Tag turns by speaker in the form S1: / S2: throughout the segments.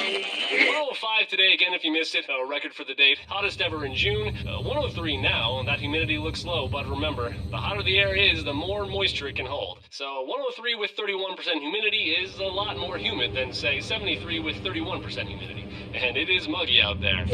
S1: 105 today again if you missed it. A record for the date. Hottest ever in June. 103 now. That humidity looks low, but remember, the hotter the air is, the more moisture it can hold. So 103 with 31% humidity is a lot more humid than, say, 73 with 31% humidity. And it is muggy out there.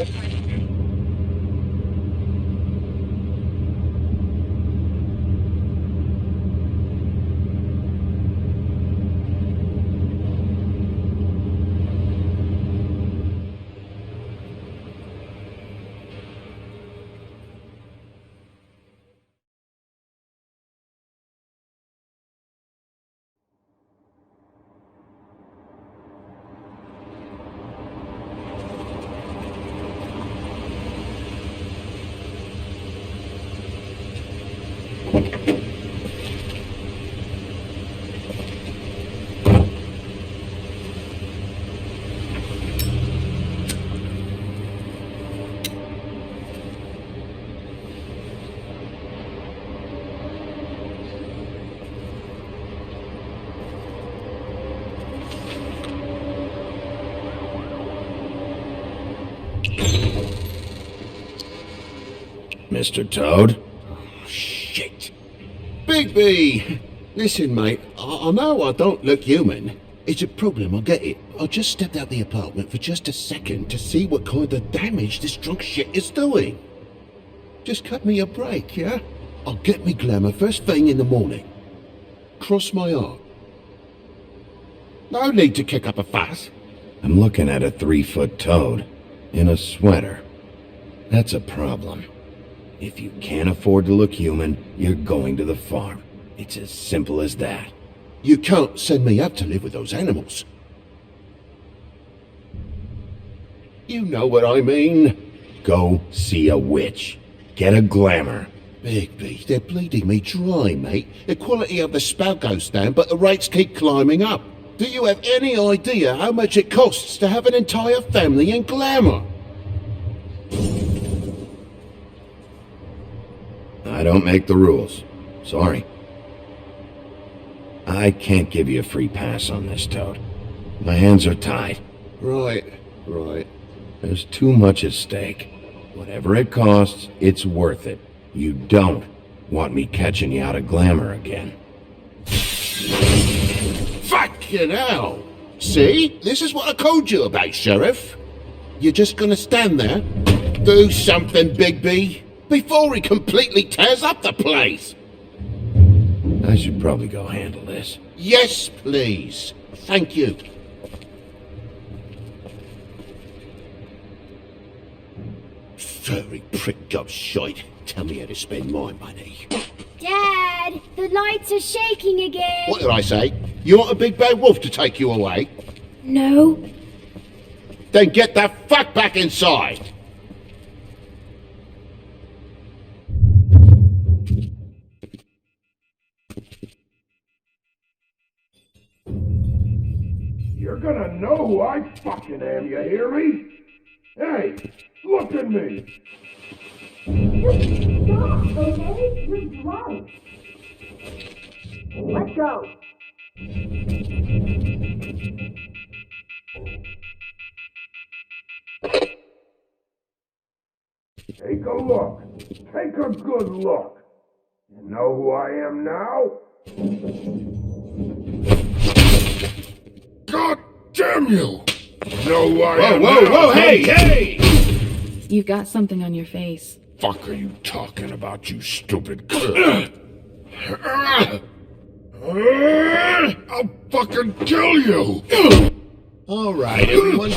S2: Mr. Toad?
S3: Oh, shit. Bigby! Listen, mate, I know I don't look human. It's a problem, I get it. I just stepped out the apartment for just a second to see what kind of damage this drunk shit is doing. Just cut me a break, yeah? I'll get me glamour first thing in the morning. Cross my heart. No need to kick up a fuss.
S2: I'm looking at a 3-foot toad in a sweater. That's a problem. If you can't afford to look human, you're going to the farm. It's as simple as that.
S3: You can't send me up to live with those animals. You know what I mean.
S2: Go see a witch. Get a glamour.
S3: Bigby, they're bleeding me dry, mate. The quality of the spout goes down, but the rates keep climbing up. Do you have any idea how much it costs to have an entire family in glamour?
S2: I don't make the rules. Sorry. I can't give you a free pass on this, Toad. My hands are tied.
S3: Right.
S2: There's too much at stake. Whatever it costs, it's worth it. You don't want me catching you out of glamour again.
S3: Fucking hell! See? This is what I told you about, Sheriff. You're just gonna stand there? Do something, Bigby, before he completely tears up the place!
S2: I should probably go handle this.
S3: Yes, please. Thank you. Furry prick gobshite. Tell me how to spend my money.
S4: Dad, the lights are shaking again.
S3: What did I say? You want a big bad wolf to take you away?
S4: No.
S3: Then get the fuck back inside!
S5: You're gonna know who I fucking am, you hear me? Hey, look at me!
S4: Just stop, okay? You're drunk. Let's go.
S5: Take a look. Take a good look. You know who I am now? God damn you! You know who I am now?
S3: Whoa, hey!
S6: You've got something on your face.
S5: Fuck are you talking about, you stupid kid? I'll fucking kill you!
S3: Alright, everyone.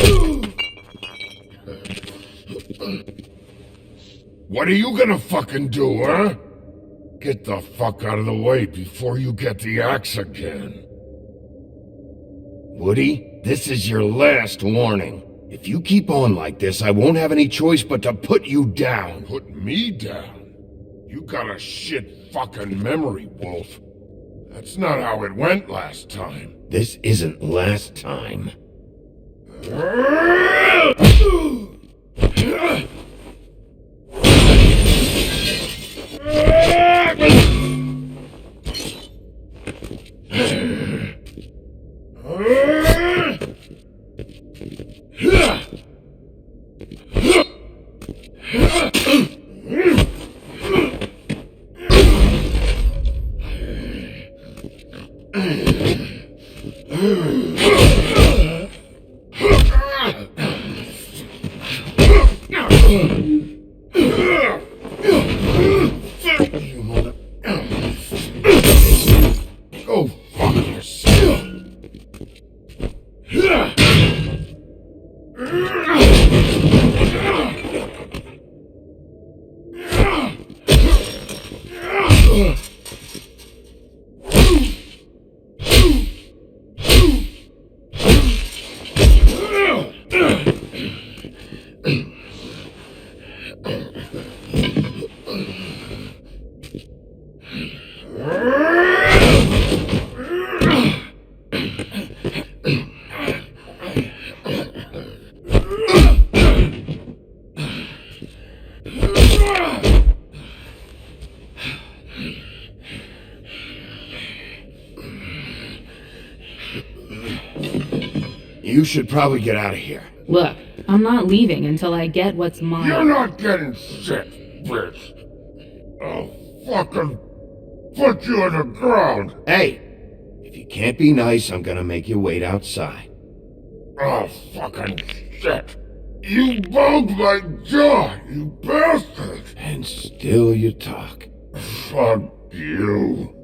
S5: What are you gonna fucking do, huh? Get the fuck out of the way before you get the axe again.
S2: Woody, this is your last warning. If you keep on like this, I won't have any choice but to put you down.
S5: Put me down? You got a shit fucking memory, Wolf. That's not how it went last time.
S2: This isn't last time. You should probably get out of here.
S6: Look, I'm not leaving until I get what's mine.
S5: You're not getting shit, bitch. I'll fucking put you on the ground.
S2: Hey, if you can't be nice, I'm gonna make you wait outside.
S5: Oh, fucking shit. You bugged my jaw, you bastard.
S2: And still you talk.
S5: Fuck you.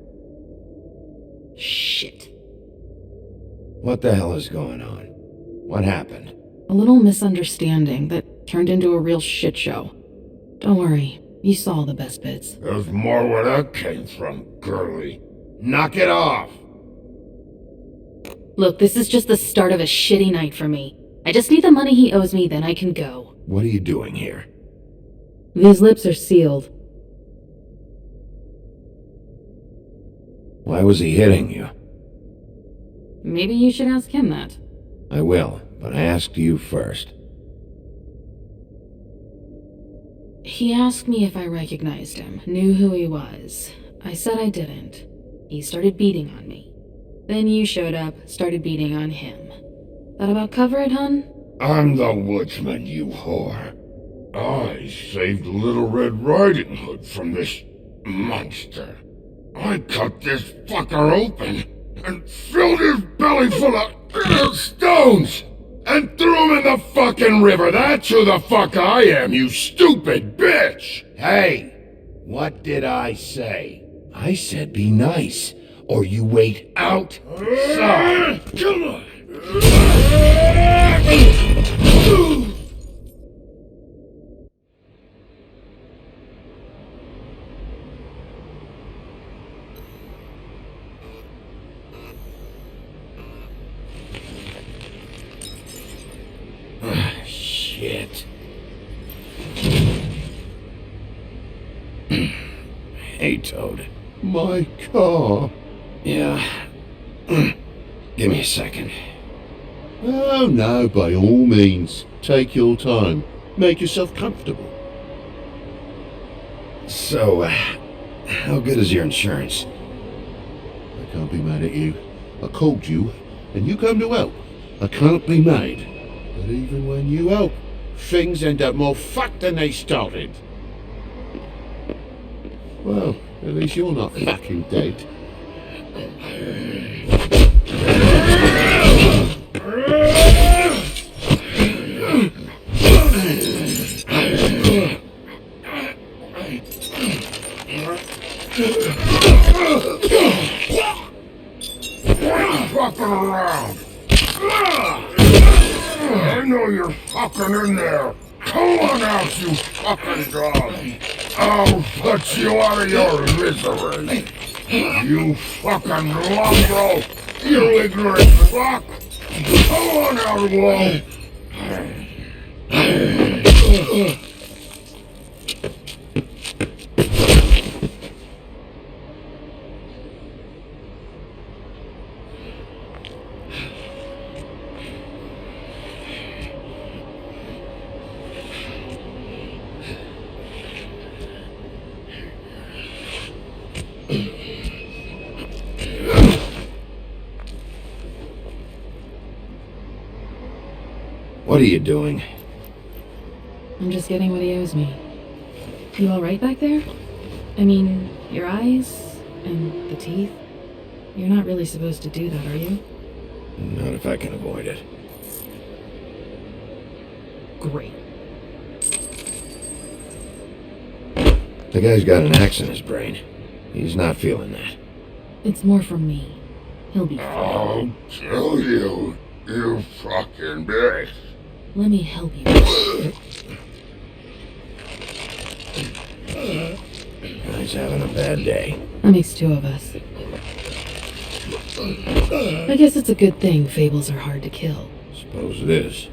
S6: Shit.
S2: What the hell is going on? What happened?
S6: A little misunderstanding that turned into a real shit show. Don't worry, you saw the best bits.
S5: There's more where that came from, girly.
S2: Knock it off!
S6: Look, this is just the start of a shitty night for me. I just need the money he owes me, then I can go.
S2: What are you doing here?
S6: These lips are sealed.
S2: Why was he hitting you?
S6: Maybe you should ask him that.
S2: I will, but I asked you first.
S6: He asked me if I recognized him, knew who he was. I said I didn't. He started beating on me. Then you showed up, started beating on him. That about cover it, hun?
S5: I'm the woodsman, you whore. I saved Little Red Riding Hood from this monster. I cut this fucker open and filled his belly full of stones and threw him in the fucking river. That's who the fuck I am, you stupid bitch!
S2: Hey! What did I say? I said be nice, or you wait outside.
S5: Come on!
S2: Shit. Hey, Toad.
S3: My car.
S2: Yeah. Give me a second.
S3: Oh no, by all means. Take your time. Make yourself comfortable.
S2: So, how good is your insurance?
S3: I can't be mad at you. I called you, and you come to help. I can't be mad. But even when you help, things end up more fucked than they started. Well, at least you're not fucking dead.
S5: Fucking around! I know you're fucking in there! Come on out, you fucking dog! I'll put you out of your misery! You fucking lumbo! You ignorant fuck! Come on out, Wolf!
S2: What are you doing?
S6: I'm just getting what he owes me. You alright back there? I mean, your eyes and the teeth? You're not really supposed to do that, are you?
S2: Not if I can avoid it.
S6: Great.
S2: The guy's got an axe in his brain. He's not feeling that.
S6: It's more from me. He'll be fine.
S5: I'll kill you! You fucking bitch.
S6: Let me help you.
S2: Guy's having a bad day.
S6: That makes two of us. I guess it's a good thing fables are hard to kill.
S2: Suppose it is.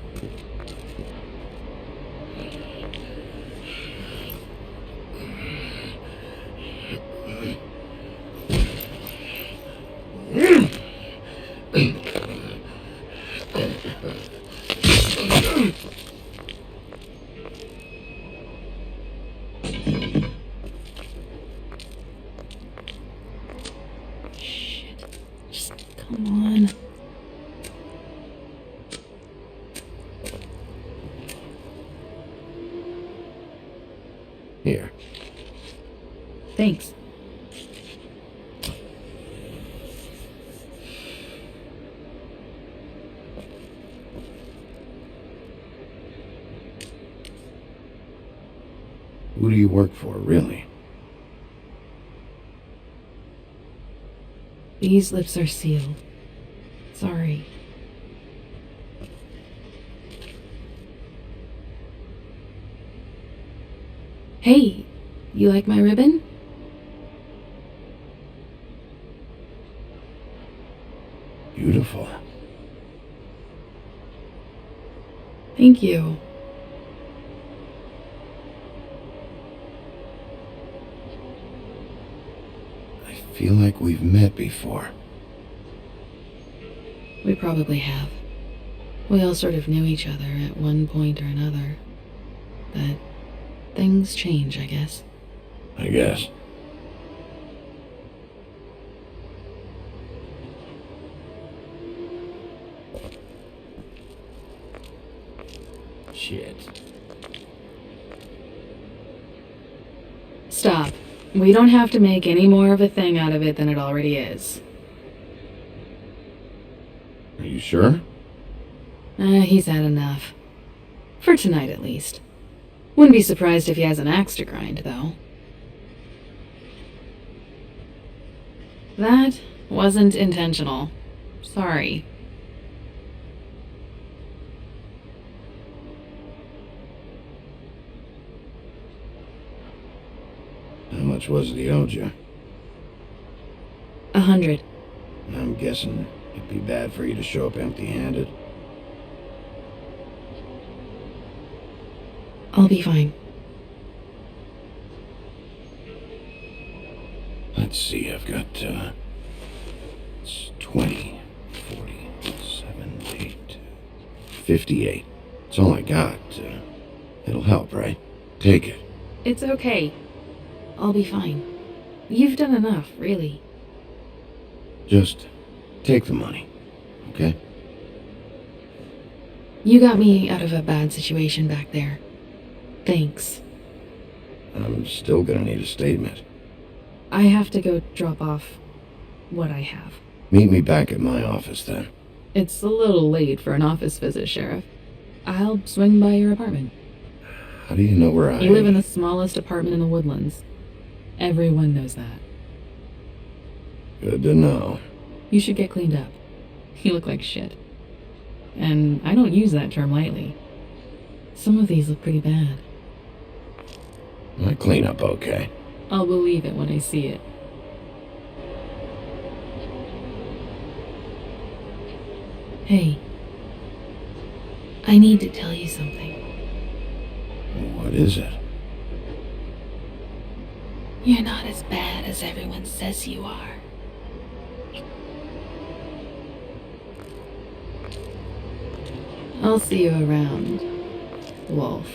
S6: Shit. Just come on.
S2: Here.
S6: Thanks.
S2: Who do you work for, really?
S6: These lips are sealed. Sorry. Hey, you like my ribbon?
S2: Beautiful.
S6: Thank you.
S2: I feel like we've met before.
S6: We probably have. We all sort of knew each other at one point or another. But things change, I guess.
S2: I guess. Shit.
S6: Stop. We don't have to make any more of a thing out of it than it already is.
S2: Are you sure?
S6: He's had enough. For tonight, at least. Wouldn't be surprised if he has an axe to grind, though. That wasn't intentional. Sorry.
S2: How much was it he owed you?
S6: 100.
S2: I'm guessing it'd be bad for you to show up empty-handed.
S6: I'll be fine.
S2: Let's see, I've got, it's 20, 40, 78, 58. That's all I got. It'll help, right? Take it.
S6: It's okay. I'll be fine. You've done enough, really.
S2: Just take the money, okay?
S6: You got me out of a bad situation back there. Thanks.
S2: I'm still gonna need a statement.
S6: I have to go drop off what I have.
S2: Meet me back at my office, then.
S6: It's a little late for an office visit, Sheriff. I'll swing by your apartment.
S2: How do you know where I...
S6: You live in the smallest apartment in the Woodlands. Everyone knows that.
S2: Good to know.
S6: You should get cleaned up. You look like shit. And I don't use that term lightly. Some of these look pretty bad.
S2: I clean up okay.
S6: I'll believe it when I see it. Hey. I need to tell you something.
S2: What is it?
S6: You're not as bad as everyone says you are. I'll see you around, Wolf.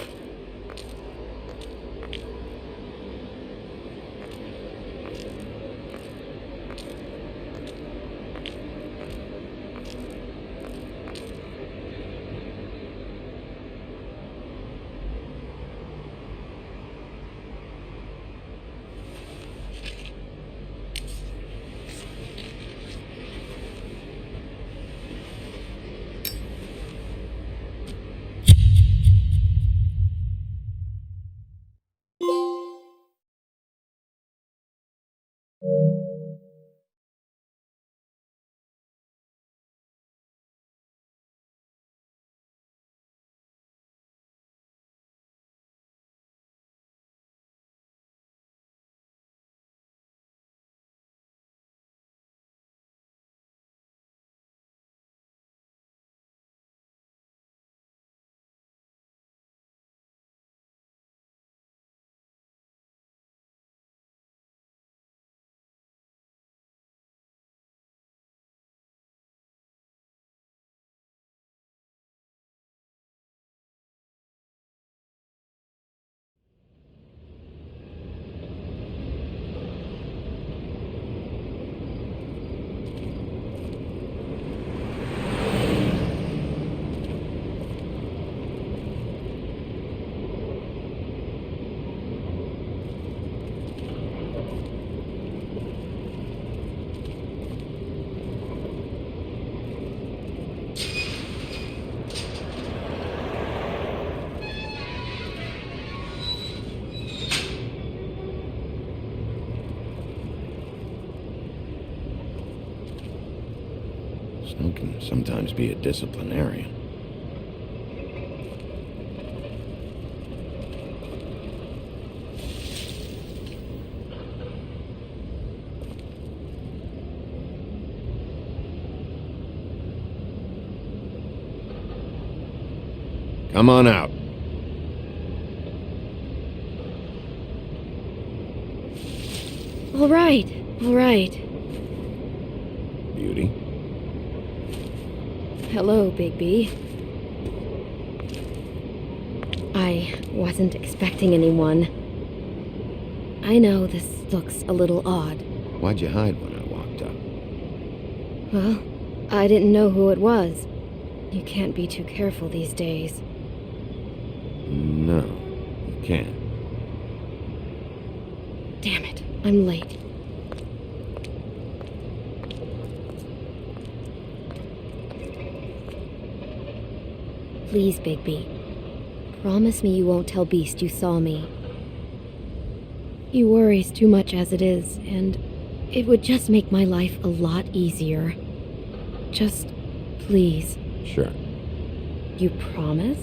S2: Smoke can sometimes be a disciplinarian. Come on out.
S7: All right, all right.
S2: Beauty.
S7: Hello, Bigby. I wasn't expecting anyone. I know this looks a little odd.
S2: Why'd you hide when I walked up?
S7: Well, I didn't know who it was. You can't be too careful these days.
S2: No, you can't.
S7: Damn it, I'm late. Please, Bigby. Promise me you won't tell Beast you saw me. He worries too much as it is, and it would just make my life a lot easier. Just, please.
S2: Sure,
S7: You promise?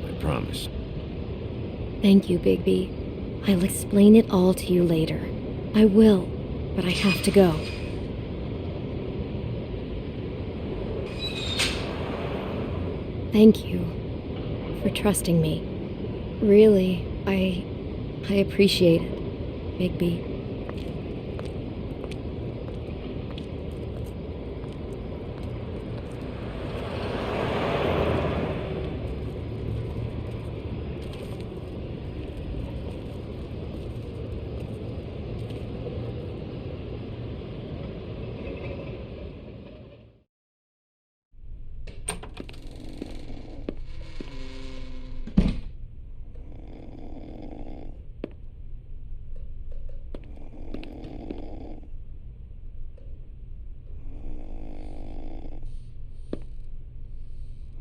S2: I promise.
S7: Thank you, Bigby. I'll explain it all to you later. I will, but I have to go. Thank you for trusting me. Really, I appreciate it, Bigby.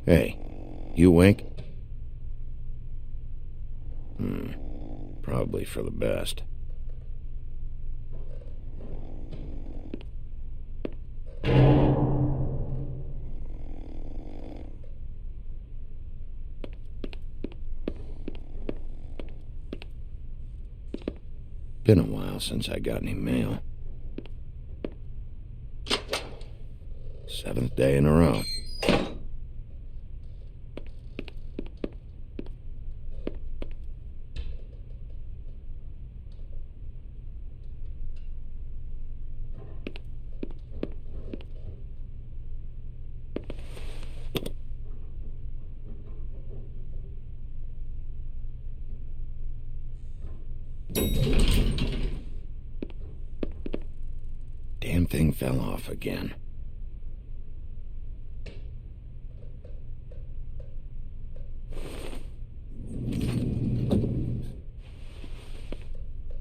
S2: Hey, you wink? Probably for the best. Been a while since I got any mail. 7th day in a row. Damn thing fell off again.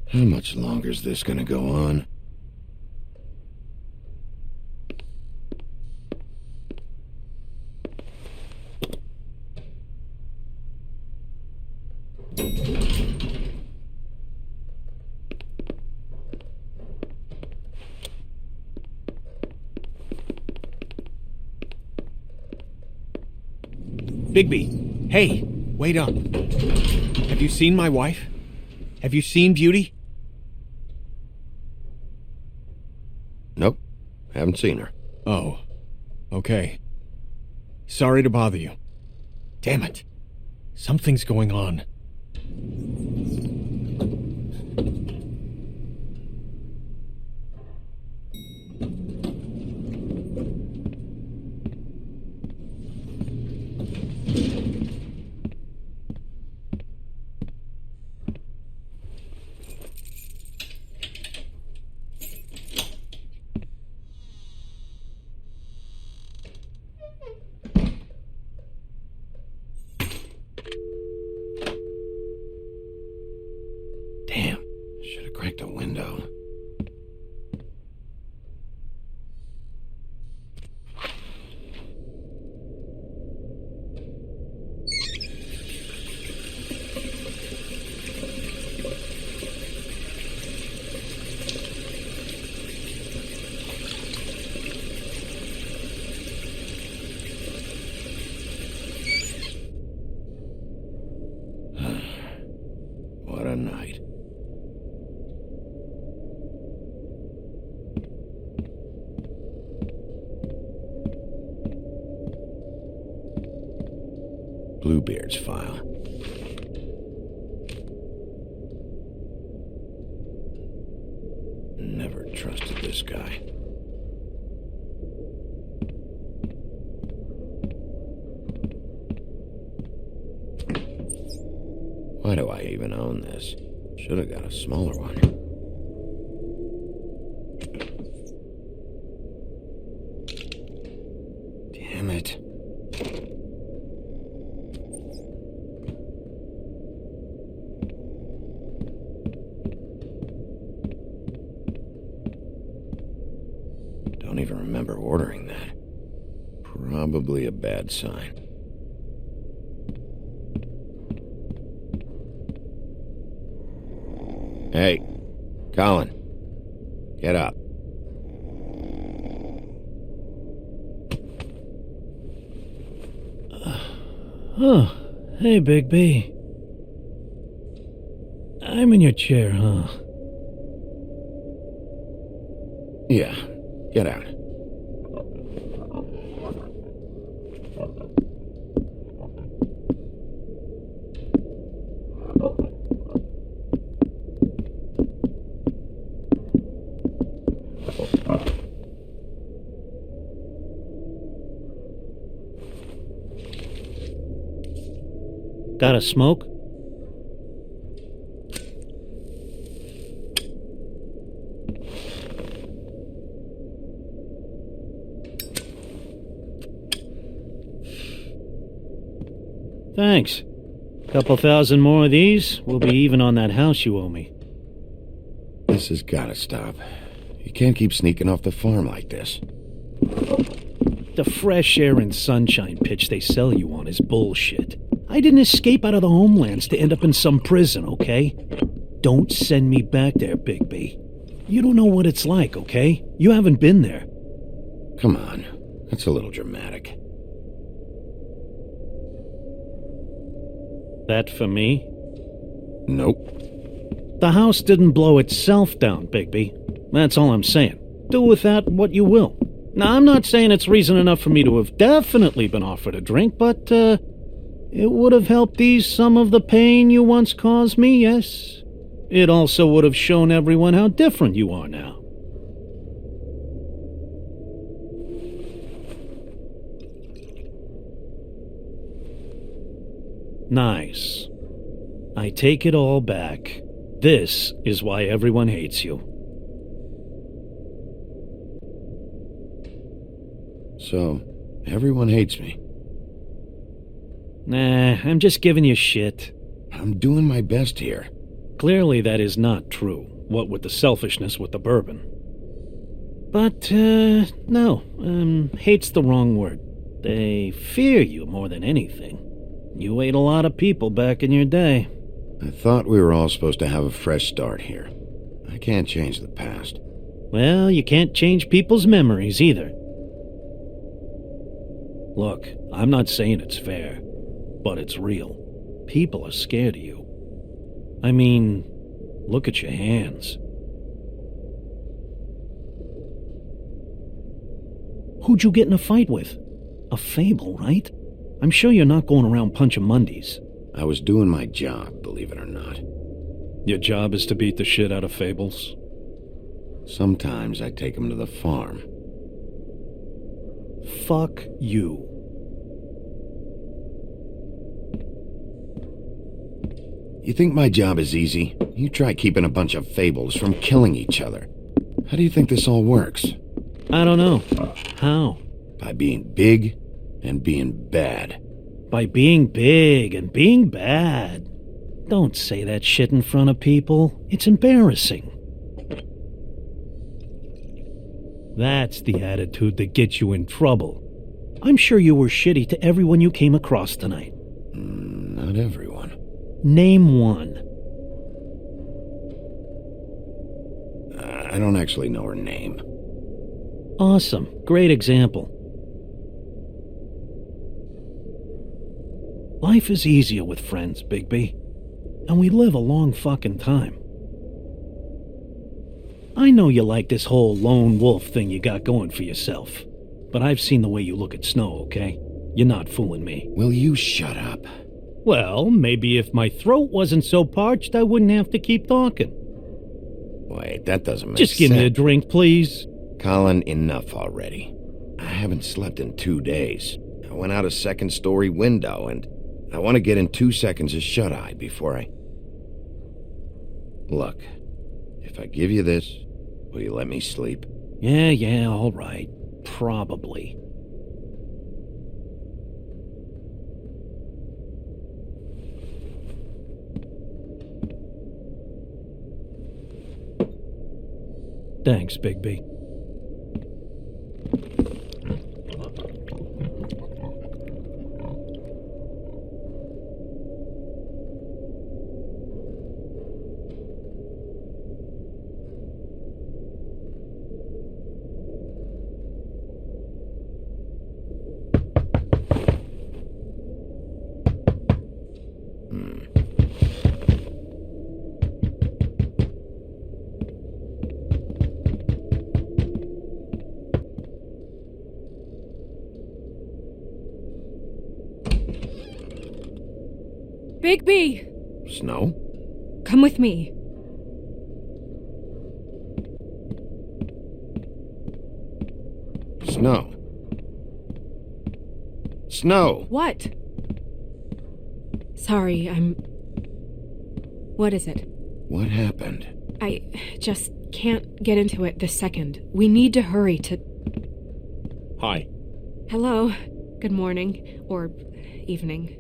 S2: How much longer is this gonna go on?
S8: Bigby, hey, wait up. Have you seen my wife? Have you seen Beauty?
S2: Nope, haven't seen her.
S8: Oh, okay. Sorry to bother you. Damn it. Something's going on.
S2: Bluebeard's file. Never trusted this guy. Why do I even own this? Should have got a smaller one. Damn it. Don't even remember ordering that. Probably a bad sign. Hey, Colin. Get up.
S9: Oh, hey, Bigby. I'm in your chair, huh?
S2: Yeah, get out.
S9: Got a smoke? Thanks. Couple thousand more of these, we'll be even on that house you owe me.
S2: This has gotta stop. You can't keep sneaking off the farm like this.
S9: The fresh air and sunshine pitch they sell you on is bullshit. I didn't escape out of the homelands to end up in some prison, okay? Don't send me back there, Bigby. You don't know what it's like, okay? You haven't been there.
S2: Come on, that's a little dramatic.
S9: That for me?
S2: Nope.
S9: The house didn't blow itself down, Bigby. That's all I'm saying. Do with that what you will. Now, I'm not saying it's reason enough for me to have definitely been offered a drink, but, it would have helped ease some of the pain you once caused me, yes. It also would have shown everyone how different you are now. Nice. I take it all back. This is why everyone hates you.
S2: So, everyone hates me.
S9: Nah, I'm just giving you shit.
S2: I'm doing my best here.
S9: Clearly that is not true, what with the selfishness with the bourbon. But, no, hate's the wrong word. They fear you more than anything. You ate a lot of people back in your day.
S2: I thought we were all supposed to have a fresh start here. I can't change the past.
S9: Well, you can't change people's memories either. Look, I'm not saying it's fair, but it's real. People are scared of you. I mean, look at your hands. Who'd you get in a fight with? A fable, right? I'm sure you're not going around punching Mondays.
S2: I was doing my job, believe it or not.
S9: Your job is to beat the shit out of fables?
S2: Sometimes I take them to the farm.
S9: Fuck you.
S2: You think my job is easy? You try keeping a bunch of fables from killing each other. How do you think this all works?
S9: I don't know. How?
S2: By being big and being bad.
S9: By being big and being bad. Don't say that shit in front of people. It's embarrassing. That's the attitude that gets you in trouble. I'm sure you were shitty to everyone you came across tonight.
S2: Not everyone.
S9: Name one.
S2: I don't actually know her name.
S9: Awesome. Great example. Life is easier with friends, Bigby. And we live a long fucking time. I know you like this whole lone wolf thing you got going for yourself. But I've seen the way you look at Snow, okay? You're not fooling me.
S2: Will you shut up?
S9: Well, maybe if my throat wasn't so parched, I wouldn't have to keep talking.
S2: Wait, that doesn't make sense.
S9: Just give me a drink, please.
S2: Colin, enough already. I haven't slept in 2 days. I went out a second-story window, and I want to get in 2 seconds of shut-eye before I... Look, if I give you this, will you let me sleep?
S9: Yeah, all right. Probably. Thanks, Bigby.
S10: Bigby!
S2: Snow?
S10: Come with me.
S2: Snow. Snow!
S10: What? Sorry, What is it?
S2: What happened?
S10: I just can't get into it this second. We need to hurry to...
S8: Hi.
S10: Hello. Good morning. Or evening.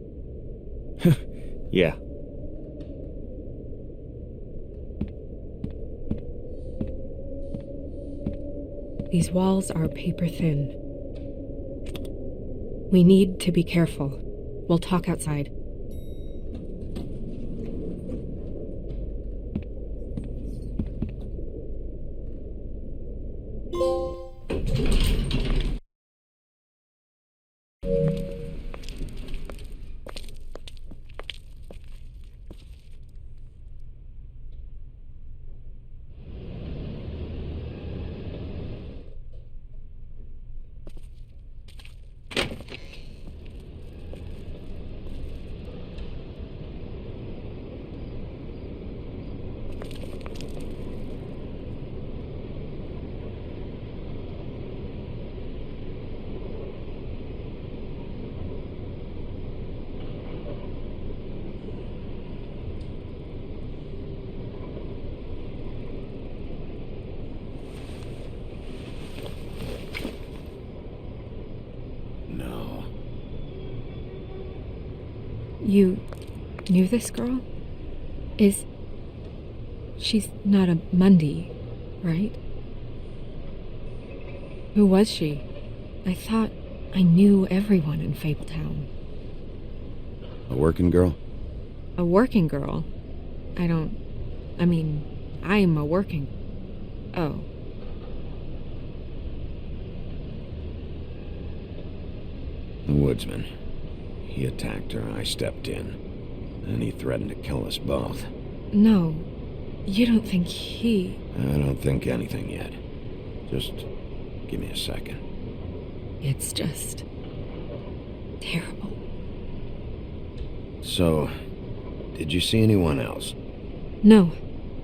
S8: Yeah.
S10: These walls are paper thin. We need to be careful. We'll talk outside.
S2: No.
S10: You knew this girl? She's not a Mundy, right? Who was she? I thought I knew everyone in Fabletown.
S2: A working girl?
S10: A working girl? I'm a working... Oh.
S2: The woodsman. He attacked her, I stepped in. And he threatened to kill us both.
S10: No. You don't think he...
S2: I don't think anything yet. Just give me a second.
S10: It's just... terrible.
S2: So, did you see anyone else?
S10: No.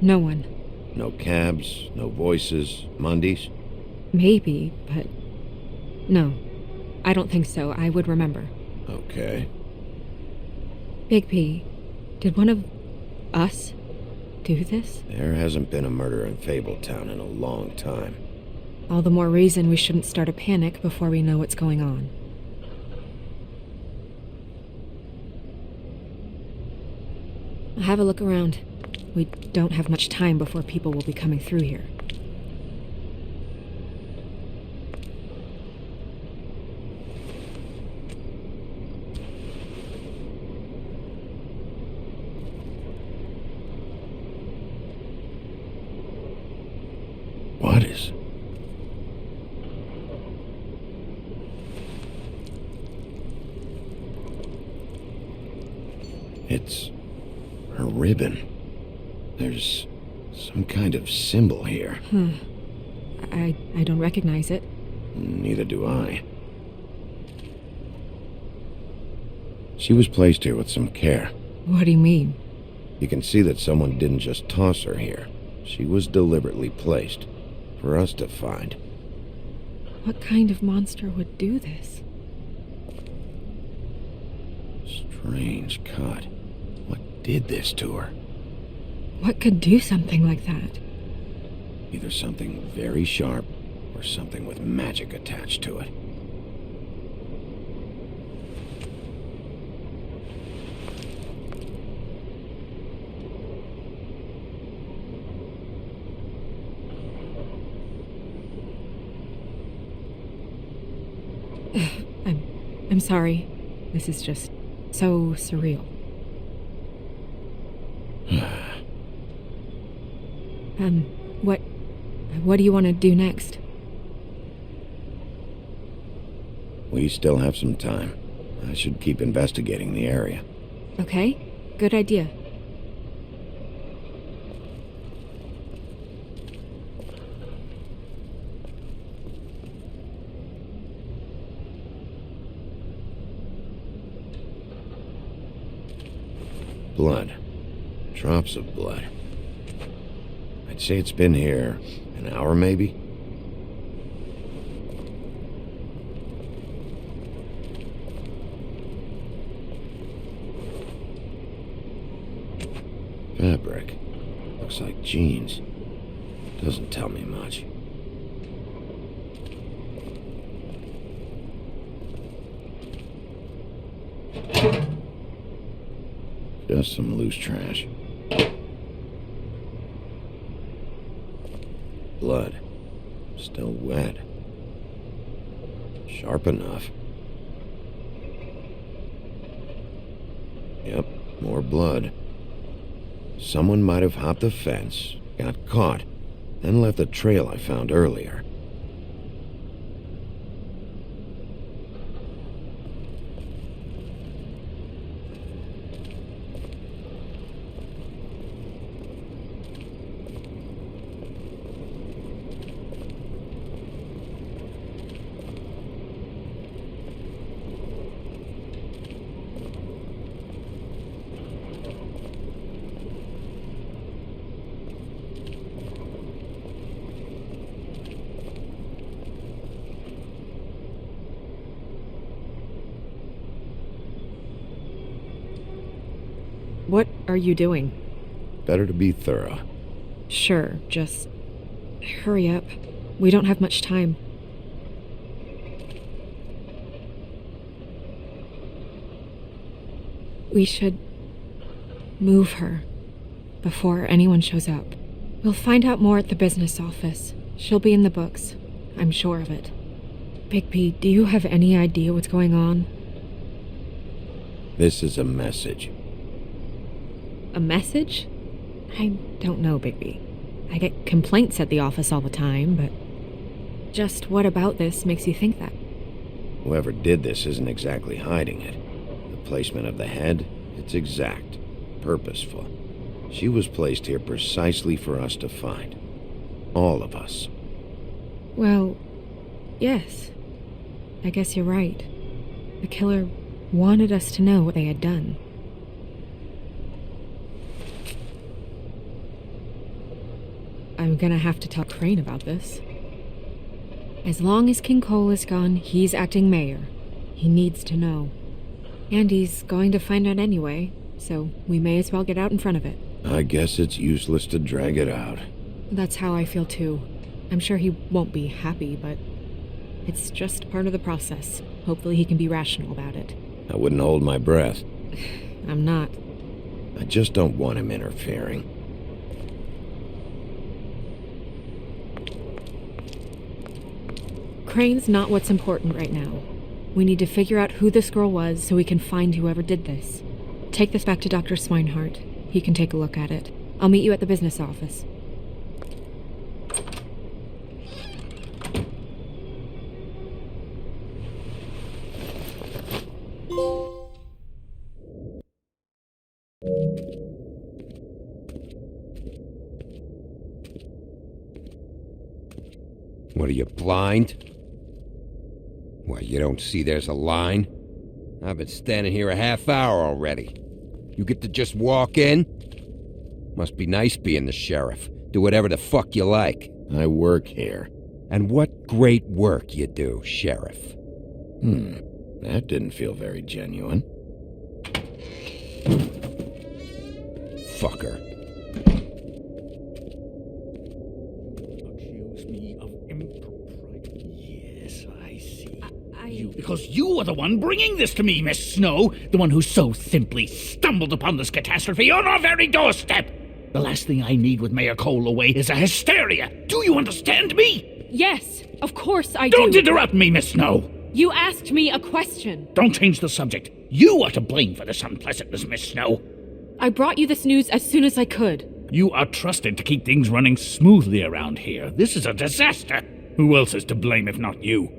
S10: No one.
S2: No cabs, no voices, Mundies?
S10: Maybe, but... No. I don't think so. I would remember.
S2: Okay.
S10: Bigby, did one of us do this?
S2: There hasn't been a murder in Fabletown in a long time.
S10: All the more reason we shouldn't start a panic before we know what's going on. I'll have a look around. We don't have much time before people will be coming through here.
S2: What is... It's her ribbon. There's some kind of symbol here.
S10: I don't recognize it.
S2: Neither do I. She was placed here with some care.
S10: What do you mean?
S2: You can see that someone didn't just toss her here. She was deliberately placed for us to find.
S10: What kind of monster would do this?
S2: Strange cut. What did this to her?
S10: What could do something like that?
S2: Either something very sharp or something with magic attached to it.
S10: I'm sorry. This is just so surreal. What do you want to do next?
S2: We still have some time. I should keep investigating the area.
S10: Okay, good idea.
S2: Blood. Drops of blood. I'd say it's been here an hour, maybe? Fabric. Looks like jeans. Doesn't tell me much. Just some loose trash. Blood. Still wet. Sharp enough. Yep, more blood. Someone might have hopped the fence, got caught, then left the trail I found earlier.
S10: What are you doing?
S2: Better to be thorough.
S10: Sure, just hurry up. We don't have much time. We should move her before anyone shows up. We'll find out more at the business office. She'll be in the books. I'm sure of it. Bigby, do you have any idea what's going on?
S2: This is a message.
S10: A message? I don't know, Bigby. I get complaints at the office all the time, but just what about this makes you think that?
S2: Whoever did this isn't exactly hiding it. The placement of the head, it's exact, purposeful. She was placed here precisely for us to find. All of us.
S10: Well, yes. I guess you're right. The killer wanted us to know what they had done. I'm gonna have to tell Crane about this. As long as King Cole is gone, he's acting mayor. He needs to know. And he's going to find out anyway, so we may as well get out in front of it.
S2: I guess it's useless to drag it out.
S10: That's how I feel too. I'm sure he won't be happy, but it's just part of the process. Hopefully he can be rational about it.
S2: I wouldn't hold my breath.
S10: I'm not.
S2: I just don't want him interfering.
S10: Crane's not what's important right now. We need to figure out who this girl was so we can find whoever did this. Take this back to Dr. Swinehart. He can take a look at it. I'll meet you at the business office.
S11: What, are you blind? What, you don't see there's a line? I've been standing here a half hour already. You get to just walk in? Must be nice being the sheriff. Do whatever the fuck you like.
S2: I work here.
S11: And what great work you do, Sheriff.
S2: That didn't feel very genuine.
S11: Fucker.
S9: Accuse me of impropriety. Yes, I see. Because you are the one bringing this to me, Miss Snow. The one who so simply stumbled upon this catastrophe on our very doorstep. The last thing I need with Mayor Cole away is a hysteria. Do you understand me?
S10: Yes, of course I do.
S9: Don't interrupt me, Miss Snow.
S10: You asked me a question.
S9: Don't change the subject. You are to blame for this unpleasantness, Miss Snow.
S10: I brought you this news as soon as I could.
S9: You are trusted to keep things running smoothly around here. This is a disaster. Who else is to blame if not you?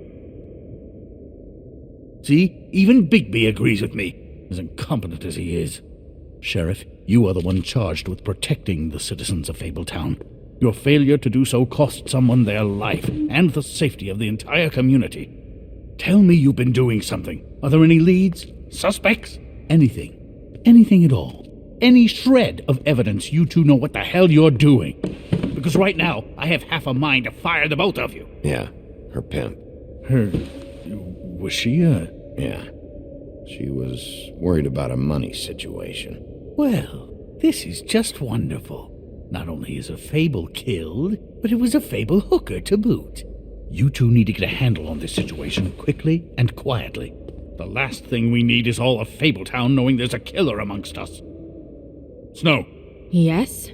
S9: See, even Bigby agrees with me, as incompetent as he is. Sheriff, you are the one charged with protecting the citizens of Fabletown. Your failure to do so cost someone their life and the safety of the entire community. Tell me you've been doing something. Are there any leads? Suspects? Anything. Anything at all. Any shred of evidence you two know what the hell you're doing. Because right now, I have half a mind to fire the both of you.
S2: Yeah, her pimp.
S9: Her... was she
S2: Yeah. She was worried about a money situation.
S9: Well, this is just wonderful. Not only is a Fable killed, but it was a Fable hooker to boot. You two need to get a handle on this situation quickly and quietly. The last thing we need is all of Fabletown knowing there's a killer amongst us. Snow.
S10: Yes?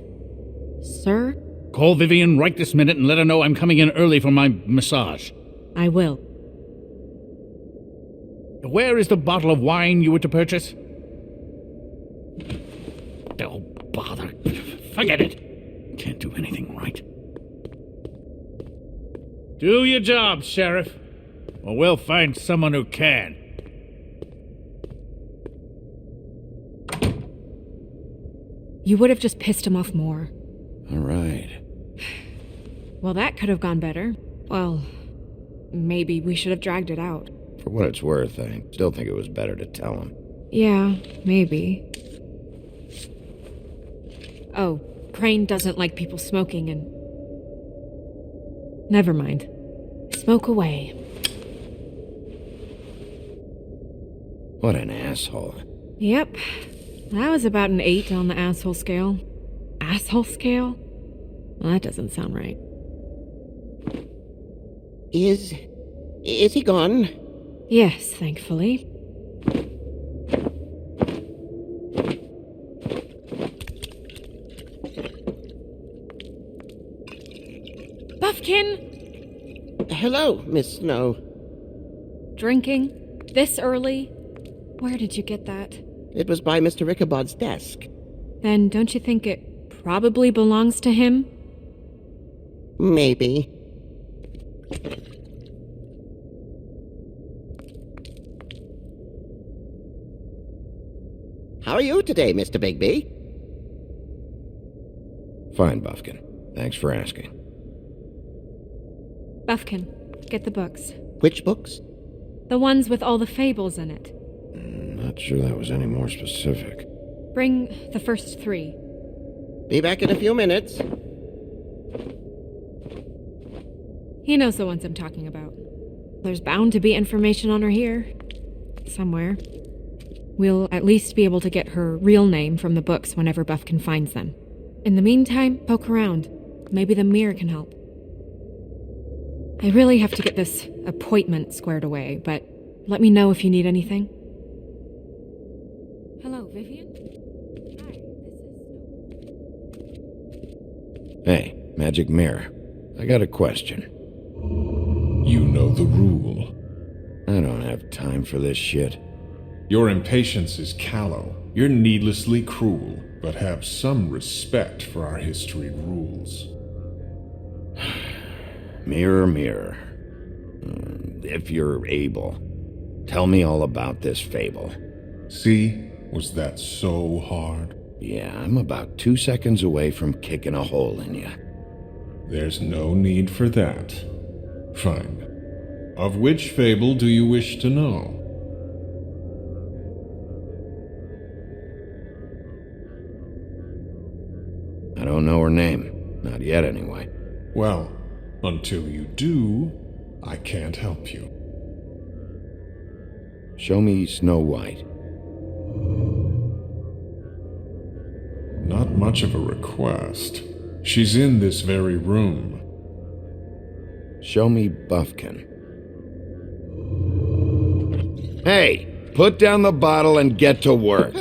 S10: Sir?
S9: Call Vivian right this minute and let her know I'm coming in early for my massage.
S10: I will.
S9: Where is the bottle of wine you were to purchase? Oh, bother. Forget it. Can't do anything right. Do your job, Sheriff, or we'll find someone who can.
S10: You would have just pissed him off more.
S2: All right.
S10: Well, that could have gone better. Well, maybe we should have dragged it out.
S2: For what it's worth, I still think it was better to tell him.
S10: Yeah, maybe. Oh, Crane doesn't like people smoking and... Never mind. Smoke away.
S2: What an asshole.
S10: Yep. That was about an 8 on the asshole scale. Asshole scale? Well, that doesn't sound right.
S12: Is he gone?
S10: Yes, thankfully. Buffkin!
S12: Hello, Miss Snow.
S10: Drinking? This early? Where did you get that?
S12: It was by Mr. Ichabod's desk.
S10: Then don't you think it probably belongs to him?
S12: Maybe. How are you today, Mr. Bigby?
S2: Fine, Buffkin. Thanks for asking.
S10: Buffkin, get the books.
S12: Which books?
S10: The ones with all the fables in it.
S2: Not sure that was any more specific.
S10: Bring the first 3.
S12: Be back in a few minutes.
S10: He knows the ones I'm talking about. There's bound to be information on her here. Somewhere. We'll at least be able to get her real name from the books whenever Buffkin finds them. In the meantime, poke around. Maybe the mirror can help. I really have to get this appointment squared away, but let me know if you need anything. Hello, Vivian? Hi, this is...
S2: Hey, Magic Mirror. I got a question.
S13: You know the rule.
S2: I don't have time for this shit.
S13: Your impatience is callow. You're needlessly cruel, but have some respect for our history rules.
S2: Mirror, mirror. If you're able, tell me all about this fable.
S13: See? Was that so hard?
S2: Yeah, I'm about 2 seconds away from kicking a hole in you.
S13: There's no need for that. Fine. Of which fable do you wish to know?
S2: don't know her name. Not yet, anyway.
S13: Well, until you do, I can't help you.
S2: Show me Snow White.
S13: Not much of a request. She's in this very room.
S2: Show me Buffkin. Hey! Put down the bottle and get to work.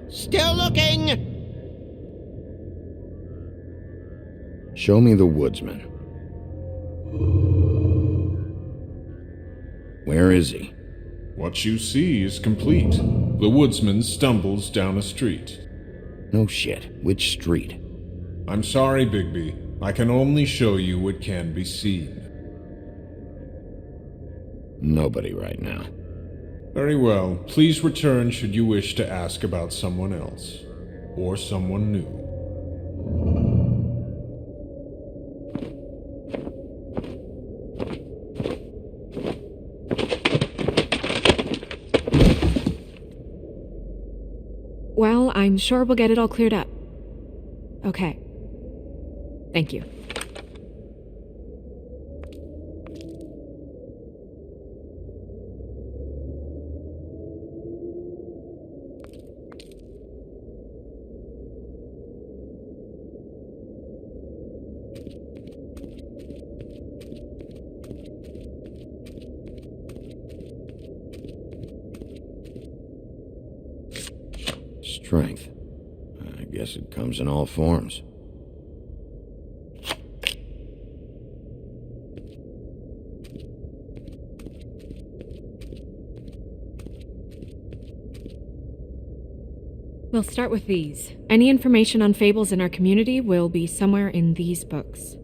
S12: Still looking!
S2: Show me the woodsman. Where is he?
S13: What you see is complete. The woodsman stumbles down a street.
S2: No shit. Which street?
S13: I'm sorry, Bigby. I can only show you what can be seen.
S2: Nobody right now.
S13: Very well. Please return should you wish to ask about someone else. Or someone new.
S10: Well, I'm sure we'll get it all cleared up. Okay. Thank you.
S2: Strength. I guess it comes in all forms.
S10: We'll start with these. Any information on fables in our community will be somewhere in these books.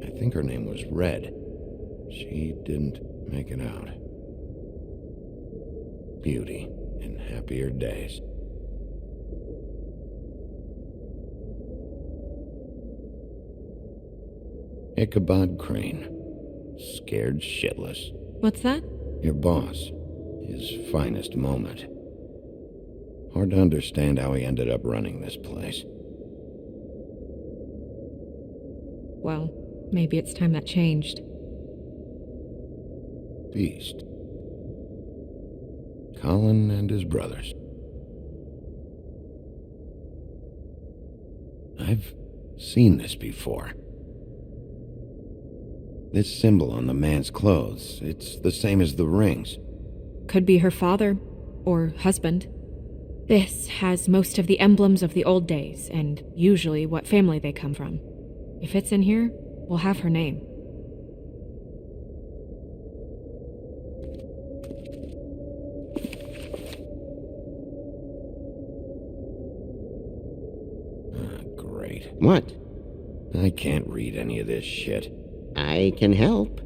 S2: I think her name was Red. She didn't make it out. Beauty in happier days. Ichabod Crane. Scared shitless.
S10: What's that?
S2: Your boss. His finest moment. Hard to understand how he ended up running this place.
S10: Well, maybe it's time that changed.
S2: Beast. Colin and his brothers. I've seen this before. This symbol on the man's clothes, it's the same as the rings.
S10: Could be her father, or husband. This has most of the emblems of the old days, and usually what family they come from. If it's in here, we'll have her name.
S2: Great.
S12: What?
S2: I can't read any of this shit.
S12: I can help.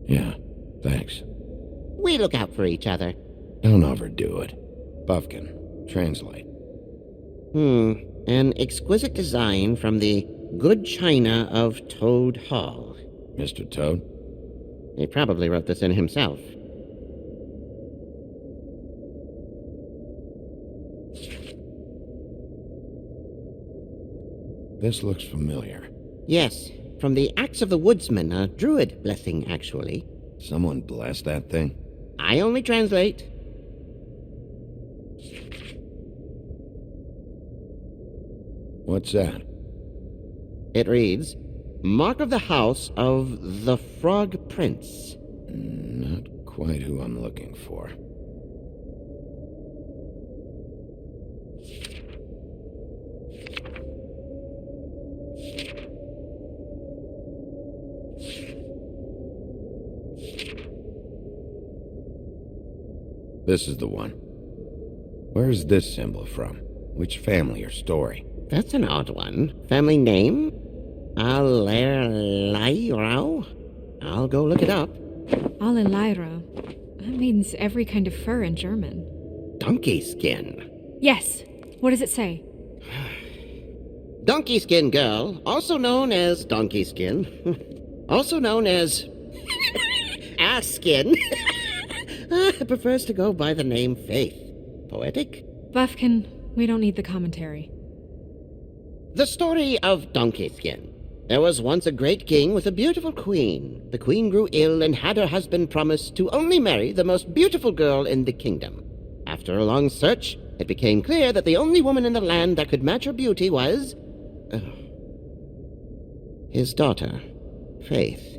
S2: Yeah, thanks.
S12: We look out for each other.
S2: Don't overdo it. Buffkin, translate.
S12: An exquisite design from the good china of Toad Hall.
S2: Mr. Toad?
S12: He probably wrote this in himself.
S2: This looks familiar.
S12: Yes, from the Axe of the Woodsman, a druid blessing, actually.
S2: Someone blessed that thing?
S12: I only translate.
S2: What's that?
S12: It reads, Mark of the House of the Frog Prince.
S2: Not quite who I'm looking for. This is the one. Where's this symbol from? Which family or story?
S12: That's an odd one. Family name? Allerleirauh? I'll go look it up.
S10: Allerleirauh. That means every kind of fur in German.
S12: Donkey skin.
S10: Yes. What does it say?
S12: Donkey Skin Girl, also known as Donkey Skin, also known as Ass Skin, prefers to go by the name Faith. Poetic?
S10: Buffkin, we don't need the commentary.
S12: The story of Donkey Skin. There was once a great king with a beautiful queen. The queen grew ill and had her husband promise to only marry the most beautiful girl in the kingdom. After a long search, it became clear that the only woman in the land that could match her beauty was... his daughter, Faith.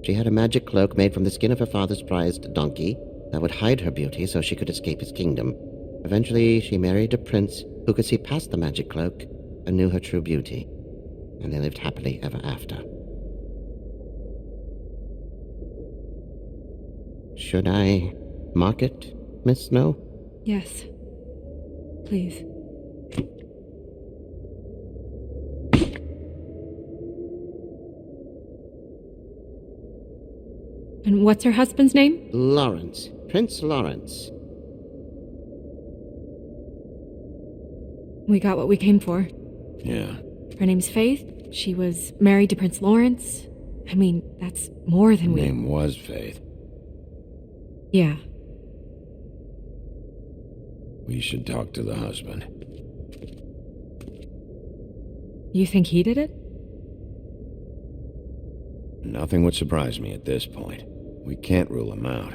S12: She had a magic cloak made from the skin of her father's prized donkey that would hide her beauty so she could escape his kingdom. Eventually, she married a prince who could see past the magic cloak and knew her true beauty, and they lived happily ever after. Should I mark it, Miss Snow?
S10: Yes. Please. And what's her husband's name?
S12: Lawrence. Prince Lawrence.
S10: We got what we came for.
S8: Yeah.
S10: Her name's Faith. She was married to Prince Lawrence. I mean, that's more than
S8: Her
S10: we...
S8: name was Faith.
S10: Yeah.
S8: We should talk to the husband.
S10: You think he did it?
S8: Nothing would surprise me at this point. We can't rule him out.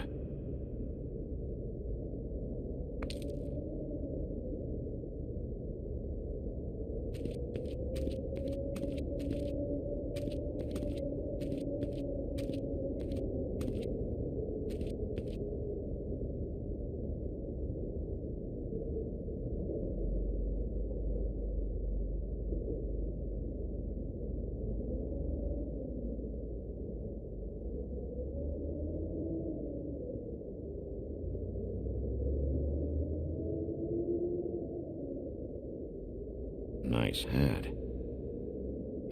S8: Nice hat.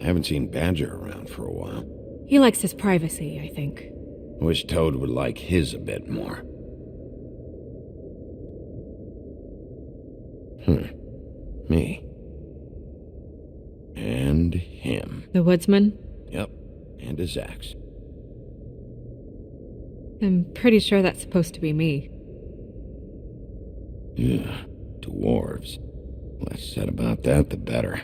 S8: I haven't seen Badger around for a while.
S10: He likes his privacy, I think.
S8: I wish Toad would like his a bit more. Me. And him.
S10: The woodsman?
S8: Yep. And his axe.
S10: I'm pretty sure that's supposed to be me.
S8: Yeah. Dwarves. Less said about that, the better.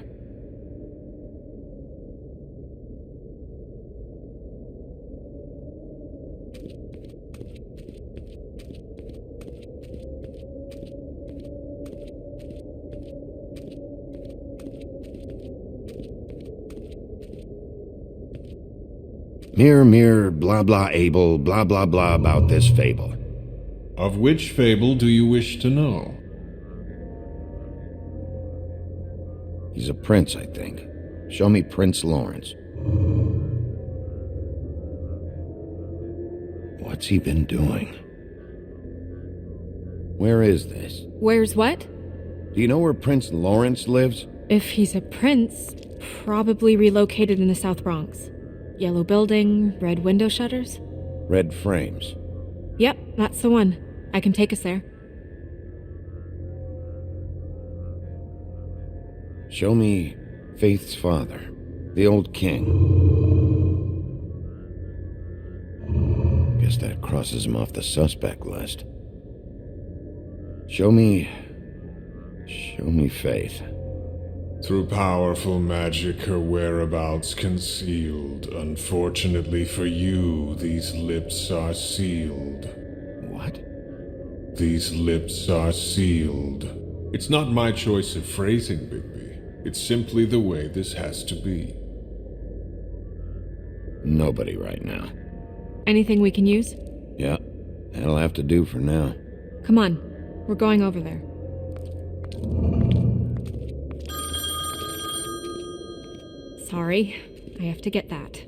S8: Mirror, mirror, blah blah able, blah blah blah about this fable.
S13: Of which fable do you wish to know?
S8: He's a prince, I think. Show me Prince Lawrence. What's he been doing? Where is this?
S10: Where's what?
S8: Do you know where Prince Lawrence lives?
S10: If he's a prince, probably relocated in the South Bronx. Yellow building, red window shutters?
S8: Red frames.
S10: Yep, that's the one. I can take us there.
S8: Show me Faith's father, the old king. Guess that crosses him off the suspect list. Show me Faith.
S13: Through powerful magic, her whereabouts concealed. Unfortunately for you, these lips are sealed.
S8: What?
S13: These lips are sealed. It's not my choice of phrasing, Bigby. It's simply the way this has to be.
S8: Nobody right now.
S10: Anything we can use?
S8: Yeah, that'll have to do for now.
S10: Come on, we're going over there. Sorry, I have to get that.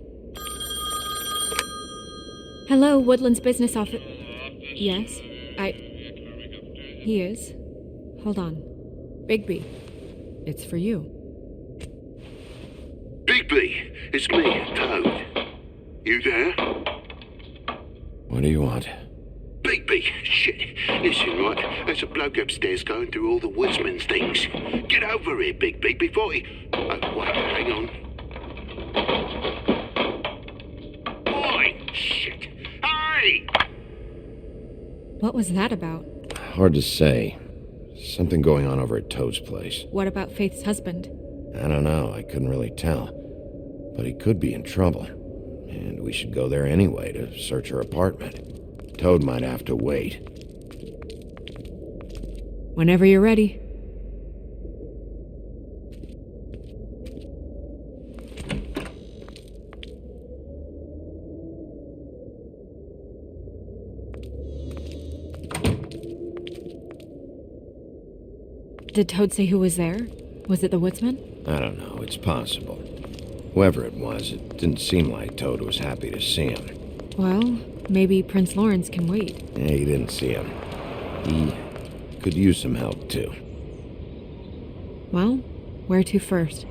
S10: Hello, Woodland's business office. Yes, He is. Hold on. Bigby, it's for you.
S3: Bigby, it's me, Toad. You there?
S8: What do you want?
S3: Bigby, shit. Listen, right, there's a bloke upstairs going through all the woodsman's things. Get over here, Bigby, before he... wait, hang on. Oi! Shit! Hey!
S10: What was that about?
S2: Hard to say. Something going on over at Toad's place.
S10: What about Faith's husband?
S2: I don't know, I couldn't really tell. But he could be in trouble. And we should go there anyway to search her apartment. Toad might have to wait.
S10: Whenever you're ready. Did Toad say who was there? Was it the woodsman?
S2: I don't know, it's possible. Whoever it was, it didn't seem like Toad was happy to see him.
S10: Well, maybe Prince Lawrence can wait.
S2: Yeah, he didn't see him. He could use some help, too.
S10: Well, where to first?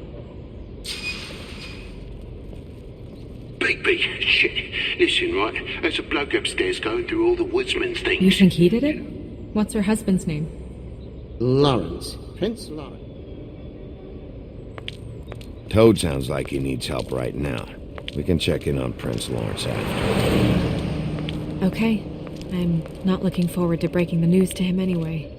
S3: Bigby, shit. Listen, right, there's a bloke upstairs going through all the woodsman's things.
S10: You think he did it? What's her husband's name?
S12: Lawrence. Prince Lawrence.
S2: Toad sounds like he needs help right now. We can check in on Prince Lawrence after.
S10: Okay. I'm not looking forward to breaking the news to him anyway.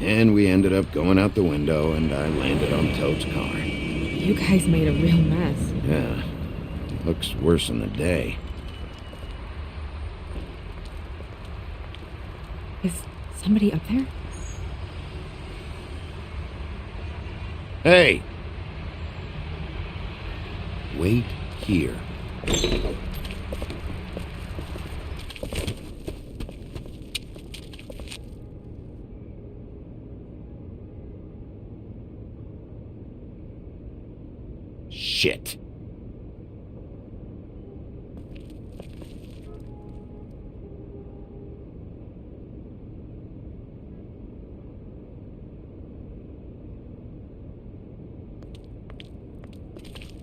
S2: And we ended up going out the window, and I landed on Toad's car.
S10: You guys made a real mess.
S2: Yeah. Looks worse in the day.
S10: Is somebody up there?
S2: Hey! Wait here. Shit.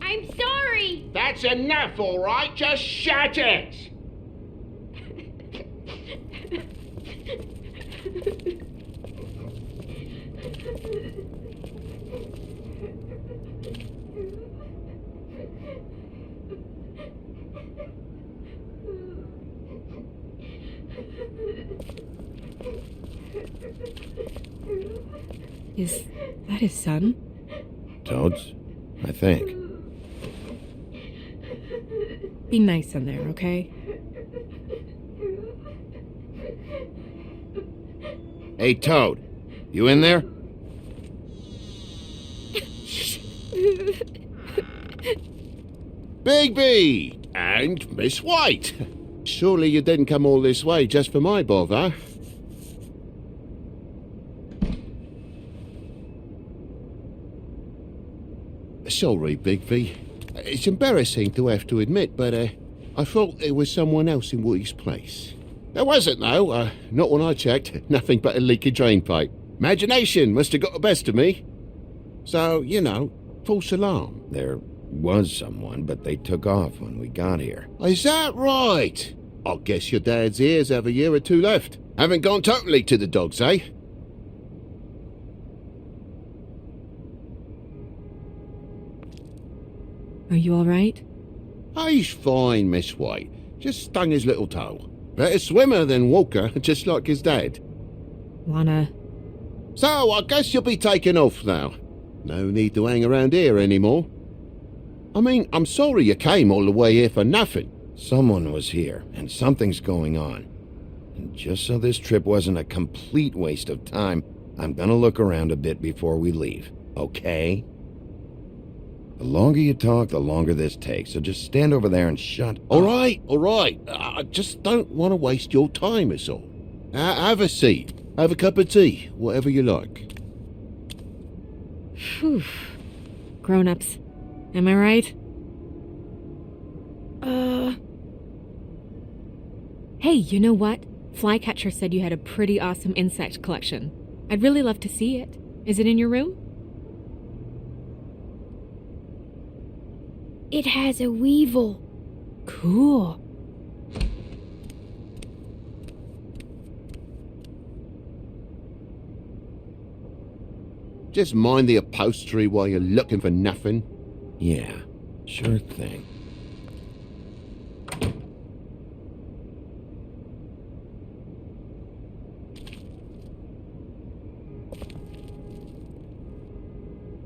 S4: I'm sorry!
S3: That's enough, all right? Just shut it!
S10: Is that his son?
S2: Toad's? I think.
S10: Be nice in there, okay?
S2: Hey, Toad. You in there?
S3: Bigby! And Miss White! Surely you didn't come all this way just for my bother? Sorry, Bigby. It's embarrassing to have to admit, but I thought there was someone else in Woody's place. There wasn't, though. Not when I checked. Nothing but a leaky drain pipe. Imagination must have got the best of me. So, you know, false alarm.
S2: There was someone, but they took off when we got here.
S3: Is that right? I guess your dad's ears have a year or two left. Haven't gone totally to the dogs, eh?
S10: Are you alright?
S3: He's fine, Miss White. Just stung his little toe. Better swimmer than walker, just like his dad.
S10: Wanna...
S3: So, I guess you'll be taking off now. No need to hang around here anymore. I mean, I'm sorry you came all the way here for nothing.
S2: Someone was here, and something's going on. And just so this trip wasn't a complete waste of time, I'm gonna look around a bit before we leave, okay? The longer you talk, the longer this takes, so just stand over there and shut up.
S3: All right. I just don't want to waste your time, is all. Have a seat. Have a cup of tea, whatever you like.
S10: Phew. Grown-ups. Am I right? Hey, you know what? Flycatcher said you had a pretty awesome insect collection. I'd really love to see it. Is it in your room?
S4: It has a weevil.
S10: Cool.
S3: Just mind the upholstery while you're looking for nothing.
S2: Yeah, sure thing.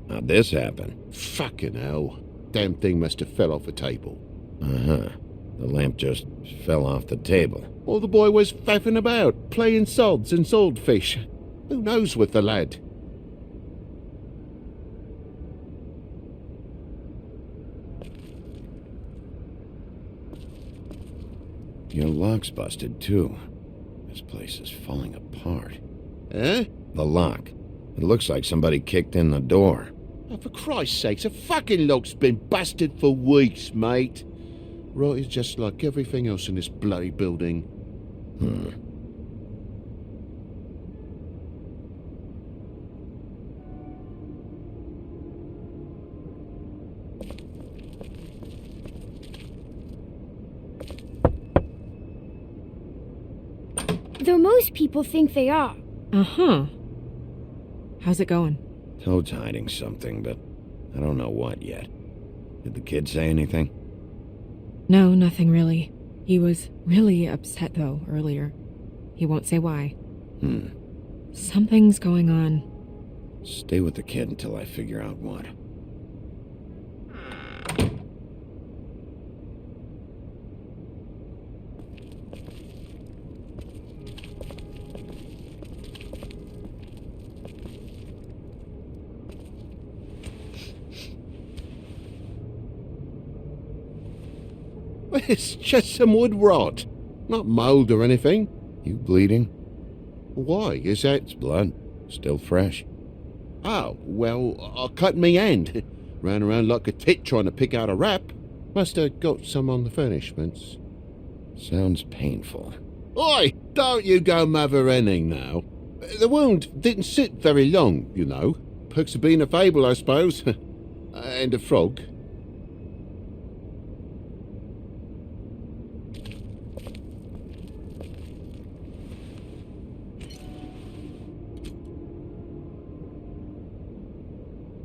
S2: How'd this happen?
S3: Fucking hell. Damn thing must have fell off a table.
S2: Uh-huh. The lamp just fell off the table.
S3: Or the boy was faffing about, playing sods and swordfish. Who knows with the lad?
S2: Your lock's busted, too. This place is falling apart.
S3: Eh?
S2: The lock. It looks like somebody kicked in the door.
S3: Oh, for Christ's sake, the fucking lock's been busted for weeks, mate. Right, it's just like everything else in this bloody building.
S4: Though most people think they are.
S10: Uh-huh. How's it going?
S2: Toad's hiding something, but I don't know what yet. Did the kid say anything?
S10: No, nothing really. He was really upset, though, earlier. He won't say why. Something's going on.
S2: Stay with the kid until I figure out what.
S3: It's just some wood rot. Not mould or anything.
S2: You bleeding?
S3: Why? Is that...
S2: It's blood. Still fresh.
S3: Oh, well, I cut me hand. Ran around like a tit trying to pick out a wrap. Must have got some on the furnishments.
S2: Sounds painful.
S3: Oi! Don't you go mother-henning now. The wound didn't sit very long, you know. Perks of being a fable, I suppose. And a frog.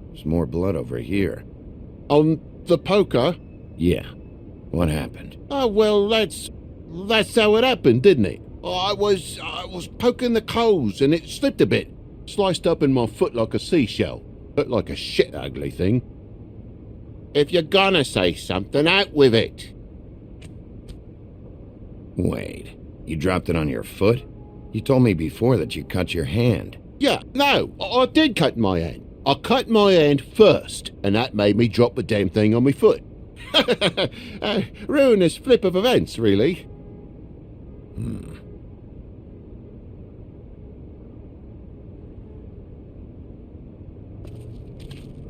S2: There's more blood over here.
S3: On the poker?
S2: Yeah. What happened?
S3: Oh, well, that's how it happened, didn't it? I was poking the coals and it slipped a bit. Sliced up in my foot like a seashell. Looked like a shit ugly thing. If you're gonna say something, out with it.
S2: Wait. You dropped it on your foot? You told me before that you cut your hand.
S3: Yeah, no, I did cut my hand. I cut my hand first, and that made me drop the damn thing on my foot. Ruinous flip of events, really.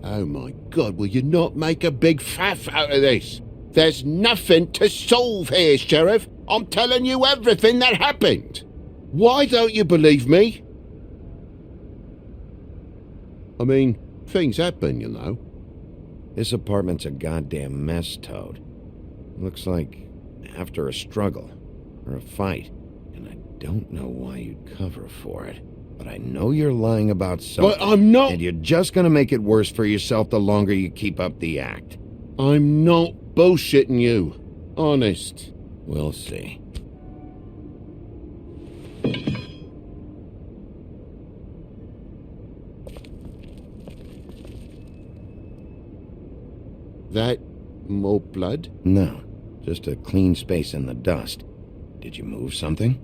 S3: Oh my God, will you not make a big faff out of this? There's nothing to solve here, Sheriff. I'm telling you everything that happened. Why don't you believe me? I mean, things happen, you know.
S2: This apartment's a goddamn mess, Toad. Looks like after a struggle, or a fight. And I don't know why you'd cover for it. But I know you're lying about something.
S3: But I'm not...
S2: And you're just gonna make it worse for yourself the longer you keep up the act.
S3: I'm not bullshitting you. Honest.
S2: We'll see.
S3: That more blood?
S2: No, just a clean space in the dust. Did you move something?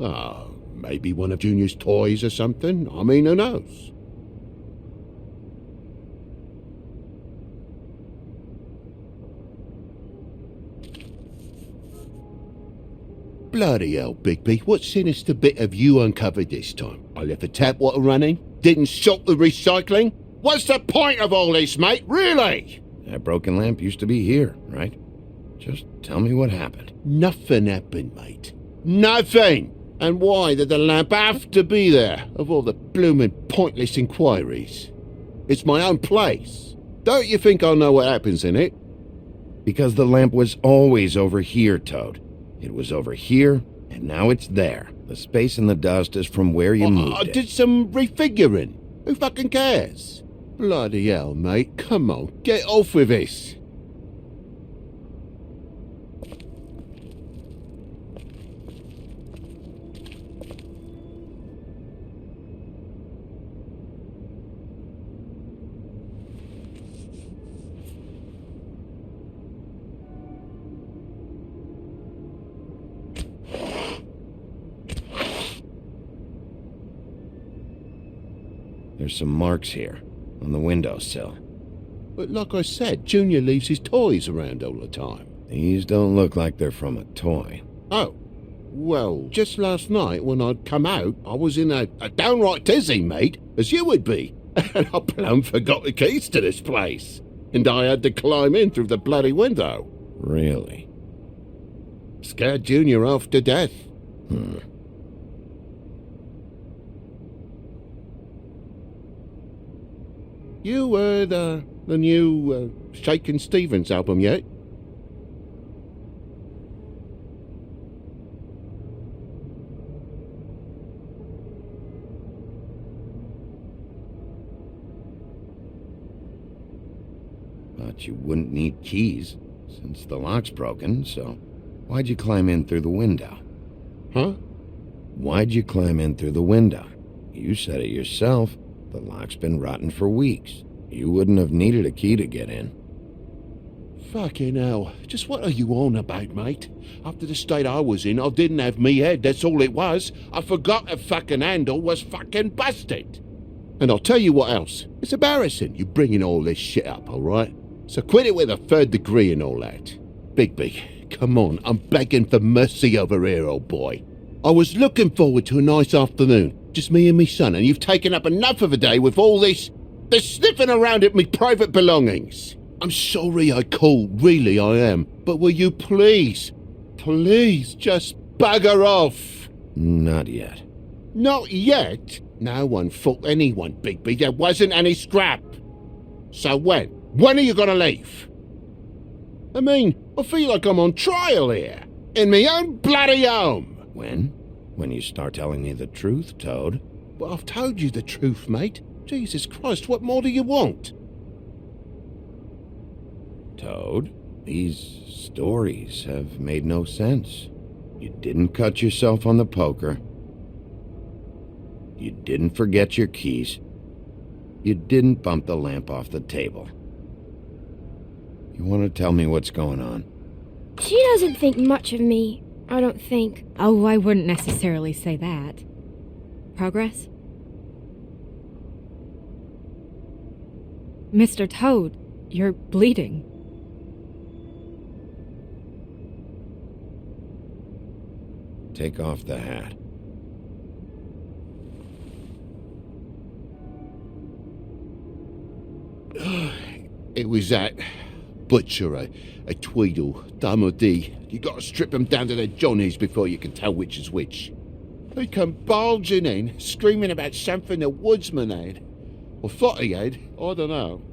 S3: Oh, maybe one of Junior's toys or something. I mean, who knows? Bloody hell, Bigby. What sinister bit have you uncovered this time? I left the tap water running? Didn't stop the recycling? What's the point of all this, mate? Really?
S2: That broken lamp used to be here, right? Just tell me what happened.
S3: Nothing happened, mate. Nothing! And why did the lamp have to be there, of all the bloomin' pointless inquiries? It's my own place. Don't you think I know what happens in it?
S2: Because the lamp was always over here, Toad. It was over here, and now it's there. The space in the dust is from where you moved
S3: I
S2: it.
S3: did some refiguring. Who fucking cares? Bloody hell, mate. Come on, get off with this.
S2: There's some marks here, on the windowsill.
S3: But like I said, Junior leaves his toys around all the time.
S2: These don't look like they're from a toy.
S3: Oh, well, just last night when I'd come out, I was in a downright tizzy, mate, as you would be. And I plumb forgot the keys to this place. And I had to climb in through the bloody window.
S2: Really?
S3: Scared Junior off to death. You heard the new Shakin' Stevens album yet?
S2: But you wouldn't need keys, since the lock's broken, so why'd you climb in through the window?
S3: Huh?
S2: Why'd you climb in through the window? You said it yourself. The lock's been rotten for weeks. You wouldn't have needed a key to get in.
S3: Fucking hell. Just what are you on about, mate? After the state I was in, I didn't have me head, that's all it was. I forgot the fucking handle was fucking busted. And I'll tell you what else. It's embarrassing you bringing all this shit up, alright? So quit it with a 3rd degree and all that. Bigby, come on, I'm begging for mercy over here, old boy. I was looking forward to a nice afternoon, just me and me son, and you've taken up enough of a day with all this sniffing around at me private belongings. I'm sorry I called, really I am, but will you please just bugger off?
S2: Not yet.
S3: Not yet? No one fought anyone, Bigby. There wasn't any scrap. So when? When are you gonna leave? I mean, I feel like I'm on trial here. In my own bloody home.
S2: When? When you start telling me the truth, Toad.
S3: But I've told you the truth, mate. Jesus Christ, what more do you want?
S2: Toad, these stories have made no sense. You didn't cut yourself on the poker. You didn't forget your keys. You didn't bump the lamp off the table. You want to tell me what's going on?
S4: She doesn't think much of me, I don't think.
S10: Oh, I wouldn't necessarily say that. Progress? Mr. Toad, you're bleeding.
S2: Take off the hat.
S3: It was that butcher, a Tweedle, Dumody. You gotta strip them down to their johnnies before you can tell which is which. They come barging in, screaming about something the woodsman had. Or thought he had, I don't know.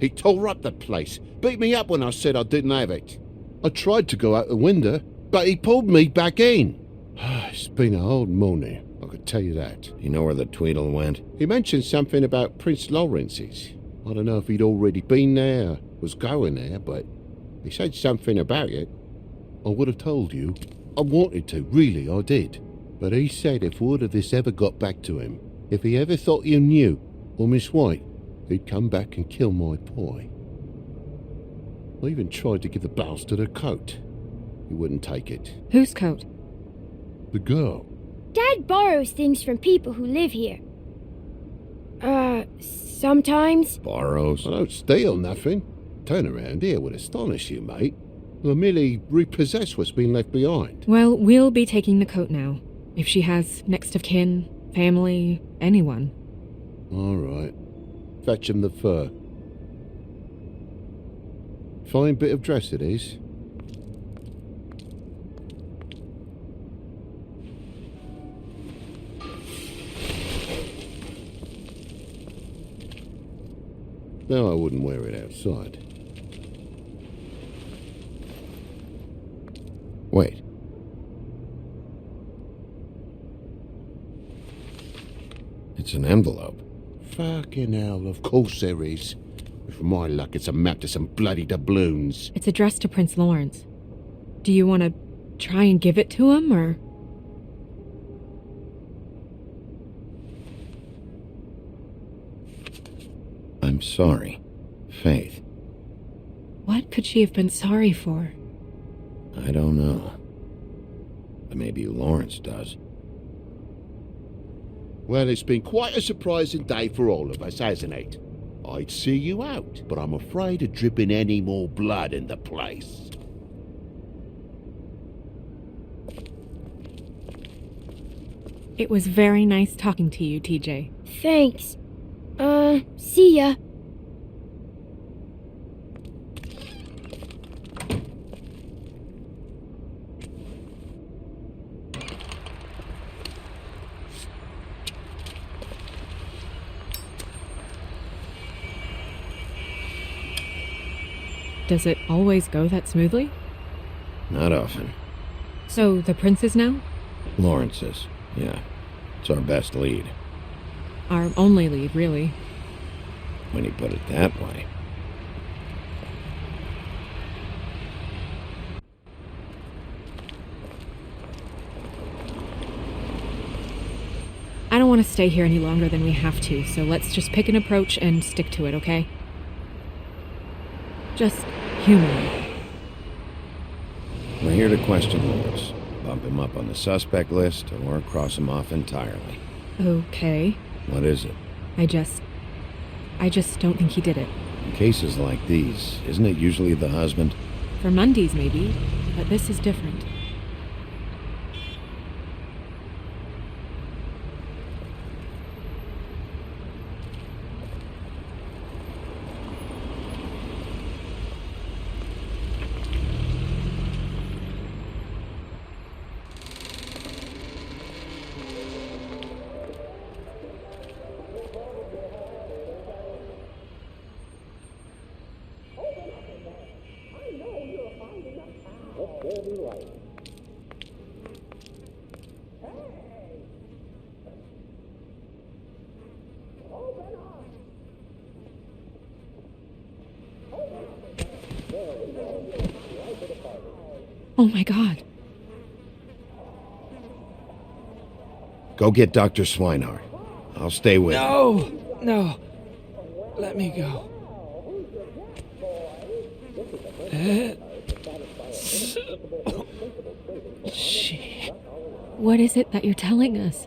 S3: He tore up the place, beat me up when I said I didn't have it. I tried to go out the window, but he pulled me back in. It's been a hard morning, I could tell you that.
S2: You know where the Tweedle went?
S3: He mentioned something about Prince Lawrence's. I don't know if he'd already been there, or was going there, but he said something about it. I would have told you. I wanted to, really, I did. But he said if word of this ever got back to him, if he ever thought you knew, or Miss White, he'd come back and kill my boy. I even tried to give the bastard a coat. He wouldn't take it.
S10: Whose coat?
S3: The girl.
S4: Dad borrows things from people who live here. Sometimes.
S2: Borrows?
S3: I don't steal nothing. Turn around here would astonish you, mate. I merely repossess what's been left behind.
S10: Well, we'll be taking the coat now. If she has next of kin, family, anyone.
S3: All right. Fetch him the fur. Fine bit of dress it is. No, I wouldn't wear it outside.
S2: Wait. It's an envelope.
S3: Fucking hell, of course there is. With my luck, it's a map to some bloody doubloons.
S10: It's addressed to Prince Lawrence. Do you want to try and give it to him, or...?
S2: I'm sorry, Faith.
S10: What could she have been sorry for?
S2: I don't know. But maybe Lawrence does.
S3: Well, it's been quite a surprising day for all of us, hasn't it? I'd see you out, but I'm afraid of dripping any more blood in the place.
S10: It was very nice talking to you, TJ.
S4: Thanks. See ya.
S10: Does it always go that smoothly?
S2: Not often.
S10: So, the princes now?
S2: Lawrence's, yeah. It's our best lead.
S10: Our only lead, really.
S2: When you put it that way.
S10: I don't want to stay here any longer than we have to, so let's just pick an approach and stick to it, okay? Just human.
S2: We're here to question Lawrence. Bump him up on the suspect list or cross him off entirely.
S10: Okay.
S2: What is it?
S10: I just don't think he did it.
S2: In cases like these, isn't it usually the husband?
S10: For Mundy's, maybe, but this is different. Oh my God.
S2: Go get Dr. Swinehart. I'll stay with him.
S14: No. Let me go. Shit.
S10: What is it that you're telling us?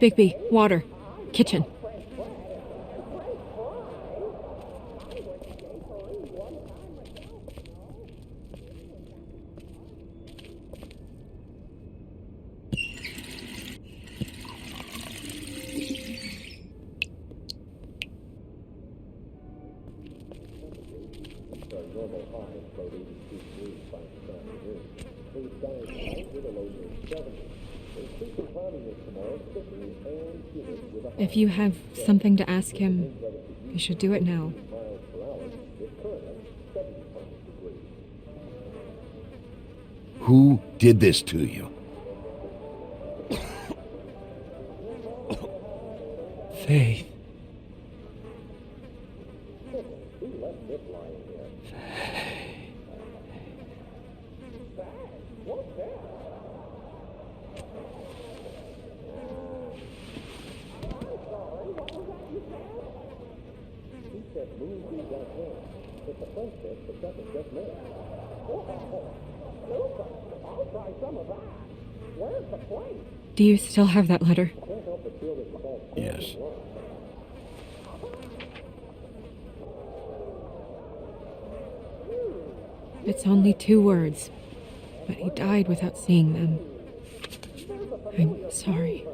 S10: Bigby, water. Kitchen. If you have something to ask him, you should do it now.
S2: Who did this to you?
S14: Faith.
S10: Do you still have that letter?
S2: Yes.
S10: It's only 2 words, but he died without seeing them. I'm sorry.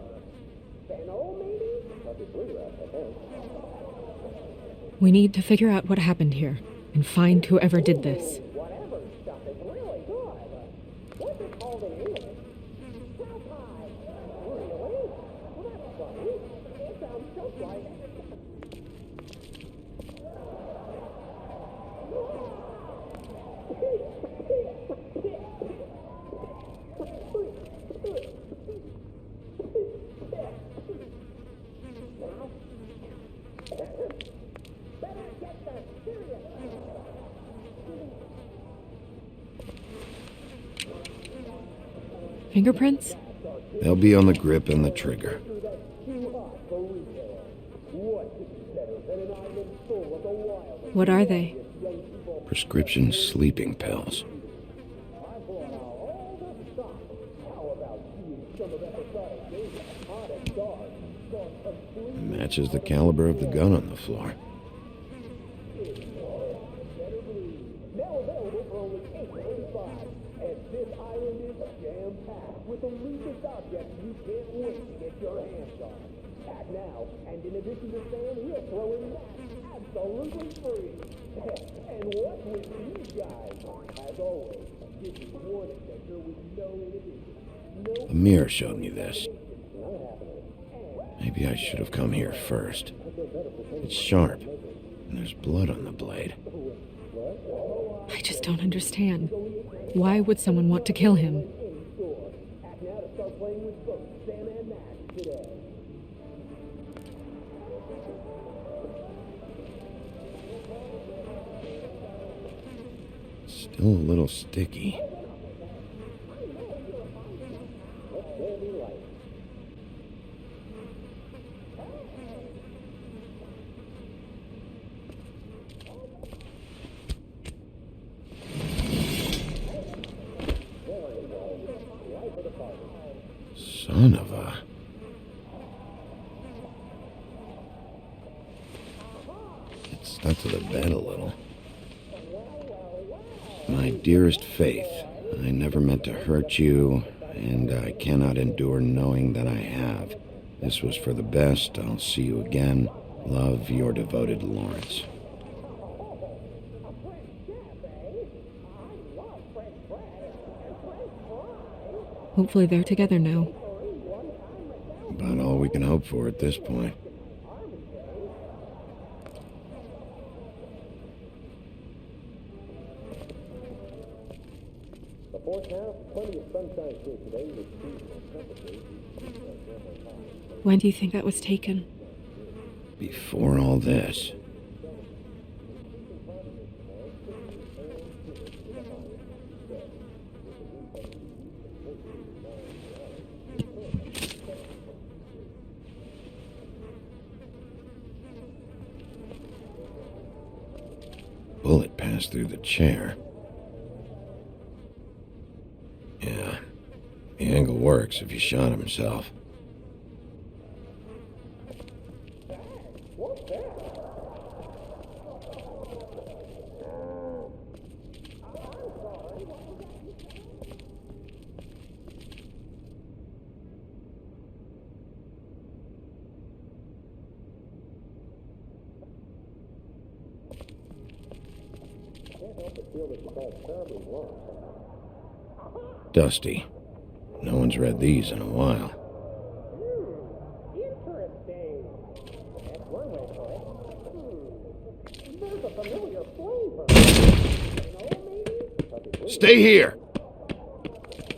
S10: We need to figure out what happened here and find whoever did this. Fingerprints?
S2: They'll be on the grip and the trigger.
S10: What are they?
S2: Prescription sleeping pills. Matches the caliber of the gun on the floor. Amir showed me this. Maybe I should have come here first. It's sharp, and there's blood on the blade.
S10: I just don't understand. Why would someone want to kill him?
S2: Still a little sticky. Son of a... It stuck to the bed a little. My dearest Faith, I never meant to hurt you, and I cannot endure knowing that I have. This was for the best. I'll see you again. Love, your devoted Lawrence.
S10: Hopefully they're together now.
S2: About all we can hope for at this point.
S10: When do you think that was taken?
S2: Before all this. Bullet passed through the chair. Yeah, the angle works if he shot himself. Dusty. No one's read these in a while. Stay here!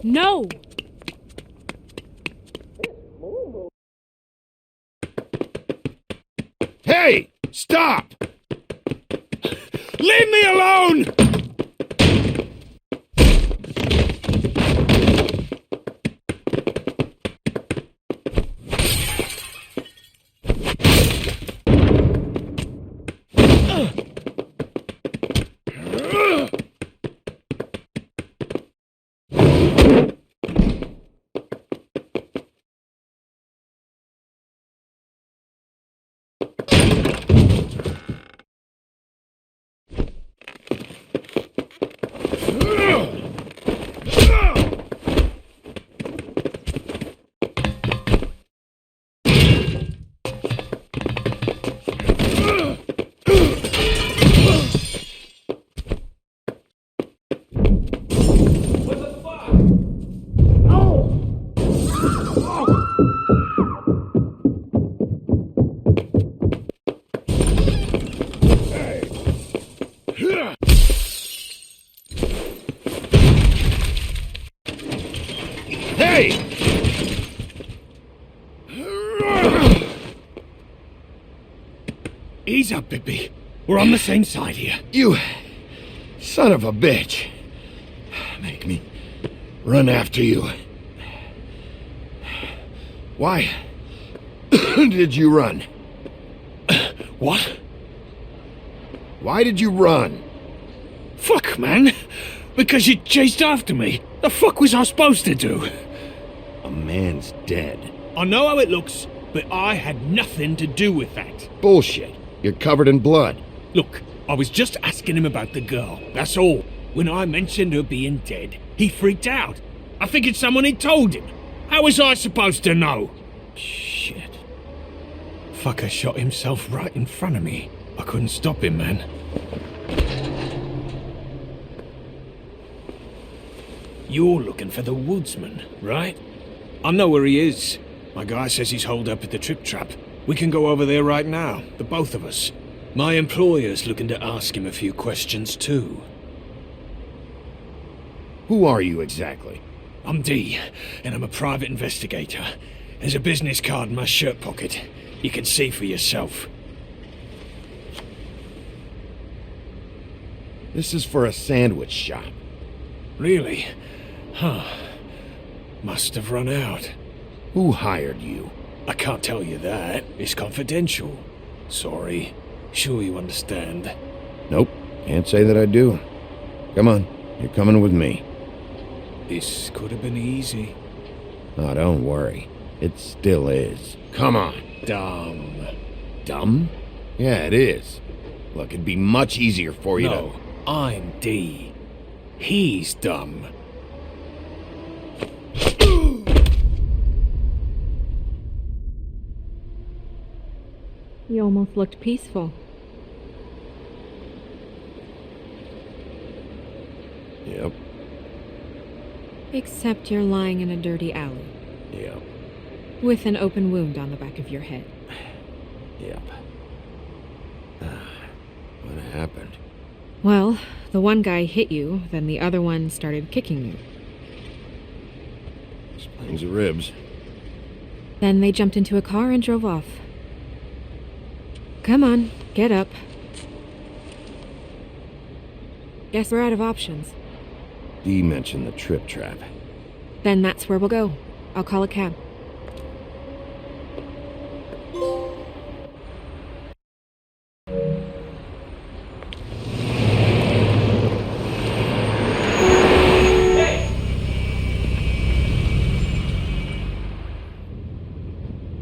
S10: No!
S2: Hey! Stop! Leave me alone!
S8: Ease up, Bigby. We're on the same side here.
S2: You son of a bitch. Make me run after you. Why did you run?
S8: What?
S2: Why did you run?
S9: Fuck, man. Because you chased after me. The fuck was I supposed to do?
S2: A man's dead.
S9: I know how it looks, but I had nothing to do with that.
S2: Bullshit. You're covered in blood.
S9: Look, I was just asking him about the girl, that's all. When I mentioned her being dead, he freaked out. I figured someone had told him. How was I supposed to know?
S8: Shit. Fucker shot himself right in front of me. I couldn't stop him, man.
S9: You're looking for the woodsman, right? I know where he is. My guy says he's holed up at the Trip Trap. We can go over there right now, the both of us. My employer's looking to ask him a few questions too.
S2: Who are you exactly?
S9: I'm D, and I'm a private investigator. There's a business card in my shirt pocket. You can see for yourself.
S2: This is for a sandwich shop.
S9: Really? Huh. Must have run out.
S2: Who hired you?
S9: I can't tell you that. It's confidential. Sorry. Sure you understand.
S2: Nope. Can't say that I do. Come on. You're coming with me.
S9: This could have been easy.
S2: Oh, don't worry. It still is. Come on.
S9: Dumb.
S2: Dumb? Yeah, it is. Look, it'd be much easier for you
S9: No, I'm D. He's dumb.
S10: You almost looked peaceful.
S2: Yep.
S10: Except you're lying in a dirty alley.
S2: Yep.
S10: With an open wound on the back of your head.
S2: Yep. What happened?
S10: Well, the one guy hit you, then the other one started kicking you.
S2: Explains the ribs.
S10: Then they jumped into a car and drove off. Come on, get up. Guess we're out of options.
S2: Dee mentioned the Trip Trap.
S10: Then that's where we'll go. I'll call a cab.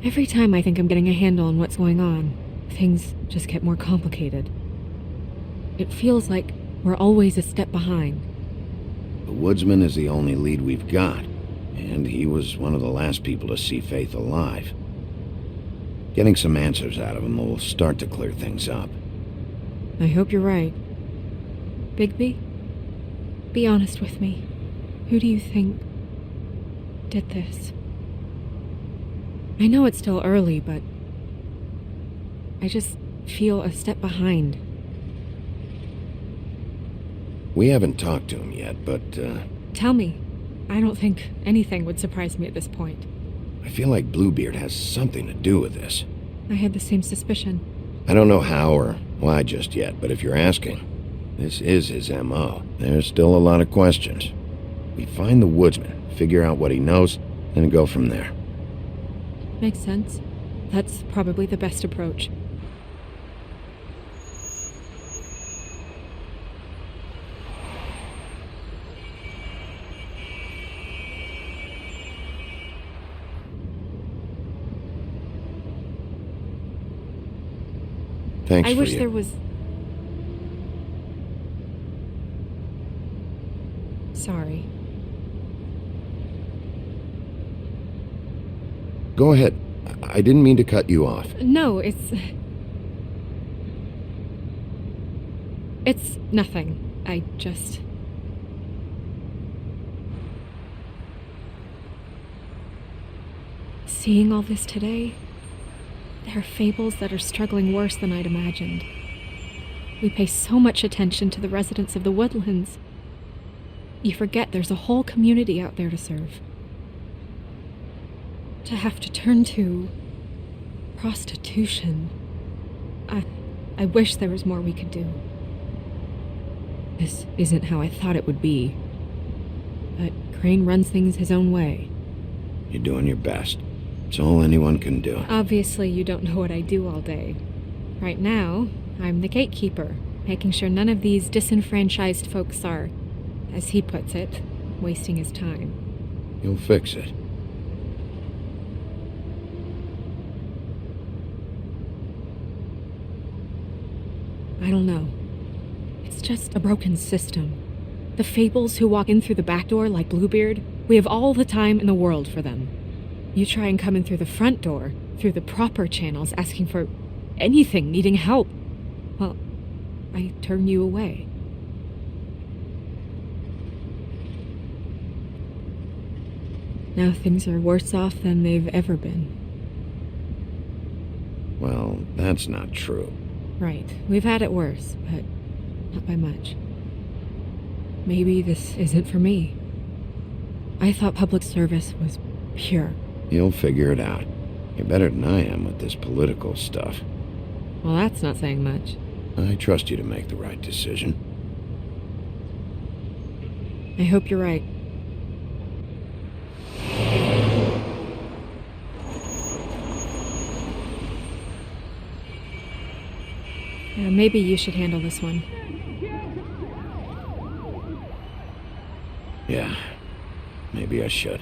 S10: Every time I think I'm getting a handle on what's going on, things just get more complicated. It feels like we're always a step behind.
S2: The woodsman is the only lead we've got, and he was one of the last people to see Faith alive. Getting some answers out of him will start to clear things up.
S10: I hope you're right. Bigby, be honest with me. Who do you think did this? I know it's still early, but I just feel a step behind.
S2: We haven't talked to him yet, but,
S10: Tell me. I don't think anything would surprise me at this point.
S2: I feel like Bluebeard has something to do with this.
S10: I had the same suspicion.
S2: I don't know how or why just yet, but if you're asking, this is his M.O. There's still a lot of questions. We find the woodsman, figure out what he knows, and go from there.
S10: Makes sense. That's probably the best approach.
S2: Thanks
S10: I
S2: for
S10: wish
S2: you.
S10: there was... Sorry.
S2: Go ahead. I didn't mean to cut you off.
S10: No, it's nothing. I just... Seeing all this today, there are fables that are struggling worse than I'd imagined. We pay so much attention to the residents of the woodlands. You forget there's a whole community out there to serve. To have to turn to prostitution. I wish there was more we could do. This isn't how I thought it would be. But Crane runs things his own way.
S2: You're doing your best. It's all anyone can do.
S10: Obviously, you don't know what I do all day. Right now, I'm the gatekeeper, making sure none of these disenfranchised folks are, as he puts it, wasting his time.
S2: You'll fix it.
S10: I don't know. It's just a broken system. The fables who walk in through the back door like Bluebeard, we have all the time in the world for them. You try and come in through the front door, through the proper channels, asking for anything, needing help. Well, I turn you away. Now things are worse off than they've ever been.
S2: Well, that's not true.
S10: Right. We've had it worse, but not by much. Maybe this isn't for me. I thought public service was pure.
S2: You'll figure it out. You're better than I am with this political stuff.
S10: Well, that's not saying much.
S2: I trust you to make the right decision.
S10: I hope you're right. Maybe you should handle this one.
S2: Yeah, maybe I should.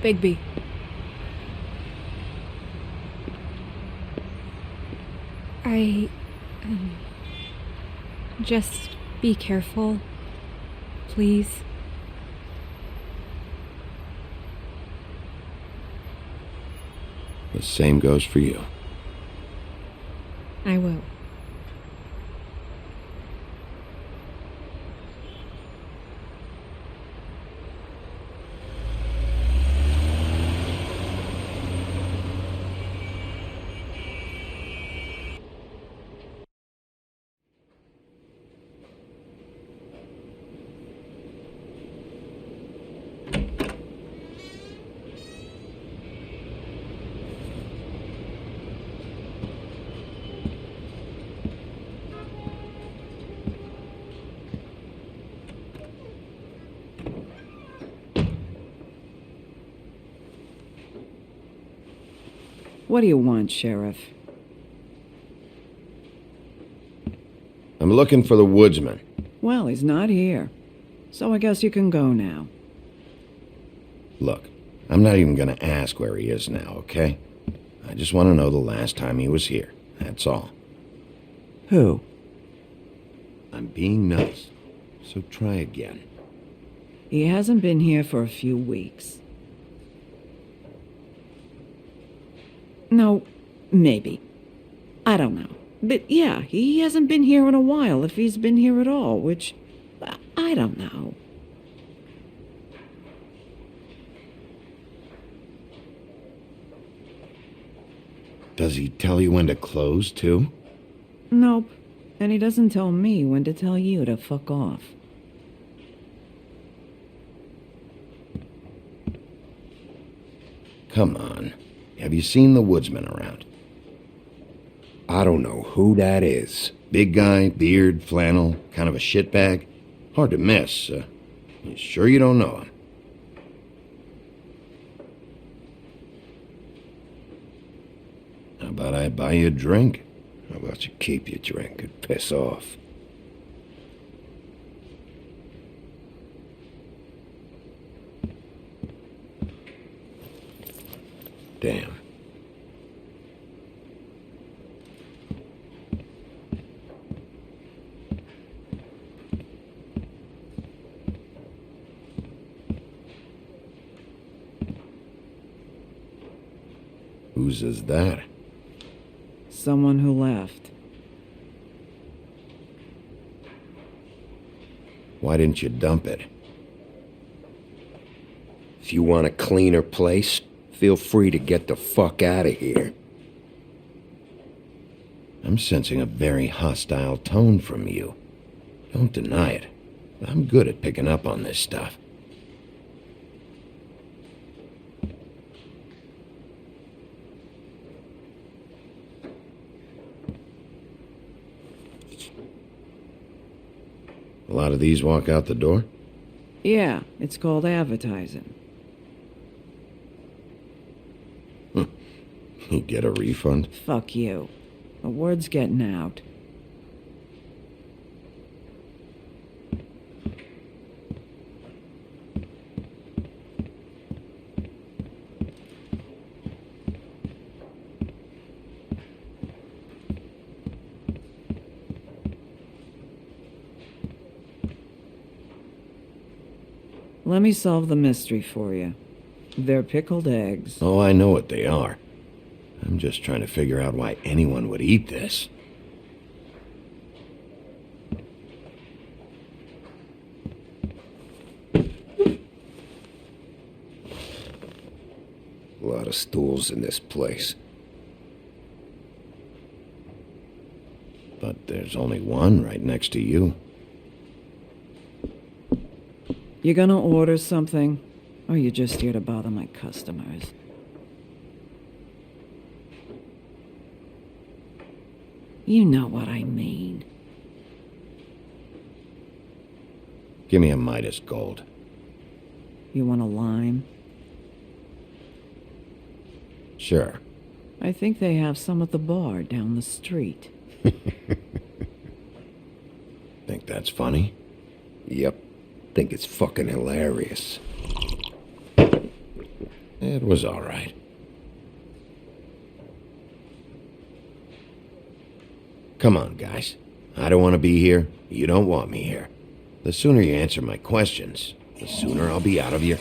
S10: Bigby. Just be careful, please.
S2: The same goes for you.
S10: I will.
S15: What do you want, Sheriff?
S2: I'm looking for the woodsman.
S15: Well, he's not here. So I guess you can go now.
S2: Look, I'm not even gonna ask where he is now, okay? I just want to know the last time he was here. That's all.
S15: Who?
S2: I'm being nice, so try again.
S15: He hasn't been here for a few weeks. No, maybe. I don't know. But yeah, he hasn't been here in a while, if he's been here at all, which... I don't know.
S2: Does he tell you when to close, too?
S15: Nope. And he doesn't tell me when to tell you to fuck off.
S2: Come on. Have you seen the woodsman around?
S11: I don't know who that is.
S2: Big guy, beard, flannel, kind of a shitbag. Hard to miss. You sure you don't know him? How about I buy you a drink?
S11: How about you keep your drink and piss off?
S2: Damn. Whose is that?
S15: Someone who left.
S2: Why didn't you dump it?
S11: If you want a cleaner place, feel free to get the fuck out of here.
S2: I'm sensing a very hostile tone from you. Don't deny it. I'm good at picking up on this stuff. lot of these walk out the door?
S15: Yeah, it's called advertising.
S2: You get a refund?
S15: Fuck you. The word's getting out. Let me solve the mystery for you. They're pickled eggs.
S2: Oh, I know what they are. I'm just trying to figure out why anyone would eat this.
S11: A lot of stools in this place.
S2: But there's only one right next to you.
S15: You gonna order something? Or you just here to bother my customers? You know what I mean.
S2: Give me a Midas Gold.
S15: You want a lime?
S2: Sure.
S15: I think they have some at the bar down the street.
S2: Think that's funny?
S11: Yep. Think it's fucking hilarious.
S2: It was all right. Come on, guys. I don't want to be here. You don't want me here. The sooner you answer my questions, the sooner I'll be out of here.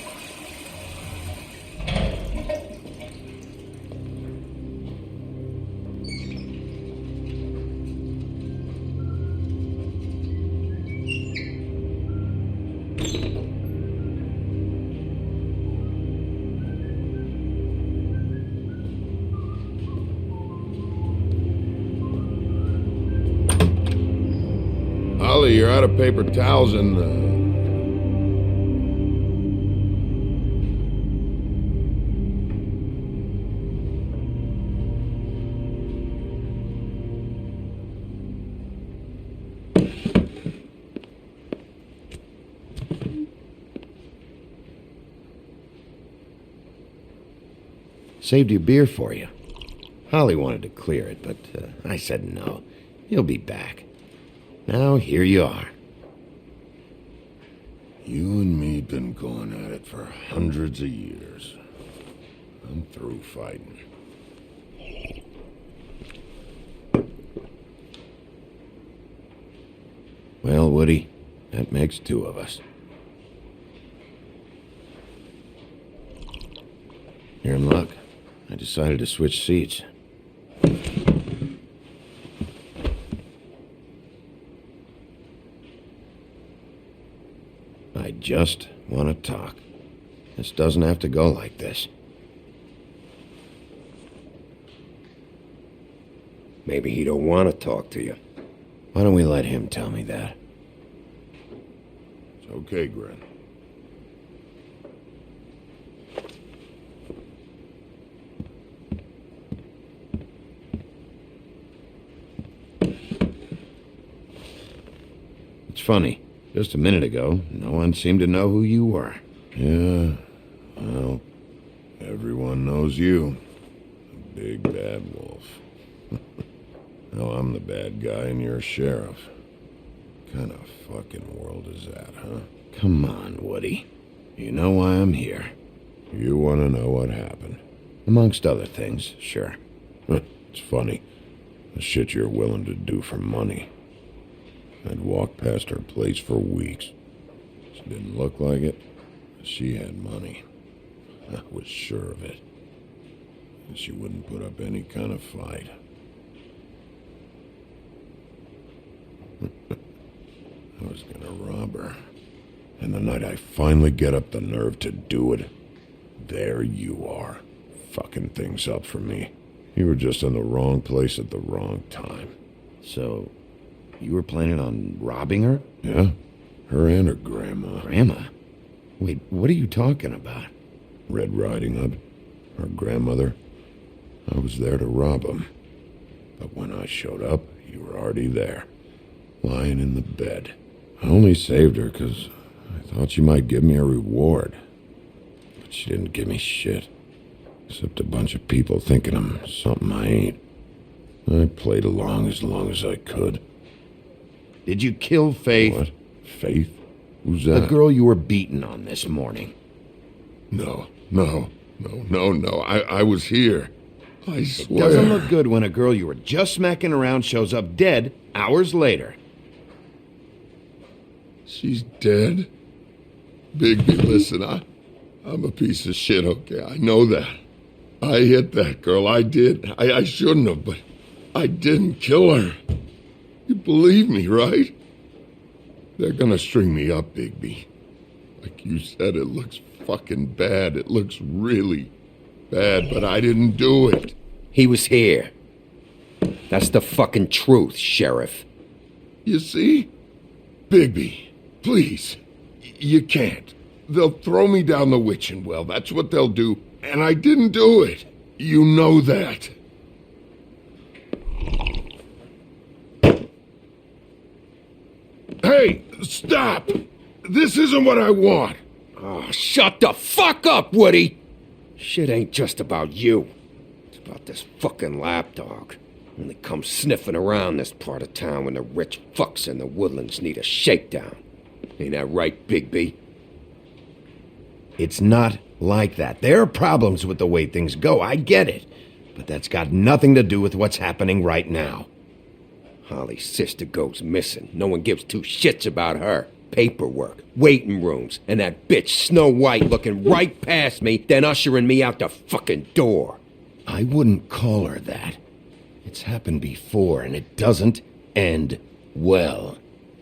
S5: Holly, you're out of paper towels and,
S2: Saved your beer for you. Holly wanted to clear it, but I said no. You'll be back. Now here you are.
S5: You and me been going at it for hundreds of years. I'm through fighting.
S2: Well, Woody, that makes two of us. You're in luck. I decided to switch seats. I just want to talk. This doesn't have to go like this.
S11: Maybe he don't want to talk to you.
S2: Why don't we let him tell me that?
S5: It's okay, Gren.
S2: It's funny. Just a minute ago, no one seemed to know who you were.
S5: Yeah, well, everyone knows you. The big bad wolf. Now I'm the bad guy and you're sheriff. What kind of fucking world is that, huh?
S2: Come on, Woody. You know why I'm here.
S5: You want to know what happened?
S2: Amongst other things, sure.
S5: It's funny. The shit you're willing to do for money. I'd walked past her place for weeks. She didn't look like it. She had money. I was sure of it. And she wouldn't put up any kind of fight. I was gonna rob her. And the night I finally get up the nerve to do it, there you are, fucking things up for me. You were just in the wrong place at the wrong time.
S2: So, you were planning on robbing her?
S5: Yeah, her and her grandma.
S2: Grandma? Wait, what are you talking about?
S5: Red Riding Hood, her grandmother. I was there to rob them. But when I showed up, you were already there, lying in the bed, I only saved her because I thought she might give me a reward. But she didn't give me shit. Except a bunch of people thinking I'm something I ain't. I played along as I could.
S2: Did you kill Faith?
S5: What? Faith? Who's that?
S2: The girl you were beating on this morning.
S5: No. I was here. I swear.
S2: It doesn't look good when a girl you were just smacking around shows up dead hours later.
S5: She's dead? Bigby, listen, I'm a piece of shit, okay? I know that. I hit that girl, I did. I shouldn't have, but I didn't kill her. You believe me, right? They're gonna string me up, Bigby. Like you said, it looks fucking bad. It looks really bad, but I didn't do it.
S11: He was here. That's the fucking truth, Sheriff.
S5: You see? Bigby, please. You can't. They'll throw me down the witching well. That's what they'll do. And I didn't do it. You know that. Hey, stop! This isn't what I want.
S11: Oh, shut the fuck up, Woody! Shit ain't just about you. It's about this fucking lapdog. Only comes sniffing around this part of town when the rich fucks in the woodlands need a shakedown. Ain't that right, Bigby?
S2: It's not like that. There are problems with the way things go. I get it. But that's got nothing to do with what's happening right now.
S11: Holly's sister goes missing. No one gives two shits about her. Paperwork, waiting rooms, and that bitch Snow White looking right past me, then ushering me out the fucking door.
S2: I wouldn't call her that. It's happened before, and it doesn't end well.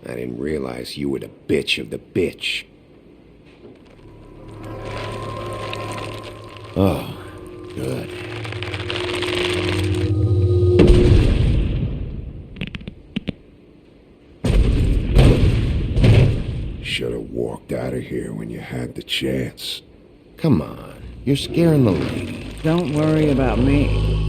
S11: I didn't realize you were the bitch of the bitch.
S2: Oh, good.
S5: Should have walked out of here when you had the chance.
S2: Come on, you're scaring the lady.
S15: Don't worry about me.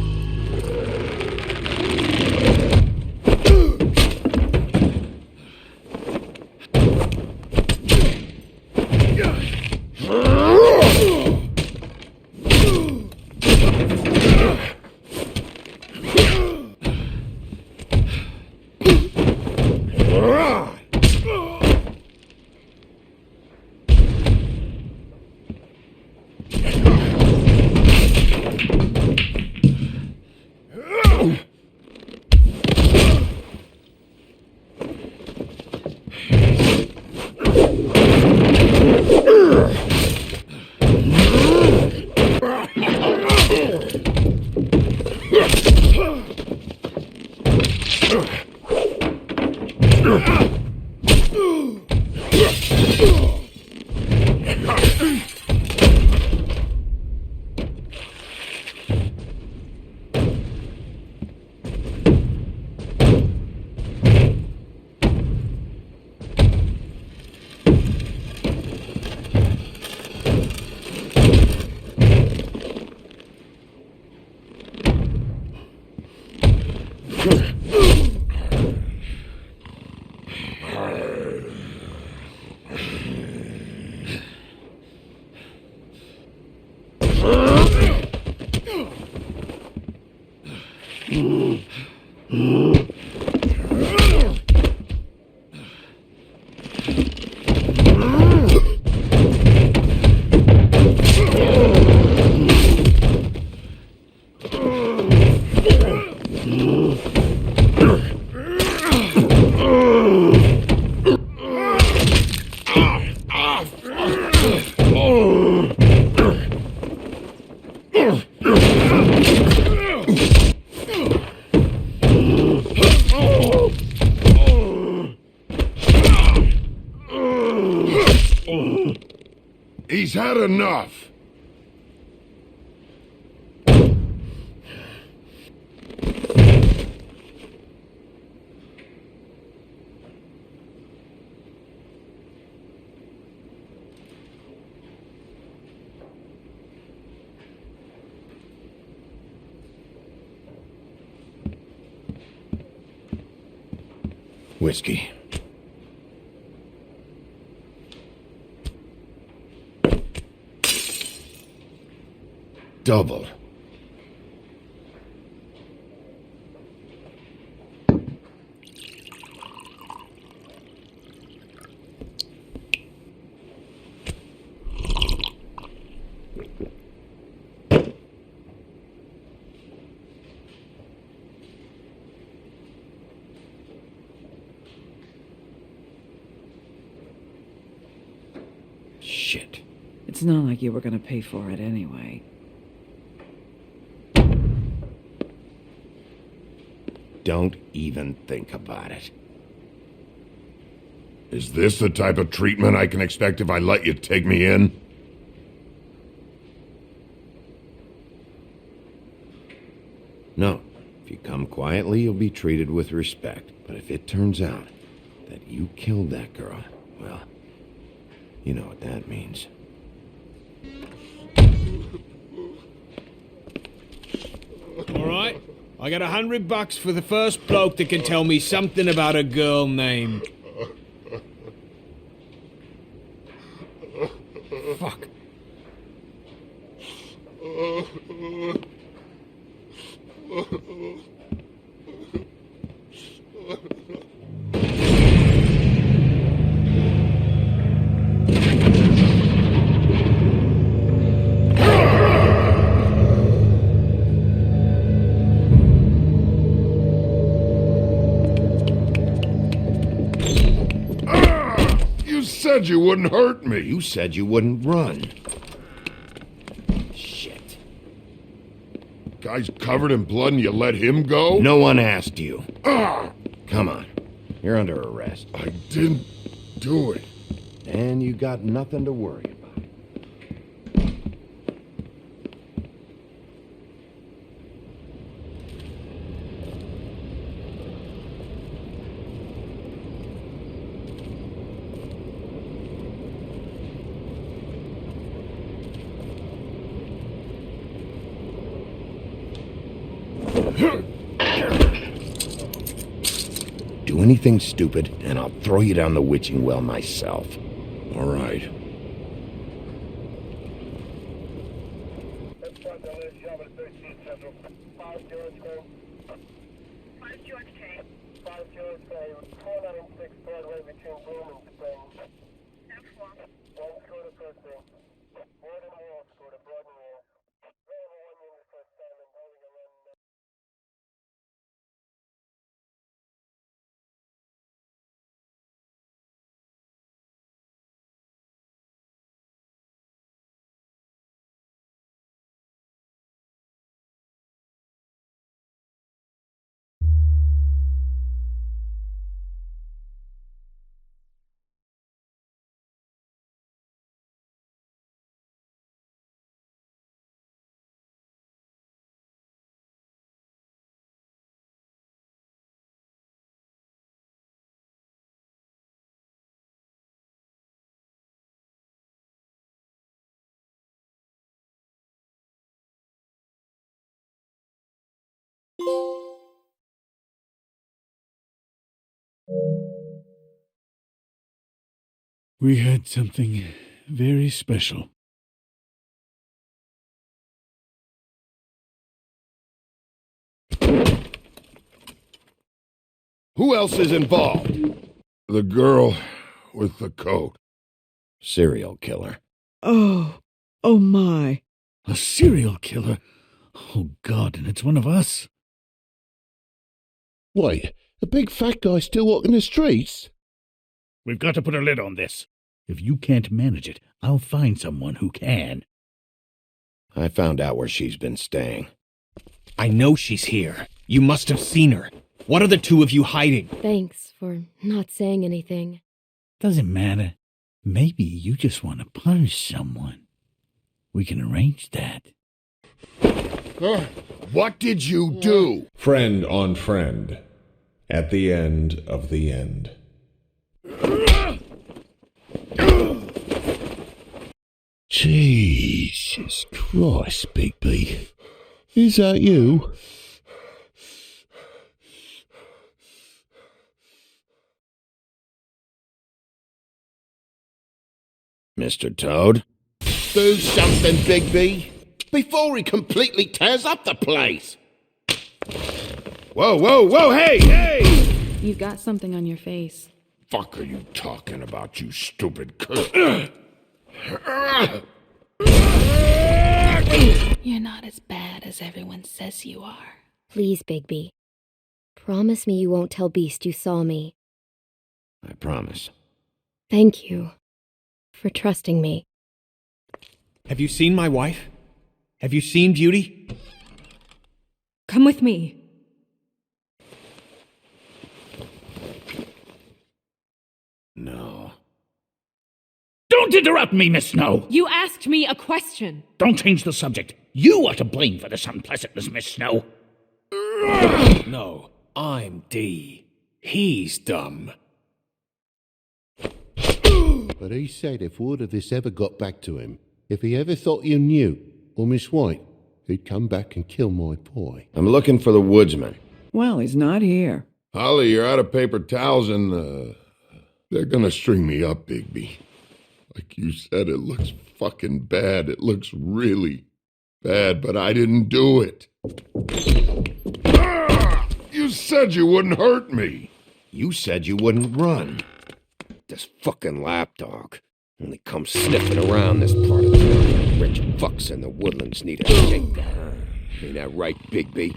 S5: He's had enough.
S2: Whiskey.
S5: double.
S2: Shit.
S15: It's not like you were gonna pay for it anyway.
S2: Don't even think about it.
S5: Is this the type of treatment I can expect if I let you take me in?
S2: No. If you come quietly, you'll be treated with respect. But if it turns out that you killed that girl, well, you know what that means.
S8: All right, I got $100 for the first bloke that can tell me something about a girl name. Fuck.
S5: You said you wouldn't hurt me.
S2: You said you wouldn't run. Shit.
S5: Guy's covered in blood and you let him go?
S2: No one asked you.
S5: Ah!
S2: Come on. You're under arrest.
S5: I didn't do it.
S2: And you got nothing to worry about. Do anything stupid, and I'll throw you down the witching well myself.
S5: All right.
S9: We had something very special.
S2: Who else is involved?
S5: The girl with the coat.
S2: Serial killer.
S15: Oh my.
S9: A serial killer? Oh, God, and it's one of us.
S3: Wait, a big fat guy still walking the streets?
S9: We've got to put a lid on this. If you can't manage it, I'll find someone who can.
S2: I found out where she's been staying.
S11: I know she's here. You must have seen her. What are the two of you hiding?
S7: Thanks for not saying anything.
S9: Doesn't matter. Maybe you just want to punish someone. We can arrange that.
S5: What did you do?
S13: Friend on friend. At the end of the end.
S3: Jesus Christ, Bigby. Is that you?
S2: Mr. Toad?
S3: Do something, Bigby. before he completely tears up the place.
S11: Whoa, whoa, whoa, hey, hey!
S6: You've got something on your face.
S5: Fuck are you talking about, you stupid cunt?
S6: You're not as bad as everyone says you are.
S7: Please, Bigby. Promise me you won't tell Beast you saw me.
S2: I promise.
S7: Thank you for trusting me.
S8: Have you seen my wife? Have you seen Beauty?
S10: Come with me.
S2: No.
S16: Don't interrupt me, Miss Snow!
S10: You asked me a question.
S16: Don't change the subject. You are to blame for this unpleasantness, Miss Snow.
S8: No, I'm D. He's dumb.
S3: But he said if word of this ever got back to him, if he ever thought you knew, or Miss White, he'd come back and kill my boy.
S2: I'm looking for the woodsman.
S15: Well, he's not here.
S5: Holly, you're out of paper towels and, they're gonna string me up, Bigby. Like you said, it looks fucking bad. It looks really bad, but I didn't do it. Ah! You said you wouldn't hurt me.
S2: You said you wouldn't run.
S11: This fucking lapdog only comes sniffing around this part of town. Rich fucks in the woodlands need a shakedown. Ain't that right, Bigby?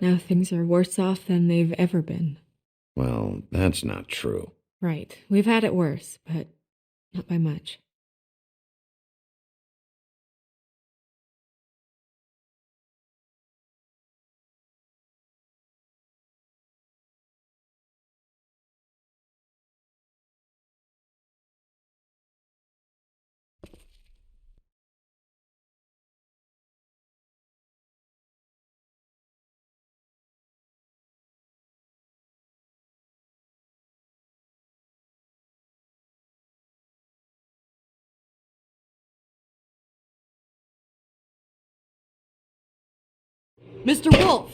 S10: Now things are worse off than they've ever been.
S2: Well, that's not true.
S10: Right. We've had it worse, but not by much.
S15: Mr. Wolf!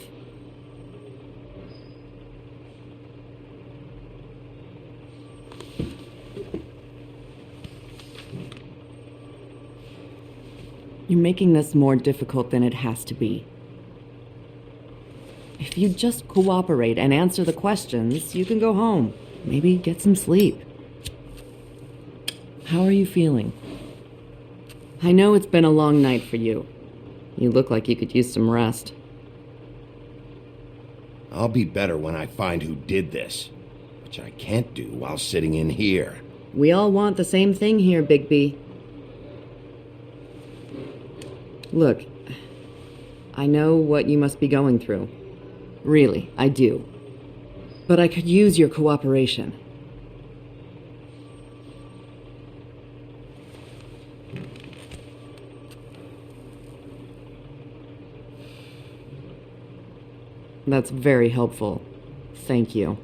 S15: You're making this more difficult than it has to be. If you just cooperate and answer the questions, you can go home. Maybe get some sleep. How are you feeling? I know it's been a long night for you. You look like you could use some rest.
S2: I'll be better when I find who did this, which I can't do while sitting in here.
S15: We all want the same thing here, Bigby. Look, I know what you must be going through. Really, I do. But I could use your cooperation. That's very helpful. Thank you.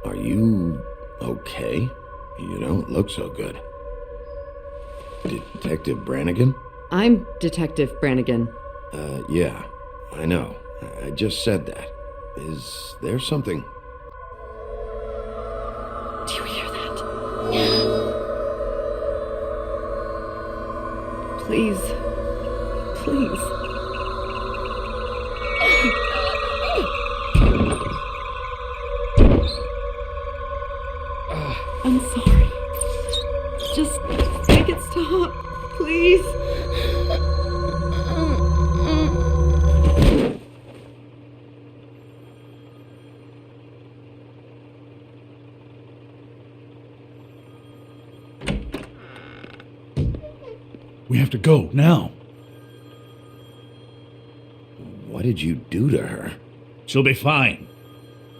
S2: Are you okay? You don't look so good. Detective Brannigan?
S15: I'm Detective Brannigan.
S2: Yeah, I know. I just said that. Is there something?
S15: Do you hear that? Please. Please. I'm sorry. Just make it stop, please.
S16: We have to go, now.
S2: What did you do to her?
S16: She'll be fine.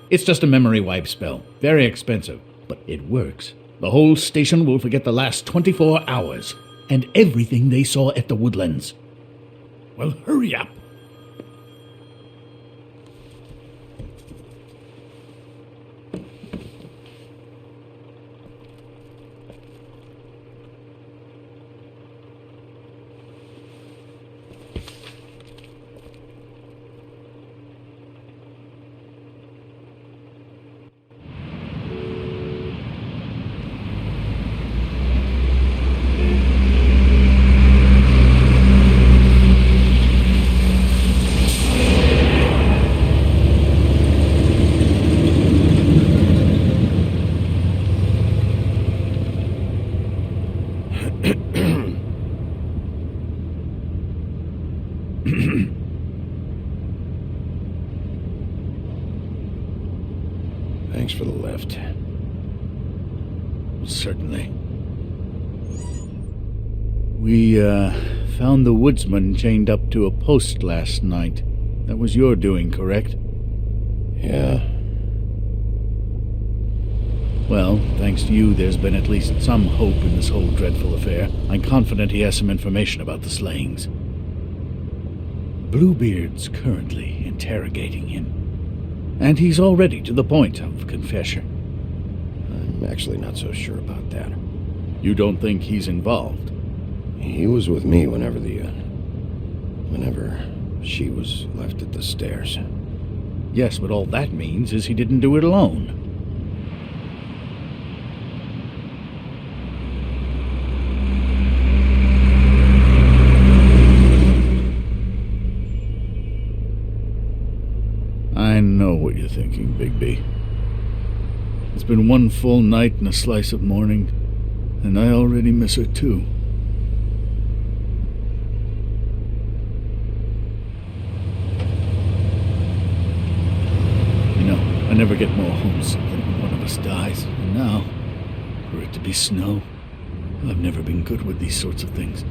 S16: It's just a memory wipe spell. Very expensive, but it works. The whole station will forget the last 24 hours and everything they saw at the woodlands. Well, hurry up.
S2: Thanks for the lift.
S16: Certainly. We, found the woodsman chained up to a post last night. That was your doing, correct?
S2: Yeah.
S16: Well, thanks to you, there's been at least some hope in this whole dreadful affair. I'm confident he has some information about the slayings. Bluebeard's currently interrogating him. And he's already to the point of confession.
S2: I'm actually not so sure about that.
S16: You don't think he's involved?
S2: He was with me whenever she was left at the stairs.
S16: Yes, but all that means is he didn't do it alone. I know what you're thinking, Bigby. It's been one full night and a slice of morning, and I already miss her too. You know, I never get more homesick than when one of us dies, and now, for it to be snow, I've never been good with these sorts of things.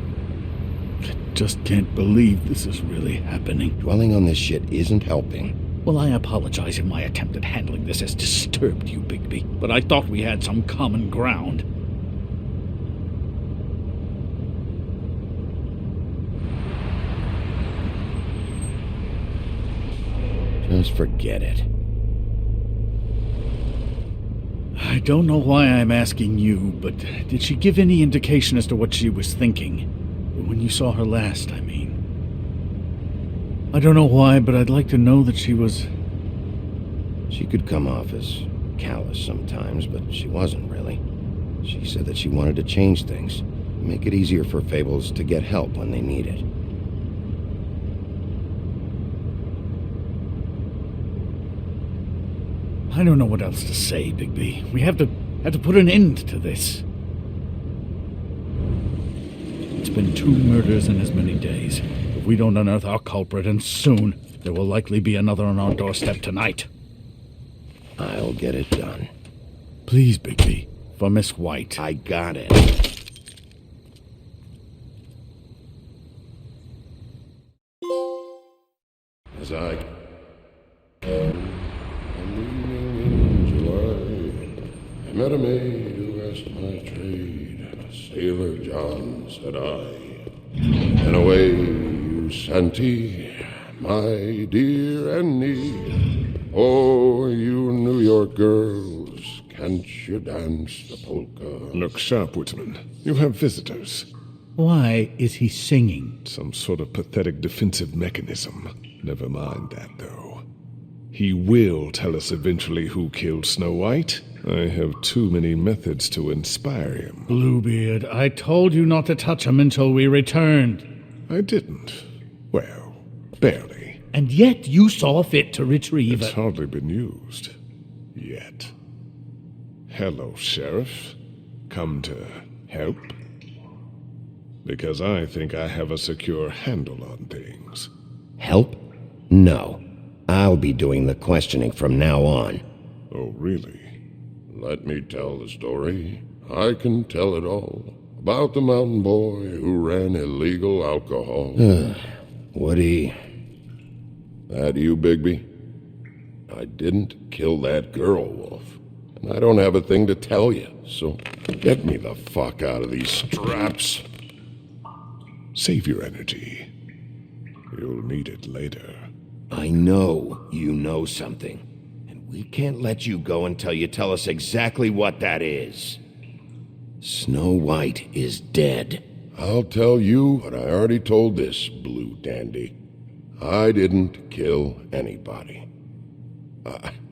S16: I just can't believe this is really happening.
S2: Dwelling on this shit isn't helping.
S16: Well, I apologize if my attempt at handling this has disturbed you, Bigby, but I thought we had some common ground.
S2: Just forget it.
S16: I don't know why I'm asking you, but did she give any indication as to what she was thinking? When you saw her last, I mean. I don't know why, but I'd like to know that she was...
S2: She could come off as callous sometimes, but she wasn't really. She said that she wanted to change things, make it easier for Fables to get help when they need it.
S16: I don't know what else to say, Bigby. We have to put an end to this. It's been 2 murders in as many days. If we don't unearth our culprit, and soon, there will likely be another on our doorstep tonight.
S2: I'll get it done.
S16: Please, Bigby. For Miss White.
S2: I got it. As I...
S5: I met a maid who asked my trade. Sailor John, said I. And away you Santee, my dear Annie. Oh, you New York girls, can't you dance the polka?
S13: Look sharp, Woodsman. You have visitors.
S16: Why is he singing?
S13: Some sort of pathetic defensive mechanism. Never mind that, though. He will tell us eventually who killed Snow White. I have too many methods to inspire him.
S16: Bluebeard, I told you not to touch him until we returned.
S13: I didn't. Well, barely.
S16: And yet you saw fit to retrieve
S13: It's hardly been used. Yet. Hello, Sheriff. Come to help? Because I think I have a secure handle on things.
S2: Help? No. I'll be doing the questioning from now on.
S13: Oh, really?
S5: Let me tell the story. I can tell it all. About the mountain boy who ran illegal alcohol.
S2: Woody.
S5: That you, Bigby? I didn't kill that girl, Wolf. And I don't have a thing to tell you, so get me the fuck out of these straps.
S13: Save your energy. You'll need it later.
S2: I know you know something. And we can't let you go until you tell us exactly what that is. Snow White is dead.
S5: I'll tell you what I already told this blue dandy. I didn't kill anybody.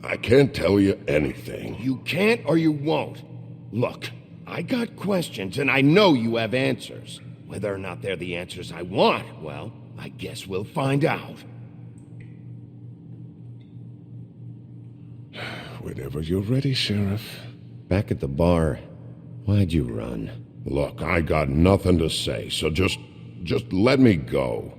S5: I can't tell you anything.
S2: You can't or you won't. Look, I got questions and I know you have answers. Whether or not they're the answers I want, well, I guess we'll find out.
S13: Whenever you're ready, Sheriff.
S2: Back at the bar, why'd you run?
S5: Look, I got nothing to say, so just let me go.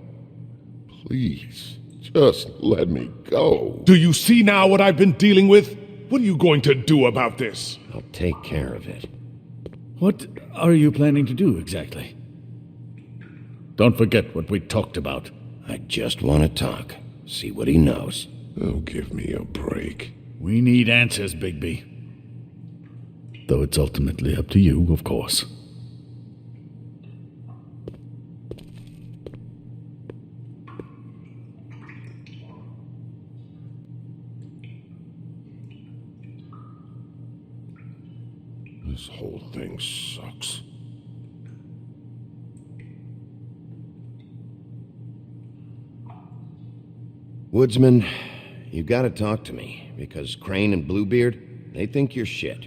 S5: Please, just let me go.
S13: Do you see now what I've been dealing with? What are you going to do about this?
S2: I'll take care of it.
S16: What are you planning to do exactly? Don't forget what we talked about.
S2: I just want to talk. See what he knows.
S13: Oh, give me a break.
S16: We need answers, Bigby. Though it's ultimately up to you, of course.
S5: This whole thing sucks.
S2: Woodsman, you gotta talk to me, because Crane and Bluebeard, they think you're shit.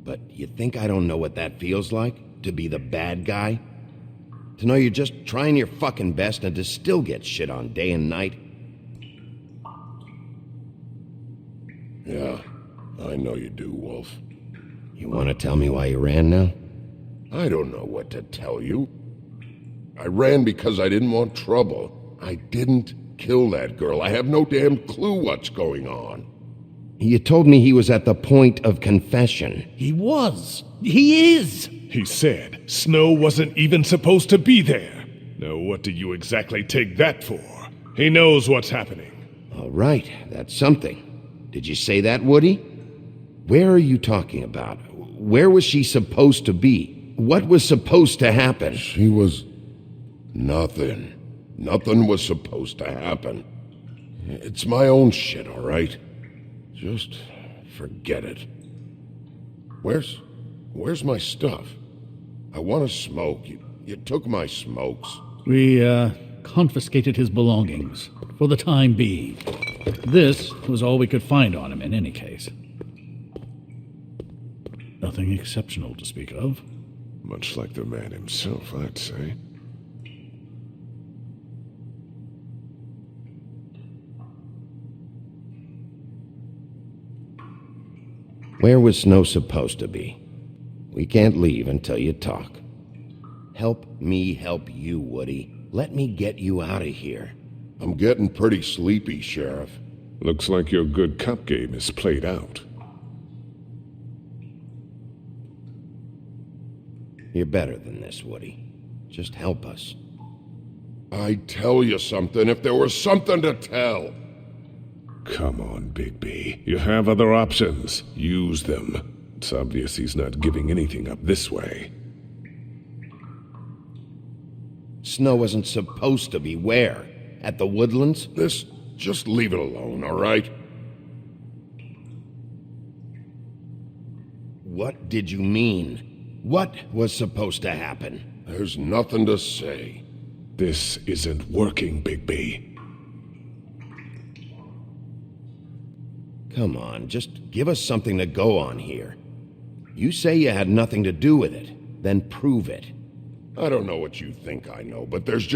S2: But you think I don't know what that feels like? To be the bad guy? To know you're just trying your fucking best and to still get shit on day and night?
S5: Yeah, I know you do, Wolf.
S2: You want to tell me why you ran now?
S5: I don't know what to tell you. I ran because I didn't want trouble. I didn't kill that girl. I have no damn clue what's going on.
S2: You told me he was at the point of confession.
S16: He was. He is.
S13: He said Snow wasn't even supposed to be there. Now what do you exactly take that for? He knows what's happening.
S2: All right, that's something. Did you say that, Woody? Where are you talking about? Where was she supposed to be? What was supposed to happen?
S5: She was... nothing. Nothing was supposed to happen. It's my own shit, all right? Just forget it. Where's my stuff? I want to smoke. You took my smokes.
S16: We, confiscated his belongings, for the time being. This was all we could find on him in any case. Nothing exceptional to speak of.
S13: Much like the man himself, I'd say.
S2: Where was Snow supposed to be? We can't leave until you talk. Help me help you, Woody. Let me get you out of here.
S5: I'm getting pretty sleepy, Sheriff.
S13: Looks like your good cop game is played out.
S2: You're better than this, Woody. Just help us.
S5: I'd tell you something if there was something to tell.
S13: Come on, Bigby. You have other options. Use them. It's obvious he's not giving anything up this way.
S2: Snow wasn't supposed to be where? At the Woodlands?
S5: Just leave it alone, all right?
S2: What did you mean? What was supposed to happen?
S5: There's nothing to say.
S13: This isn't working, Bigby.
S2: Come on, just give us something to go on here. You say you had nothing to do with it, then prove it.
S5: I don't know what you think I know, but there's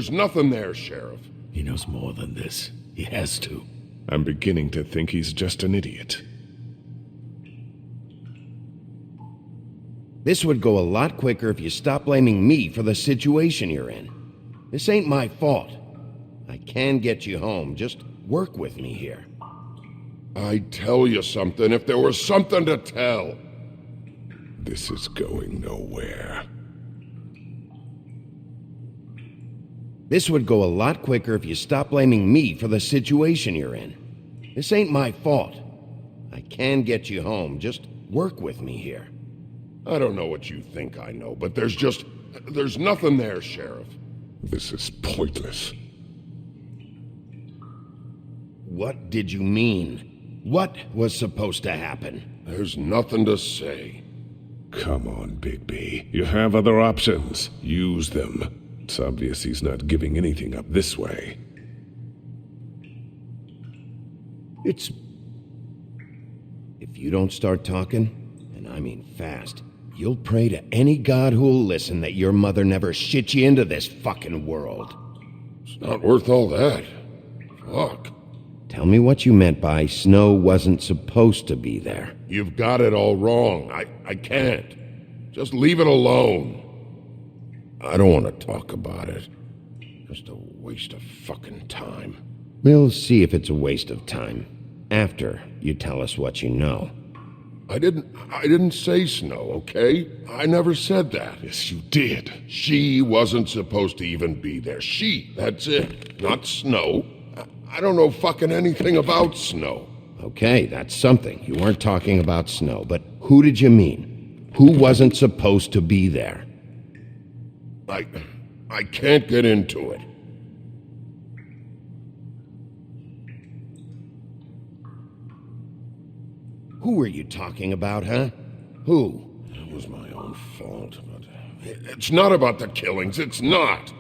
S5: nothing there, Sheriff.
S16: He knows more than this. He has to.
S13: I'm beginning to think he's just an idiot.
S2: This would go a lot quicker if you stopped blaming me for the situation you're in. This ain't my fault. I can get you home. Just work with me here.
S5: I'd tell you something if there was something to tell.
S13: This is going nowhere.
S2: This would go a lot quicker if you stopped blaming me for the situation you're in. This ain't my fault. I can get you home. Just work with me here.
S5: I don't know what you think I know, but there's nothing there, Sheriff.
S13: This is pointless.
S2: What did you mean? What was supposed to happen?
S5: There's nothing to say.
S13: Come on, Bigby. You have other options. Use them. It's obvious he's not giving anything up this way.
S2: If you don't start talking, and I mean fast, you'll pray to any god who'll listen that your mother never shit you into this fucking world.
S5: It's not worth all that. Fuck.
S2: Tell me what you meant by Snow wasn't supposed to be there.
S5: You've got it all wrong. I can't. Just leave it alone. I don't want to talk about it. Just a waste of fucking time.
S2: We'll see if it's a waste of time. After you tell us what you know.
S5: I didn't say Snow, okay? I never said that.
S13: Yes, you did.
S5: She wasn't supposed to even be there. She, that's it. Not Snow. I don't know fucking anything about Snow.
S2: Okay, that's something. You weren't talking about Snow, but who did you mean? Who wasn't supposed to be there?
S5: I can't get into it.
S2: Who were you talking about, huh? Who?
S5: It was my own fault, but it's not about the killings. It's not.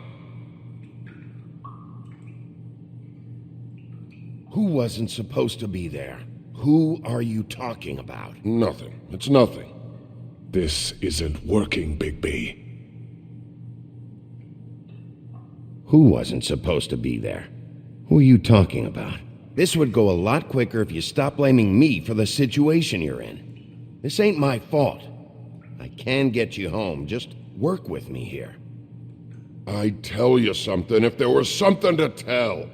S2: Who wasn't supposed to be there? Who are you talking about?
S5: Nothing. It's nothing.
S13: This isn't working, Bigby.
S2: Who wasn't supposed to be there? Who are you talking about? This would go a lot quicker if you stopped blaming me for the situation you're in. This ain't my fault. I can get you home. Just work with me here.
S5: I'd tell you something if there was something to tell.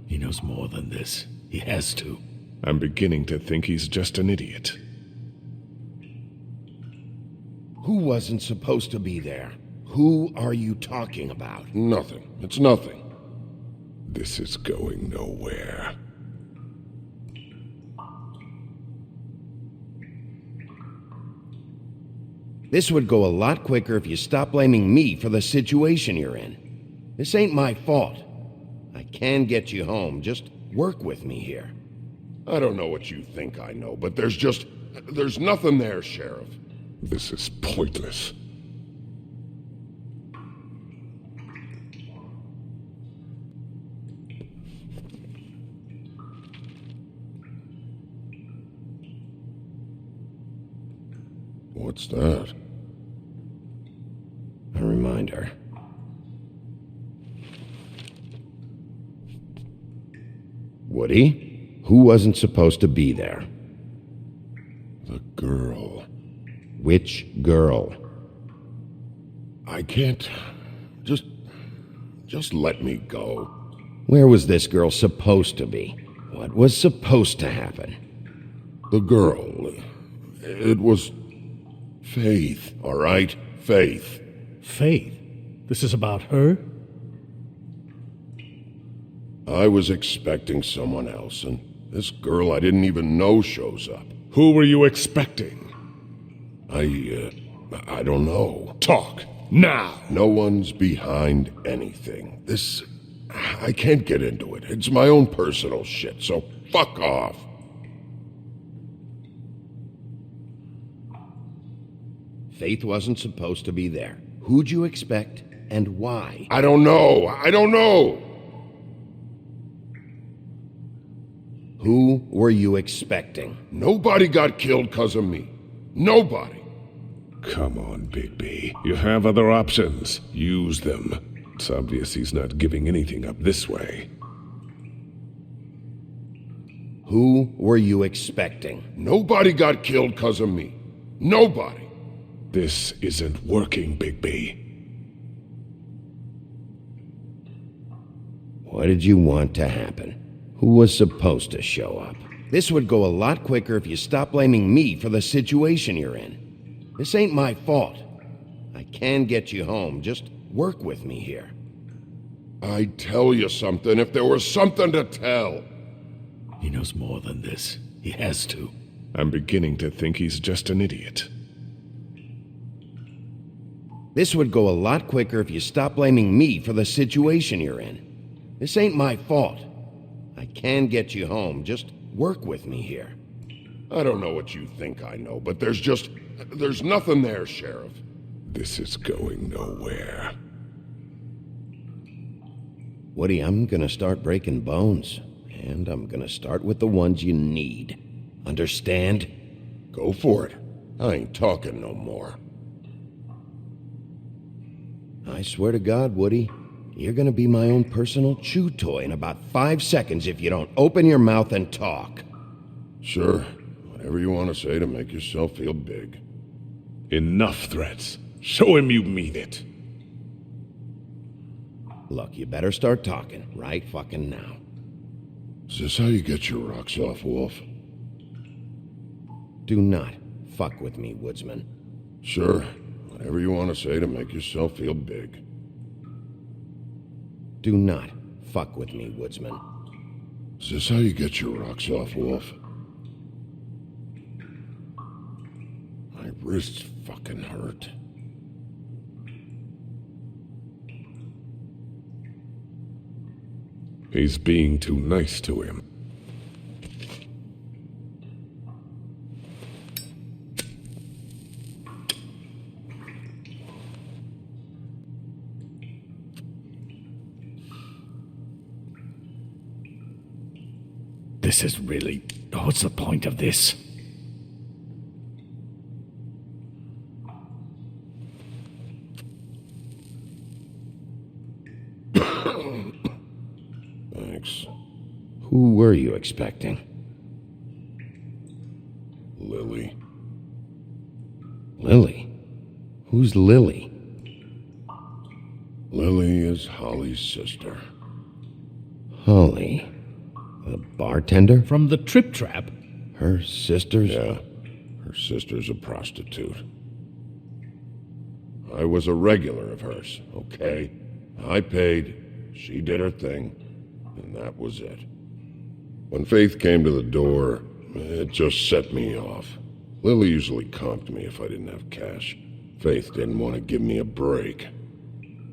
S16: He knows more than this. He has to.
S13: I'm beginning to think he's just an idiot.
S2: Who wasn't supposed to be there? Who are you talking about?
S5: Nothing. It's nothing.
S13: This is going nowhere.
S2: This would go a lot quicker if you stopped blaming me for the situation you're in. This ain't my fault. I can get you home. Just work with me here.
S5: I don't know what you think I know, but there's nothing there, Sheriff.
S13: This is pointless.
S5: What's that?
S2: A reminder. Woody? Who wasn't supposed to be there?
S5: The girl.
S2: Which girl?
S5: I can't... Just let me go.
S2: Where was this girl supposed to be? What was supposed to happen?
S5: The girl. It was... Faith, all right? Faith.
S16: Faith? This is about her?
S5: I was expecting someone else, and this girl I didn't even know shows up.
S13: Who were you expecting?
S5: I don't know.
S13: Talk, now!
S5: No one's behind anything. I can't get into it. It's my own personal shit, so fuck off.
S2: Faith wasn't supposed to be there. Who'd you expect, and why?
S5: I don't know.
S2: Who were you expecting?
S5: Nobody got killed because of me. Nobody.
S13: Come on, Bigby. You have other options. Use them. It's obvious he's not giving anything up this way.
S2: Who were you expecting?
S5: Nobody got killed because of me. Nobody.
S13: This isn't working, Bigby.
S2: What did you want to happen? Who was supposed to show up? This would go a lot quicker if you stopped blaming me for the situation you're in. This ain't my fault. I can get you home. Just work with me here.
S5: I'd tell you something if there was something to tell.
S16: He knows more than this. He has to.
S13: I'm beginning to think he's just an idiot.
S2: This would go a lot quicker if you stopped blaming me for the situation you're in. This ain't my fault. I can get you home. Just work with me here.
S5: I don't know what you think I know, but there's nothing there, Sheriff.
S13: This is going nowhere.
S2: Woody, I'm gonna start breaking bones. And I'm gonna start with the ones you need. Understand?
S5: Go for it. I ain't talking no more.
S2: I swear to God, Woody, you're gonna be my own personal chew toy in about 5 seconds if you don't open your mouth and talk.
S5: Sure. Whatever you want to say to make yourself feel big.
S13: Enough threats. Show him you mean it.
S2: Look, you better start talking right fucking now.
S5: Is this how you get your rocks off, Wolf?
S2: Do not fuck with me, woodsman.
S5: Sure. Whatever you want to say to make yourself feel big.
S2: Do not fuck with me, woodsman.
S5: Is this how you get your rocks off, Wolf? My wrists fucking hurt.
S13: He's being too nice to him.
S9: This is really... What's the point of this?
S5: Thanks.
S2: Who were you expecting?
S5: Lily.
S2: Lily? Who's Lily?
S5: Lily is Holly's sister.
S2: Holly? The bartender?
S16: From the Trip Trap?
S2: Her sister's?
S5: Yeah. Her sister's a prostitute. I was a regular of hers, okay? I paid, she did her thing, and that was it. When Faith came to the door, it just set me off. Lily usually comped me if I didn't have cash. Faith didn't want to give me a break.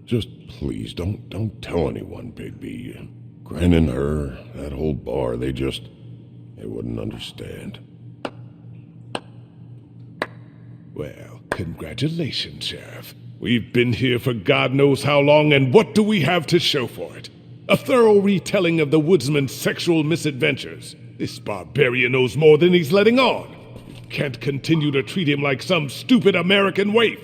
S5: Just please, don't tell anyone, Bigby. Gren and her, that whole bar, they wouldn't understand.
S13: Well, congratulations, Sheriff. We've been here for God knows how long, and what do we have to show for it? A thorough retelling of the woodsman's sexual misadventures. This barbarian knows more than he's letting on. You can't continue to treat him like some stupid American waif.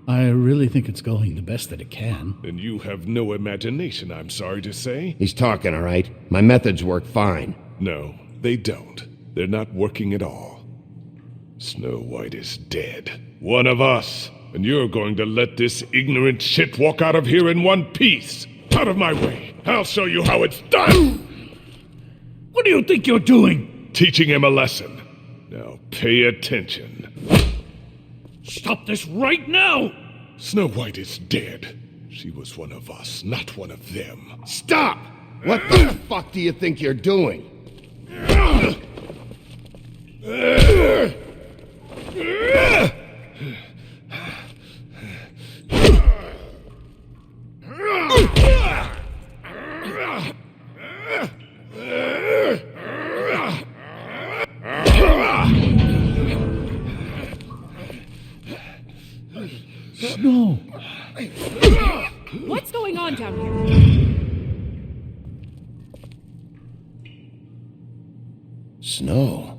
S16: I really think it's going the best that it can.
S13: And you have no imagination, I'm sorry to say.
S2: He's talking, all right? My methods work fine.
S13: No, they don't. They're not working at all. Snow White is dead. One of us. And you're going to let this ignorant shit walk out of here in one piece. Out of my way. I'll show you how it's done.
S16: What do you think you're doing?
S13: Teaching him a lesson. Now pay attention.
S16: Stop this right now!
S13: Snow White is dead. She was one of us, not one of them.
S2: Stop! What the fuck do you think you're doing?
S16: Snow!
S10: What's going on down here?
S2: Snow.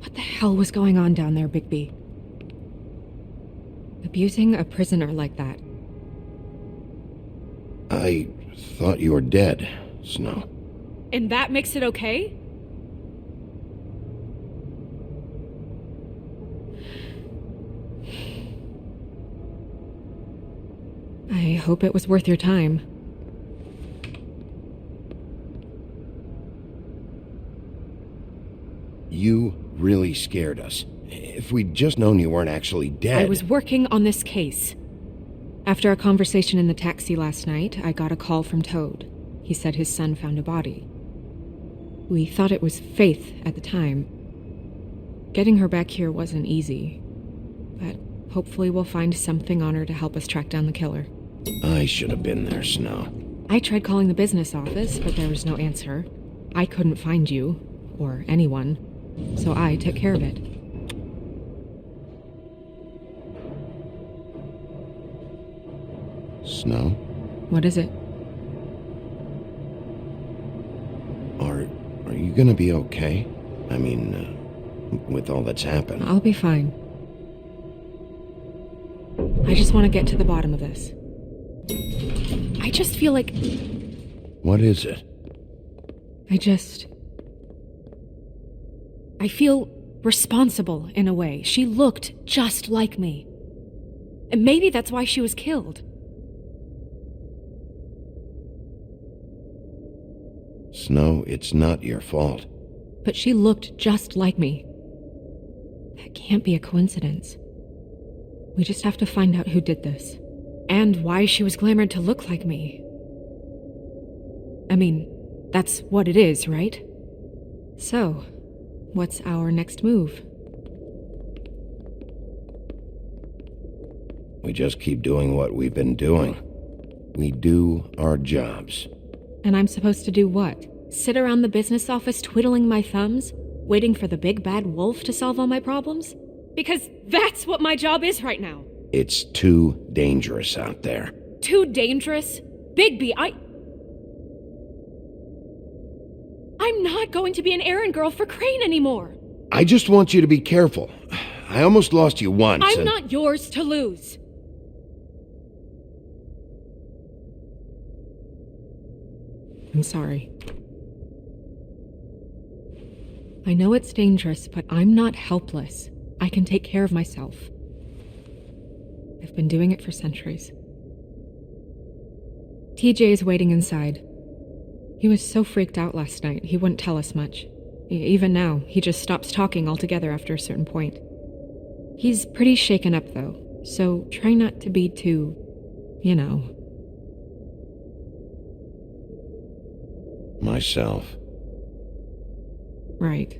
S10: What the hell was going on down there, Bigby? Abusing a prisoner like that.
S2: I thought you were dead, Snow.
S10: And that makes it okay? I hope it was worth your time.
S2: You really scared us. If we'd just known you weren't actually dead...
S10: I was working on this case. After a conversation in the taxi last night, I got a call from Toad. He said his son found a body. We thought it was Faith at the time. Getting her back here wasn't easy, but hopefully we'll find something on her to help us track down the killer.
S2: I should have been there, Snow.
S10: I tried calling the business office, but there was no answer. I couldn't find you, or anyone, so I took care of it.
S3: Snow?
S10: What is it?
S2: Are you gonna be okay? I mean, with all that's happened.
S10: I'll be fine. I just want to get to the bottom of this. I just feel like...
S2: What is it?
S10: I feel responsible in a way. She looked just like me. And maybe that's why she was killed.
S2: Snow, it's not your fault.
S10: But she looked just like me. That can't be a coincidence. We just have to find out who did this. And why she was glamored to look like me. I mean, that's what it is, right? So, what's our next move?
S2: We just keep doing what we've been doing. We do our jobs.
S10: And I'm supposed to do what? Sit around the business office twiddling my thumbs, waiting for the big bad wolf to solve all my problems? Because that's what my job is right now.
S2: It's too dangerous out there.
S10: Too dangerous? Bigby, I'm not going to be an errand girl for Crane anymore.
S2: I just want you to be careful. I almost lost you once.
S10: I'm not yours to lose. I'm sorry. I know it's dangerous, but I'm not helpless. I can take care of myself. I've been doing it for centuries. TJ is waiting inside. He was so freaked out last night, he wouldn't tell us much. Even now, he just stops talking altogether after a certain point. He's pretty shaken up, though, so try not to be too,
S2: Myself.
S10: Right.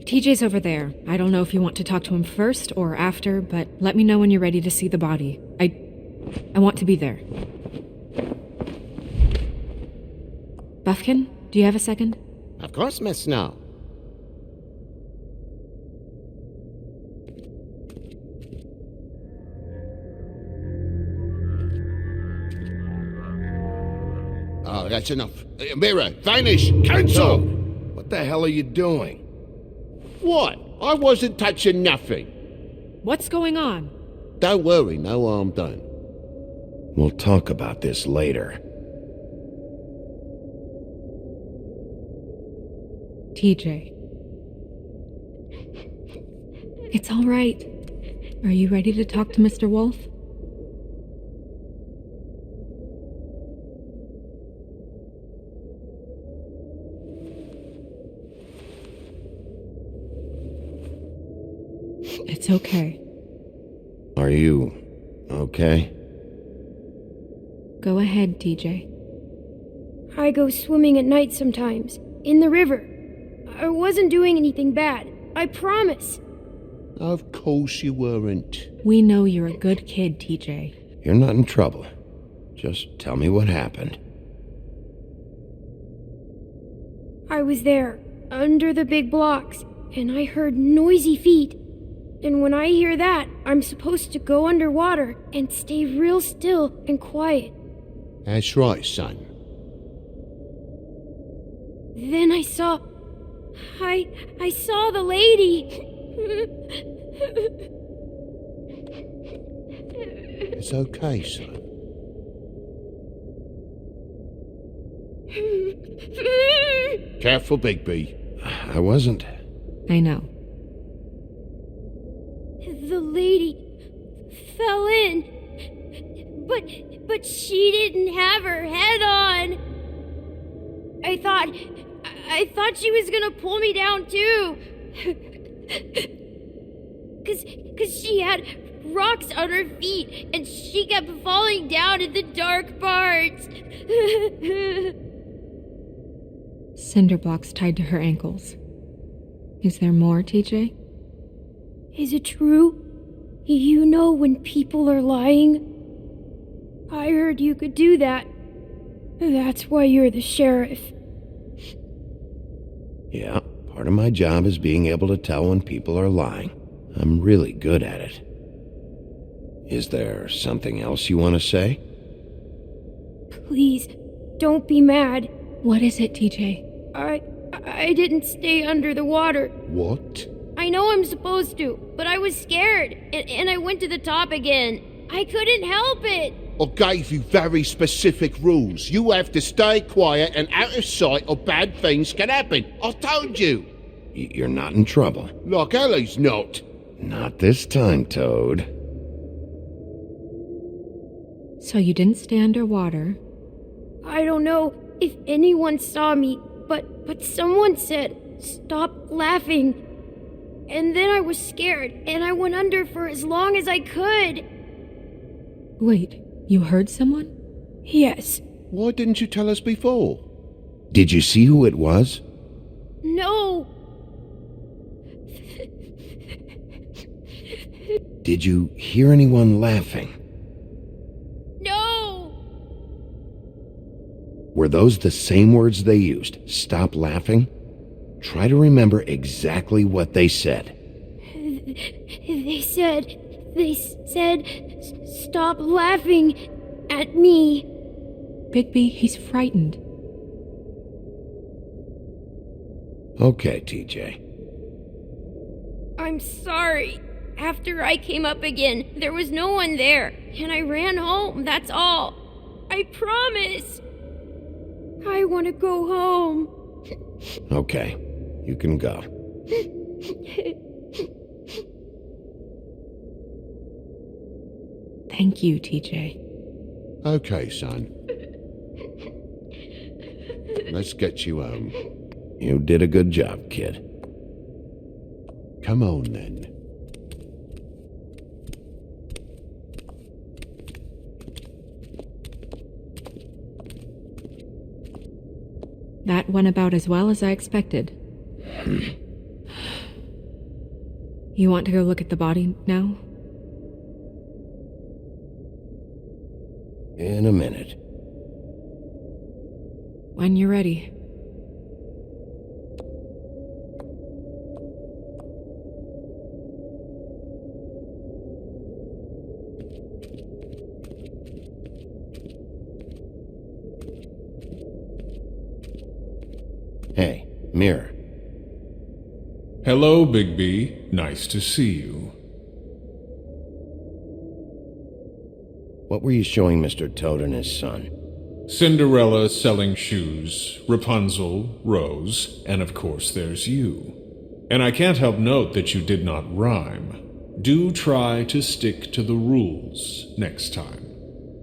S10: TJ's over there. I don't know if you want to talk to him first or after, but let me know when you're ready to see the body. I want to be there. Buffkin, do you have a second?
S12: Of course, Miss Snow.
S3: Oh, that's enough. Mirror, vanish, cancel!
S2: What the hell are you doing?
S3: What? I wasn't touching nothing.
S10: What's going on?
S3: Don't worry, no harm done.
S2: We'll talk about this later.
S10: TJ. It's all right. Are you ready to talk to Mr. Wolf? It's okay.
S2: Are you okay?
S10: Go ahead, TJ.
S4: I go swimming at night sometimes, in the river. I wasn't doing anything bad, I promise.
S3: Of course you weren't.
S10: We know you're a good kid, TJ.
S2: You're not in trouble. Just tell me what happened.
S4: I was there, under the big blocks, and I heard noisy feet. And when I hear that, I'm supposed to go underwater and stay real still and quiet.
S3: That's right, son.
S4: Then I saw the lady.
S3: It's okay, son.
S2: Careful, Bigby. I wasn't.
S10: I know.
S4: fell in. But she didn't have her head on. I thought she was gonna pull me down too. Cause she had rocks on her feet and she kept falling down in the dark parts.
S10: Cinder blocks tied to her ankles. Is there more, TJ?
S4: Is it true? You know when people are lying? I heard you could do that. That's why you're the sheriff.
S2: Yeah, part of my job is being able to tell when people are lying. I'm really good at it. Is there something else you want to say?
S4: Please, don't be mad.
S10: What is it, TJ?
S4: I didn't stay under the water.
S3: What?
S4: I know I'm supposed to, but I was scared, and I went to the top again. I couldn't help it.
S3: I gave you very specific rules. You have to stay quiet and out of sight or bad things can happen. I told you.
S2: You're not in trouble.
S3: Like Ellie's not.
S2: Not this time, Toad.
S10: So you didn't stay underwater?
S4: I don't know if anyone saw me, but someone said, "Stop laughing." And then I was scared, and I went under for as long as I could.
S10: Wait, you heard someone?
S4: Yes.
S3: Why didn't you tell us before?
S2: Did you see who it was?
S4: No.
S2: Did you hear anyone laughing?
S4: No.
S2: Were those the same words they used? Stop laughing? Try to remember exactly what they said.
S4: They said, "Stop laughing at me."
S10: Bigby, he's frightened.
S2: Okay, TJ.
S4: I'm sorry. After I came up again, there was no one there, and I ran home, that's all. I promise. I want to go home.
S2: Okay, you can go.
S10: Thank you, TJ.
S3: Okay, son. Let's get you home.
S2: You did a good job, kid.
S3: Come on, then.
S10: That went about as well as I expected. You want to go look at the body now?
S2: In a minute.
S10: When you're ready.
S2: Hey, Mirror.
S13: Hello, Bigby. Nice to see you.
S2: What were you showing Mr. Toad and his son?
S13: Cinderella selling shoes, Rapunzel, Rose, and of course there's you. And I can't help note that you did not rhyme. Do try to stick to the rules next time.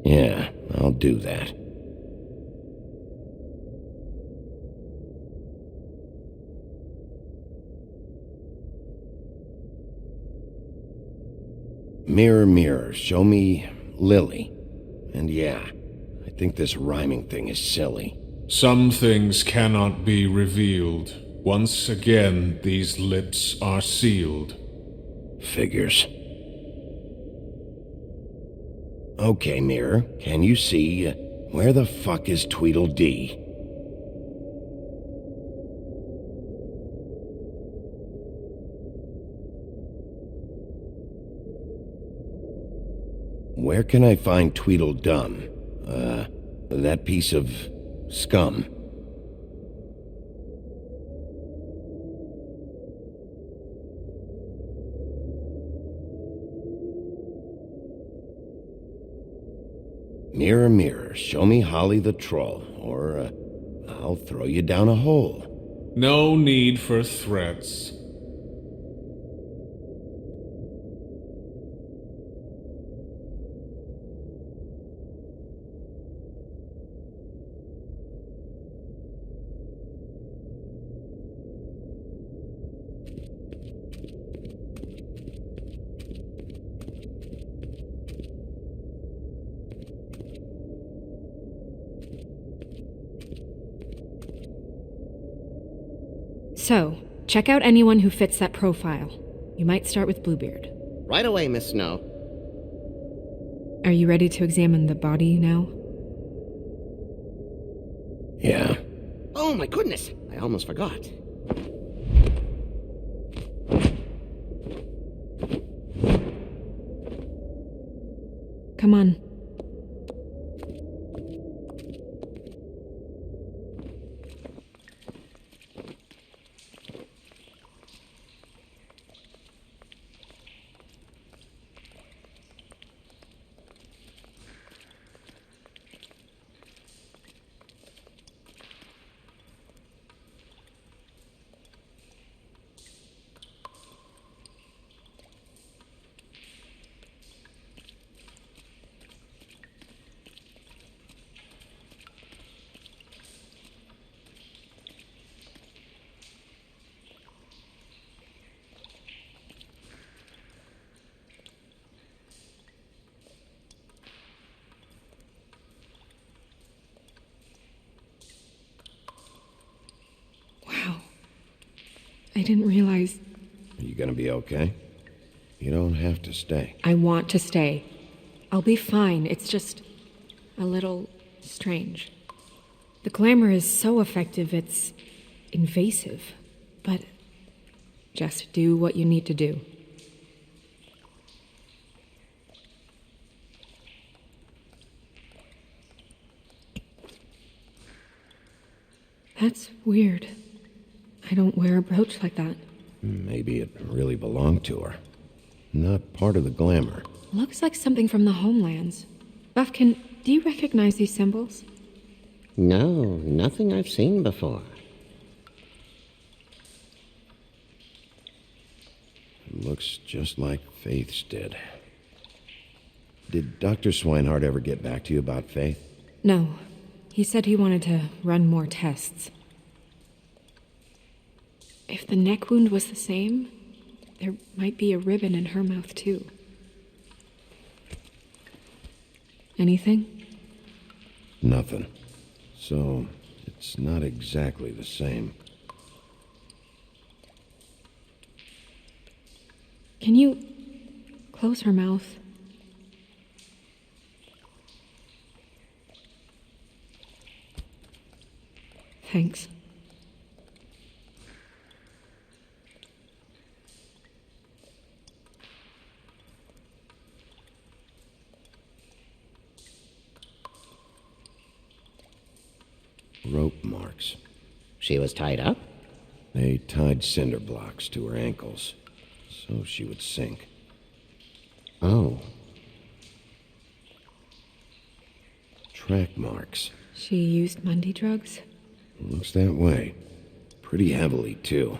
S2: Yeah, I'll do that. Mirror, mirror, show me Lily. And yeah, I think this rhyming thing is silly.
S13: Some things cannot be revealed. Once again, these lips are sealed.
S2: Figures. Okay, Mirror, can you see where the fuck is Tweedledee? Where can I find Tweedledum? That piece of scum. Mirror, mirror, show me Holly the Troll, or I'll throw you down a hole.
S13: No need for threats.
S10: So, check out anyone who fits that profile. You might start with Bluebeard.
S12: Right away, Miss Snow.
S10: Are you ready to examine the body now?
S2: Yeah.
S12: Oh my goodness! I almost forgot.
S10: Come on. Wow. I didn't realize...
S2: Are you gonna be okay? You don't have to stay.
S10: I want to stay. I'll be fine. It's just a little strange. The glamour is so effective, it's invasive. But just do what you need to do. That's weird. I don't wear a brooch like that.
S2: Maybe it really belonged to her. Not part of the glamour.
S10: Looks like something from the homelands. Buffkin, do you recognize these symbols?
S12: No, nothing I've seen before.
S2: It looks just like Faith's did. Did Dr. Swinehart ever get back to you about Faith?
S10: No. He said he wanted to run more tests. If the neck wound was the same, there might be a ribbon in her mouth too. Anything?
S2: Nothing. So, it's not exactly the same.
S10: Can you close her mouth? Thanks.
S2: Rope marks.
S12: She was tied up?
S2: They tied cinder blocks to her ankles, so she would sink.
S12: Oh.
S2: Track marks.
S10: She used Mundy drugs?
S2: Looks that way. Pretty heavily, too.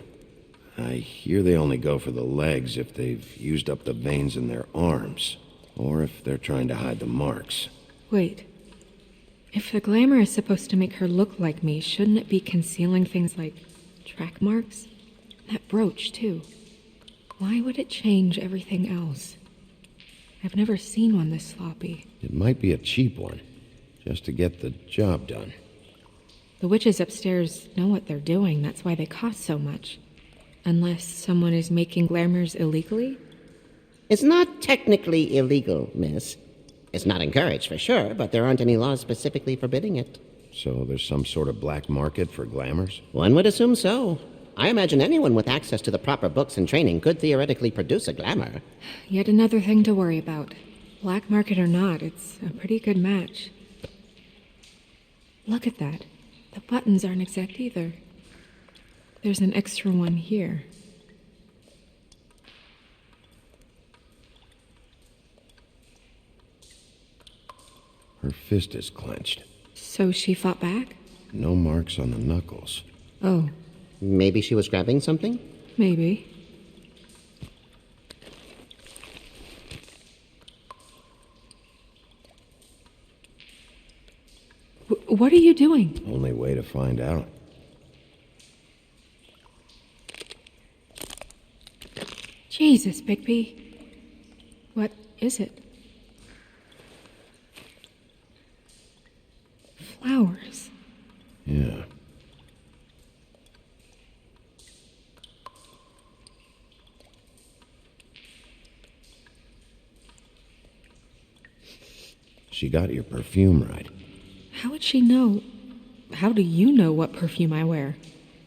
S2: I hear they only go for the legs if they've used up the veins in their arms, or if they're trying to hide the marks.
S10: Wait. If the glamour is supposed to make her look like me, shouldn't it be concealing things like track marks? That brooch, too. Why would it change everything else? I've never seen one this sloppy.
S2: It might be a cheap one, just to get the job done.
S10: The witches upstairs know what they're doing, that's why they cost so much. Unless someone is making glamours illegally?
S12: It's not technically illegal, miss. It's not encouraged for sure, but there aren't any laws specifically forbidding it.
S2: So there's some sort of black market for glamours?
S12: One would assume so. I imagine anyone with access to the proper books and training could theoretically produce a glamour.
S10: Yet another thing to worry about. Black market or not, it's a pretty good match. Look at that. The buttons aren't exact either. There's an extra one here.
S2: Her fist is clenched.
S10: So she fought back?
S2: No marks on the knuckles.
S10: Oh.
S12: Maybe she was grabbing something?
S10: Maybe. What are you doing?
S2: Only way to find out.
S10: Jesus, Bigby. What is it? Flowers.
S2: Yeah. She got your perfume right.
S10: How would she know? How do you know what perfume I wear?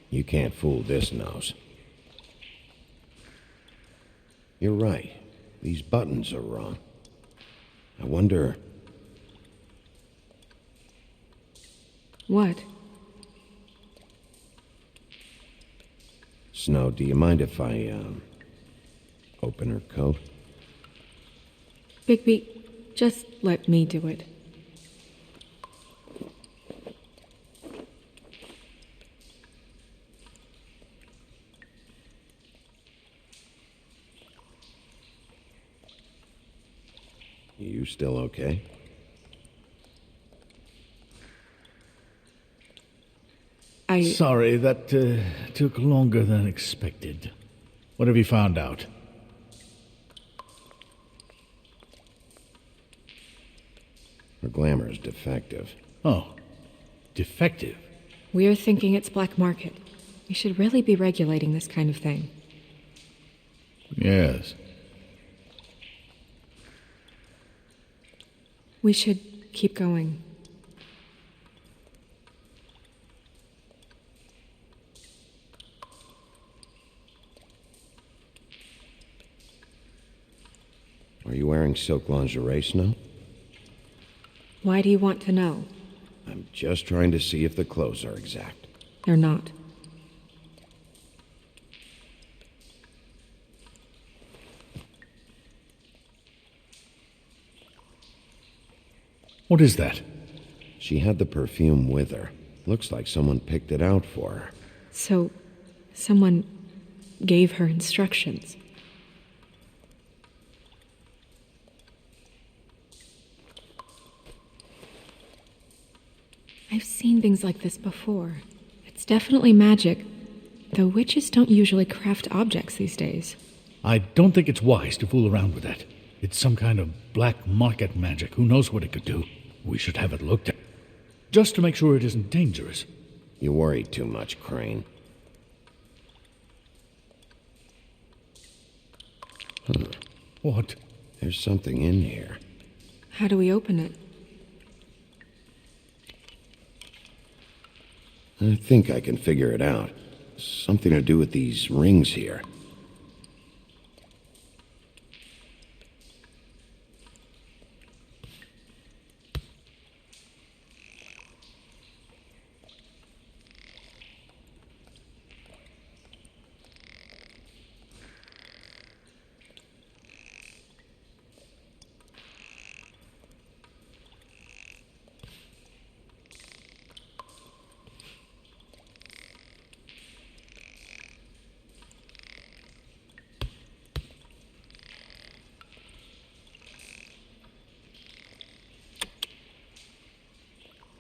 S2: You can't fool this nose. You're right. These buttons are wrong. I wonder...
S10: What?
S2: Snow, do you mind if I, open her coat?
S10: Bigby, just let me do it.
S2: You still okay?
S16: Sorry, that took longer than expected. What have you found out?
S2: Her glamour is defective.
S16: Oh, defective?
S10: We're thinking it's black market. We should really be regulating this kind of thing.
S16: Yes.
S10: We should keep going.
S2: Are you wearing silk lingerie, Snow?
S10: Why do you want to know?
S2: I'm just trying to see if the clothes are exact.
S10: They're not.
S16: What is that?
S2: She had the perfume with her. Looks like someone picked it out for her.
S10: So, someone gave her instructions. I've seen things like this before. It's definitely magic, though witches don't usually craft objects these days.
S16: I don't think it's wise to fool around with that. It's some kind of black market magic. Who knows what it could do? We should have it looked at. Just to make sure it isn't dangerous.
S2: You worry too much, Crane.
S16: What?
S2: There's something in here.
S10: How do we open it?
S2: I think I can figure it out. Something to do with these rings here.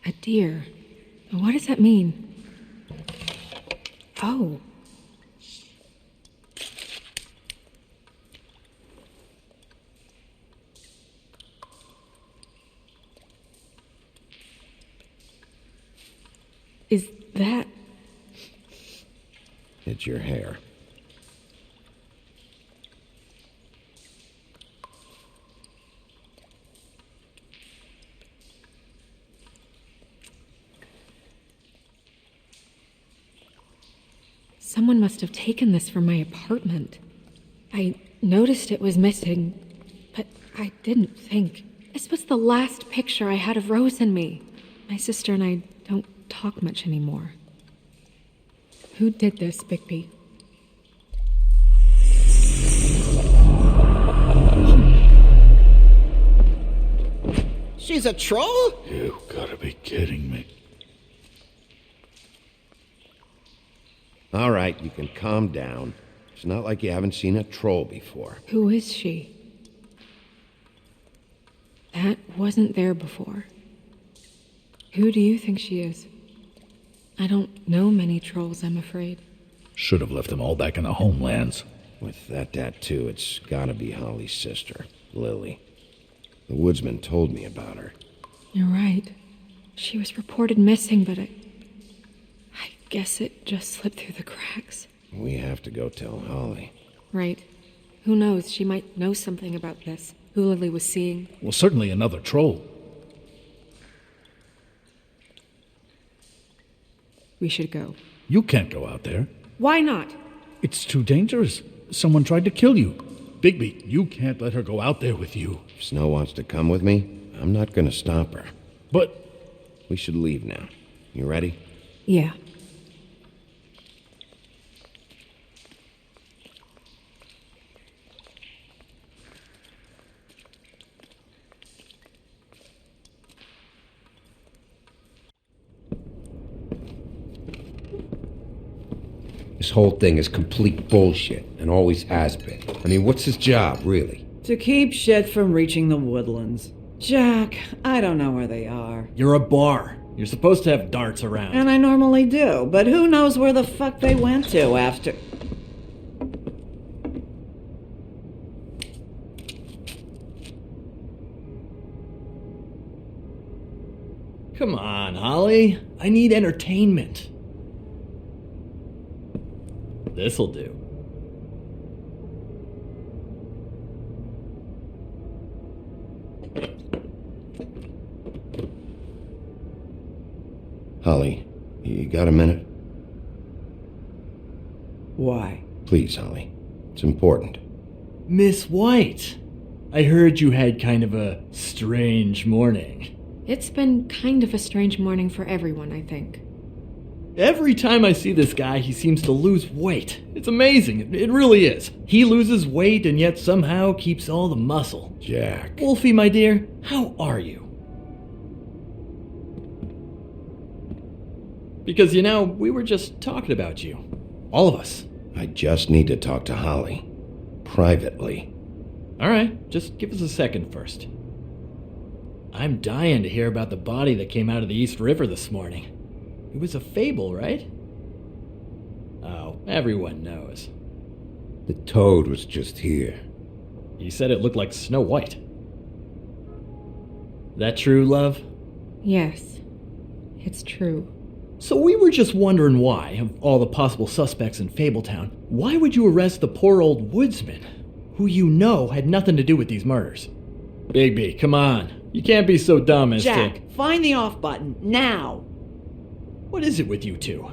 S10: A deer. What does that mean? Oh. Is that...
S2: It's your hair.
S10: Someone must have taken this from my apartment. I noticed it was missing, but I didn't think. This was the last picture I had of Rose and me. My sister and I don't talk much anymore. Who did this, Bigby?
S12: She's a troll?
S16: You gotta be kidding me.
S2: All right, you can calm down. It's not like you haven't seen a troll before.
S10: Who is she? That wasn't there before. Who do you think she is? I don't know many trolls, I'm afraid.
S16: Should have left them all back in the homelands.
S2: With that tattoo, it's gotta be Holly's sister, Lily. The woodsman told me about her.
S10: You're right. She was reported missing, but I guess it just slipped through the cracks.
S2: We have to go tell Holly.
S10: Right. Who knows? She might know something about this. Who Lily was seeing.
S16: Well, certainly another troll.
S10: We should go.
S16: You can't go out there.
S10: Why not?
S16: It's too dangerous. Someone tried to kill you. Bigby, you can't let her go out there with you.
S2: If Snow wants to come with me, I'm not gonna stop her.
S16: But
S2: we should leave now. You ready?
S10: Yeah.
S11: This whole thing is complete bullshit, and always has been. I mean, what's his job, really?
S15: To keep shit from reaching the woodlands. Jack, I don't know where they are.
S14: You're a bar. You're supposed to have darts around.
S15: And I normally do, but who knows where the fuck they went to after...
S14: Come on, Holly. I need entertainment. This'll do.
S2: Holly, you got a minute?
S15: Why?
S2: Please, Holly. It's important.
S14: Miss White, I heard you had kind of a strange morning.
S10: It's been kind of a strange morning for everyone, I think.
S14: Every time I see this guy, he seems to lose weight. It's amazing. It really is. He loses weight and yet somehow keeps all the muscle.
S2: Jack.
S14: Wolfie, my dear, how are you? Because, you know, we were just talking about you. All of us.
S2: I just need to talk to Holly. Privately.
S14: All right, just give us a second first. I'm dying to hear about the body that came out of the East River this morning. It was a fable, right? Oh, everyone knows.
S11: The toad was just here.
S14: You said it looked like Snow White. That true, love?
S10: Yes, it's true.
S14: So we were just wondering why, of all the possible suspects in Fabletown, why would you arrest the poor old woodsman, who you know had nothing to do with these murders? Bigby, come on. You can't be so dumb as
S15: Jack,
S14: to...
S15: find the off button, now!
S14: What is it with you two?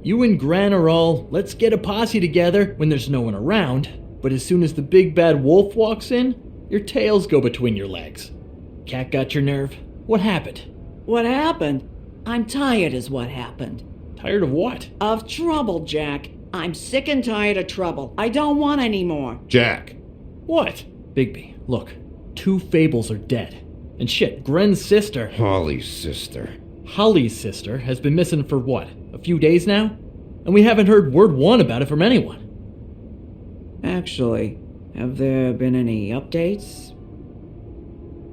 S14: You and Gran are all, let's get a posse together when there's no one around, but as soon as the big bad wolf walks in, your tails go between your legs. Cat got your nerve? What happened?
S15: What happened? I'm tired is what happened.
S14: Tired of what?
S15: Of trouble, Jack. I'm sick and tired of trouble. I don't want any more.
S3: Jack.
S14: What? Bigby, look. 2 fables are dead. And shit, Gren's sister...
S11: Holly's sister.
S14: Holly's sister has been missing for what? A few days now? And we haven't heard word one about it from anyone.
S15: Actually, have there been any updates?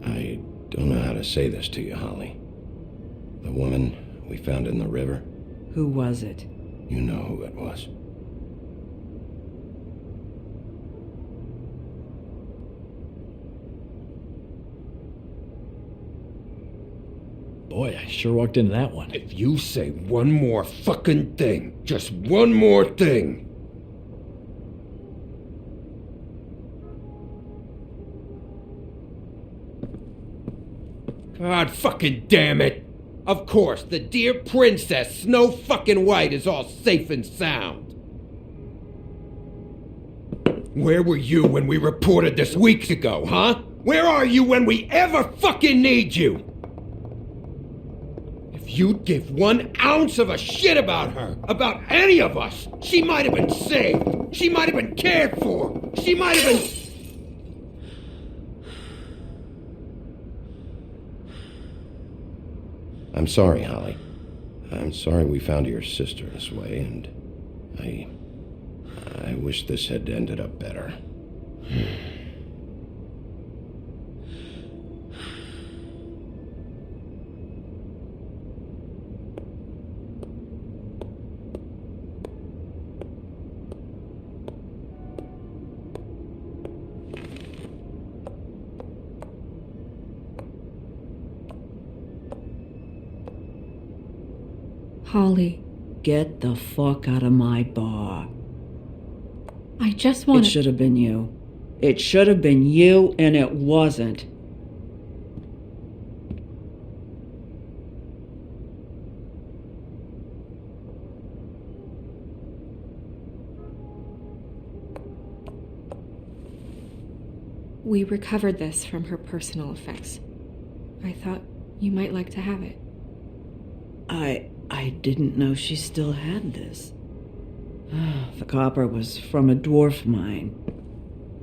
S2: I don't know how to say this to you, Holly. The woman we found in the river.
S15: Who was it?
S2: You know who it was.
S14: Boy, I sure walked into that one.
S11: If you say one more fucking thing, just one more thing. God fucking damn it! Of course, the dear princess Snow fucking White is all safe and sound. Where were you when we reported this weeks ago, huh? Where are you when we ever fucking need you? If you'd give 1 ounce of a shit about her, about any of us, she might have been saved. She might have been cared for. She might have been...
S2: I'm sorry, Holly. I'm sorry we found your sister this way, and I wish this had ended up better.
S10: Holly,
S15: Get the fuck out of my bar.
S10: I just want
S15: It should have been you. It should have been you, and it wasn't.
S10: We recovered this from her personal effects. I thought you might like to have it.
S15: I didn't know she still had this. The copper was from a dwarf mine.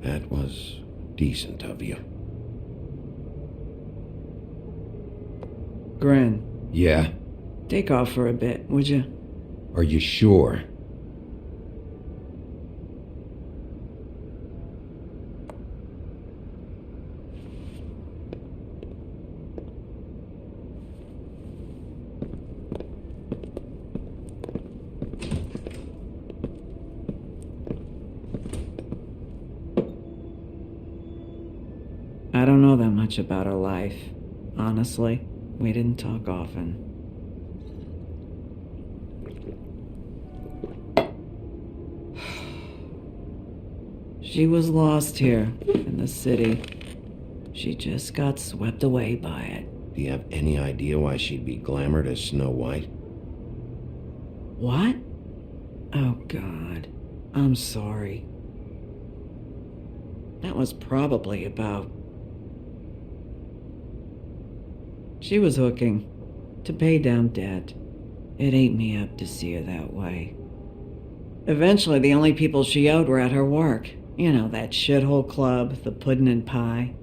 S2: That was decent of you.
S15: Gren,
S2: Yeah?
S15: take off for a bit, would you?
S2: Are you sure?
S15: I don't know that much about her life. Honestly, we didn't talk often. She was lost here in the city. She just got swept away by it.
S2: Do you have any idea why she'd be glamored as Snow White?
S15: What? Oh, God. I'm sorry. That was probably about... She was hooking to pay down debt. It ate me up to see her that way. Eventually, the only people she owed were at her work. You know, that shithole club, the Puddin' and Pie.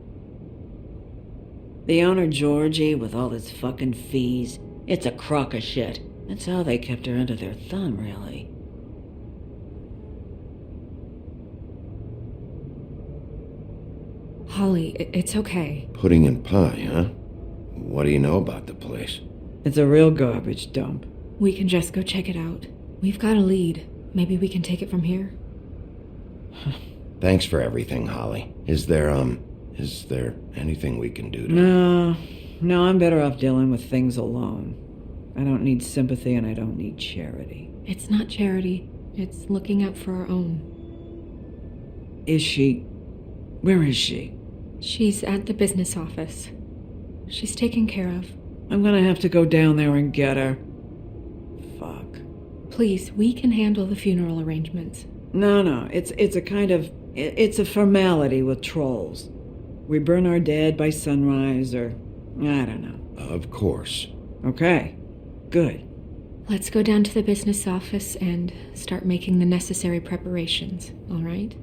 S15: The owner, Georgie, with all his fucking fees, it's a crock of shit. That's how they kept her under their thumb, really.
S10: Holly, it's okay.
S2: Pudding and pie, huh? What do you know about the place?
S15: It's a real garbage dump.
S10: We can just go check it out. We've got a lead. Maybe we can take it from here.
S2: Thanks for everything, Holly. Is there anything we can do to...
S15: No, I'm better off dealing with things alone. I don't need sympathy and I don't need charity.
S10: It's not charity. It's looking out for our own.
S15: Is she... Where is she?
S10: She's at the business office. She's taken care of.
S15: I'm gonna have to go down there and get her. Fuck.
S10: Please, we can handle the funeral arrangements.
S15: No, it's a kind of... It's a formality with trolls. We burn our dead by sunrise, or... I don't know.
S2: Of course.
S15: Okay. Good.
S10: Let's go down to the business office and start making the necessary preparations, all right?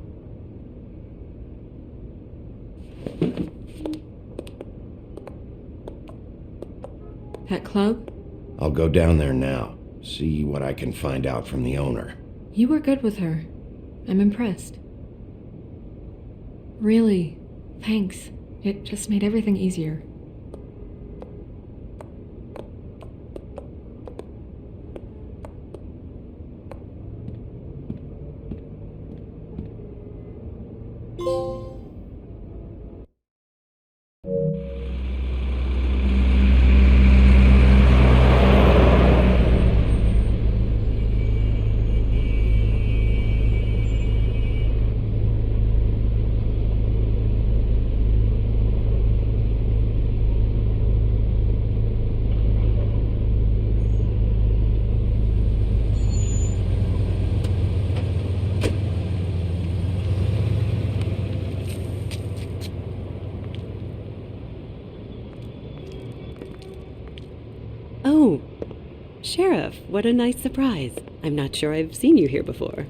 S10: That club?
S2: I'll go down there now. See what I can find out from the owner.
S10: You were good with her. I'm impressed. Really, thanks. It just made everything easier.
S7: Oh, Sheriff, what a nice surprise. I'm not sure I've seen you here before.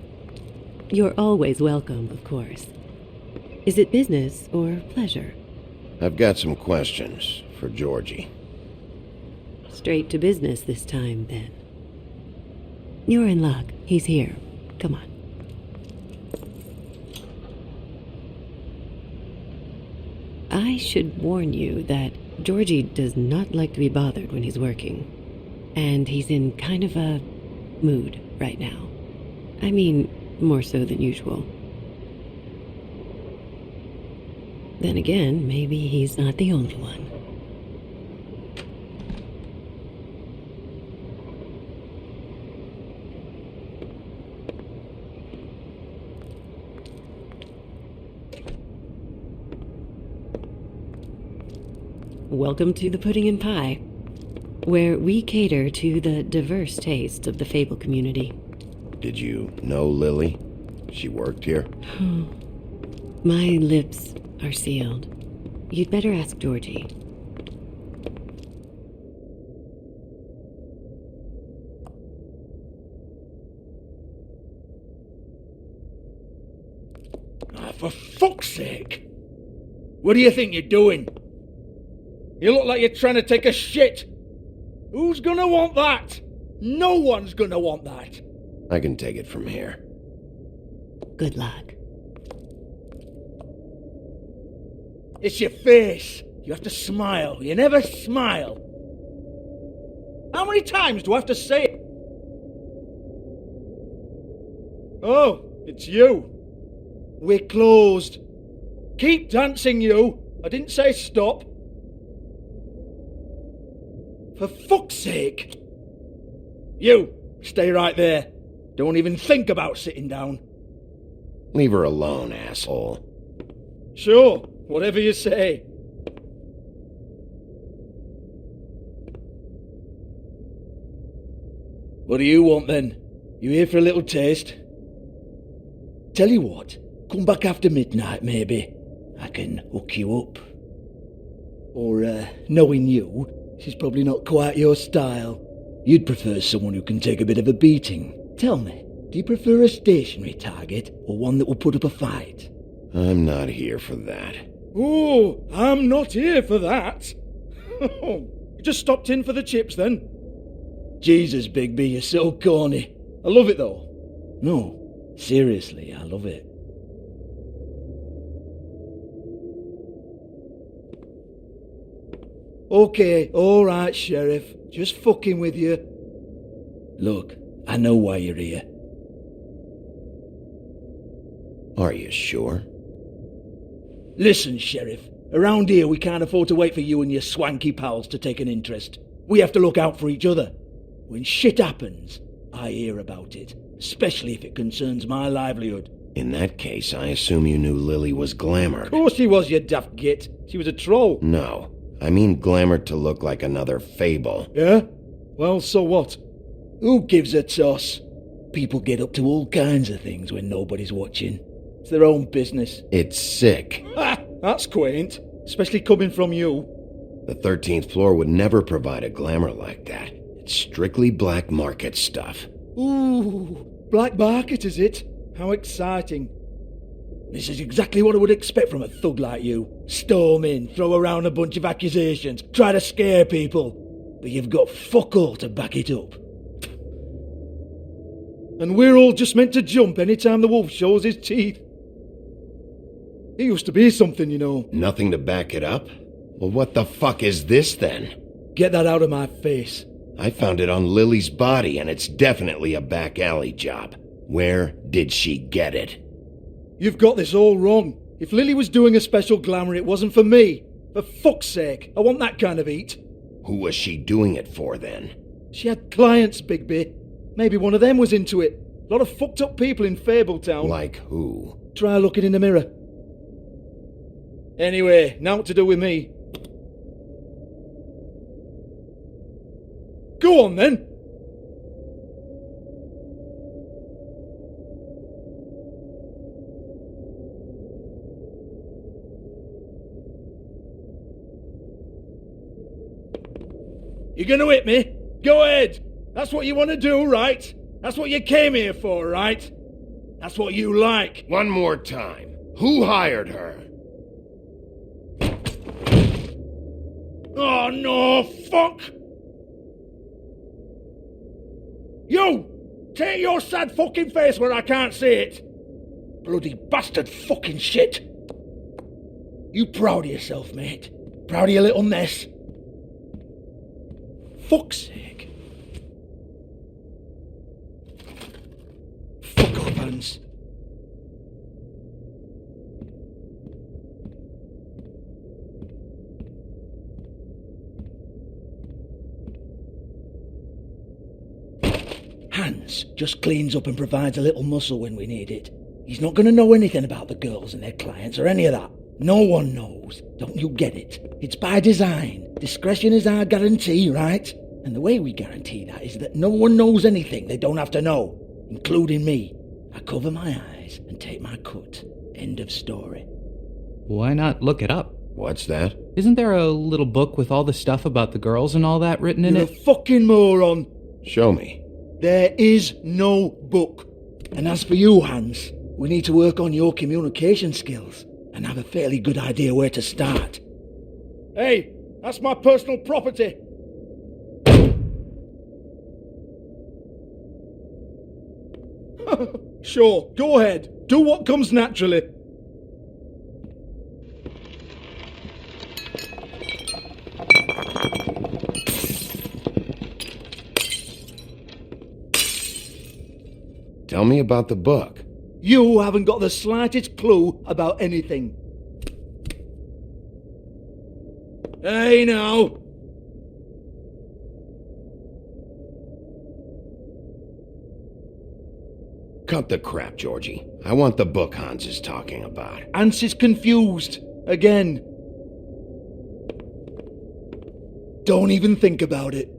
S7: You're always welcome, of course. Is it business or pleasure?
S2: I've got some questions for Georgie.
S7: Straight to business this time, then. You're in luck. He's here. Come on. I should warn you that Georgie does not like to be bothered when he's working. And he's in kind of a mood right now. I mean, more so than usual. Then again, maybe he's not the only one. Welcome to the Pudding and Pie, where we cater to the diverse tastes of the Fable community.
S2: Did you know Lily? She worked here?
S7: My lips are sealed. You'd better ask Georgie.
S16: For fuck's sake! What do you think you're doing? You look like you're trying to take a shit. Who's gonna want that? No one's gonna want that.
S2: I can take it from here.
S7: Good luck.
S16: It's your face. You have to smile. You never smile. How many times do I have to say it? Oh, it's you. We're closed. Keep dancing, you. I didn't say stop. For fuck's sake. You, stay right there. Don't even think about sitting down.
S2: Leave her alone, asshole.
S16: Sure, whatever you say. What do you want then? You here for a little taste? Tell you what, come back after midnight maybe. I can hook you up. Or, knowing you, she's probably not quite your style. You'd prefer someone who can take a bit of a beating. Tell me, do you prefer a stationary target or one that will put up a fight?
S2: I'm not here for that.
S16: Oh, I'm not here for that. You just stopped in for the chips then? Jesus, Bigby, you're so corny. I love it though. No, seriously, I love it. Okay, alright, Sheriff. Just fucking with you. Look, I know why you're here.
S2: Are you sure?
S16: Listen, Sheriff. Around here we can't afford to wait for you and your swanky pals to take an interest. We have to look out for each other. When shit happens, I hear about it. Especially if it concerns my livelihood.
S2: In that case, I assume you knew Lily was glamored.
S16: Of course she was, you daft git. She was a troll.
S2: No. I mean glamored to look like another fable.
S16: Yeah? Well, so what? Who gives a toss? People get up to all kinds of things when nobody's watching. It's their own business.
S2: It's sick.
S16: Ha! That's quaint. Especially coming from you.
S2: The 13th floor would never provide a glamour like that. It's strictly black market stuff.
S16: Ooh, black market is it? How exciting. This is exactly what I would expect from a thug like you. Storm in, throw around a bunch of accusations, try to scare people. But you've got fuck all to back it up. And we're all just meant to jump any time the wolf shows his teeth. He used to be something, you know.
S2: Nothing to back it up? Well, what the fuck is this then?
S16: Get that out of my face.
S2: I found it on Lily's body, and it's definitely a back alley job. Where did she get it?
S16: You've got this all wrong. If Lily was doing a special glamour, it wasn't for me. For fuck's sake, I want that kind of eat.
S2: Who was she doing it for, then?
S16: She had clients, Bigby. Maybe one of them was into it. A lot of fucked up people in Fabletown.
S2: Like who?
S16: Try looking in the mirror. Anyway, now what to do with me? Go on, then. You gonna hit me? Go ahead. That's what you want to do, right? That's what you came here for, right? That's what you like.
S2: One more time. Who hired her?
S16: Oh no, fuck! You! Take your sad fucking face where I can't see it! Bloody bastard fucking shit! You proud of yourself, mate? Proud of your little mess? Fuck's sake. Fuck off, Hans. Hans just cleans up and provides a little muscle when we need it. He's not going to know anything about the girls and their clients or any of that. No one knows. Don't you get it? It's by design. Discretion is our guarantee, right? And the way we guarantee that is that no one knows anything they don't have to know, including me. I cover my eyes and take my cut. End of story.
S17: Why not look it up?
S2: What's that?
S17: Isn't there a little book with all the stuff about the girls and all that written in
S18: You're
S17: it?
S18: a fucking moron.
S2: Show me.
S18: There is no book. And as for you, Hans, we need to work on your communication skills and have a fairly good idea where to start. Hey, that's my personal property. Sure, go ahead. Do what comes naturally.
S2: Tell me about the book.
S18: You haven't got the slightest clue about anything. Hey now!
S2: Cut the crap, Georgie. I want the book Hans is talking about.
S18: Hans is confused. Again. Don't even think about it.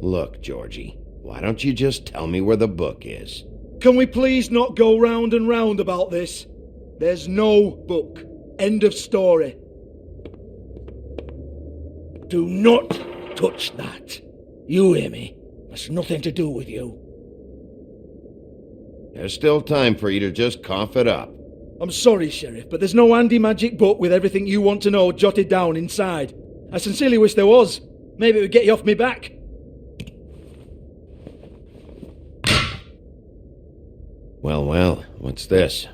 S2: Look, Georgie, why don't you just tell me where the book is?
S18: Can we please not go round and round about this? There's no book. End of story. Do not touch that. You hear me? That's nothing to do with you.
S2: There's still time for you to just cough it up.
S18: I'm sorry, Sheriff, but there's no handy magic book with everything you want to know jotted down inside. I sincerely wish there was. Maybe it would get you off me back.
S2: Well, what's this?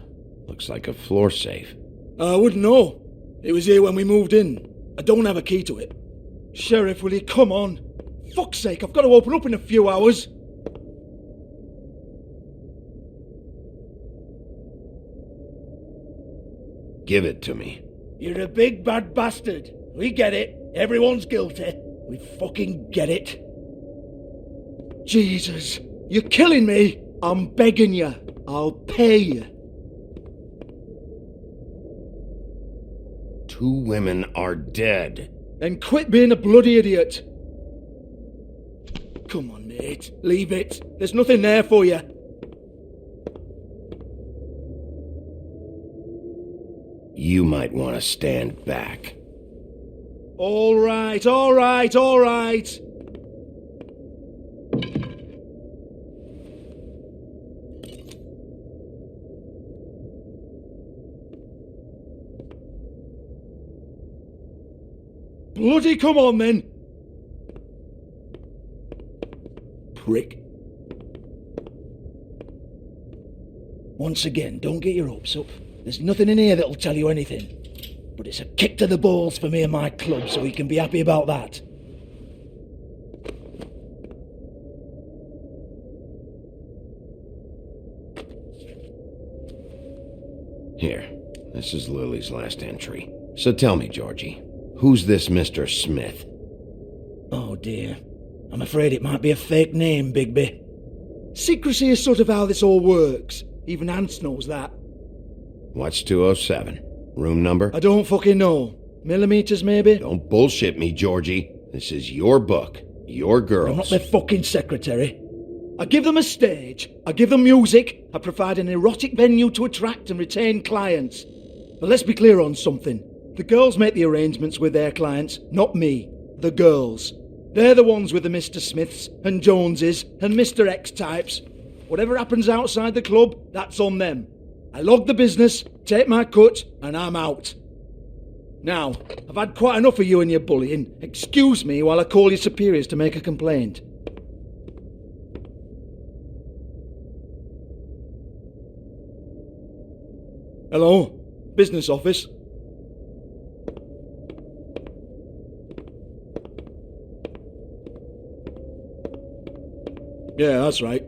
S2: Looks like a floor safe.
S18: I wouldn't know. It was here when we moved in. I don't have a key to it. Sheriff, will you come on? Fuck's sake, I've got to open up in a few hours.
S2: Give it to me.
S18: You're a big bad bastard. We get it. Everyone's guilty. We fucking get it. Jesus, you're killing me. I'm begging you. I'll pay you.
S2: 2 women are dead.
S18: Then quit being a bloody idiot. Come on, mate. Leave it. There's nothing there for you.
S2: You might want to stand back.
S18: All right, all right, all right. Bloody come on then. Prick. Once again, don't get your hopes up. There's nothing in here that'll tell you anything. But it's a kick to the balls for me and my club, so we can be happy about that.
S2: Here, this is Lily's last entry. So tell me, Georgie, who's this Mr. Smith?
S18: Oh dear. I'm afraid it might be a fake name, Bigby. Secrecy is sort of how this all works. Even Hans knows that.
S2: What's 207? Room number?
S18: I don't fucking know. Millimeters, maybe?
S2: Don't bullshit me, Georgie. This is your book. Your girls.
S18: I'm not their fucking secretary. I give them a stage. I give them music. I provide an erotic venue to attract and retain clients. But let's be clear on something. The girls make the arrangements with their clients, not me. The girls. They're the ones with the Mr. Smiths and Joneses and Mr. X types. Whatever happens outside the club, that's on them. I log the business, take my cut, and I'm out. Now, I've had quite enough of you and your bullying. Excuse me while I call your superiors to make a complaint. Hello? Business office? Yeah, that's right.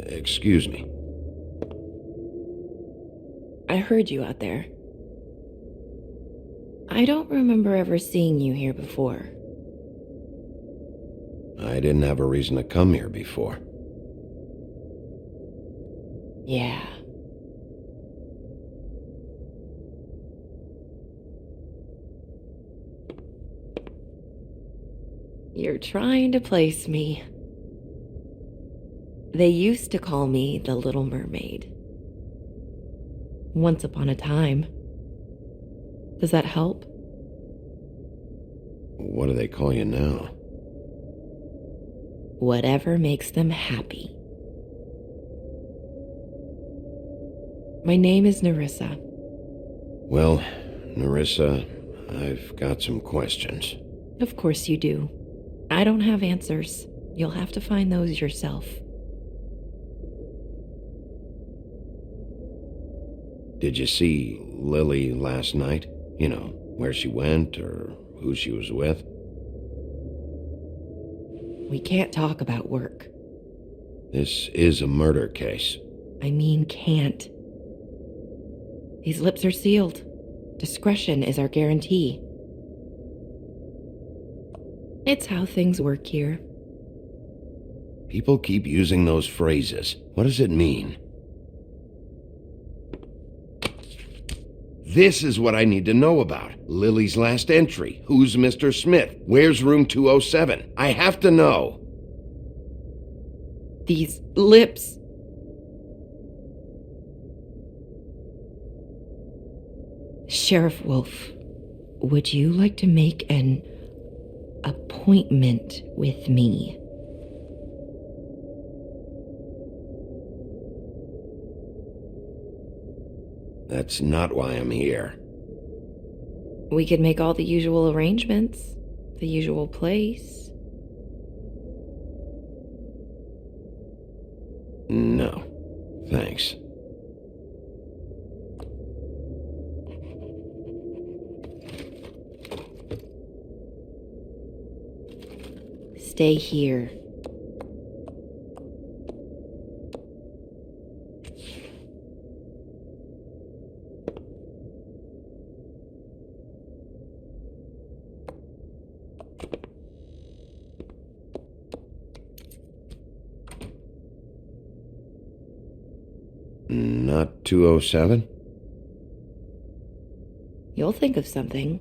S2: Excuse me.
S7: I heard you out there. I don't remember ever seeing you here before.
S2: I didn't have a reason to come here before.
S7: Yeah. You're trying to place me. They used to call me the Little Mermaid. Once upon a time. Does that help?
S2: What do they call you now?
S7: Whatever makes them happy. My name is Nerissa.
S2: Well, Nerissa, I've got some questions.
S7: Of course you do. I don't have answers. You'll have to find those yourself.
S2: Did you see Lily last night? You know, where she went or who she was with?
S7: We can't talk about work.
S2: This is a murder case.
S7: I mean can't. These lips are sealed. Discretion is our guarantee. It's how things work here.
S2: People keep using those phrases. What does it mean? This is what I need to know about. Lily's last entry. Who's Mr. Smith? Where's room 207? I have to know.
S7: These lips. Sheriff Wolf, would you like to make an appointment with me?
S2: That's not why I'm here.
S7: We could make all the usual arrangements, the usual place.
S2: No, thanks.
S7: Stay here.
S2: Not 207?
S7: You'll think of something.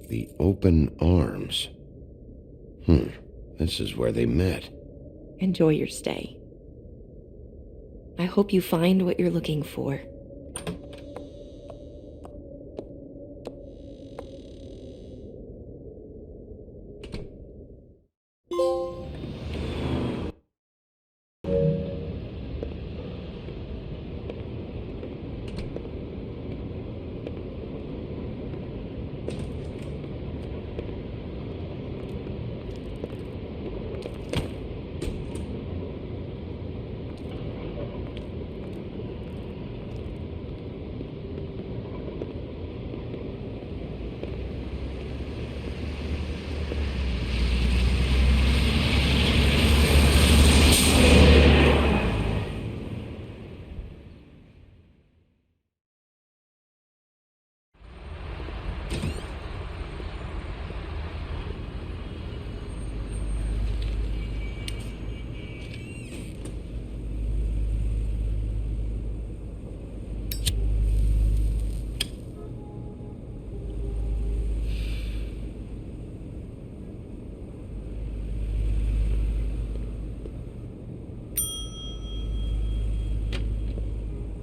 S2: The open arms. This is where they met.
S7: Enjoy your stay. I hope you find what you're looking for.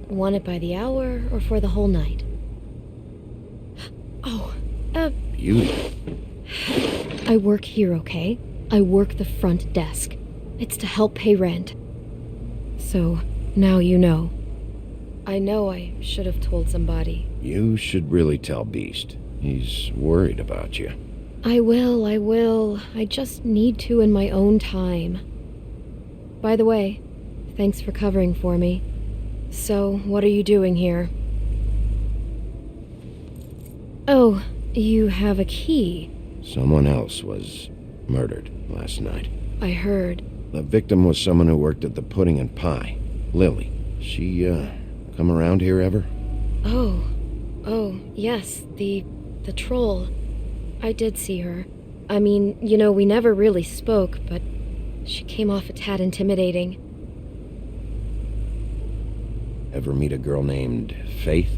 S7: Want it by the hour or for the whole night? Oh,
S2: Beauty.
S7: I work here, okay? I work the front desk. It's to help pay rent. So, now you know. I know I should have told somebody.
S2: You should really tell Beast. He's worried about you.
S7: I will. I just need to in my own time. By the way, thanks for covering for me. So, what are you doing here? Oh, you have a key.
S2: Someone else was murdered last night.
S7: I heard.
S2: The victim was someone who worked at the Pudding and Pie. Lily. She, come around here ever?
S7: Oh, yes, the troll. I did see her. I mean, you know, we never really spoke, but she came off a tad intimidating.
S2: Ever meet a girl named Faith?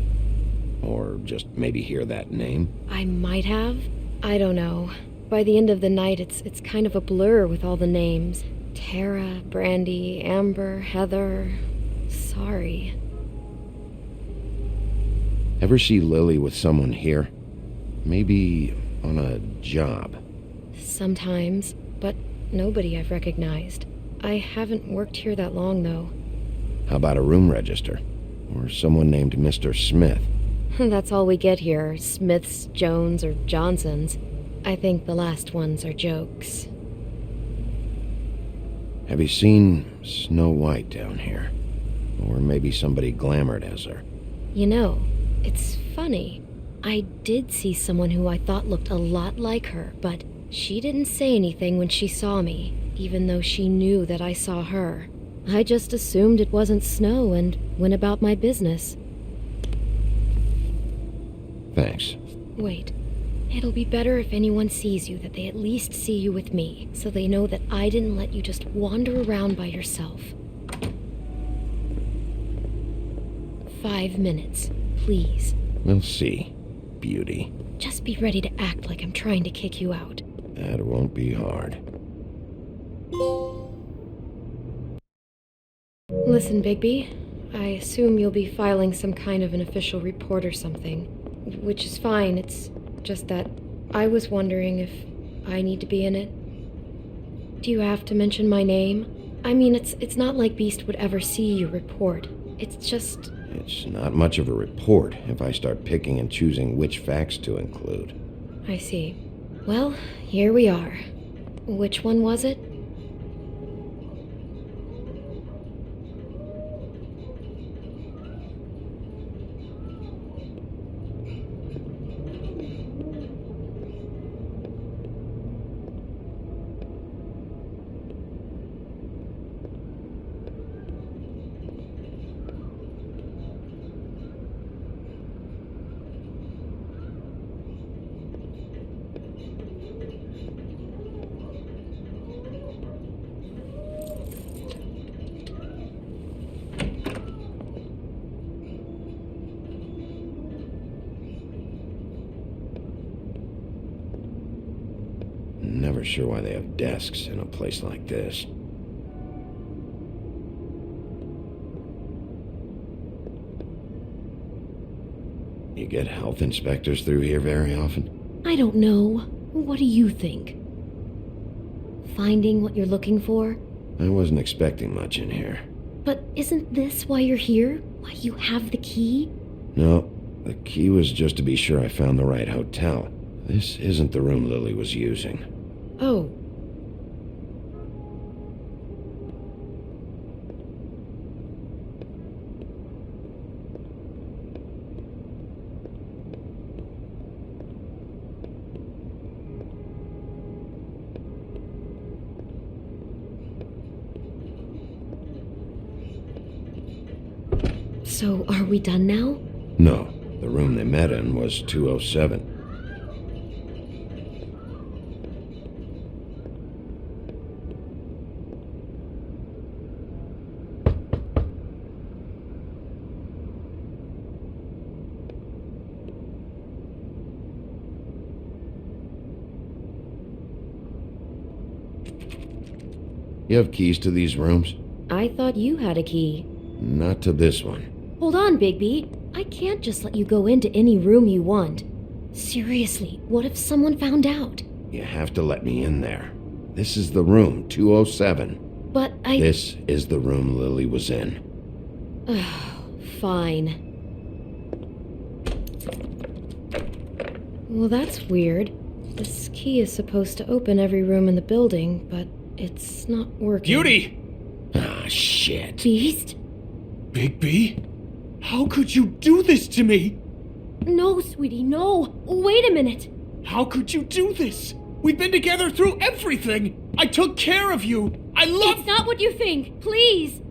S2: Or just maybe hear that name?
S7: I might have. I don't know. By the end of the night, it's kind of a blur with all the names. Tara, Brandy, Amber, Heather. Sorry.
S2: Ever see Lily with someone here? Maybe on a job?
S7: Sometimes, but nobody I've recognized. I haven't worked here that long, though.
S2: How about a room register? Or someone named Mr. Smith?
S7: That's all we get here, Smiths, Jones, or Johnsons. I think the last ones are jokes.
S2: Have you seen Snow White down here? Or maybe somebody glamored as her?
S7: You know, it's funny. I did see someone who I thought looked a lot like her, but she didn't say anything when she saw me, even though she knew that I saw her. I just assumed it wasn't Snow and went about my business.
S2: Thanks.
S7: Wait. It'll be better if anyone sees you that they at least see you with me, so they know that I didn't let you just wander around by yourself. 5 minutes, please.
S2: We'll see, beauty.
S7: Just be ready to act like I'm trying to kick you out.
S2: That won't be hard.
S7: Listen, Bigby, I assume you'll be filing some kind of an official report or something, which is fine. It's just that I was wondering if I need to be in it. Do you have to mention my name? I mean, it's not like Beast would ever see your report. It's just...
S2: It's not much of a report if I start picking and choosing which facts to include.
S7: I see. Well, here we are. Which one was it?
S2: Never sure why they have desks in a place like this. You get health inspectors through here very often?
S7: I don't know. What do you think? Finding what you're looking for?
S2: I wasn't expecting much in here.
S7: But isn't this why you're here? Why you have the key?
S2: No, the key was just to be sure I found the right hotel. This isn't the room Lily was using.
S7: Oh. So, are we done now?
S2: No, the room they met in was 207. You have keys to these rooms?
S7: I thought you had a key.
S2: Not to this one.
S7: Hold on, Bigby. I can't just let you go into any room you want. Seriously, what if someone found out?
S2: You have to let me in there. This is the room, 207.
S7: But
S2: This is the room Lily was in.
S7: Fine. Well, that's weird. This key is supposed to open every room in the building, but it's not working.
S8: Beauty!
S2: Ah, shit.
S7: Beast?
S8: Bigby? How could you do this to me?
S7: No, sweetie, no. Wait a minute.
S8: How could you do this? We've been together through everything. I took care of you. I love...
S7: It's not what you think. Please.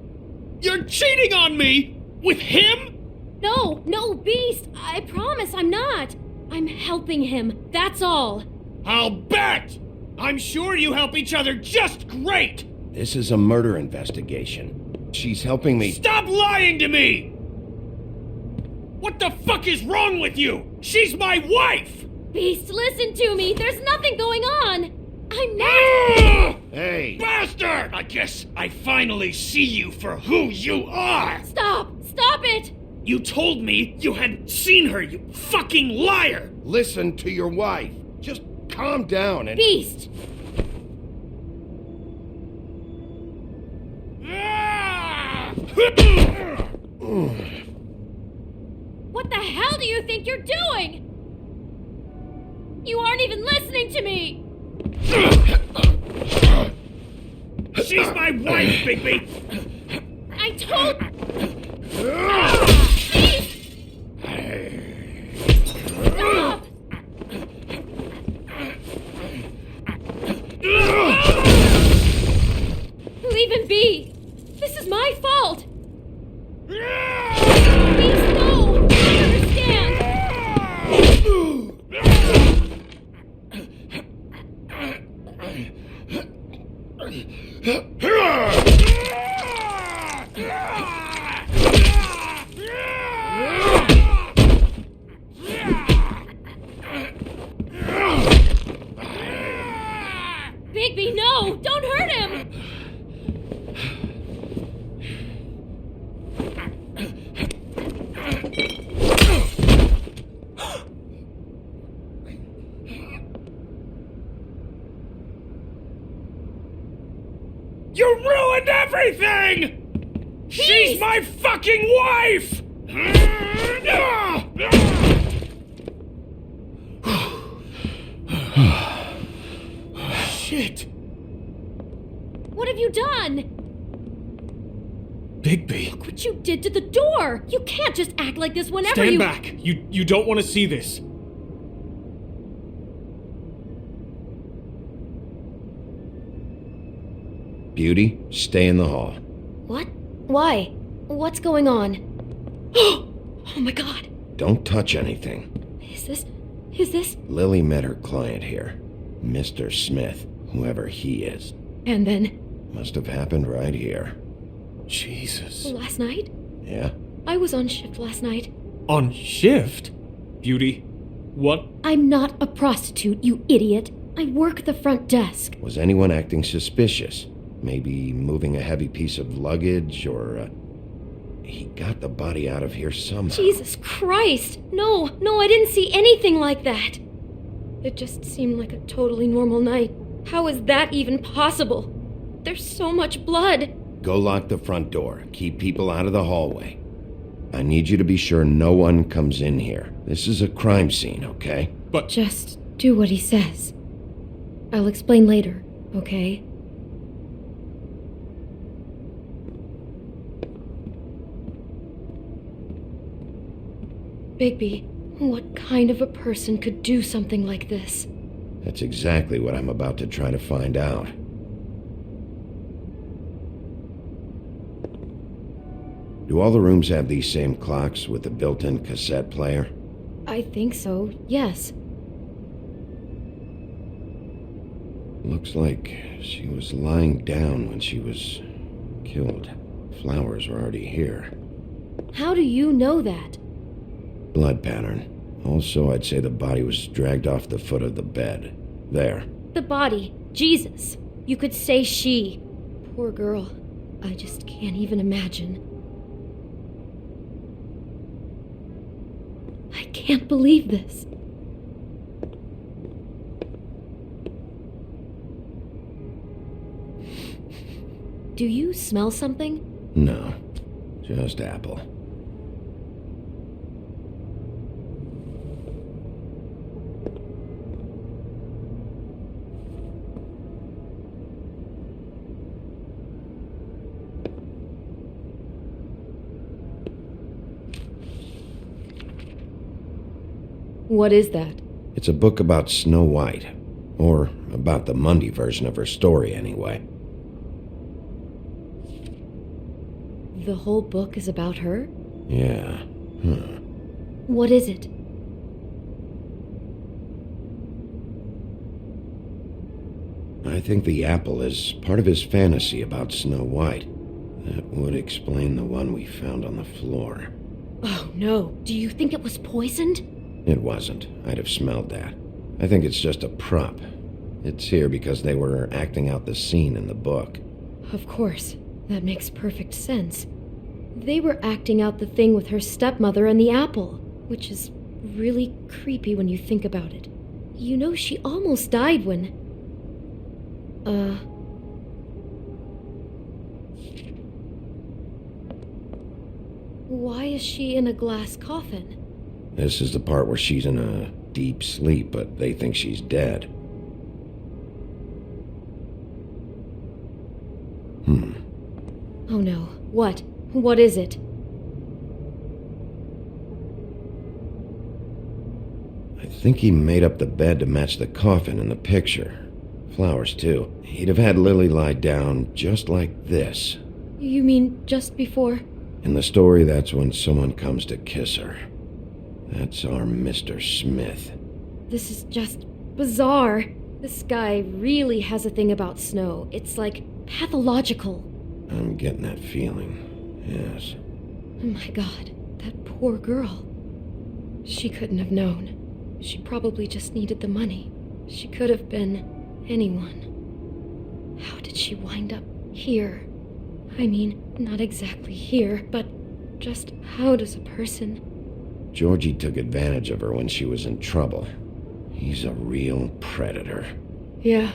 S8: You're cheating on me! With him?
S7: No, Beast. I promise I'm not. I'm helping him. That's all.
S8: I'll bet! I'm sure you help each other just great!
S2: This is a murder investigation. She's helping me.
S8: Stop lying to me! What the fuck is wrong with you? She's my wife!
S4: Beast, listen to me! There's nothing going on! I'm not—
S2: Hey!
S8: Bastard! I guess I finally see you for who you are!
S4: Stop! Stop it!
S8: You told me you had seen her, you fucking liar!
S2: Listen to your wife. Just calm down and.
S4: Beast! What the hell do you think you're doing? You aren't even listening to me!
S8: She's my wife, Bigby!
S4: I told— Stop! Leave him be! This is my fault! Please, no! I understand! Bigby, no! Don't hurt him!
S8: You ruined everything! She's my fucking wife! Shit!
S4: What have you done?
S8: Bigby.
S4: Look what you did to the door! You can't just act like this whenever
S8: Stand
S4: you—
S8: back! You don't want to see this.
S2: Beauty, stay in the hall.
S4: What? Why? What's going on? Oh my god!
S2: Don't touch anything.
S4: Is this?
S2: Lily met her client here. Mr. Smith, whoever he is.
S4: And then—
S2: Must have happened right here.
S8: Jesus.
S4: Last night?
S2: Yeah?
S4: I was on shift last night.
S8: On shift? Beauty, what?
S4: I'm not a prostitute, you idiot. I work the front desk.
S2: Was anyone acting suspicious? Maybe moving a heavy piece of luggage, or, he got the body out of here somehow.
S4: Jesus Christ! No, I didn't see anything like that. It just seemed like a totally normal night. How is that even possible? There's so much blood.
S2: Go lock the front door. Keep people out of the hallway. I need you to be sure no one comes in here. This is a crime scene, okay?
S8: But—
S4: Just do what he says. I'll explain later, okay? Bigby, what kind of a person could do something like this?
S2: That's exactly what I'm about to try to find out. Do all the rooms have these same clocks with the built-in cassette player?
S4: I think so, yes.
S2: Looks like she was lying down when she was killed. Flowers were already here.
S4: How do you know that?
S2: Blood pattern. Also, I'd say the body was dragged off the foot of the bed. There.
S4: The body. Jesus. You could say she. Poor girl. I just can't even imagine. I can't believe this. Do you smell something?
S2: No. Just apple.
S4: What is that?
S2: It's a book about Snow White. Or about the Mundy version of her story, anyway.
S4: The whole book is about her?
S2: Yeah.
S4: What is it?
S2: I think the apple is part of his fantasy about Snow White. That would explain the one we found on the floor.
S7: Oh no, do you think it was poisoned?
S2: It wasn't. I'd have smelled that. I think it's just a prop. It's here because they were acting out the scene in the book.
S7: Of course, that makes perfect sense. They were acting out the thing with her stepmother and the apple, which is really creepy when you think about it. You know, she almost died when... Why is she in a glass coffin?
S2: This is the part where she's in a deep sleep, but they think she's dead.
S7: Oh no, what? What is it?
S2: I think he made up the bed to match the coffin in the picture. Flowers, too. He'd have had Lily lie down just like this.
S7: You mean just before?
S2: In the story, that's when someone comes to kiss her. That's our Mr. Smith.
S7: This is just bizarre. This guy really has a thing about Snow. It's like pathological.
S2: I'm getting that feeling, yes.
S7: Oh my god, that poor girl. She couldn't have known. She probably just needed the money. She could have been anyone. How did she wind up here? I mean, not exactly here, but just how does a person...
S2: Georgie took advantage of her when she was in trouble. He's a real predator.
S7: Yeah.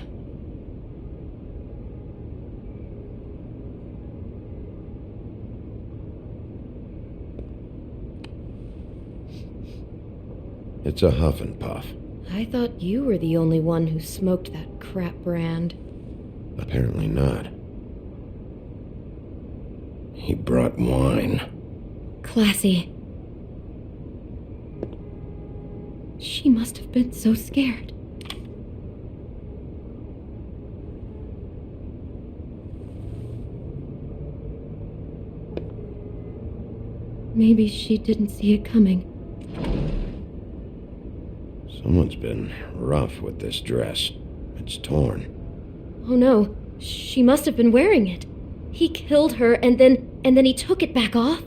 S2: It's a huff and puff.
S7: I thought you were the only one who smoked that crap brand.
S2: Apparently not. He brought wine.
S7: Classy. She must have been so scared. Maybe she didn't see it coming.
S2: Someone's been rough with this dress. It's torn.
S7: Oh no, she must have been wearing it. He killed her and then he took it back off?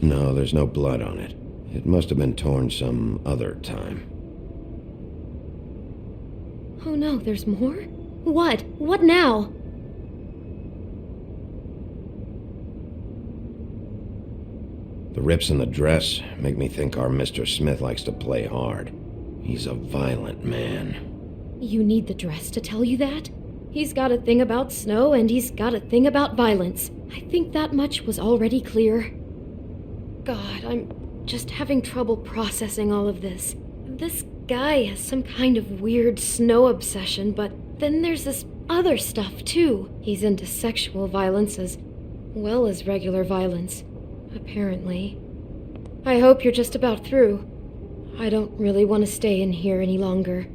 S2: No, there's no blood on it. It must have been torn some other time.
S7: Oh no, there's more? What? What now?
S2: The rips in the dress make me think our Mr. Smith likes to play hard. He's a violent man.
S7: You need the dress to tell you that? He's got a thing about Snow and he's got a thing about violence. I think that much was already clear. God, I'm just having trouble processing all of this. This guy has some kind of weird Snow obsession, but then there's this other stuff too. He's into sexual violence as well as regular violence. Apparently. I hope you're just about through. I don't really want to stay in here any longer.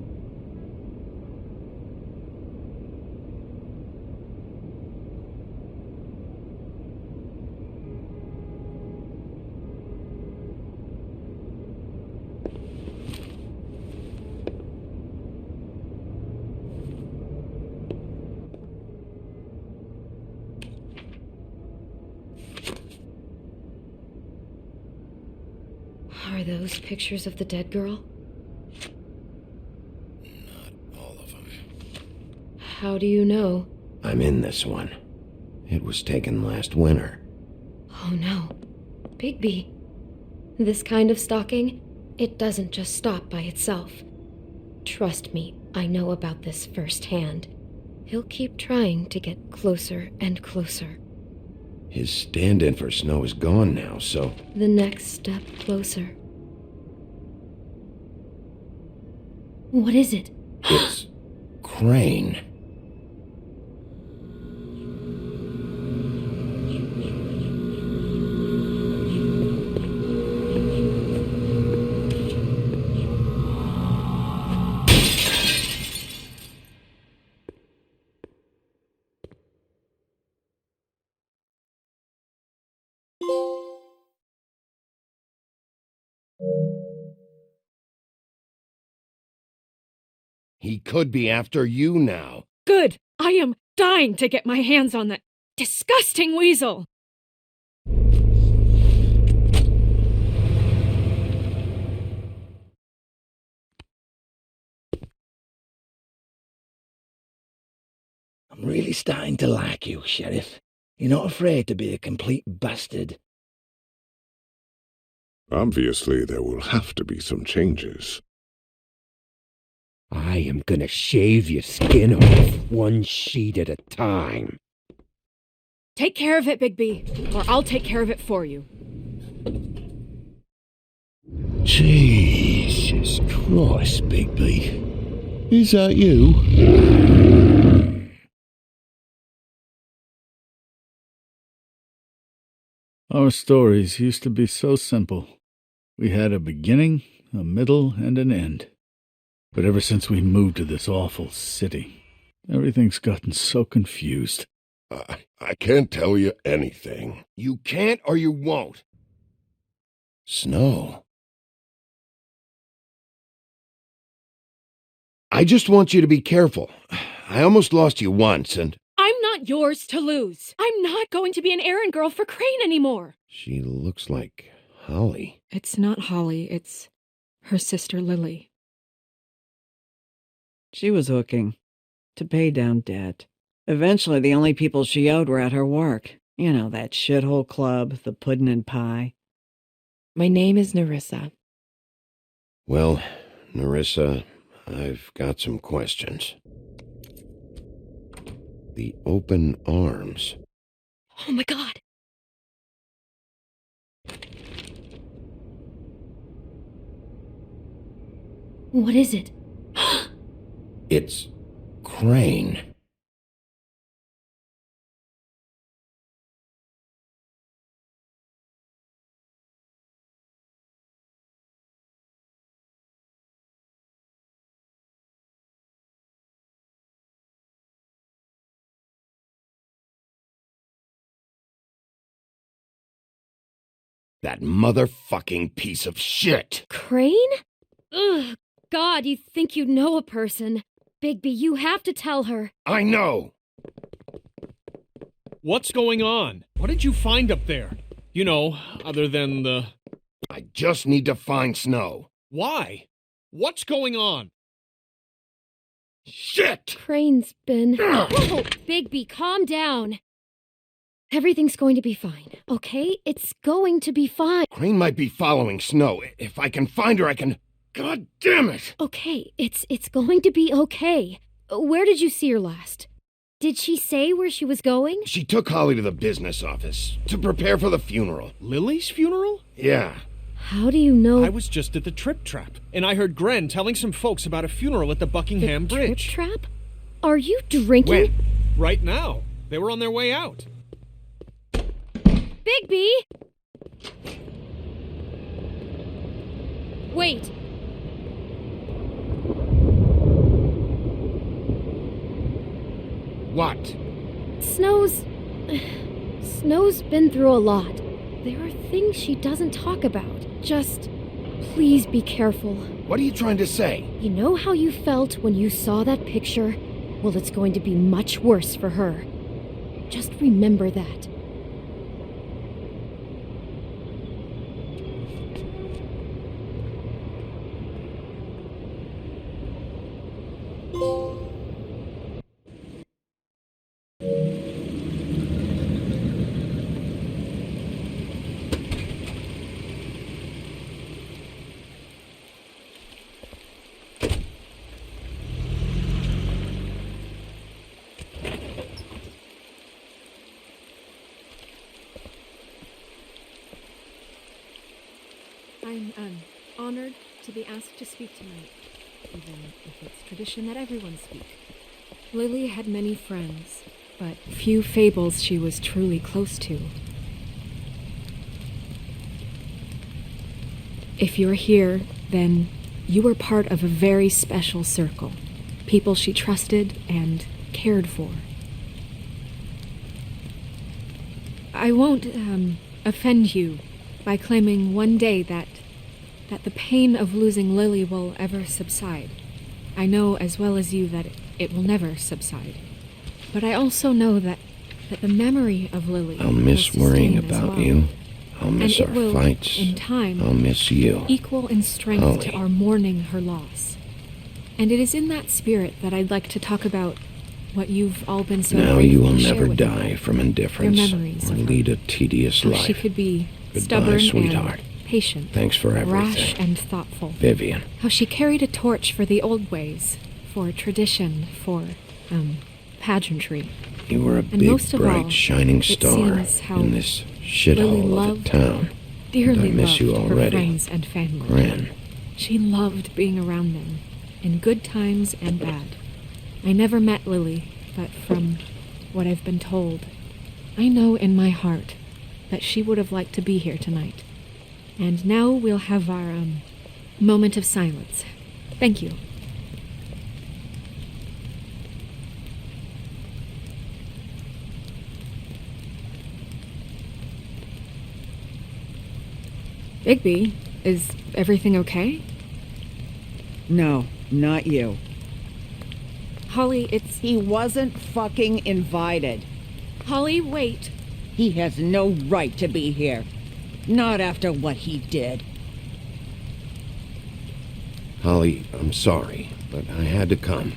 S7: Are those pictures of the dead girl?
S2: Not all of them.
S7: How do you know?
S2: I'm in this one. It was taken last winter.
S7: Oh no. Bigby. This kind of stalking, it doesn't just stop by itself. Trust me, I know about this firsthand. He'll keep trying to get closer and closer.
S2: His stand-in for Snow is gone now, so...
S7: The next step closer. What is it?
S2: It's... Crane. He could be after you now.
S10: Good! I am dying to get my hands on that disgusting weasel!
S18: I'm really starting to like you, Sheriff. You're not afraid to be a complete bastard.
S13: Obviously, there will have to be some changes.
S11: I am gonna shave your skin off one sheet at a time.
S10: Take care of it, Bigby, or I'll take care of it for you.
S3: Jesus Christ, Bigby. Is that you?
S9: Our stories used to be so simple. We had a beginning, a middle, and an end. But ever since we moved to this awful city, everything's gotten so confused.
S5: I can't tell you anything.
S2: You can't or you won't. Snow. I just want you to be careful. I almost lost you once, and...
S10: I'm not yours to lose. I'm not going to be an errand girl for Crane anymore.
S2: She looks like Holly.
S10: It's not Holly, it's her sister Lily.
S15: She was hooking to pay down debt. Eventually, the only people she owed were at her work. You know, that shithole club, the puddin' and pie.
S7: My name is Nerissa.
S2: Well, Nerissa, I've got some questions. The open arms.
S4: Oh my god! What is it?
S2: It's Crane. That motherfucking piece of shit!
S4: Crane? Ugh, God, you think you know a person. Bigby, you have to tell her.
S2: I know!
S8: What's going on? What did you find up there? You know, other than the...
S2: I just need to find Snow.
S8: Why? What's going on?
S2: Shit!
S4: Crane's been... Whoa, Bigby, calm down. Everything's going to be fine, okay? It's going to be fine.
S2: Crane might be following Snow. If I can find her, I can... God damn it!
S4: Okay, it's going to be okay. Where did you see her last? Did she say where she was going?
S2: She took Holly to the business office to prepare for the funeral.
S8: Lily's funeral?
S2: Yeah.
S4: How do you know?
S8: I was just at the Trip Trap, and I heard Gren telling some folks about a funeral at the Buckingham Bridge.
S4: Trip Trap? Are you drinking?
S8: When? Right now. They were on their way out.
S4: Bigby! Wait.
S2: What?
S4: Snow's been through a lot. There are things she doesn't talk about. Just please be careful.
S2: What are you trying to say?
S4: You know how you felt when you saw that picture? Well, it's going to be much worse for her. Just remember that.
S10: I'm honored to be asked to speak tonight, even if it's tradition that everyone speak. Lily had many friends, but few fables she was truly close to. If you're here, then you were part of a very special circle. People she trusted and cared for. I won't, offend you by claiming one day that the pain of losing Lily will ever subside. I know as well as you that it will never subside. But I also know that the memory of Lily
S2: I'll miss
S10: will
S2: worrying
S10: sustain as
S2: about
S10: well.
S2: you. I'll miss
S10: And
S2: our
S10: it will,
S2: fights.
S10: in time,
S2: I'll miss you.
S10: equal in strength
S2: Holly.
S10: to our mourning her loss. And it is in that spirit that I'd like to talk about what you've all been so
S2: Now
S10: grateful
S2: you will
S10: to share
S2: never
S10: with me.
S2: die from indifference
S10: Your memories
S2: or
S10: of her.
S2: lead a tedious
S10: How
S2: life.
S10: she could be
S2: Goodbye,
S10: stubborn
S2: sweetheart.
S10: and patient,
S2: Thanks for everything.
S10: rash and thoughtful.
S2: Vivian.
S10: How she carried a torch for the old ways, for tradition, for, pageantry.
S2: You were a
S10: And
S2: big,
S10: most of
S2: bright,
S10: all,
S2: shining
S10: it
S2: star
S10: seems how
S2: in this
S10: Lily
S2: shithole of a
S10: loved,
S2: town.
S10: dearly
S2: And I miss you
S10: loved her
S2: already.
S10: friends and family.
S2: Gran.
S10: She loved being around them, in good times and bad. I never met Lily, but from what I've been told, I know in my heart that she would have liked to be here tonight. And now we'll have our, moment of silence. Thank you. Bigby, is everything okay?
S15: No, not you.
S10: Holly, it's...
S15: He wasn't fucking invited.
S10: Holly, wait.
S15: He has no right to be here. Not after what he did.
S2: Holly, I'm sorry, but I had to come.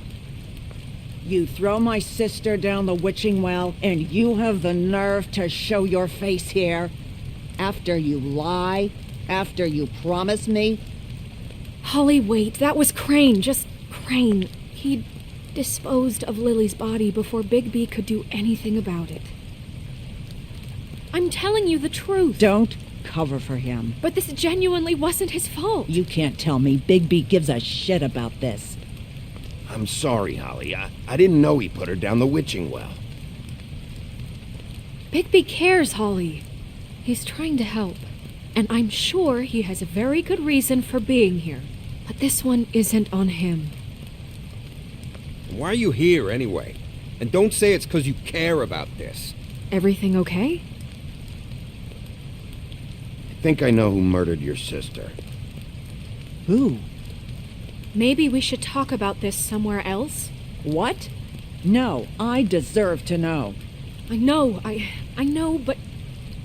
S15: You throw my sister down the witching well, and you have the nerve to show your face here? After you lie? After you promise me?
S10: Holly, wait. That was Crane. Just Crane. He disposed of Lily's body before Bigby could do anything about it. I'm telling you the truth.
S15: Don't cover for him.
S10: But this genuinely wasn't his fault.
S15: You can't tell me Bigby gives a shit about this.
S2: I'm sorry, Holly. I didn't know he put her down the witching well.
S10: Bigby cares, Holly. He's trying to help. And I'm sure he has a very good reason for being here. But this one isn't on him.
S11: Why are you here, anyway? And don't say it's because you care about this.
S10: Everything okay?
S2: I think I know who murdered your sister.
S15: Who?
S10: Maybe we should talk about this somewhere else?
S15: What? No, I deserve to know.
S10: I know, but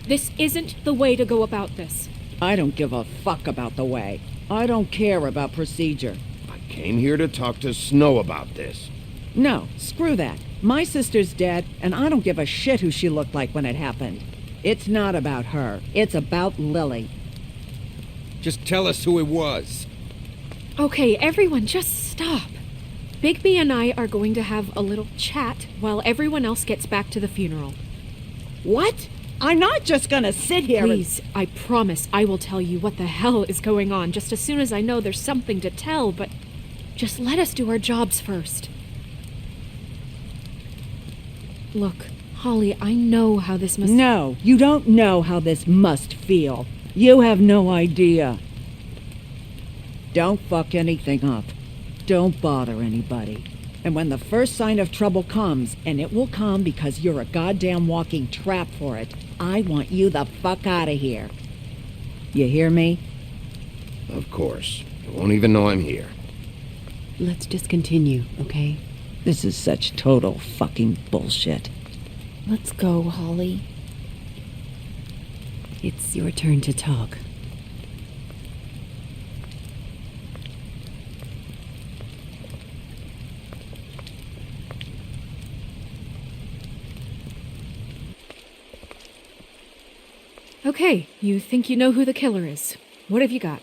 S10: this isn't the way to go about this.
S15: I don't give a fuck about the way. I don't care about procedure.
S2: I came here to talk to Snow about this.
S15: No, screw that. My sister's dead, and I don't give a shit who she looked like when it happened. It's not about her. It's about Lily.
S11: Just tell us who it was.
S10: Okay, everyone, just stop. Bigby and I are going to have a little chat while everyone else gets back to the funeral.
S15: What? I'm not just gonna sit here
S10: Please, I promise I will tell you what the hell is going on just as soon as I know there's something to tell, but just let us do our jobs first. Look, Holly, I know how this must...
S15: No, you don't know how this must feel. You have no idea. Don't fuck anything up. Don't bother anybody. And when the first sign of trouble comes, and it will come because you're a goddamn walking trap for it, I want you the fuck out of here. You hear me?
S2: Of course. You won't even know I'm here.
S7: Let's just continue, okay?
S15: This is such total fucking bullshit.
S7: Let's go, Holly. It's your turn to talk.
S10: Okay, you think you know who the killer is. What have you got?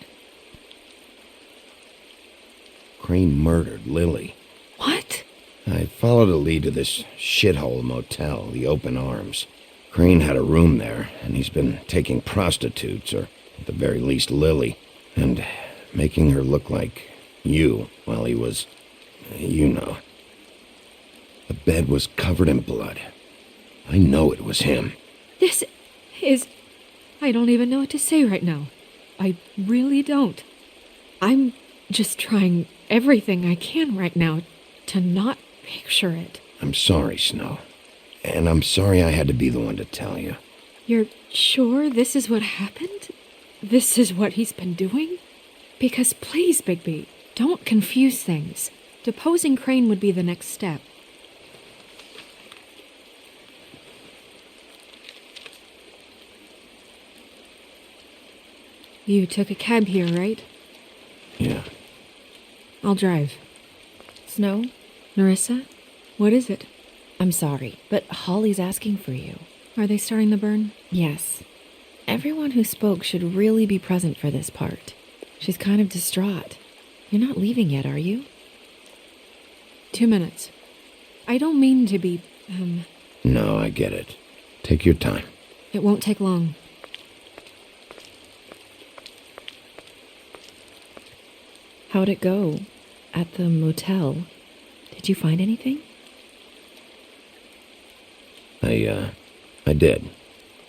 S2: Crane murdered Lily.
S10: What?
S2: I followed a lead to this shithole motel, the Open Arms. Crane had a room there, and he's been taking prostitutes, or at the very least Lily, and making her look like you while he was, you know. The bed was covered in blood. I know it was him.
S10: This is... I don't even know what to say right now. I really don't. I'm just trying everything I can right now to not picture it.
S2: I'm sorry, Snow. And I'm sorry I had to be the one to tell you.
S10: You're sure this is what happened? This is what he's been doing? Because please, Bigby, don't confuse things. Deposing Crane would be the next step. You took a cab here, right?
S2: Yeah.
S10: I'll drive.
S7: Snow?
S10: Nerissa? What is it?
S7: I'm sorry, but Holly's asking for you.
S10: Are they starting the burn?
S7: Yes. Everyone who spoke should really be present for this part. She's kind of distraught. You're not leaving yet, are you?
S10: 2 minutes. I don't mean to be,
S2: No, I get it. Take your time.
S10: It won't take long.
S7: How'd it go? At the motel? Did you find anything?
S2: I did.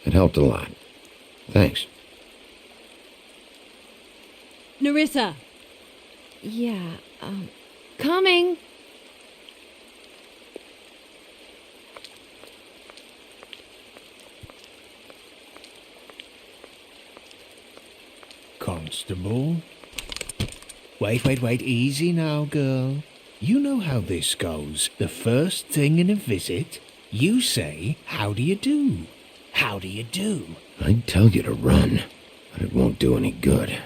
S2: It helped a lot. Thanks.
S10: Nerissa!
S7: Yeah, coming!
S16: Constable? Wait, easy now, girl. You know how this goes. The first thing in a visit, you say, how do you do? How do you do?
S2: I'd tell you to run, but it won't do any good.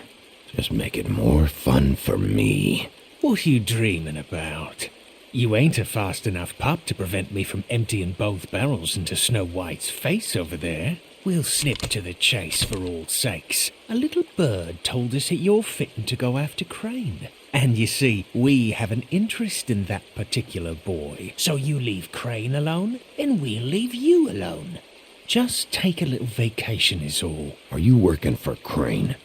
S2: Just make it more fun for me.
S16: What are you dreaming about? You ain't a fast enough pup to prevent me from emptying both barrels into Snow White's face over there. We'll snip to the chase for all sakes. A little bird told us that you're fitting to go after Crane. And you see, we have an interest in that particular boy. So you leave Crane alone, and we'll leave you alone. Just take a little vacation is all.
S2: Are you working for Crane?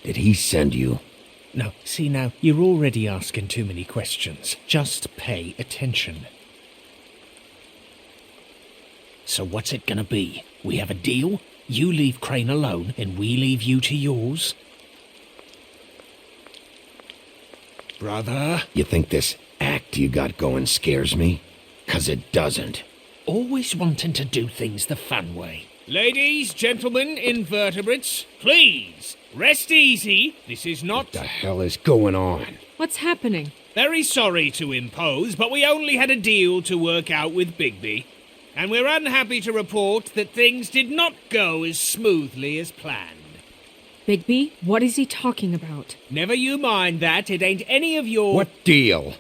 S2: Did he send you?
S16: No, see now, you're already asking too many questions. Just pay attention. So what's it gonna be? We have a deal? You leave Crane alone, and we leave you to yours? Brother?
S2: You think this act you got going scares me? 'Cause it doesn't.
S16: Always wanting to do things the fun way. Ladies, gentlemen, invertebrates, please, rest easy. This is not...
S11: What the hell is going on?
S10: What's happening?
S16: Very sorry to impose, but we only had a deal to work out with Bigby. And we're unhappy to report that things did not go as smoothly as planned.
S10: Bigby, what is he talking about?
S16: Never you mind that, it ain't any of your...
S11: What deal?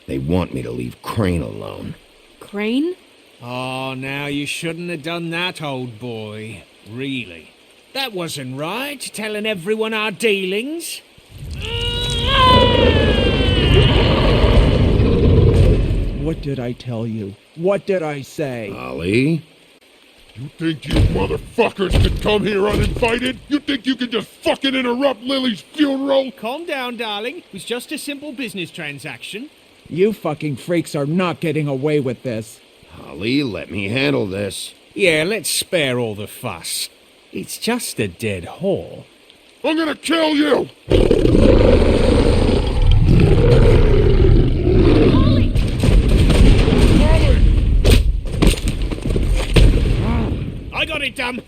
S2: They want me to leave Crane alone.
S10: Crane?
S16: Oh, now you shouldn't have done that, old boy. Really. That wasn't right, telling everyone our dealings.
S18: What did I tell you? What did I say?
S2: Ollie?
S5: You think you motherfuckers could come here uninvited? You think you can just fucking interrupt Lily's funeral?
S16: Calm down, darling. It was just a simple business transaction.
S18: You fucking freaks are not getting away with this.
S2: Ollie, let me handle this.
S16: Yeah, let's spare all the fuss. It's just a dead whore.
S5: I'm gonna kill you!
S16: I got it, dumb.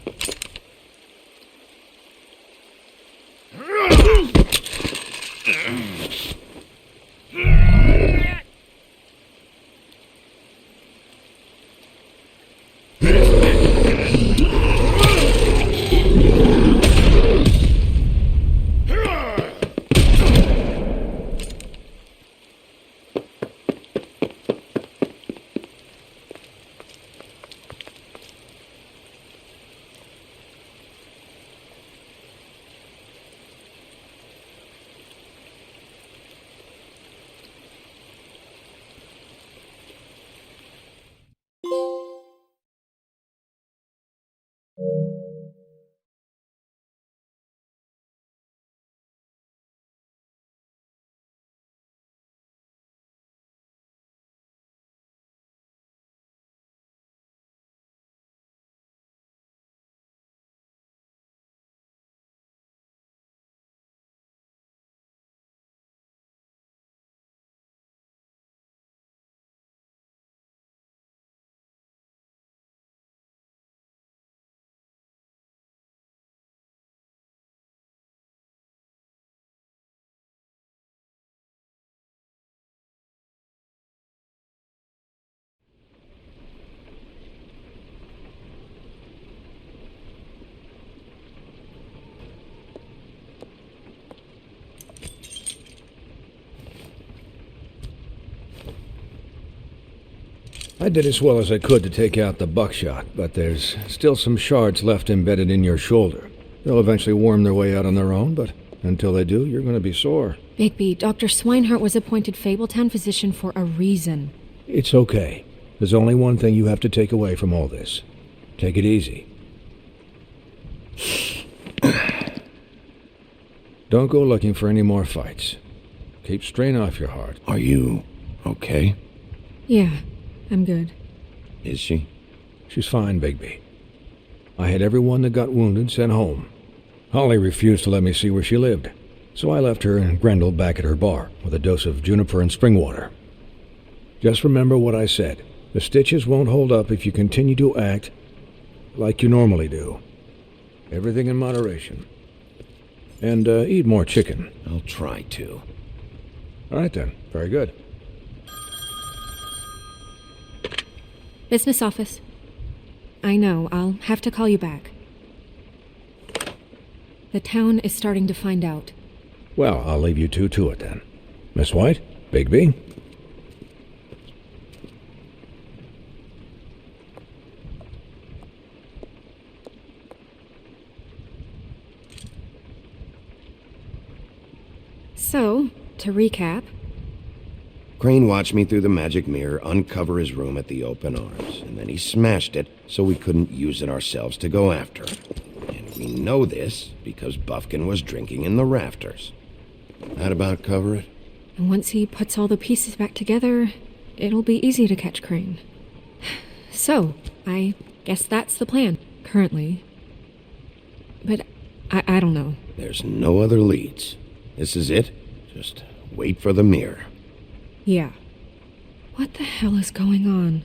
S8: I did as well as I could to take out the buckshot, but there's still some shards left embedded in your shoulder. They'll eventually worm their way out on their own, but until they do, you're going to be sore.
S10: Bigby, Dr. Swinehart was appointed Fabletown physician for a reason.
S8: It's okay. There's only one thing you have to take away from all this. Take it easy. Don't go looking for any more fights. Keep strain off your heart.
S2: Are you okay?
S10: Yeah, I'm good.
S2: Is she?
S8: She's fine, Bigby. I had everyone that got wounded sent home. Holly refused to let me see where she lived, so I left her and Grendel back at her bar with a dose of juniper and spring water. Just remember what I said. The stitches won't hold up if you continue to act like you normally do. Everything in moderation. And eat more chicken.
S2: I'll try to.
S8: All right then. Very good.
S10: Business office. I know, I'll have to call you back. The town is starting to find out.
S8: Well, I'll leave you two to it then. Miss White, Bigby.
S10: So, to recap...
S2: Crane watched me through the magic mirror uncover his room at the open arms, and then he smashed it so we couldn't use it ourselves to go after him. And we know this because Buffkin was drinking in the rafters. That about cover it?
S10: And once he puts all the pieces back together, it'll be easy to catch Crane. So, I guess that's the plan, currently. But I don't know.
S2: There's no other leads. This is it. Just wait for the mirror.
S10: Yeah. What the hell is going on?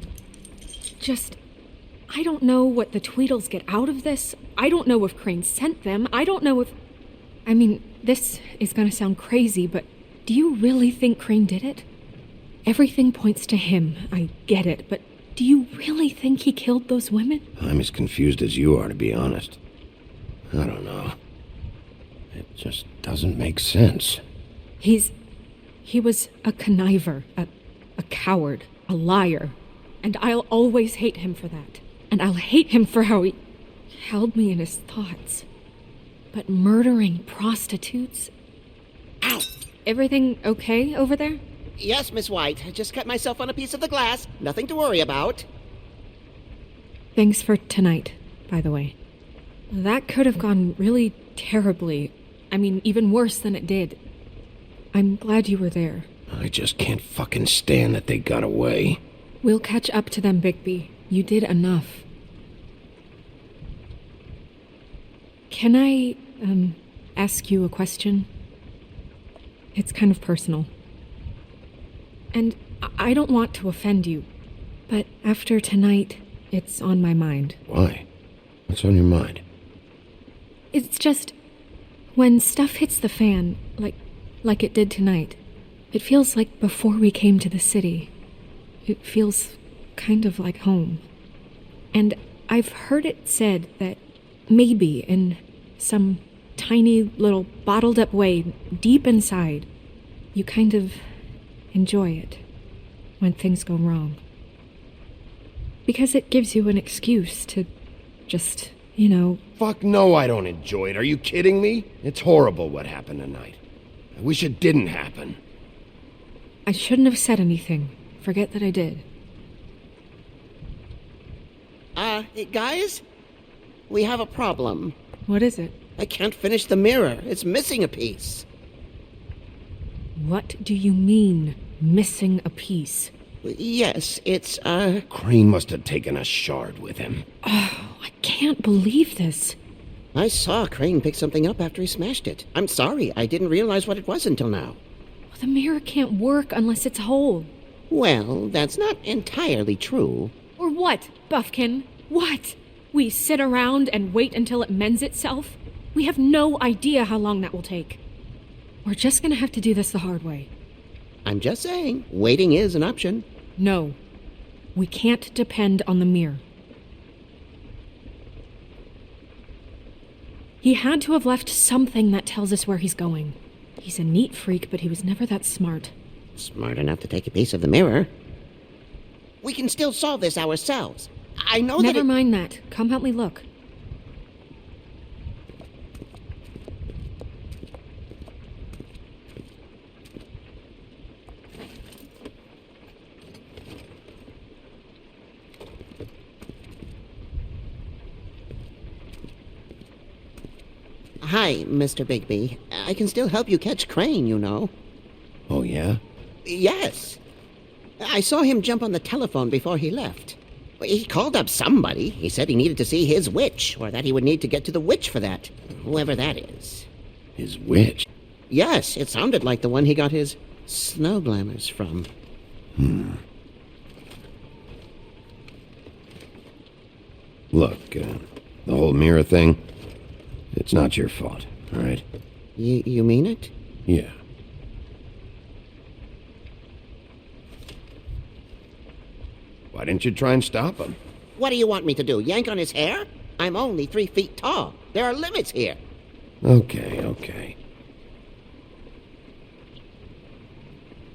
S10: I don't know what the Tweedles get out of this. I don't know if Crane sent them. I don't know if... I mean, this is gonna sound crazy, but do you really think Crane did it? Everything points to him. I get it, but do you really think he killed those women?
S2: I'm as confused as you are, to be honest. I don't know. It just doesn't make sense.
S10: He was a conniver, a coward, a liar. And I'll always hate him for that. And I'll hate him for how he held me in his thoughts. But murdering prostitutes? Ow! Everything okay over there?
S12: Yes, Miss White. I just cut myself on a piece of the glass. Nothing to worry about.
S10: Thanks for tonight, by the way. That could have gone really terribly. I mean, even worse than it did. I'm glad you were there.
S2: I just can't fucking stand that they got away.
S10: We'll catch up to them, Bigby. You did enough. Can I, ask you a question? It's kind of personal. And I don't want to offend you, but after tonight, it's on my mind.
S2: Why? What's on your mind?
S10: It's just... when stuff hits the fan, like it did tonight, it feels like before we came to the city. It feels kind of like home. And I've heard it said that maybe in some tiny little bottled up way deep inside, you kind of enjoy it when things go wrong. Because it gives you an excuse to just,
S2: Fuck no, I don't enjoy it. Are you kidding me? It's horrible what happened tonight. I wish it didn't happen.
S10: I shouldn't have said anything. Forget that I did.
S12: Guys? We have a problem.
S10: What is it?
S12: I can't finish the mirror. It's missing a piece.
S10: What do you mean, missing a piece?
S12: Yes, it's,
S2: Crane must have taken a shard with him.
S10: Oh, I can't believe this.
S12: I saw Crane pick something up after he smashed it. I'm sorry, I didn't realize what it was until now.
S10: Well, the mirror can't work unless it's whole.
S12: Well, that's not entirely true.
S10: Or what, Buffkin? What? We sit around and wait until it mends itself? We have no idea how long that will take. We're just gonna have to do this the hard way.
S12: I'm just saying, waiting is an option.
S10: No. We can't depend on the mirror. He had to have left something that tells us where he's going. He's a neat freak, but he was never that smart.
S12: Smart enough to take a piece of the mirror. We can still solve this ourselves. I know that
S10: Never mind that. Come help me look.
S12: Hi, Mr. Bigby. I can still help you catch Crane, you know.
S2: Oh, yeah?
S12: Yes. I saw him jump on the telephone before he left. He called up somebody. He said he needed to see his witch, or that he would need to get to the witch for that. Whoever that is.
S2: His witch?
S12: Yes, it sounded like the one he got his snow glamours from.
S2: Look, the whole mirror thing, it's not your fault, all right?
S12: You mean it?
S2: Yeah. Why didn't you try and stop him?
S12: What do you want me to do, yank on his hair? I'm only 3 feet tall. There are limits here.
S2: Okay.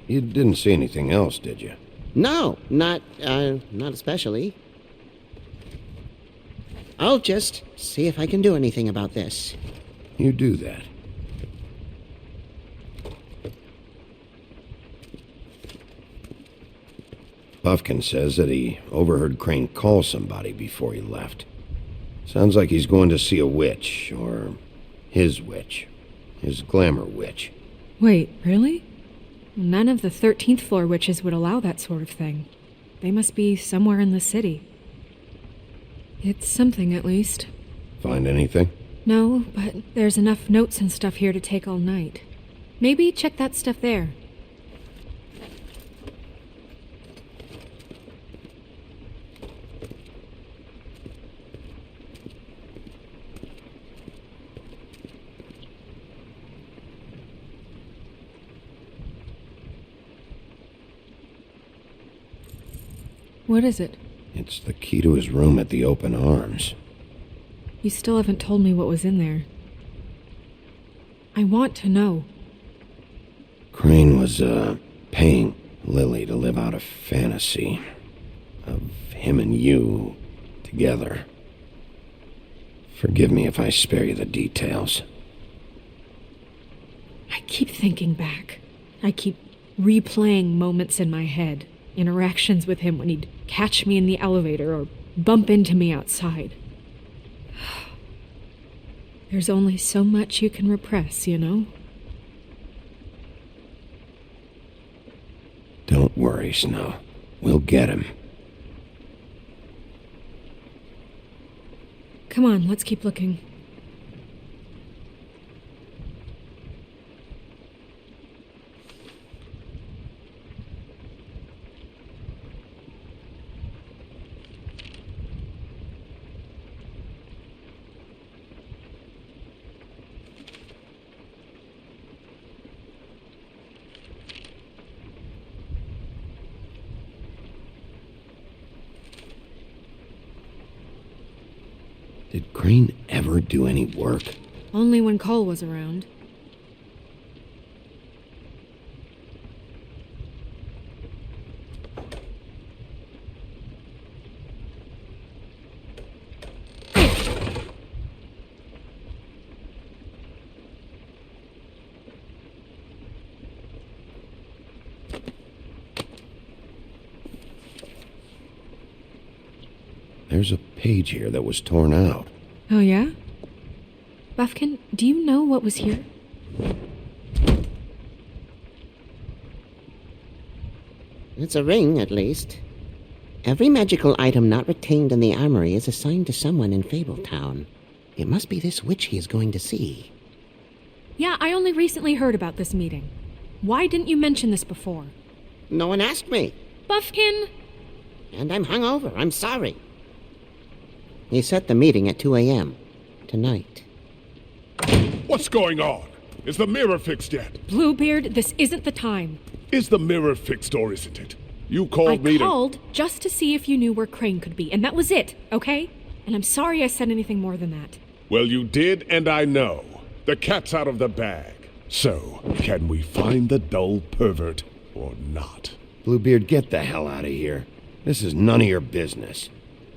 S2: You didn't see anything else, did you?
S12: No, not especially. I'll just see if I can do anything about this.
S2: You do that. Buffkin says that he overheard Crane call somebody before he left. Sounds like he's going to see a witch, or his witch. His glamour witch.
S10: Wait, really? None of the 13th floor witches would allow that sort of thing. They must be somewhere in the city. It's something, at least.
S2: Find anything?
S10: No, but there's enough notes and stuff here to take all night. Maybe check that stuff there. What is it?
S2: It's the key to his room at the Open Arms.
S10: You still haven't told me what was in there. I want to know.
S2: Crane was, paying Lily to live out a fantasy of him and you together. Forgive me if I spare you the details.
S10: I keep thinking back. I keep replaying moments in my head. Interactions with him when he'd catch me in the elevator or bump into me outside. There's only so much you can repress, you know?
S2: Don't worry, Snow. We'll get him.
S10: Come on, let's keep looking.
S2: Did Crane ever do any work?
S10: Only when Cole was around.
S2: There's a page here that was torn out.
S10: Oh, yeah? Buffkin, do you know what was here?
S12: It's a ring, at least. Every magical item not retained in the armory is assigned to someone in Fabletown. It must be this witch he is going to see.
S10: Yeah, I only recently heard about this meeting. Why didn't you mention this before?
S12: No one asked me.
S10: Buffkin!
S12: And I'm hungover. I'm sorry. He set the meeting at 2 a.m. tonight.
S5: What's going on? Is the mirror fixed yet?
S10: Bluebeard, this isn't the time.
S5: Is the mirror fixed or isn't it? You called me
S10: I
S5: to...
S10: called just to see if you knew where Crane could be, and that was it, okay? And I'm sorry I said anything more than that.
S5: Well, you did, and I know. The cat's out of the bag. So, can we find the dull pervert or not?
S2: Bluebeard, get the hell out of here. This is none of your business.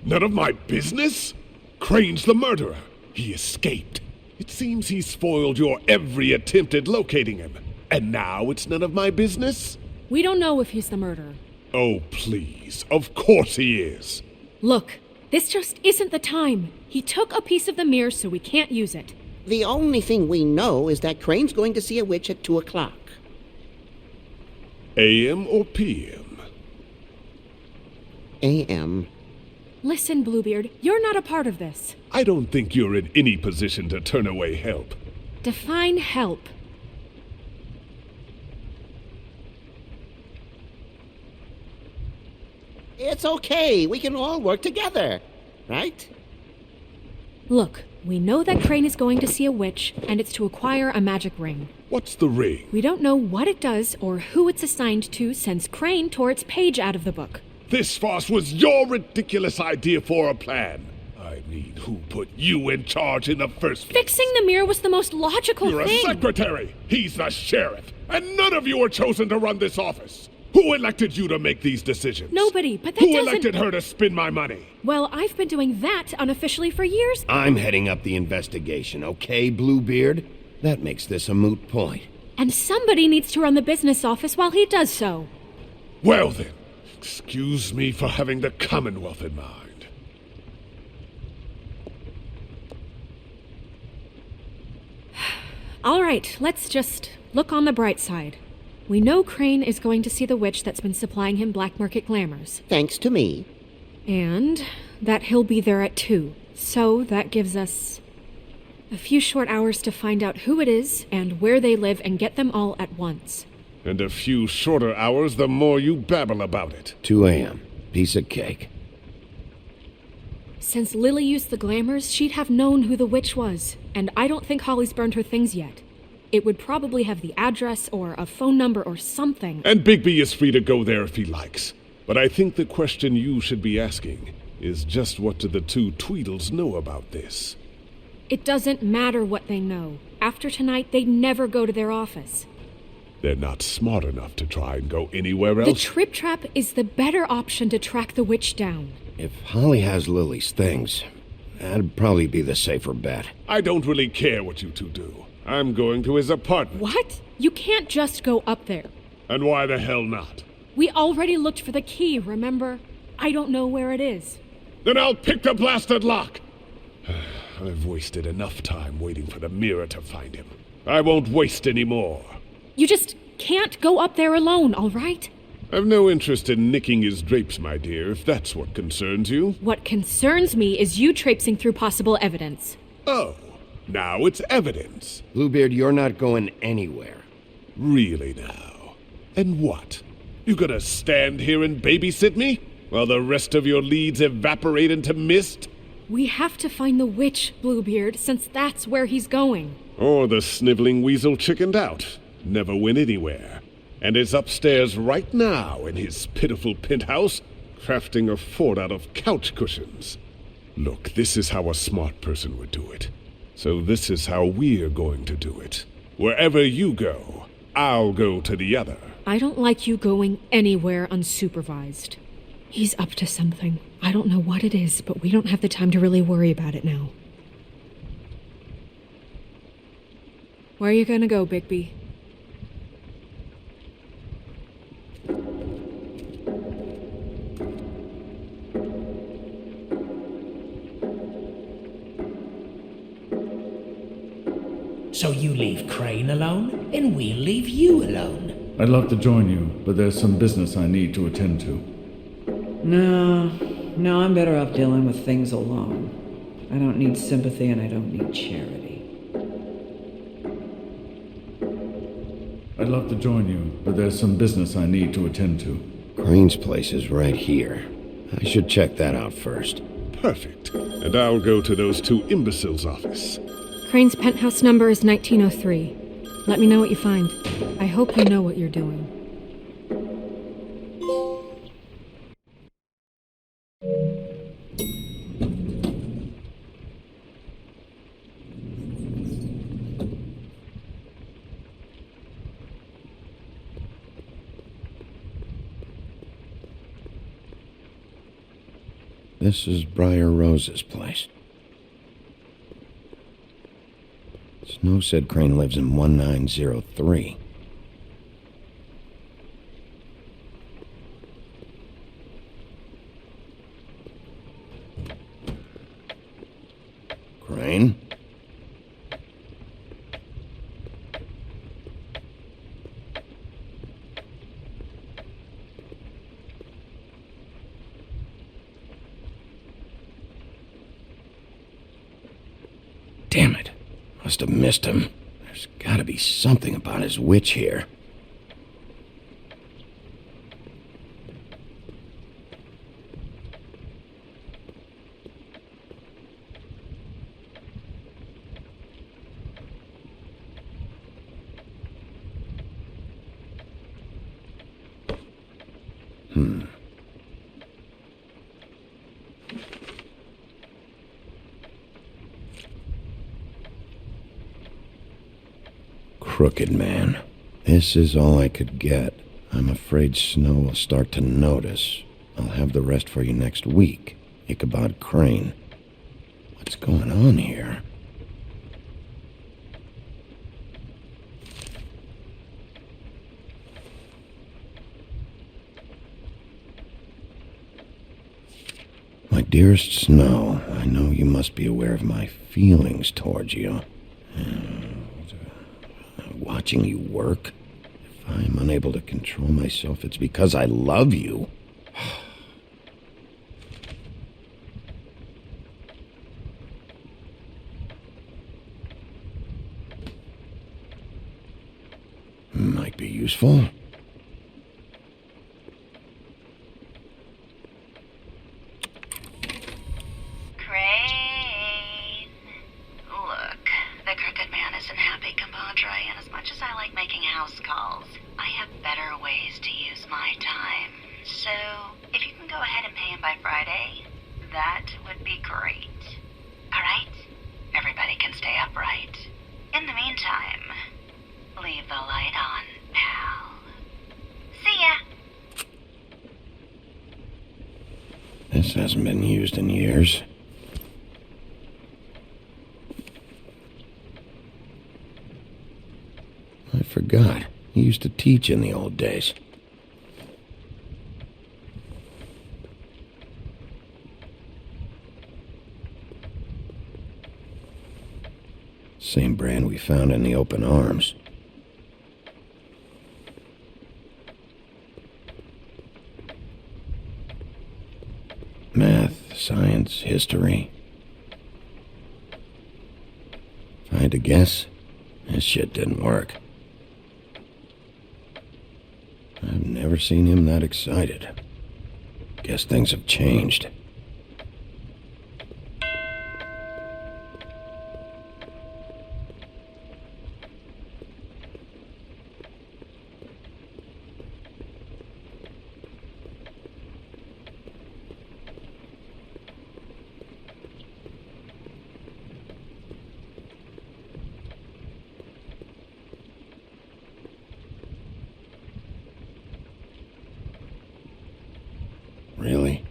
S5: None of my business? Crane's the murderer. He escaped. It seems he spoiled your every attempt at locating him. And now it's none of my business?
S19: We don't know if he's the murderer.
S5: Oh, please. Of course he is.
S19: Look, this just isn't the time. He took a piece of the mirror, so we can't use it.
S12: The only thing we know is that Crane's going to see a witch at 2 o'clock.
S5: AM or PM?
S12: AM.
S19: Listen, Bluebeard, you're not a part of this.
S5: I don't think you're in any position to turn away help.
S19: Define help.
S12: It's okay. We can all work together, right?
S19: Look, we know that Crane is going to see a witch, and it's to acquire a magic ring.
S5: What's the ring?
S19: We don't know what it does or who it's assigned to since Crane tore its page out of the book.
S5: This farce was your ridiculous idea for a plan. I mean, who put you in charge in the first place?
S19: Fixing the mirror was the most logical
S5: You're
S19: thing.
S5: a secretary. He's the sheriff. And none of you were chosen to run this office. Who elected you to make these decisions?
S19: Nobody, but that
S5: Who
S19: doesn't...
S5: elected her to spend my money?
S19: Well, I've been doing that unofficially for years.
S2: I'm heading up the investigation, okay, Bluebeard? That makes this a moot point.
S19: And somebody needs to run the business office while he does so.
S5: Well then, excuse me for having the Commonwealth in mind.
S19: All right, let's just look on the bright side. We know Crane is going to see the witch that's been supplying him black market glamours.
S12: Thanks to me.
S19: And that he'll be there at 2. So that gives us a few short hours to find out who it is and where they live and get them all at once.
S5: And a few shorter hours the more you babble about it.
S2: 2 a.m. Piece of cake.
S19: Since Lily used the glamours, she'd have known who the witch was. And I don't think Holly's burned her things yet. It would probably have the address or a phone number or something.
S5: And Bigby is free to go there if he likes. But I think the question you should be asking is just what do the 2 Tweedles know about this?
S19: It doesn't matter what they know. After tonight, they'd never go to their office.
S5: They're not smart enough to try and go anywhere else.
S19: The Trip Trap is the better option to track the witch down.
S2: If Holly has Lily's things, that'd probably be the safer bet.
S5: I don't really care what you 2 do. I'm going to his apartment.
S19: What? You can't just go up there.
S5: And why the hell not?
S19: We already looked for the key, remember? I don't know where it is.
S5: Then I'll pick the blasted lock! I've wasted enough time waiting for the mirror to find him. I won't waste any more.
S19: You just can't go up there alone, all right?
S5: I've no interest in nicking his drapes, my dear, if that's what concerns you.
S19: What concerns me is you traipsing through possible evidence.
S5: Oh, now it's evidence.
S2: Bluebeard, you're not going anywhere.
S5: Really now? And what? You gonna stand here and babysit me while the rest of your leads evaporate into mist?
S19: We have to find the witch, Bluebeard, since that's where he's going.
S5: Or the sniveling weasel chickened out, never went anywhere, and is upstairs right now in his pitiful penthouse, crafting a fort out of couch cushions. Look, this is how a smart person would do it. So this is how we're going to do it. Wherever you go, I'll go to the other.
S19: I don't like you going anywhere unsupervised. He's up to something. I don't know what it is, but we don't have the time to really worry about it now. Where are you gonna go, Bigby?
S20: So you leave Crane alone, and we'll leave you alone.
S21: I'd love to join you, but there's some business I need to attend to.
S15: No, I'm better off dealing with things alone. I don't need sympathy and I don't need charity.
S21: I'd love to join you, but there's some business I need to attend to.
S2: Crane's place is right here. I should check that out first.
S5: Perfect. And I'll go to those 2 imbeciles' office.
S19: Crane's penthouse number is 1903. Let me know what you find. I hope you know what you're doing.
S2: This is Briar Rose's place. Snow said Crane lives in 1903. Crane? Damn it. Must have missed him. There's gotta be something about his witch here. Crooked man. This is all I could get. I'm afraid Snow will start to notice. I'll have the rest for you next week. Ichabod Crane. What's going on here? My dearest Snow, I know you must be aware of my feelings towards you. Watching you work, if I'm unable to control myself, it's because I love you. Might be useful. This hasn't been used in years. I forgot. He used to teach in the old days. Same brand we found in the open arms. Math, science, history. If I had to guess, this shit didn't work. I've never seen him that excited. Guess things have changed. Really?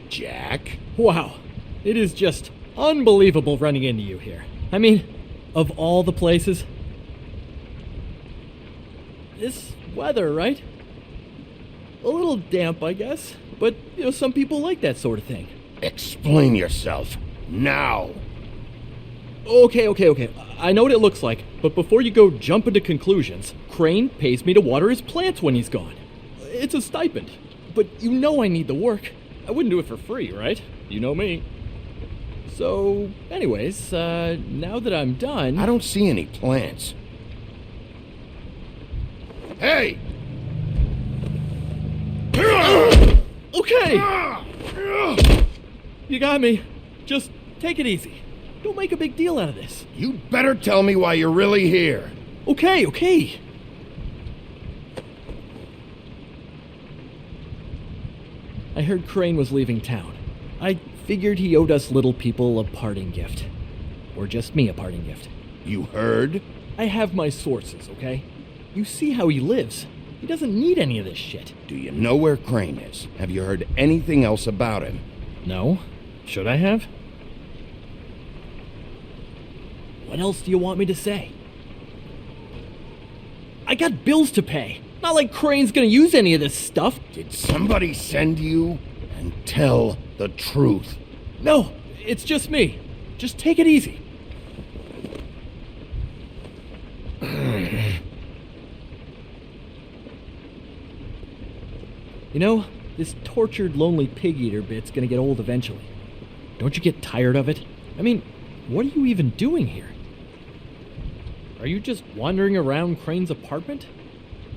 S3: Jack?
S14: Wow. It is just unbelievable running into you here. I mean, of all the places. This weather, right? A little damp, I guess. But, some people like that sort of thing.
S3: Explain yourself. Now.
S14: Okay. I know what it looks like, but before you go jumping to conclusions, Crane pays me to water his plants when he's gone. It's a stipend. But I need the work. I wouldn't do it for free, right? You know me. So, anyways, now that I'm done...
S3: I don't see any plants. Hey!
S14: Okay! You got me. Just take it easy. Don't make a big deal out of this.
S3: You better tell me why you're really here.
S14: Okay. I heard Crane was leaving town. I figured he owed us little people a parting gift. Or just me a parting gift.
S3: You heard?
S14: I have my sources, okay? You see how he lives. He doesn't need any of this shit.
S3: Do you know where Crane is? Have you heard anything else about him?
S14: No. Should I have? What else do you want me to say? I got bills to pay. Not like Crane's gonna use any of this stuff.
S3: Did somebody send you? And tell the truth.
S14: No, it's just me. Just take it easy. This tortured, lonely pig-eater bit's gonna get old eventually. Don't you get tired of it? I mean, what are you even doing here? Are you just wandering around Crane's apartment?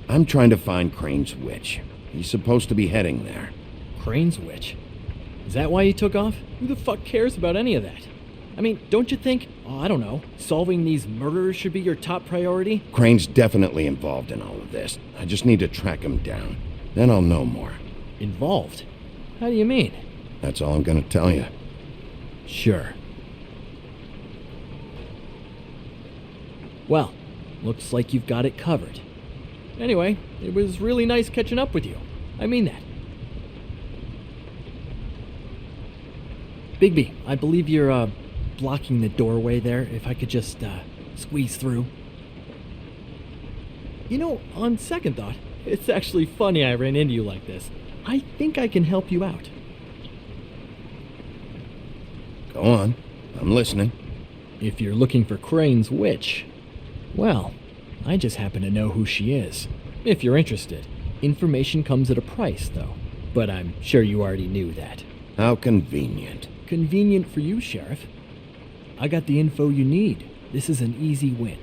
S3: I'm trying to find Crane's witch. He's supposed to be heading there.
S14: Crane's witch? Is that why he took off? Who the fuck cares about any of that? I mean, don't you think, I don't know, solving these murders should be your top priority?
S3: Crane's definitely involved in all of this. I just need to track him down. Then I'll know more.
S14: Involved? How do you mean?
S3: That's all I'm gonna tell you.
S14: Sure. Well, looks like you've got it covered. Anyway, it was really nice catching up with you. I mean that. Bigby, I believe you're, blocking the doorway there. If I could just, squeeze through. On second thought, it's actually funny I ran into you like this. I think I can help you out.
S3: Go on. I'm listening.
S14: If you're looking for Crane's witch, well, I just happen to know who she is. If you're interested. Information comes at a price, though. But I'm sure you already knew that.
S3: How convenient.
S14: Convenient for you, Sheriff. I got the info you need. This is an easy win.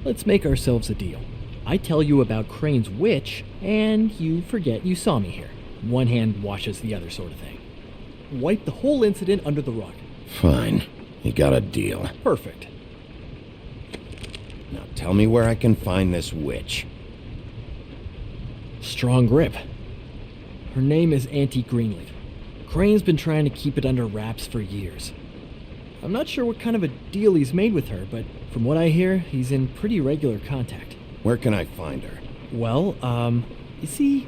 S14: Let's make ourselves a deal. I tell you about Crane's witch, and you forget you saw me here. One hand washes the other sort of thing. Wipe the whole incident under the rug.
S3: Fine. You got a deal.
S14: Perfect.
S3: Now tell me where I can find this witch.
S14: Strong grip. Her name is Auntie Greenleaf. Crane's been trying to keep it under wraps for years. I'm not sure what kind of a deal he's made with her, but from what I hear, he's in pretty regular contact.
S3: Where can I find her?
S14: Well, you see,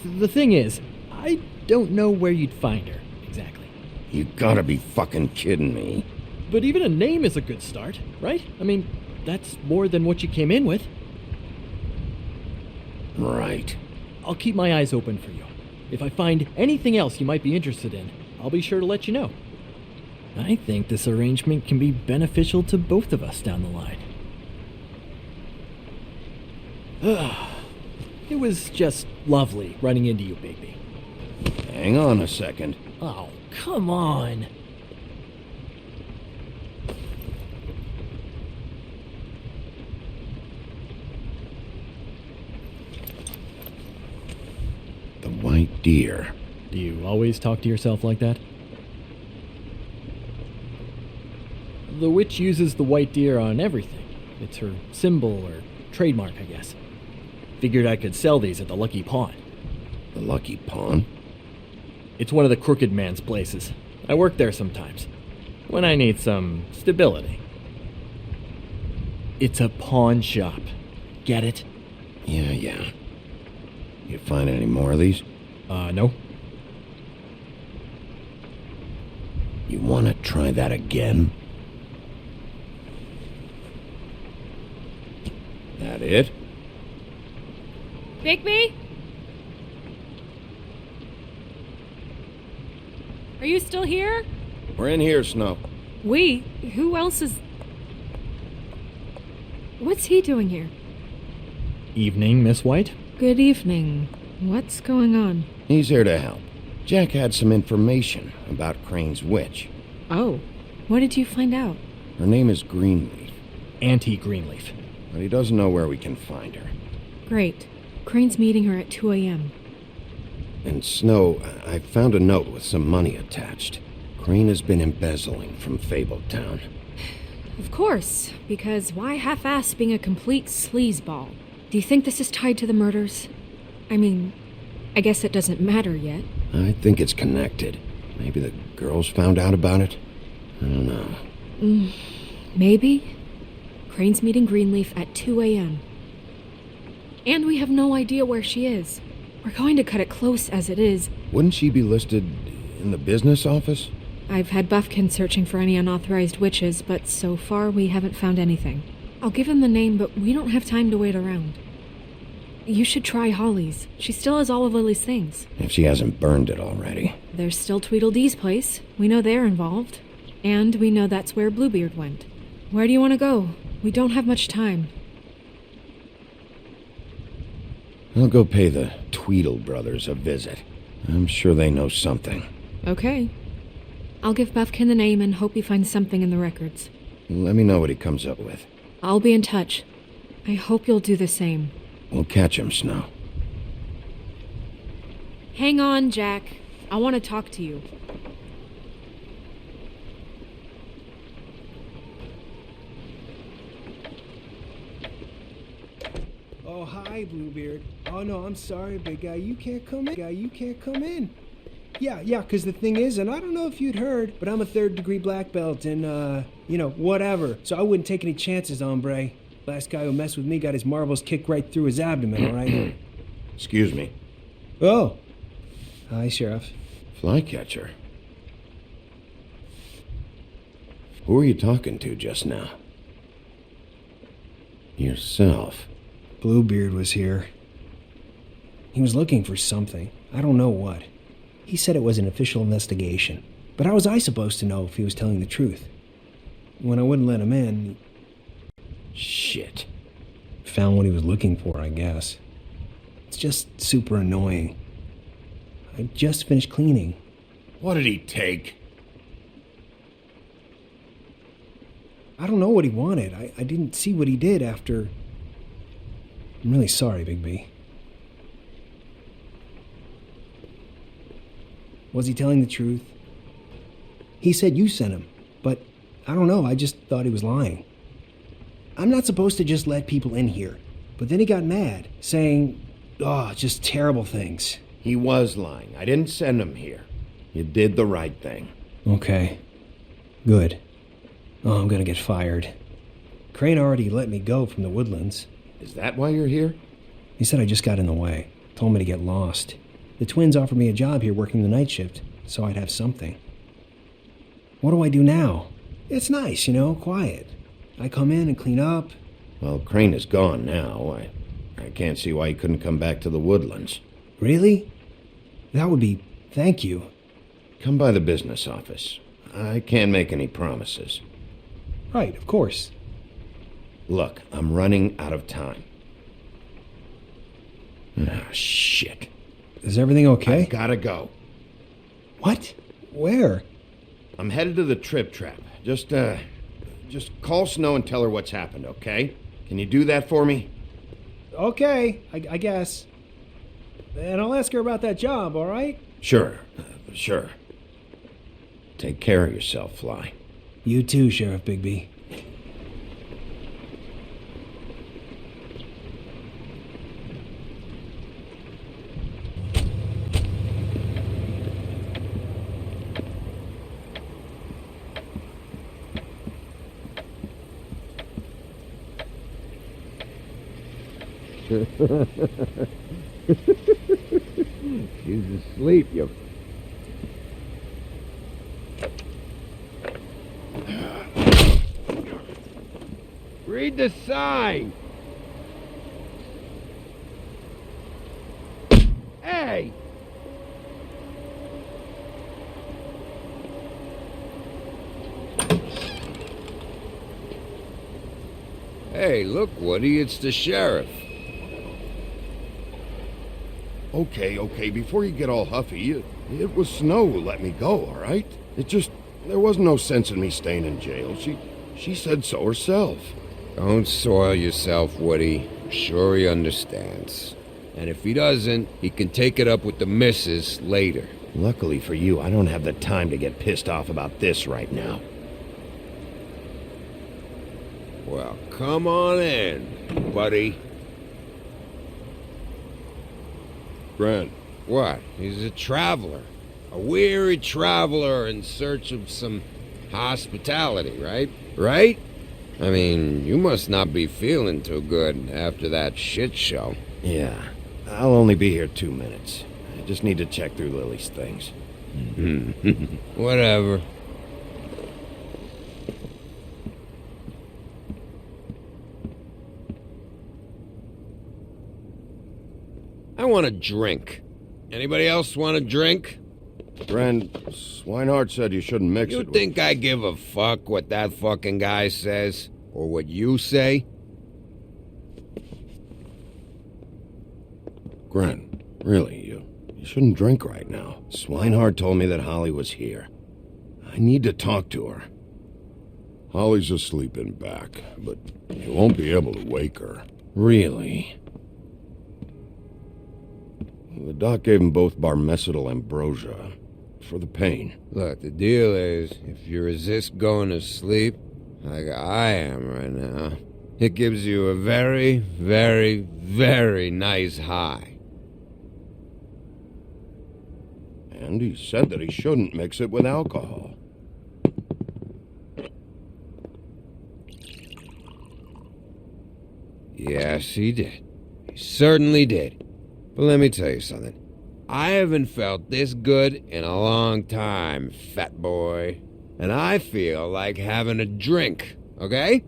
S14: the thing is, I don't know where you'd find her, exactly.
S3: You gotta be fucking kidding me.
S14: But even a name is a good start, right? I mean, that's more than what you came in with.
S3: Right.
S14: I'll keep my eyes open for you. If I find anything else you might be interested in, I'll be sure to let you know. I think this arrangement can be beneficial to both of us down the line. It was just lovely running into you, Bigby.
S3: Hang on a second.
S14: Oh, come on.
S3: The white deer.
S14: Do you always talk to yourself like that? The witch uses the white deer on everything. It's her symbol or trademark, I guess. Figured I could sell these at the Lucky Pawn.
S3: The Lucky Pawn?
S14: It's one of the crooked man's places. I work there sometimes, when I need some stability. It's a pawn shop. Get it?
S3: Yeah. You find any more of these?
S14: No.
S2: You want to try that again? That it?
S19: Bigby? Are you still here?
S2: We're in here, Snow.
S19: We? Who else is... What's he doing here?
S14: Evening, Miss White.
S19: Good evening. What's going on?
S2: He's here to help. Jack had some information about Crane's witch.
S19: Oh. What did you find out?
S2: Her name is Greenleaf.
S14: Auntie Greenleaf.
S2: But he doesn't know where we can find her.
S19: Great. Crane's meeting her at 2 a.m.
S2: And Snow, I found a note with some money attached. Crane has been embezzling from Fabletown.
S19: Of course, because why half-ass being a complete sleazeball? Do you think this is tied to the murders? I mean, I guess it doesn't matter yet.
S2: I think it's connected. Maybe the girls found out about it? I don't know.
S19: Maybe. Crane's meeting Greenleaf at 2 a.m. And we have no idea where she is. We're going to cut it close as it is.
S2: Wouldn't she be listed in the business office?
S19: I've had Buffkin searching for any unauthorized witches, but so far we haven't found anything. I'll give him the name, but we don't have time to wait around. You should try Holly's. She still has all of Lily's things.
S2: If she hasn't burned it already.
S19: There's still Tweedledee's place. We know they're involved. And we know that's where Bluebeard went. Where do you want to go? We don't have much time.
S2: I'll go pay the Tweedle brothers a visit. I'm sure they know something.
S19: Okay. I'll give Buffkin the name and hope he finds something in the records.
S2: Let me know what he comes up with.
S19: I'll be in touch. I hope you'll do the same.
S2: We'll catch him, Snow.
S19: Hang on, Jack. I want to talk to you.
S1: Oh, hi, Bluebeard. Oh, no, I'm sorry, big guy. You can't come in. Yeah, because the thing is, and I don't know if you'd heard, but I'm a third-degree black belt and, whatever. So I wouldn't take any chances, hombre. Last guy who messed with me got his marbles kicked right through his abdomen, all right?
S2: Excuse me.
S1: Oh. Hi, Sheriff.
S2: Flycatcher. Who were you talking to just now? Yourself.
S1: Bluebeard was here. He was looking for something. I don't know what. He said it was an official investigation. But how was I supposed to know if he was telling the truth? When I wouldn't let him in...
S2: Shit.
S1: Found what he was looking for, I guess. It's just super annoying. I just finished cleaning.
S2: What did he take?
S1: I don't know what he wanted. I didn't see what he did after... I'm really sorry, Bigby. Was he telling the truth? He said you sent him, but I don't know, I just thought he was lying. I'm not supposed to just let people in here, but then he got mad, saying, just terrible things.
S2: He was lying. I didn't send him here. You did the right thing.
S1: Okay. Good. Oh, I'm gonna get fired. Crane already let me go from the Woodlands.
S2: Is that why you're here?
S1: He said I just got in the way. Told me to get lost. The twins offered me a job here working the night shift, so I'd have something. What do I do now? It's nice, quiet. I come in and clean up.
S2: Well, Crane is gone now. I can't see why he couldn't come back to the Woodlands.
S1: Really? That would be... thank you.
S2: Come by the business office. I can't make any promises.
S1: Right, of course.
S2: Look, I'm running out of time. Shit.
S1: Is everything okay?
S2: I gotta go.
S1: What? Where?
S2: I'm headed to the Trip Trap. Just call Snow and tell her what's happened, okay? Can you do that for me?
S1: Okay, I guess. And I'll ask her about that job, all right?
S2: Sure. Take care of yourself, Fly.
S1: You too, Sheriff Bigby.
S2: She's asleep, you...
S11: Read the sign! Hey! Hey, look, Woody, it's the sheriff.
S2: Okay, before you get all huffy, it was Snow who let me go, all right? There wasn't no sense in me staying in jail. She said so herself.
S11: Don't soil yourself, Woody. I'm sure he understands. And if he doesn't, he can take it up with the missus later.
S2: Luckily for you, I don't have the time to get pissed off about this right now.
S11: Well, come on in, buddy.
S2: Grant.
S11: What? He's a traveler. A weary traveler in search of some hospitality, right? Right? I mean, you must not be feeling too good after that shit show.
S2: Yeah. I'll only be here 2 minutes. I just need to check through Lily's things.
S11: Whatever. I want a drink. Anybody else want a drink?
S2: Friend, Swinehart said you shouldn't mix it
S11: You think I give a fuck what that fucking guy says? Or what you say?
S2: Gren, really, you shouldn't drink right now. Swinehart told me that Holly was here. I need to talk to her.
S5: Holly's asleep in back, but you won't be able to wake her.
S2: Really? The doc gave them both Barmecidal ambrosia for the pain.
S11: Look, the deal is, if you resist going to sleep, like I am right now, it gives you a very, very, very nice high.
S2: And he said that he shouldn't mix it with alcohol.
S11: Yes, he did. He certainly did. But let me tell you something. I haven't felt this good in a long time, fat boy. And I feel like having a drink, okay?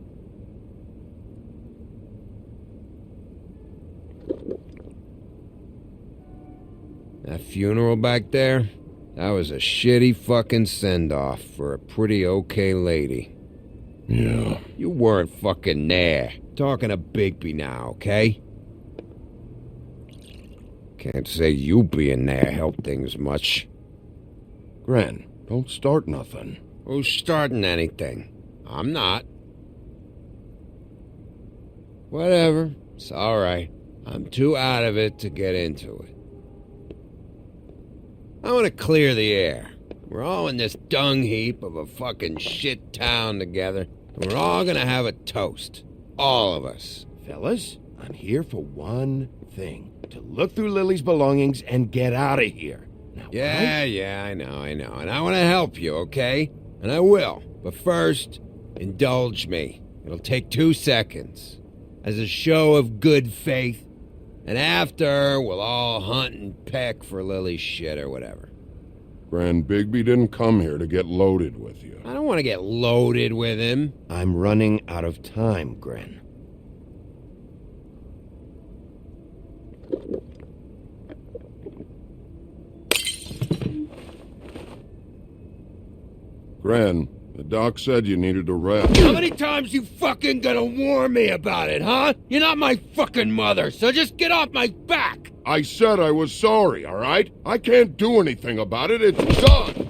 S11: That funeral back there, that was a shitty fucking send-off for a pretty okay lady.
S5: Yeah.
S11: You weren't fucking there. Talking to Bigby now, okay? Can't say you being there helped things much.
S2: Gren, don't start nothing.
S11: Who's starting anything? I'm not. Whatever. It's alright. I'm too out of it to get into it. I want to clear the air. We're all in this dung heap of a fucking shit town together, and we're all gonna have a toast. All of us.
S2: Fellas, I'm here for one thing. To look through Lily's belongings and get out of here. Now,
S11: Yeah, I know. And I want to help you, okay? And I will. But first, indulge me. It'll take 2 seconds. As a show of good faith. And after, we'll all hunt and peck for Lily's shit or whatever.
S5: Grand Bigby didn't come here to get loaded with you.
S11: I don't want to get loaded with him.
S2: I'm running out of time, Gren.
S5: Gran, the doc said you needed a rest.
S11: How many times you fucking gonna warn me about it, huh? You're not my fucking mother, so just get off my back!
S5: I said I was sorry, all right? I can't do anything about it. It's done.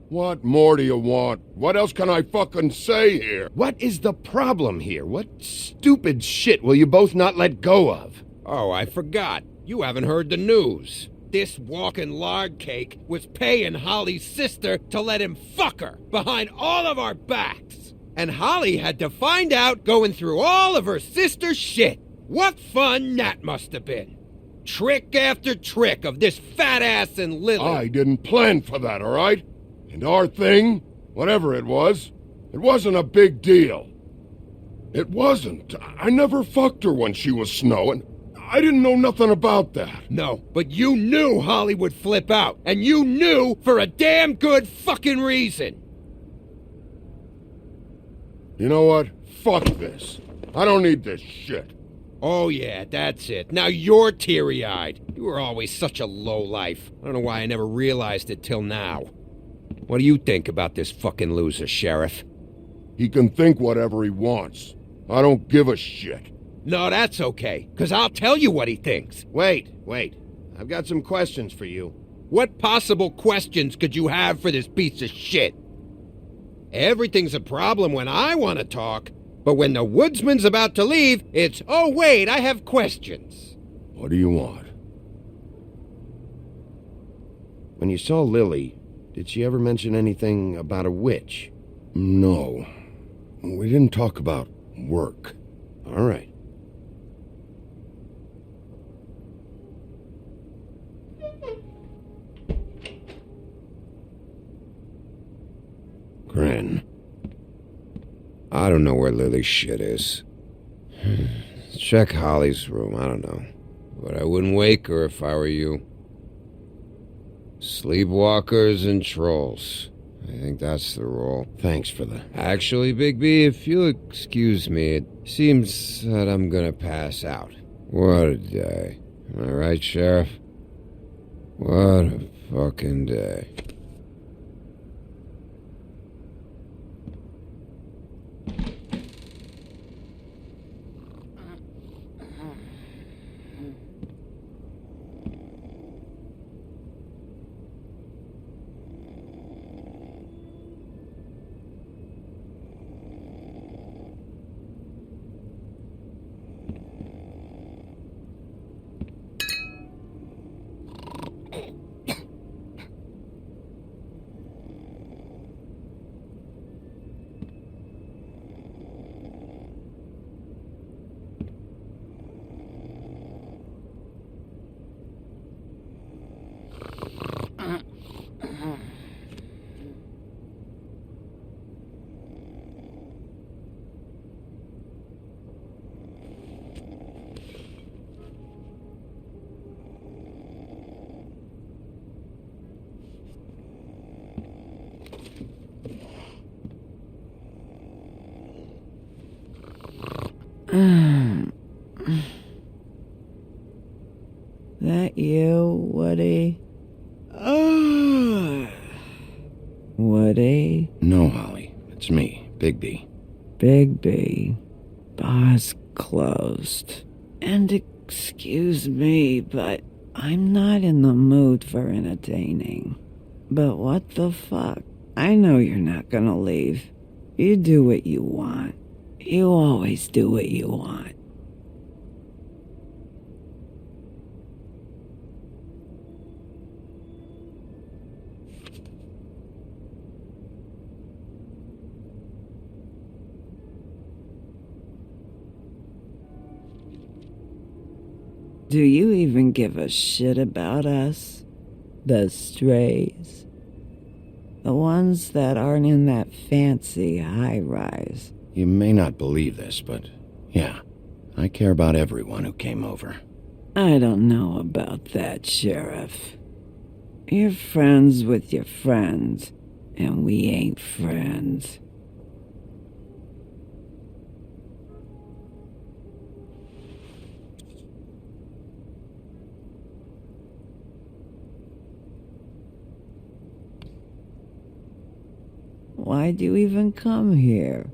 S5: What more do you want? What else can I fucking say here?
S2: What is the problem here? What stupid shit will you both not let go of?
S11: Oh, I forgot. You haven't heard the news. This walking lard cake was paying Holly's sister to let him fuck her behind all of our backs. And Holly had to find out going through all of her sister's shit. What fun that must have been. Trick after trick of this fat ass and Lily.
S5: I didn't plan for that, all right? And our thing, whatever it wasn't a big deal. It wasn't. I never fucked her when she was snowing. I didn't know nothing about that.
S11: No, but you knew Holly would flip out, and you knew for a damn good fucking reason.
S5: You know what? Fuck this. I don't need this shit.
S11: Oh yeah, that's it. Now you're teary-eyed. You were always such a lowlife. I don't know why I never realized it till now. What do you think about this fucking loser, Sheriff?
S5: He can think whatever he wants. I don't give a shit.
S11: No, that's okay, because I'll tell you what he thinks.
S3: Wait. I've got some questions for you.
S11: What possible questions could you have for this piece of shit? Everything's a problem when I want to talk, but when the woodsman's about to leave, it's, oh wait, I have questions.
S5: What do you want?
S3: When you saw Lily, did she ever mention anything about a witch?
S5: No. We didn't talk about work.
S3: All right.
S11: Gran. I don't know where Lily's shit is. Check Holly's room, I don't know. But I wouldn't wake her if I were you. Sleepwalkers and trolls. I think that's the rule.
S3: Thanks for the...
S11: Actually, Bigby, if you'll excuse me, it seems that I'm gonna pass out. What a day. Am I right, Sheriff? What a fucking day.
S15: That you, Woody? Woody?
S3: No, Holly. It's me, Bigby.
S15: Bigby. Bar's closed. And excuse me, but I'm not in the mood for entertaining. But what the fuck? I know you're not gonna leave. You do what you want. You always do what you want. Do you even give a shit about us? The strays? The ones that aren't in that fancy high-rise.
S3: You may not believe this, but yeah, I care about everyone who came over.
S15: I don't know about that, Sheriff. You're friends with your friends, and we ain't friends. Why'd you even come here?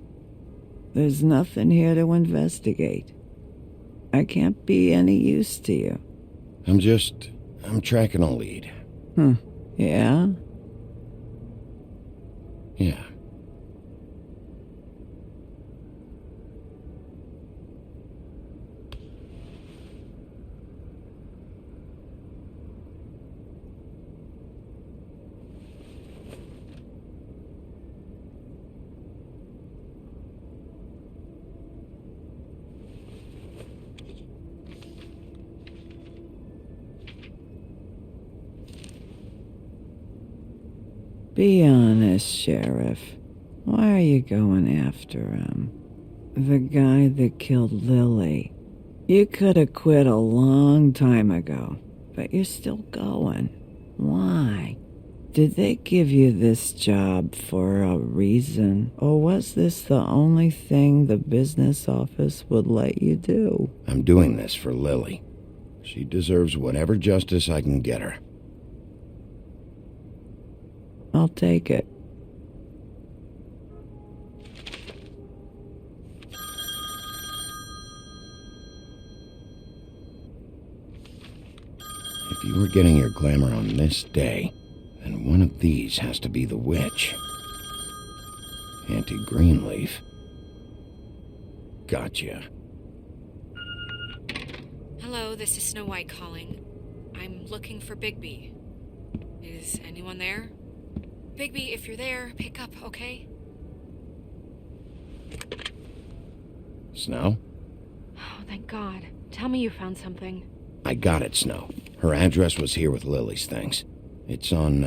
S15: There's nothing here to investigate. I can't be any use to you.
S3: I'm tracking a lead.
S15: Yeah?
S3: Yeah.
S15: Be honest, Sheriff. Why are you going after him? The guy that killed Lily. You could have quit a long time ago, but you're still going. Why? Did they give you this job for a reason? Or was this the only thing the business office would let you do?
S2: I'm doing this for Lily. She deserves whatever justice I can get her.
S15: I'll take it.
S2: If you were getting your glamour on this day, then one of these has to be the witch. Auntie Greenleaf. Gotcha.
S10: Hello, this is Snow White calling. I'm looking for Bigby. Is anyone there? Bigby, if you're there, pick up, okay?
S2: Snow?
S10: Oh, thank God. Tell me you found something.
S2: I got it, Snow. Her address was here with Lily's things. It's on,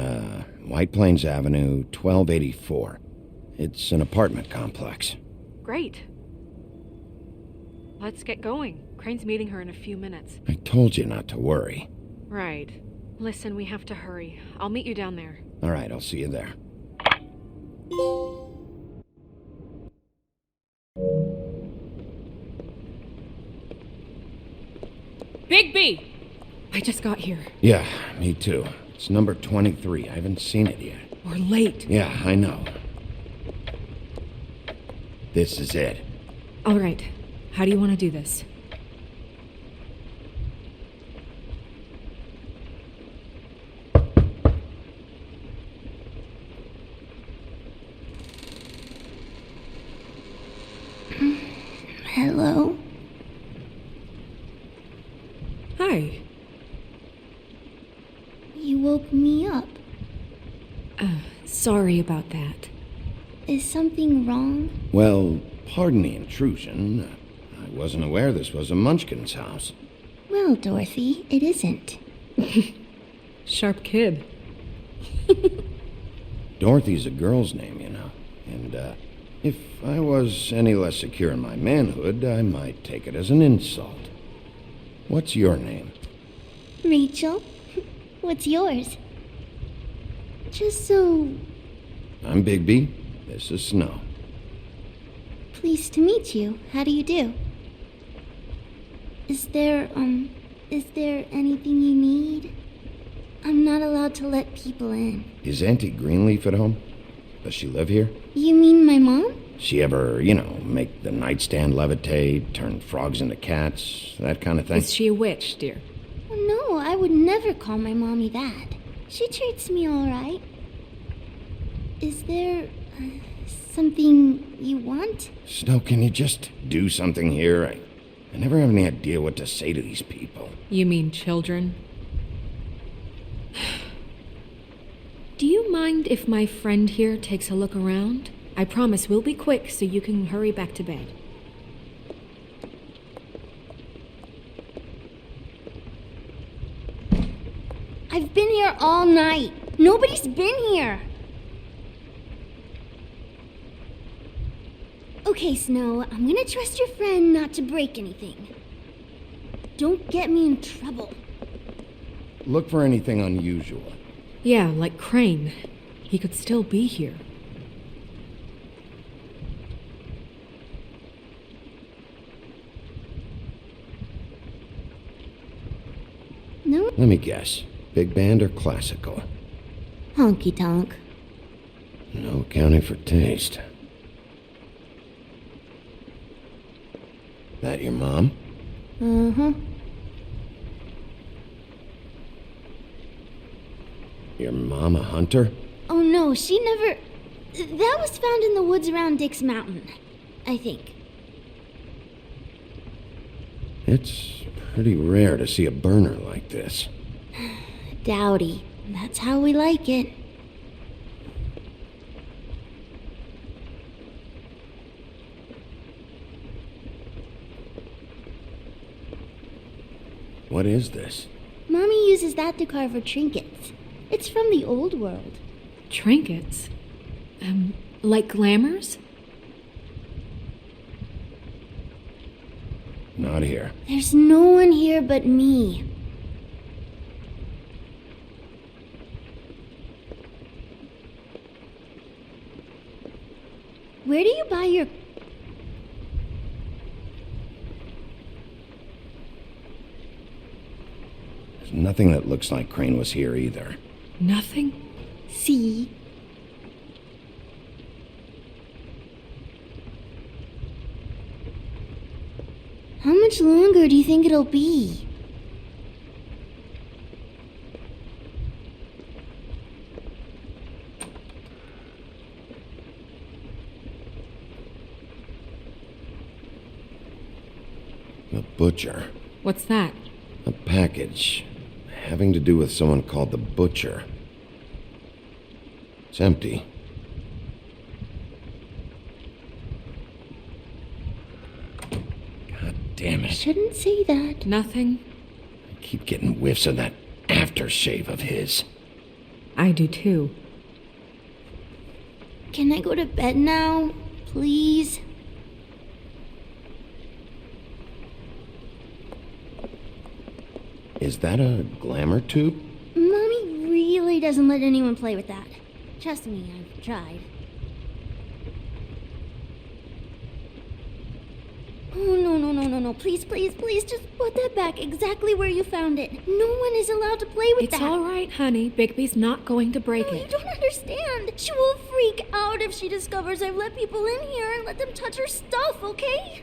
S2: White Plains Avenue, 1284. It's an apartment complex.
S10: Great. Let's get going. Crane's meeting her in a few minutes.
S2: I told you not to worry.
S10: Right. Listen, we have to hurry. I'll meet you down there.
S2: All right, I'll see you there.
S10: Bigby! I just got here.
S2: Yeah, me too. It's number 23. I haven't seen it yet.
S10: We're late.
S2: Yeah, I know. This is it.
S10: All right. How do you want to do this?
S4: Hello?
S10: Hi.
S4: You woke me up.
S10: Sorry about that.
S4: Is something wrong?
S2: Well, pardon the intrusion. I wasn't aware this was a Munchkin's house.
S4: Well, Dorothy, it isn't.
S10: Sharp kid.
S2: Dorothy's a girl's name, you know. And, if I was any less secure in my manhood, I might take it as an insult. What's your name?
S4: Rachel? What's yours? Just so...
S2: I'm Bigby. This is Snow.
S4: Pleased to meet you. How do you do? Is there anything you need? I'm not allowed to let people in.
S2: Is Auntie Greenleaf at home? Does she live here?
S4: You mean my mom?
S2: She ever, make the nightstand levitate, turn frogs into cats, that kind of thing?
S10: Is she a witch, dear?
S4: Oh, no, I would never call my mommy that. She treats me all right. Is there something you want?
S2: Snow, can you just do something here? I never have any idea what to say to these people.
S10: You mean children? Do you mind if my friend here takes a look around? I promise we'll be quick so you can hurry back to bed.
S4: I've been here all night. Nobody's been here. Okay, Snow, I'm gonna trust your friend not to break anything. Don't get me in trouble.
S2: Look for anything unusual.
S10: Yeah, like Crane. He could still be here.
S4: No?
S2: Let me guess. Big band or classical?
S4: Honky tonk.
S2: No accounting for taste. That your mom?
S4: Uh-huh.
S2: Your mom a hunter?
S4: Oh no, she never... That was found in the woods around Dick's Mountain, I think.
S2: It's pretty rare to see a burner like this.
S4: Dowdy. That's how we like it.
S2: What is this?
S4: Mommy uses that to carve her trinkets. It's from the old world.
S10: Trinkets? Like glamours?
S2: Not not here.
S4: There's no one here but me. Where do you buy your...
S2: There's nothing that looks like Crane was here either.
S10: Nothing?
S4: See? How much longer do you think it'll be?
S2: The butcher.
S10: What's that?
S2: A package having to do with someone called the Butcher. It's empty. God damn it.
S4: Shouldn't say that.
S10: Nothing.
S2: I keep getting whiffs of that aftershave of his.
S10: I do too.
S4: Can I go to bed now? Please?
S2: Is that a glamour tube?
S4: Mommy really doesn't let anyone play with that. Trust me, I've tried. Oh, no. Please, just put that back exactly where you found it. No one is allowed to play with that.
S10: It's all right, honey. Bigby's not going to break it.
S4: You don't understand. She will freak out if she discovers I've let people in here and let them touch her stuff, okay?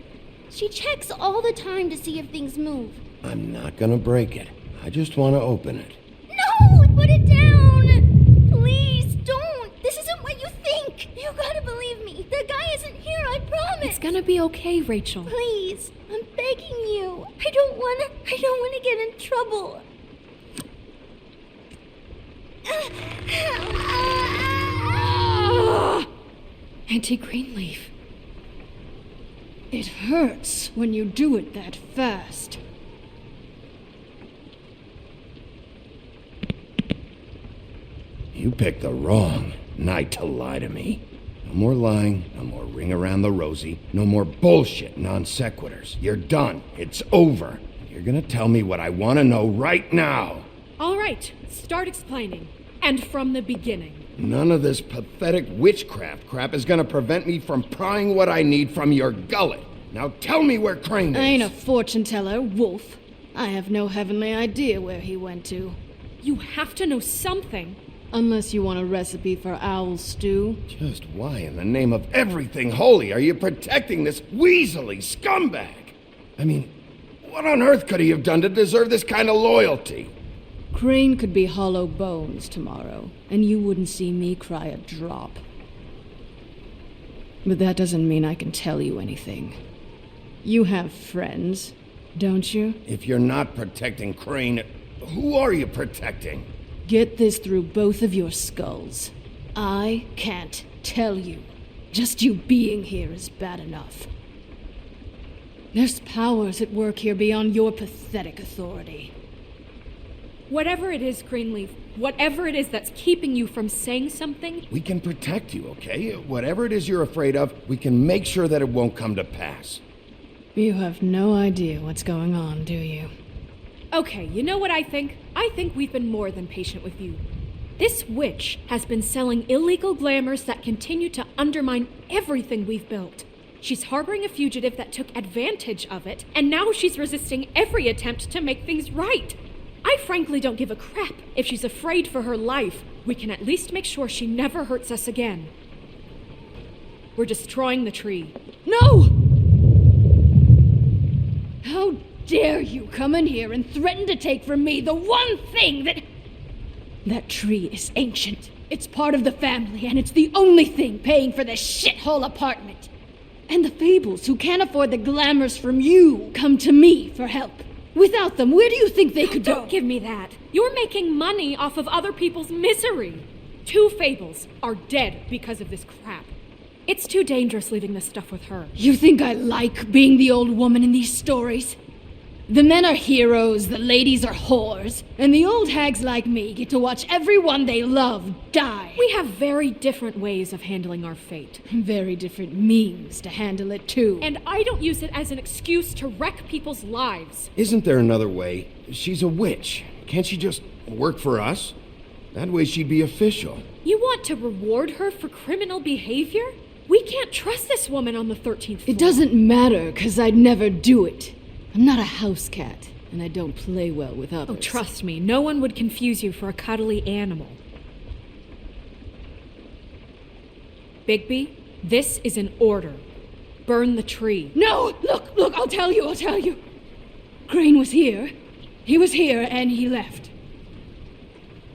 S4: She checks all the time to see if things move.
S2: I'm not gonna break it. I just want to open it.
S4: No! Put it down! Please, don't! This isn't what you think! You gotta believe me. The guy isn't here, I promise!
S10: It's gonna be okay, Rachel.
S4: Please, I'm begging you. I don't wanna get in trouble.
S10: Auntie Greenleaf.
S6: It hurts when you do it that fast.
S2: You picked the wrong night to lie to me. No more lying, no more ring around the rosy, no more bullshit non sequiturs. You're done. It's over. You're gonna tell me what I want to know right now.
S10: All right, start explaining. And from the beginning.
S2: None of this pathetic witchcraft crap is gonna prevent me from prying what I need from your gullet. Now tell me where Crane is.
S6: I ain't a fortune teller, Wolf. I have no heavenly idea where he went to.
S10: You have to know something.
S6: Unless you want a recipe for owl stew.
S2: Just why in the name of everything holy are you protecting this weaselly scumbag? I mean, what on earth could he have done to deserve this kind of loyalty?
S6: Crane could be hollow bones tomorrow, and you wouldn't see me cry a drop. But that doesn't mean I can tell you anything. You have friends, don't you?
S2: If you're not protecting Crane, who are you protecting?
S6: Get this through both of your skulls. I can't tell you. Just you being here is bad enough. There's powers at work here beyond your pathetic authority.
S10: Whatever it is, Greenleaf, whatever it is that's keeping you from saying something...
S2: We can protect you, okay? Whatever it is you're afraid of, we can make sure that it won't come to pass.
S6: You have no idea what's going on, do you?
S10: Okay, you know what I think? I think we've been more than patient with you. This witch has been selling illegal glamours that continue to undermine everything we've built. She's harboring a fugitive that took advantage of it, and now she's resisting every attempt to make things right. I frankly don't give a crap if she's afraid for her life. We can at least make sure she never hurts us again. We're destroying the tree.
S6: No! How dare you come in here and threaten to take from me the one thing that... That tree is ancient. It's part of the family, and it's the only thing paying for this shithole apartment. And the Fables, who can't afford the glamours from you, come to me for help. Without them, where do you think they could go?
S10: Don't give me that. You're making money off of other people's misery. 2 Fables are dead because of this crap. It's too dangerous leaving this stuff with her.
S6: You think I like being the old woman in these stories? The men are heroes, the ladies are whores, and the old hags like me get to watch everyone they love die.
S10: We have very different ways of handling our fate.
S6: Very different means to handle it, too.
S10: And I don't use it as an excuse to wreck people's lives.
S11: Isn't there another way? She's a witch. Can't she just work for us? That way she'd be official.
S10: You want to reward her for criminal behavior? We can't trust this woman on the 13th floor.
S6: It doesn't matter, 'cause I'd never do it. I'm not a house cat, and I don't play well with others.
S10: Oh, trust me, no one would confuse you for a cuddly animal. Bigby, this is an order. Burn the tree.
S6: No! Look, I'll tell you. Crane was here. He was here, and he left.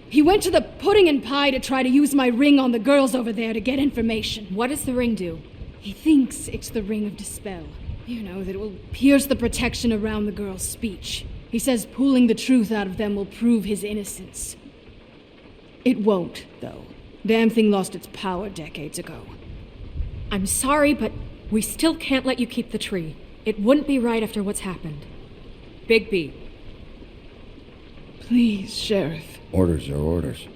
S6: He went to the pudding and pie to try to use my ring on the girls over there to get information.
S10: What does the ring do?
S6: He thinks it's the ring of dispel. You know, that it will pierce the protection around the girl's speech. He says pulling the truth out of them will prove his innocence. It won't, though. Damn thing lost its power decades ago.
S10: I'm sorry, but we still can't let you keep the tree. It wouldn't be right after what's happened. Bigby.
S6: Please, Sheriff.
S11: Orders are orders.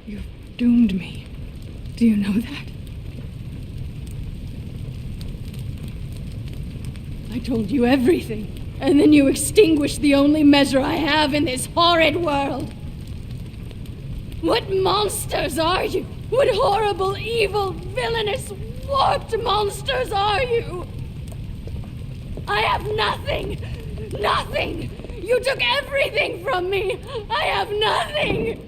S6: You've doomed me. Do you know that? I told you everything, and then you extinguished the only measure I have in this horrid world. What monsters are you? What horrible, evil, villainous, warped monsters are you? I have nothing! Nothing! You took everything from me! I have nothing!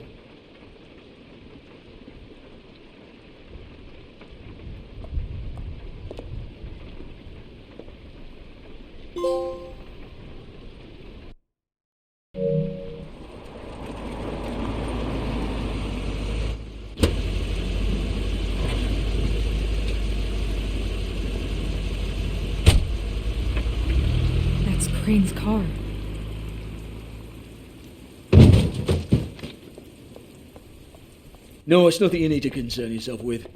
S10: That's Crane's car.
S18: No, it's nothing you need to concern yourself with.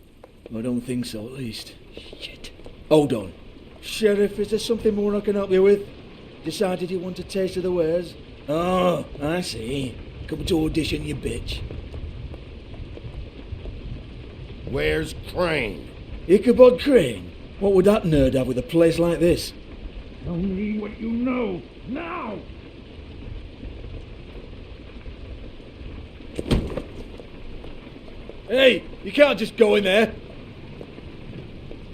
S18: I don't think so, at least. Shit. Hold on. Sheriff, is there something more I can help you with? Decided you want a taste of the wares? Oh, I see. Come to audition, you bitch.
S11: Where's Crane?
S18: Ichabod Crane? What would that nerd have with a place like this?
S5: Tell me what you know, now!
S18: Hey, you can't just go in there.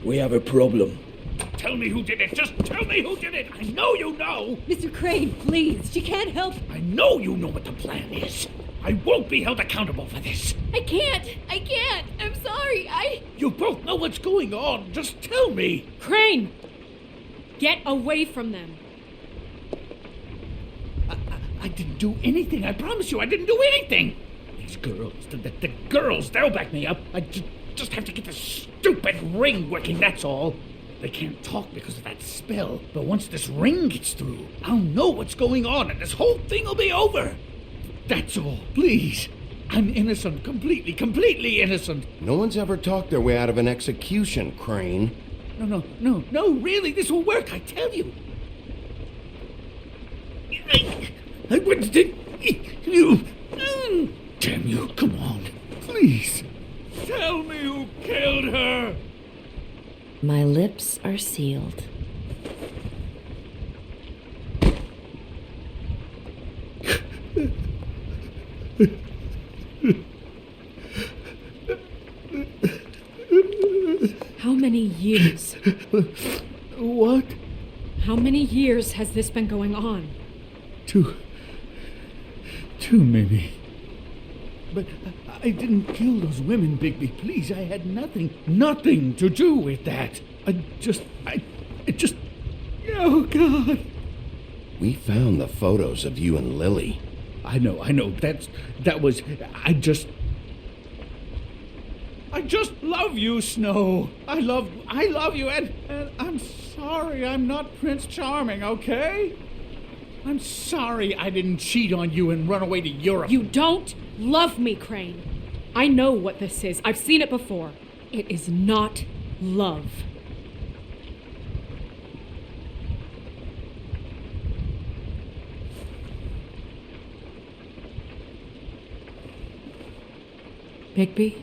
S18: We have a problem.
S16: Tell me who did it. Just tell me who did it. I know you know.
S6: Mr. Crane, please. She can't help.
S16: I know you know what the plan is. I won't be held accountable for this.
S6: I can't. I'm sorry.
S16: You both know what's going on. Just tell me.
S10: Crane! Get away from them.
S16: I didn't do anything. I promise you, I didn't do anything. These girls, the girls, they'll back me up. I just have to get this stupid ring working, that's all. They can't talk because of that spell, but once this ring gets through, I'll know what's going on and this whole thing will be over. That's all, please. I'm innocent, completely innocent.
S11: No one's ever talked their way out of an execution, Crane.
S16: No, really, this will work, I tell you. I wouldn't you. Damn you, come on, please. Tell me who killed her.
S7: My lips are sealed.
S10: How many years?
S18: What?
S10: How many years has this been going on?
S16: Two maybe. But I didn't kill those women, Bigby. Please, I had nothing to do with that. I just... Oh, God.
S11: We found the photos of you and Lily.
S16: I know. That was... I just love you, Snow. I love you, and I'm sorry I'm not Prince Charming, okay? I'm sorry I didn't cheat on you and run away to Europe.
S10: You don't love me, Crane. I know what this is. I've seen it before. It is not love. Bigby?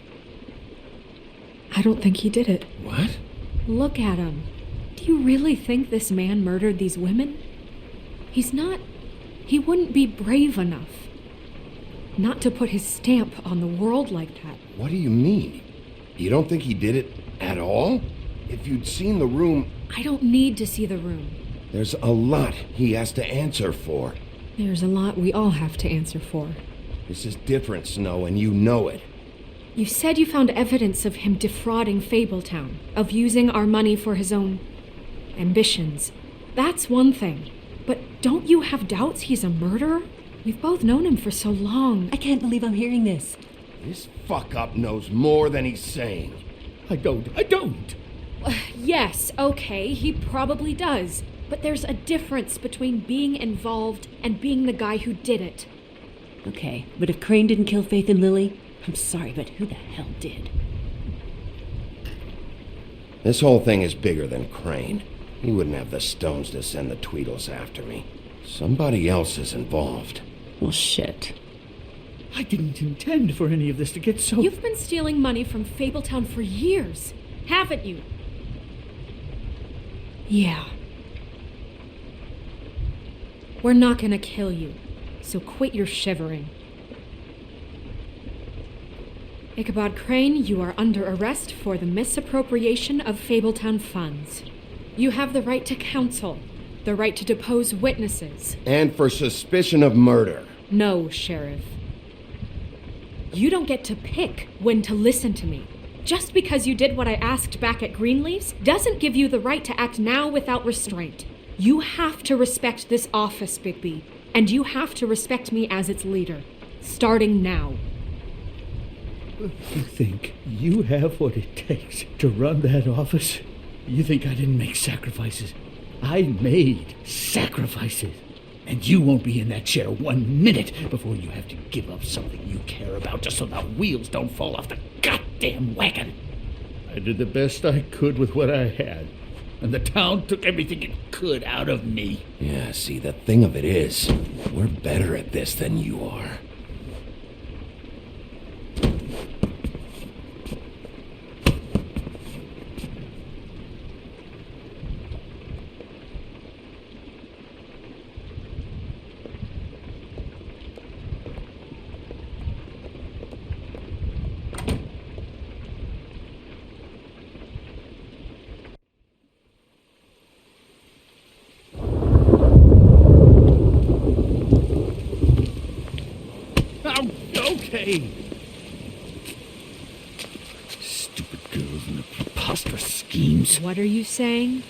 S10: I don't think he did it.
S8: What?
S10: Look at him. Do you really think this man murdered these women? He's not... He wouldn't be brave enough. Not to put his stamp on the world like that.
S2: What do you mean? You don't think he did it at all? If you'd seen the room...
S10: I don't need to see the room.
S2: There's a lot he has to answer for.
S10: There's a lot we all have to answer for.
S2: This is different, Snow, and you know it.
S10: You said you found evidence of him defrauding Fabletown, of using our money for his own ambitions. That's one thing. But don't you have doubts he's a murderer? We've both known him for so long.
S17: I can't believe I'm hearing this.
S2: This fuck-up knows more than he's saying.
S16: I don't.
S10: Yes, okay, he probably does. But there's a difference between being involved and being the guy who did it.
S17: Okay, but if Crane didn't kill Faith and Lily, I'm sorry, but who the hell did?
S2: This whole thing is bigger than Crane. He wouldn't have the stones to send the Tweedles after me. Somebody else is involved.
S17: Well, shit.
S16: I didn't intend for any of this to get so...
S10: You've been stealing money from Fabletown for years, haven't you? Yeah. We're not gonna kill you, so quit your shivering. Ichabod Crane, you are under arrest for the misappropriation of Fabletown funds. You have the right to counsel, the right to depose witnesses.
S2: And for suspicion of murder.
S10: No, Sheriff. You don't get to pick when to listen to me. Just because you did what I asked back at Greenleaf's doesn't give you the right to act now without restraint. You have to respect this office, Bigby, and you have to respect me as its leader, starting now.
S16: You think you have what it takes to run that office? You think I didn't make sacrifices? I made sacrifices. And you won't be in that chair 1 minute before you have to give up something you care about just so the wheels don't fall off the goddamn wagon. I did the best I could with what I had, and the town took everything it could out of me.
S2: Yeah, see, the thing of it is, we're better at this than you are.
S16: Okay. Stupid girls and their preposterous schemes.
S10: What are you saying?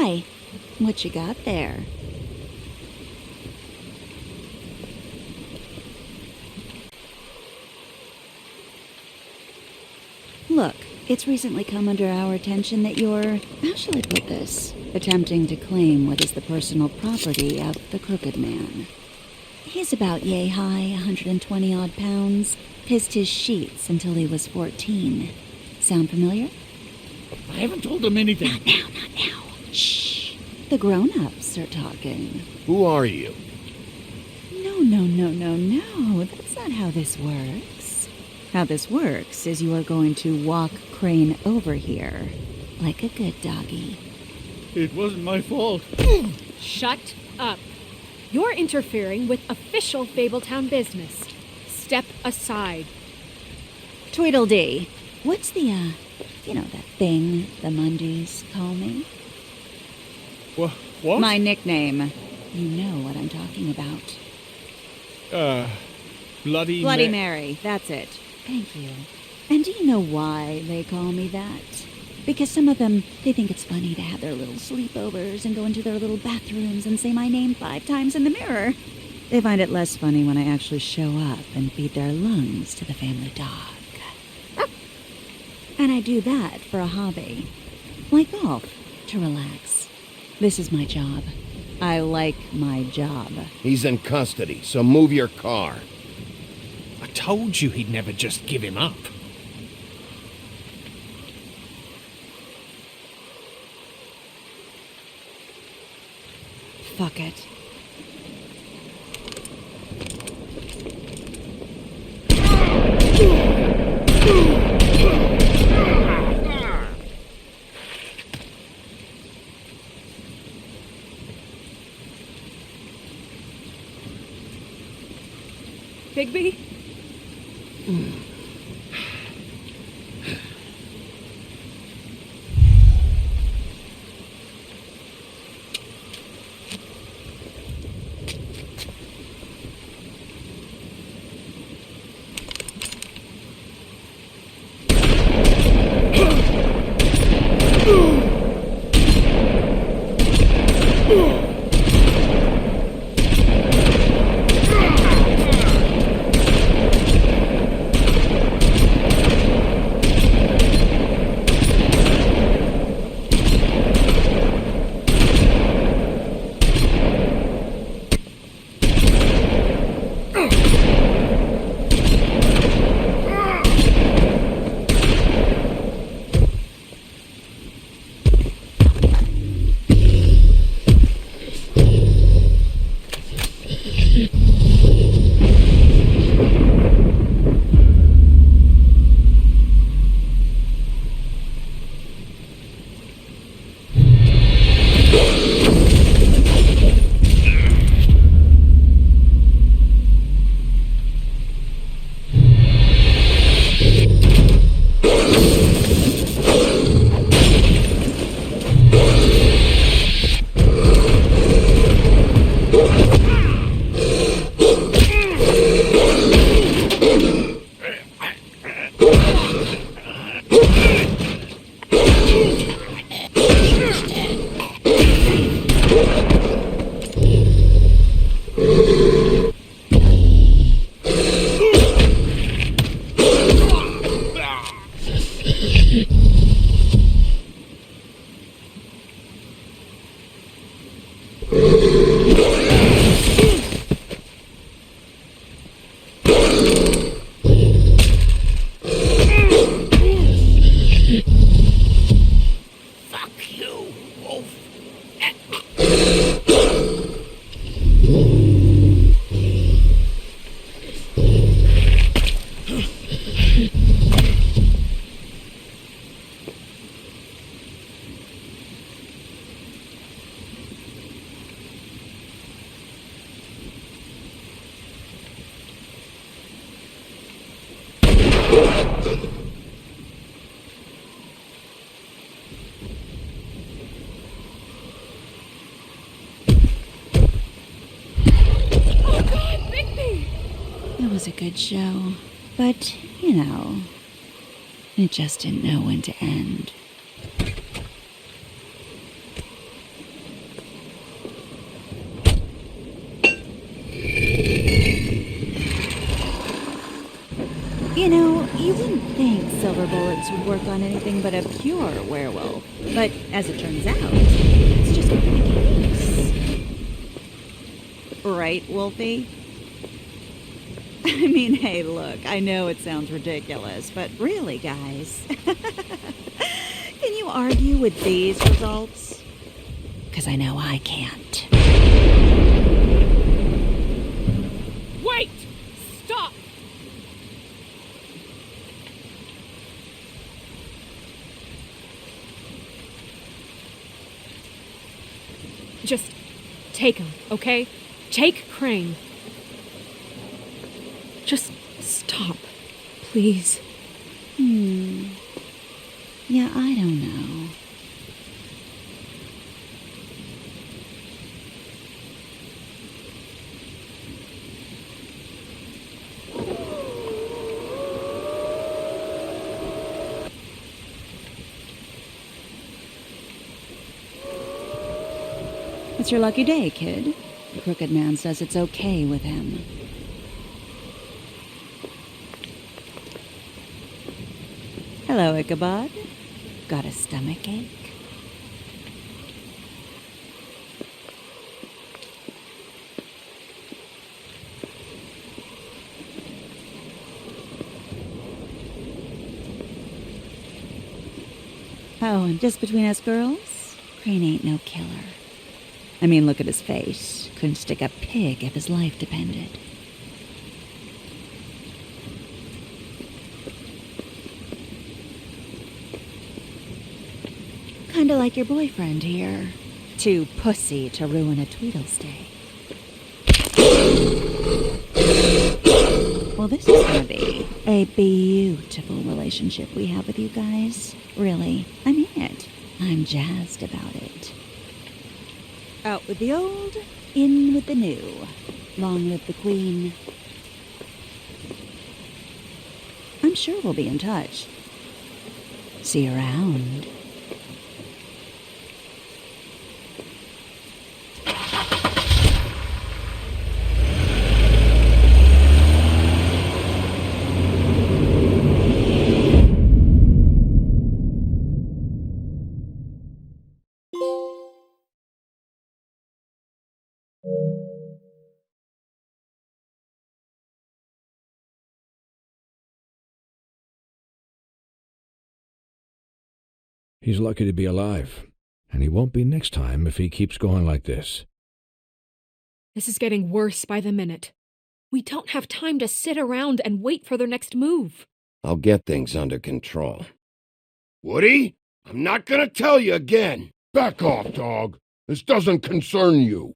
S22: Hi. What you got there? Look, it's recently come under our attention that you're, how shall I put this, attempting to claim what is the personal property of the Crooked Man. He's about yay high, 120 odd pounds, pissed his sheets until he was 14. Sound familiar?
S16: I haven't told him anything.
S22: Not now. Shh. The grown-ups are talking.
S2: Who are you?
S22: No. That's not how this works. How this works is you are going to walk Crane over here, like a good doggy.
S16: It wasn't my fault.
S19: Shut up. You're interfering with official Fabletown business. Step aside.
S22: Tweedledee, what's the, that thing the Mundies call me?
S16: What?
S22: My nickname. You know what I'm talking about.
S16: Bloody
S22: Mary, that's it. Thank you. And do you know why they call me that? Because some of them, they think it's funny to have their little sleepovers and go into their little bathrooms and say my name 5 times in the mirror. They find it less funny when I actually show up and feed their lungs to the family dog. And I do that for a hobby. Like golf, to relax. This is my job. I like my job.
S2: He's in custody, so move your car.
S20: I told you he'd never just give him up.
S22: Fuck it.
S19: Bigby?
S22: It was a good show, but, it just didn't know when to end. You wouldn't think silver bullets would work on anything but a pure werewolf. But as it turns out, it's just not the case. Right, Wolfie? I mean, hey, look, I know it sounds ridiculous, but really, guys, can you argue with these results? Because I know I can't.
S19: Wait! Stop! Just take him, okay? Take Crane. Just stop, please.
S22: Yeah, I don't know. It's your lucky day, kid. The Crooked Man says it's okay with him. Hello, Ichabod. Got a stomach ache? Oh, and just between us girls, Crane ain't no killer. I mean, look at his face. Couldn't stick a pig if his life depended. Kinda like your boyfriend here. Too pussy to ruin a Tweedle's day. Well, this is gonna be a beautiful relationship we have with you guys. Really, I mean it. I'm jazzed about it. Out with the old, in with the new. Long live the Queen. I'm sure we'll be in touch. See you around.
S8: He's lucky to be alive, and he won't be next time if he keeps going like this.
S19: This is getting worse by the minute. We don't have time to sit around and wait for their next move.
S11: I'll get things under control. Woody, I'm not gonna tell you again.
S5: Back off, dog. This doesn't concern you.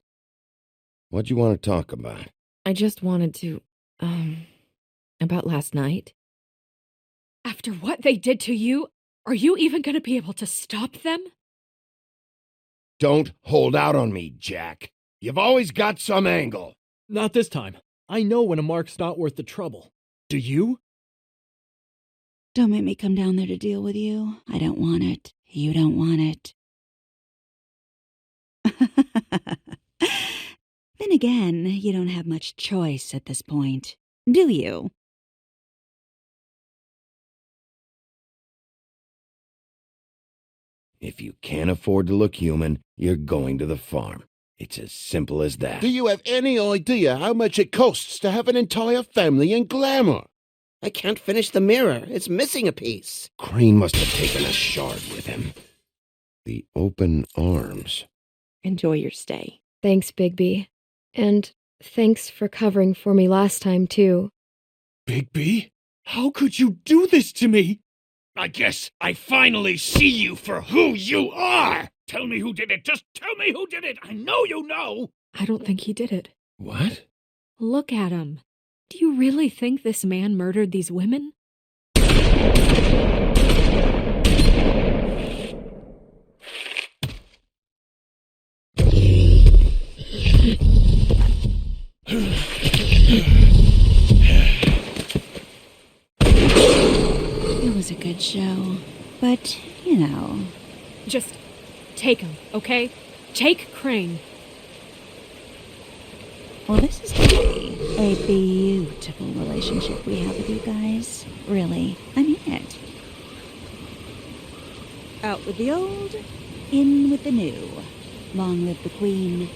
S11: What do you want to talk about?
S7: I just wanted to, about last night.
S19: After what they did to you, are you even going to be able to stop them?
S11: Don't hold out on me, Jack. You've always got some angle.
S14: Not this time. I know when a mark's not worth the trouble. Do you?
S22: Don't make me come down there to deal with you. I don't want it. You don't want it. Then again, you don't have much choice at this point, do you?
S2: If you can't afford to look human, you're going to the farm. It's as simple as that.
S3: Do you have any idea how much it costs to have an entire family in glamour?
S12: I can't finish the mirror. It's missing a piece.
S2: Crane must have taken a shard with him. The open arms.
S7: Enjoy your stay. Thanks, Bigby. And thanks for covering for me last time, too.
S9: Bigby? How could you do this to me? I guess I finally see you for who you are! Tell me who did it! Just tell me who did it! I know you know!
S19: I don't think he did it.
S9: What?
S19: Look at him. Do you really think this man murdered these women?
S22: It was a good show, but, you know.
S19: Just take him, okay? Take Crane.
S22: Well, this is going to be a beautiful relationship we have with you guys. Really, I mean it. Out with the old, in with the new. Long live the Queen.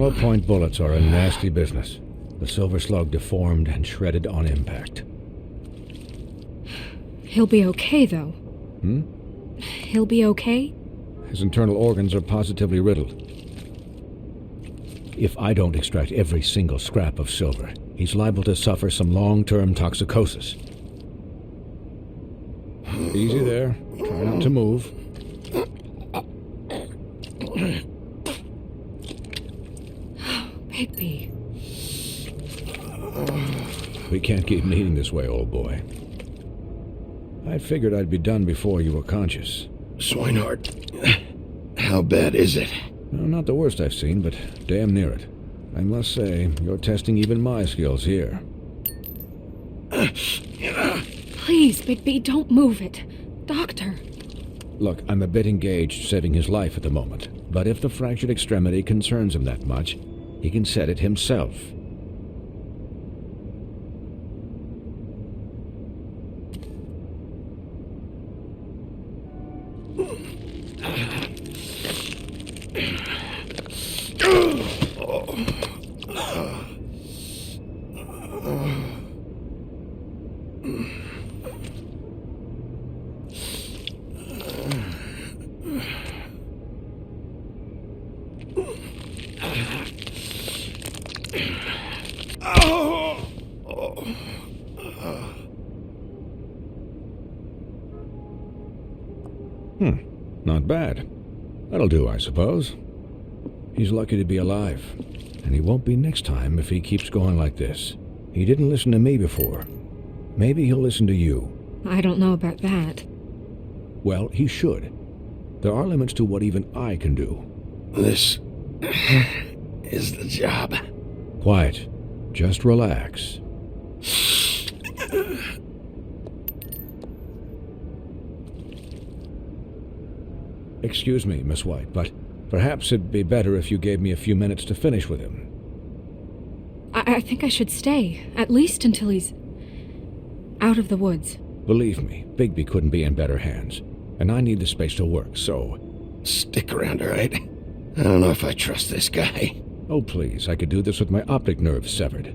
S8: Hollow-point bullets are a nasty business. The silver slug deformed and shredded on impact.
S19: He'll be okay, though. He'll be okay?
S8: His internal organs are positively riddled. If I don't extract every single scrap of silver, he's liable to suffer some long-term toxicosis. Easy there. Try not to move.
S19: Bigby.
S8: We can't keep meeting this way, old boy. I figured I'd be done before you were conscious.
S2: Swinehart, how bad is it?
S8: No, not the worst I've seen, but damn near it. I must say, you're testing even my skills here.
S19: Please, Bigby, don't move it. Doctor.
S8: Look, I'm a bit engaged saving his life at the moment, but if the fractured extremity concerns him that much, he can set it himself. Not bad. That'll do, I suppose. He's lucky to be alive, and he won't be next time if he keeps going like this. He didn't listen to me before. Maybe he'll listen to you.
S19: I don't know about that.
S8: Well, he should. There are limits to what even I can do.
S2: This is the job.
S8: Quiet. Just relax. Excuse me, Miss White, but perhaps it'd be better if you gave me a few minutes to finish with him.
S19: I think I should stay, at least until he's out of the woods.
S8: Believe me, Bigby couldn't be in better hands, and I need the space to work, so...
S2: Stick around, all right? I don't know if I trust this guy.
S8: Oh, please, I could do this with my optic nerve severed.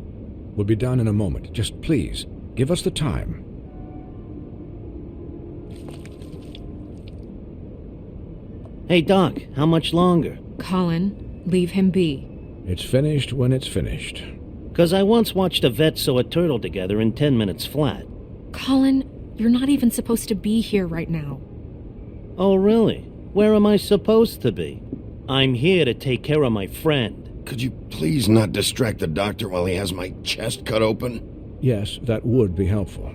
S8: We'll be done in a moment. Just please, give us the time.
S13: Hey, Doc, how much longer?
S19: Colin, leave him be.
S8: It's finished when it's finished.
S13: 'Cause I once watched a vet sew a turtle together in 10 minutes flat.
S19: Colin, you're not even supposed to be here right now.
S13: Oh, really? Where am I supposed to be? I'm here to take care of my friend.
S2: Could you please not distract the doctor while he has my chest cut open?
S8: Yes, that would be helpful.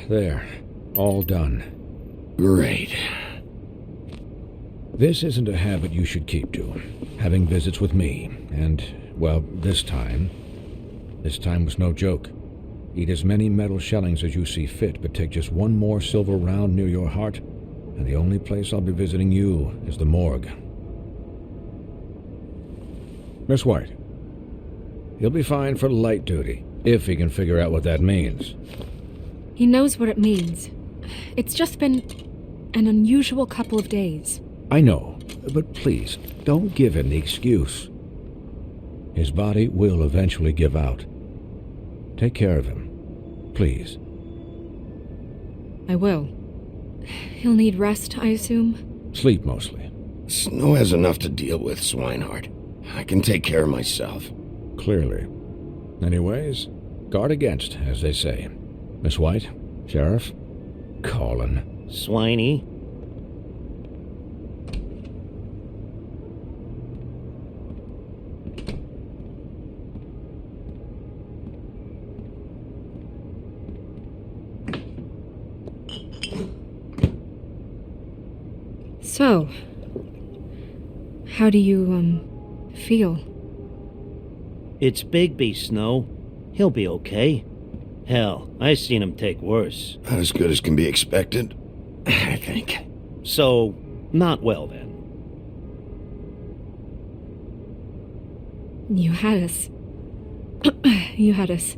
S8: There. All done.
S2: Great.
S8: This isn't a habit you should keep to. Having visits with me, and, well, this time was no joke. Eat as many metal shellings as you see fit, but take just one more silver round near your heart, and the only place I'll be visiting you is the morgue. Miss White, he'll be fine for light duty, if he can figure out what that means.
S19: He knows what it means. It's just been an unusual couple of days.
S8: I know, but please, don't give him the excuse. His body will eventually give out. Take care of him, please.
S19: I will. He'll need rest, I assume?
S8: Sleep, mostly.
S2: Snow has enough to deal with, Swinehart. I can take care of myself.
S8: Clearly. Anyways, guard against, as they say. Miss White, Sheriff, Colin.
S13: Swiney.
S19: So, how do you, feel?
S13: It's Bigby, Snow. He'll be okay. Hell, I seen him take worse.
S2: Not as good as can be expected, I think.
S13: So, not well then.
S19: You had us... you had us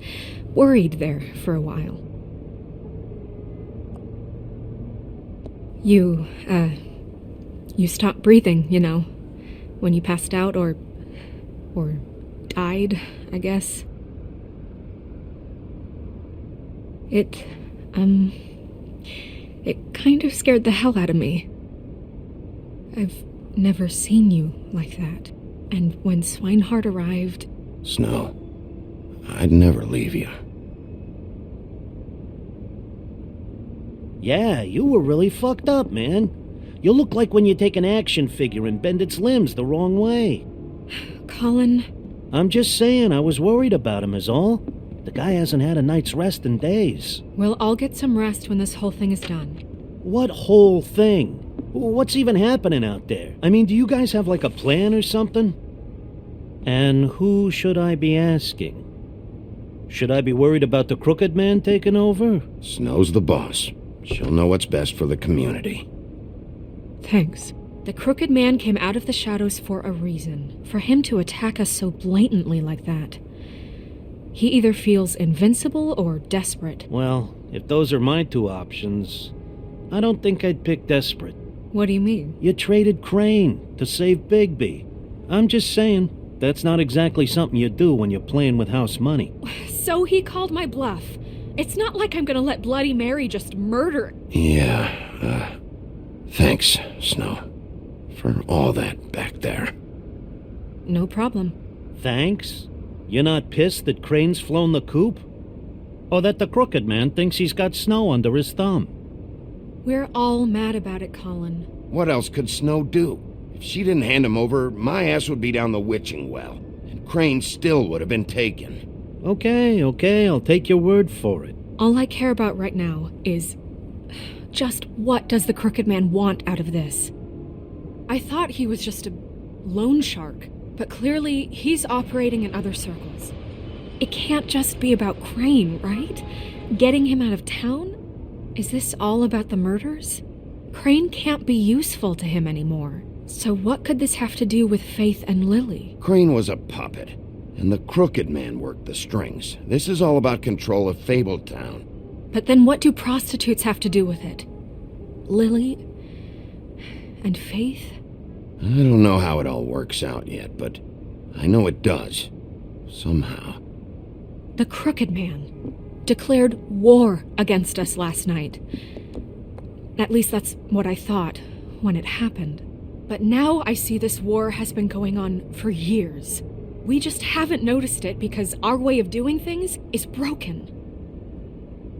S19: worried there for a while. You stopped breathing, you know, when you passed out or died, I guess. It kind of scared the hell out of me. I've never seen you like that. And when Swinehart arrived...
S2: Snow, I'd never leave you.
S13: Yeah, you were really fucked up, man. You look like when you take an action figure and bend its limbs the wrong way.
S19: Colin...
S13: I'm just saying, I was worried about him is all. The guy hasn't had a night's rest in days.
S19: We'll all get some rest when this whole thing is done.
S13: What whole thing? What's even happening out there? I mean, do you guys have like a plan or something? And who should I be asking? Should I be worried about the Crooked Man taking over?
S2: Snow's the boss. She'll know what's best for the community.
S19: Thanks. The Crooked Man came out of the shadows for a reason. For him to attack us so blatantly like that. He either feels invincible or desperate.
S13: Well, if those are my two options, I don't think I'd pick desperate.
S19: What do you mean?
S13: You traded Crane to save Bigby. I'm just saying, that's not exactly something you do when you're playing with house money.
S19: So he called my bluff. It's not like I'm gonna let Bloody Mary just murder...
S2: Yeah, thanks, Snow, for all that back there.
S19: No problem.
S13: Thanks? You're not pissed that Crane's flown the coop? Or that the Crooked Man thinks he's got Snow under his thumb?
S19: We're all mad about it, Colin.
S2: What else could Snow do? If she didn't hand him over, my ass would be down the witching well, and Crane still would have been taken.
S13: Okay, I'll take your word for it.
S19: All I care about right now is... just what does the Crooked Man want out of this? I thought he was just a loan shark, but clearly he's operating in other circles. It can't just be about Crane, right? Getting him out of town? Is this all about the murders? Crane can't be useful to him anymore. So what could this have to do with Faith and Lily?
S2: Crane was a puppet, and the Crooked Man worked the strings. This is all about control of Fabletown.
S19: But then what do prostitutes have to do with it? Lily? And Faith?
S2: I don't know how it all works out yet, but I know it does. Somehow.
S19: The Crooked Man declared war against us last night. At least that's what I thought when it happened. But now I see this war has been going on for years. We just haven't noticed it because our way of doing things is broken.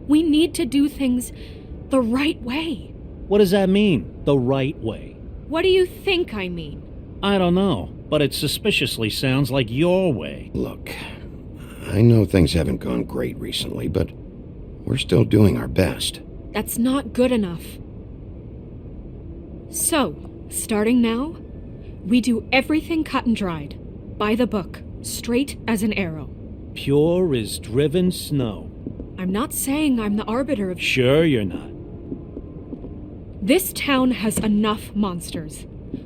S19: We need to do things the right way.
S13: What does that mean, the right way?
S19: What do you think I mean?
S13: I don't know, but it suspiciously sounds like your way.
S2: Look, I know things haven't gone great recently, but we're still doing our best.
S19: That's not good enough. So, starting now, we do everything cut and dried. By the book, straight as an arrow.
S13: Pure as driven snow.
S19: I'm not saying I'm the arbiter of...
S13: Sure you're not.
S19: This town has enough monsters.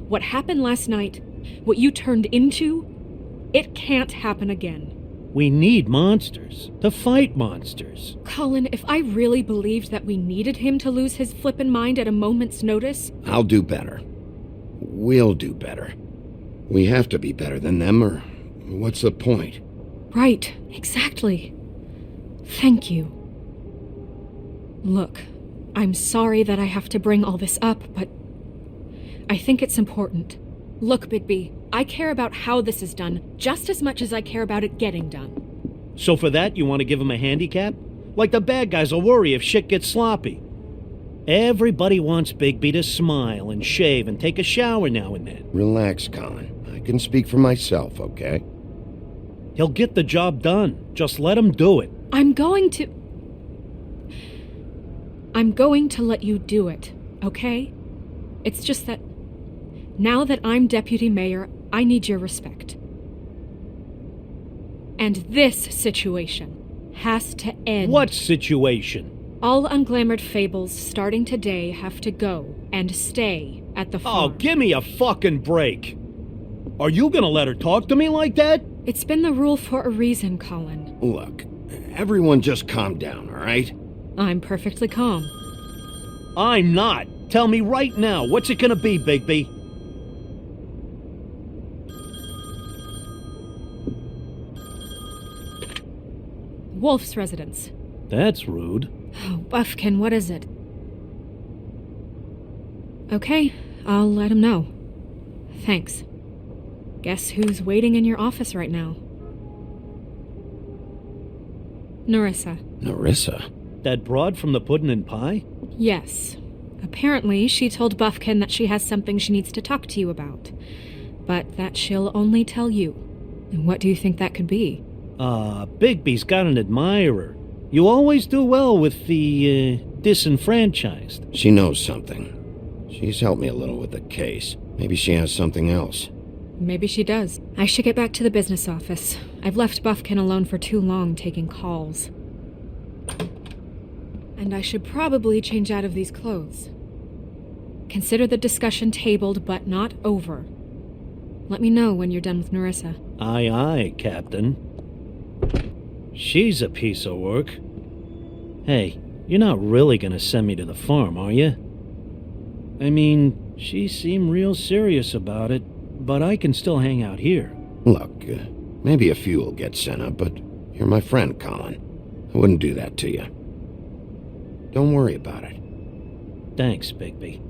S19: What happened last night, what you turned into, it can't happen again.
S13: We need monsters to fight monsters.
S19: Colin, if I really believed that we needed him to lose his flippin' mind at a moment's notice...
S2: I'll do better. We'll do better. We have to be better than them, or what's the point?
S19: Right, exactly. Thank you. Look, I'm sorry that I have to bring all this up, but I think it's important. Look, Bigby, I care about how this is done just as much as I care about it getting done.
S13: So for that, you want to give him a handicap? Like the bad guys will worry if shit gets sloppy. Everybody wants Bigby to smile and shave and take a shower now and then.
S2: Relax, Colin. I can speak for myself, okay?
S13: He'll get the job done. Just let him do it.
S19: I'm going to let you do it, okay? It's just that now that I'm deputy mayor, I need your respect. And this situation has to end.
S13: What situation?
S19: All unglamored fables starting today have to go and stay at the farm.
S13: Oh, give me a fucking break. Are you gonna let her talk to me like that?
S19: It's been the rule for a reason, Colin.
S2: Look, everyone just calm down, all right?
S19: I'm perfectly calm.
S13: I'm not. Tell me right now, what's it gonna be, Bigby?
S19: Wolf's residence.
S13: That's rude.
S19: Oh, Buffkin, what is it? Okay, I'll let him know. Thanks. Guess who's waiting in your office right now? Nerissa.
S2: Nerissa?
S13: That broad from the puddin' and pie?
S19: Yes. Apparently, she told Buffkin that she has something she needs to talk to you about, but that she'll only tell you. And what do you think that could be?
S13: Bigby's got an admirer. You always do well with the, disenfranchised.
S2: She knows something. She's helped me a little with the case. Maybe she has something else.
S19: Maybe she does. I should get back to the business office. I've left Buffkin alone for too long taking calls. And I should probably change out of these clothes. Consider the discussion tabled, but not over. Let me know when you're done with Nerissa.
S13: Aye, aye, Captain. She's a piece of work. Hey, you're not really gonna send me to the farm, are you? I mean, she seemed real serious about it, but I can still hang out here.
S2: Look, maybe a few will get sent up, but you're my friend, Colin. I wouldn't do that to you. Don't worry about it.
S13: Thanks, Bigby.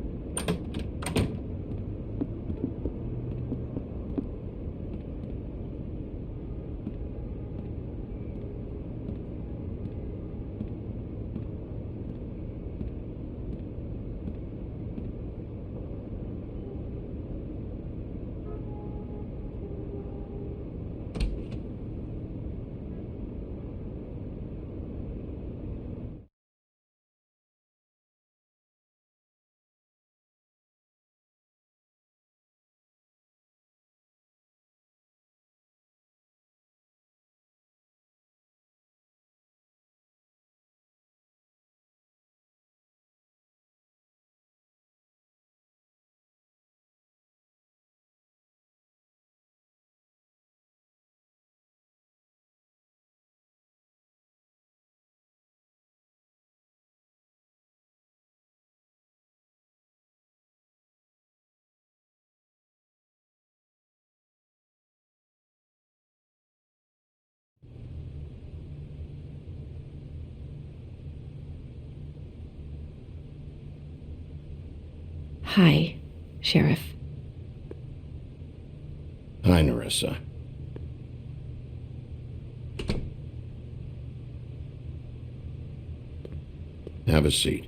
S7: Hi, Sheriff.
S2: Hi, Nerissa. Have a seat.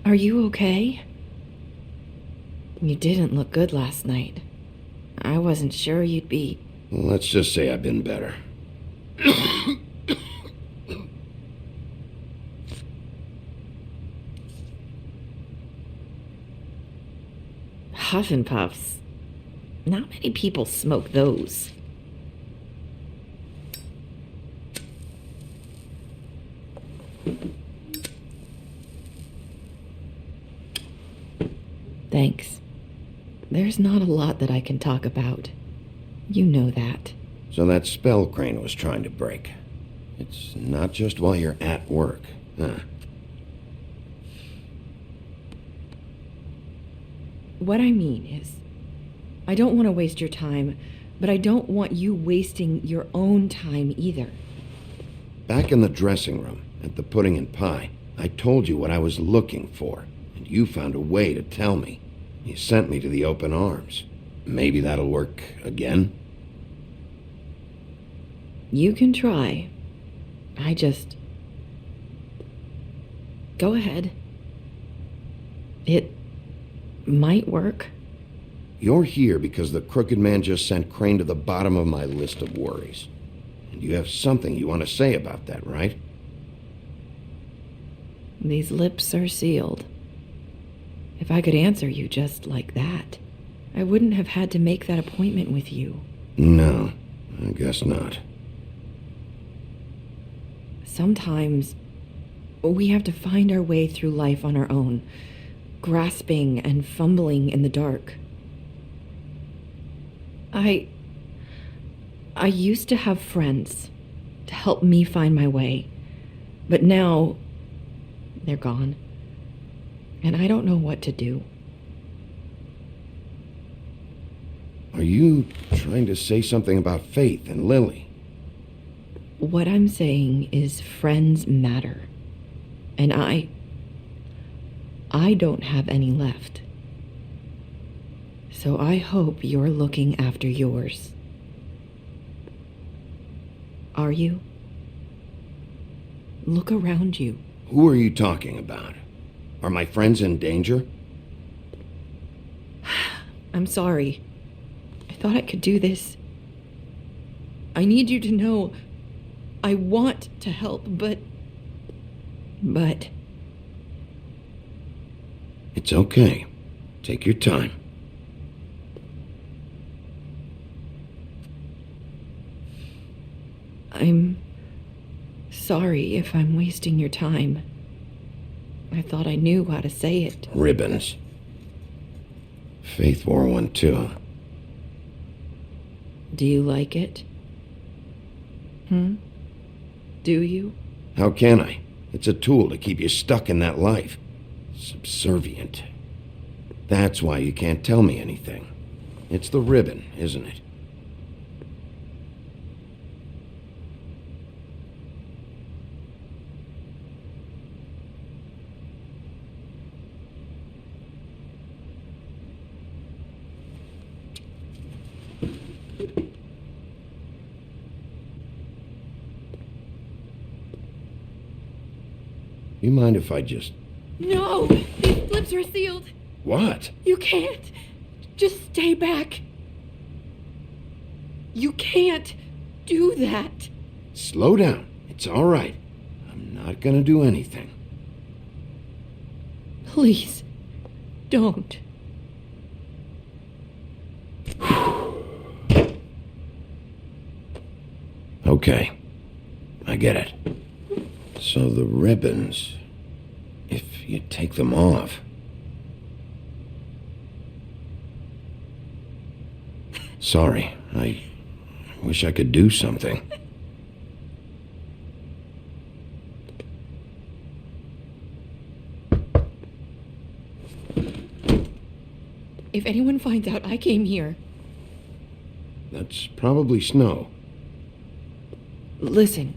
S7: Are you okay? You didn't look good last night. I wasn't sure you'd be...
S2: Let's just say I've been better.
S7: Huff and puffs. Not many people smoke those. Thanks. There's not a lot that I can talk about. You know that.
S2: So that spell Crane was trying to break. It's not just while you're at work, huh?
S7: What I mean is, I don't want to waste your time, but I don't want you wasting your own time either.
S2: Back in the dressing room, at the pudding and pie, I told you what I was looking for, and you found a way to tell me. You sent me to the open arms. Maybe that'll work again?
S7: You can try. I just... Go ahead. It might work.
S2: You're here because the crooked man just sent Crane to the bottom of my list of worries. And you have something you want to say about that, right?
S7: These lips are sealed. If I could answer you just like that, I wouldn't have had to make that appointment with you.
S2: No, I guess not.
S7: Sometimes we have to find our way through life on our own, grasping and fumbling in the dark. I
S1: I used to have friends to help me find my way, but now they're gone, and I don't know what to do.
S2: Are you trying to say something about Faith and Lily?
S1: What I'm saying is friends matter, and I don't have any left. So I hope you're looking after yours. Are you? Look around you.
S2: Who are you talking about? Are my friends in danger?
S1: I'm sorry. I thought I could do this. I need you to know I want to help, but...
S2: It's okay. Take your time.
S1: I'm sorry if I'm wasting your time. I thought I knew how to say it.
S2: Ribbons. Faith wore one too.
S1: Do you like it? Do you?
S2: How can I? It's a tool to keep you stuck in that life. Subservient. That's why you can't tell me anything. It's the ribbon, isn't it? You mind if I just...
S1: No! These flips are sealed!
S2: What?
S1: You can't! Just stay back! You can't do that!
S2: Slow down. It's all right. I'm not gonna do anything.
S1: Please, don't.
S2: Okay. I get it. So the ribbons, if you take them off... Sorry, I wish I could do something.
S1: If anyone finds out I came here...
S2: That's probably snow.
S1: Listen,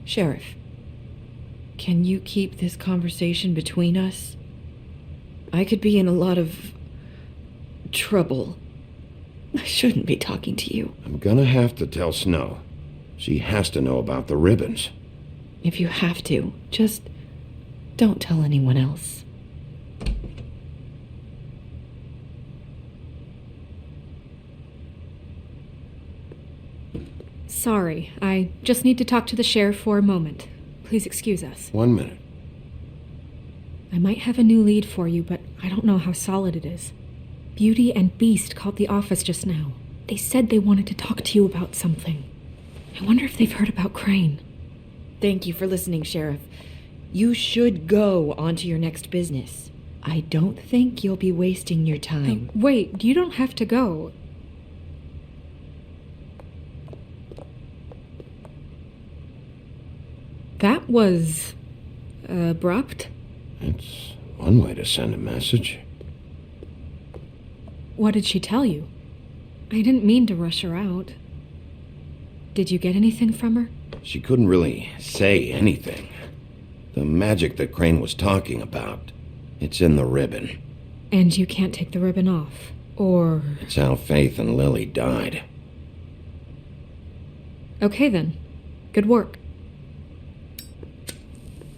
S1: Sheriff. Can you keep this conversation between us? I could be in a lot of... trouble. I shouldn't be talking to you.
S2: I'm gonna have to tell Snow. She has to know about the ribbons.
S1: If you have to, just don't tell anyone else.
S19: Sorry, I just need to talk to the sheriff for a moment. Please excuse us.
S2: 1 minute.
S19: I might have a new lead for you, but I don't know how solid it is. Beauty and Beast called the office just now. They said they wanted to talk to you about something. I wonder if they've heard about Crane.
S1: Thank you for listening, Sheriff. You should go on to your next business. I don't think you'll be wasting your time.
S19: Wait, you don't have to go. That was... abrupt?
S2: It's one way to send a message.
S19: What did she tell you? I didn't mean to rush her out. Did you get anything from her?
S2: She couldn't really say anything. The magic that Crane was talking about, it's in the ribbon.
S19: And you can't take the ribbon off, or...
S2: It's how Faith and Lily died.
S19: Okay then. Good work.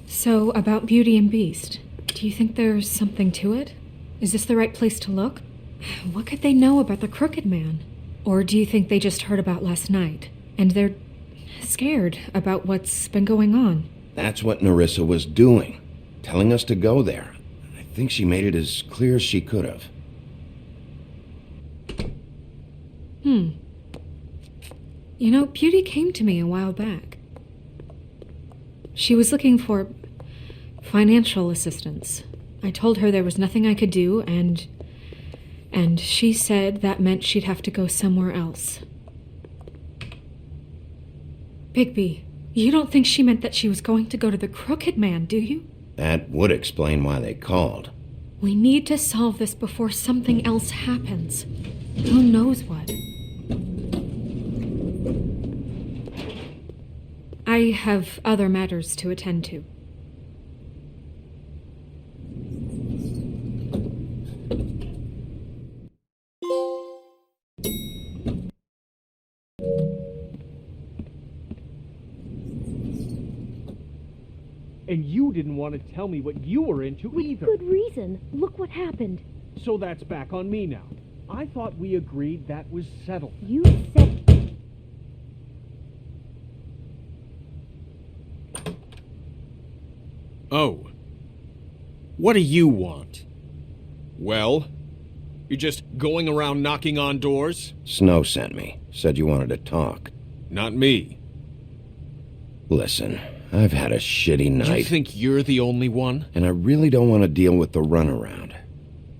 S19: So, about Beauty and Beast, do you think there's something to it? Is this the right place to look? What could they know about the Crooked Man? Or do you think they just heard about last night, and they're scared about what's been going on?
S2: That's what Nerissa was doing, telling us to go there. I think she made it as clear as she could have.
S19: You know, Beauty came to me a while back. She was looking for financial assistance. I told her there was nothing I could do, and she said that meant she'd have to go somewhere else. Bigby, you don't think she meant that she was going to go to the Crooked Man, do you?
S2: That would explain why they called.
S19: We need to solve this before something else happens. Who knows what? I have other matters to attend to.
S9: And you didn't want to tell me what you were into either.
S4: Good reason. Look what happened.
S9: So that's back on me now. I thought we agreed that was settled.
S4: You said...
S15: Oh. What do you want? Well? You're just going around knocking on doors?
S2: Snow sent me. Said you wanted to talk.
S15: Not me.
S2: Listen, I've had a shitty night.
S15: You think you're the only one?
S2: And I really don't want to deal with the runaround.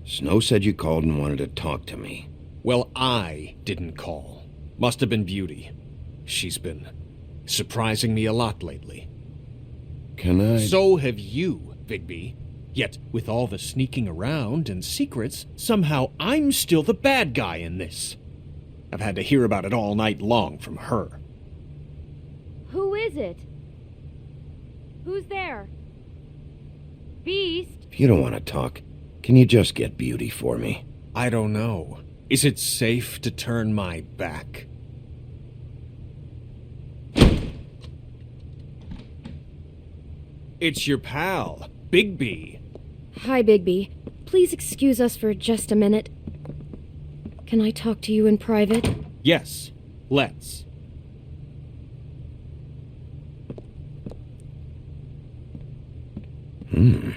S2: Snow said you called and wanted to talk to me.
S15: Well, I didn't call. Must have been Beauty. She's been surprising me a lot lately.
S2: Can I...
S15: So have you, Bigby. Yet, with all the sneaking around and secrets, somehow I'm still the bad guy in this. I've had to hear about it all night long from her.
S4: Who is it? Who's there? Beast?
S2: If you don't want to talk, can you just get Beauty for me?
S15: I don't know. Is it safe to turn my back? It's your pal, Bigby.
S7: Hi, Bigby. Please excuse us for just a minute. Can I talk to you in private?
S15: Yes, let's.
S2: I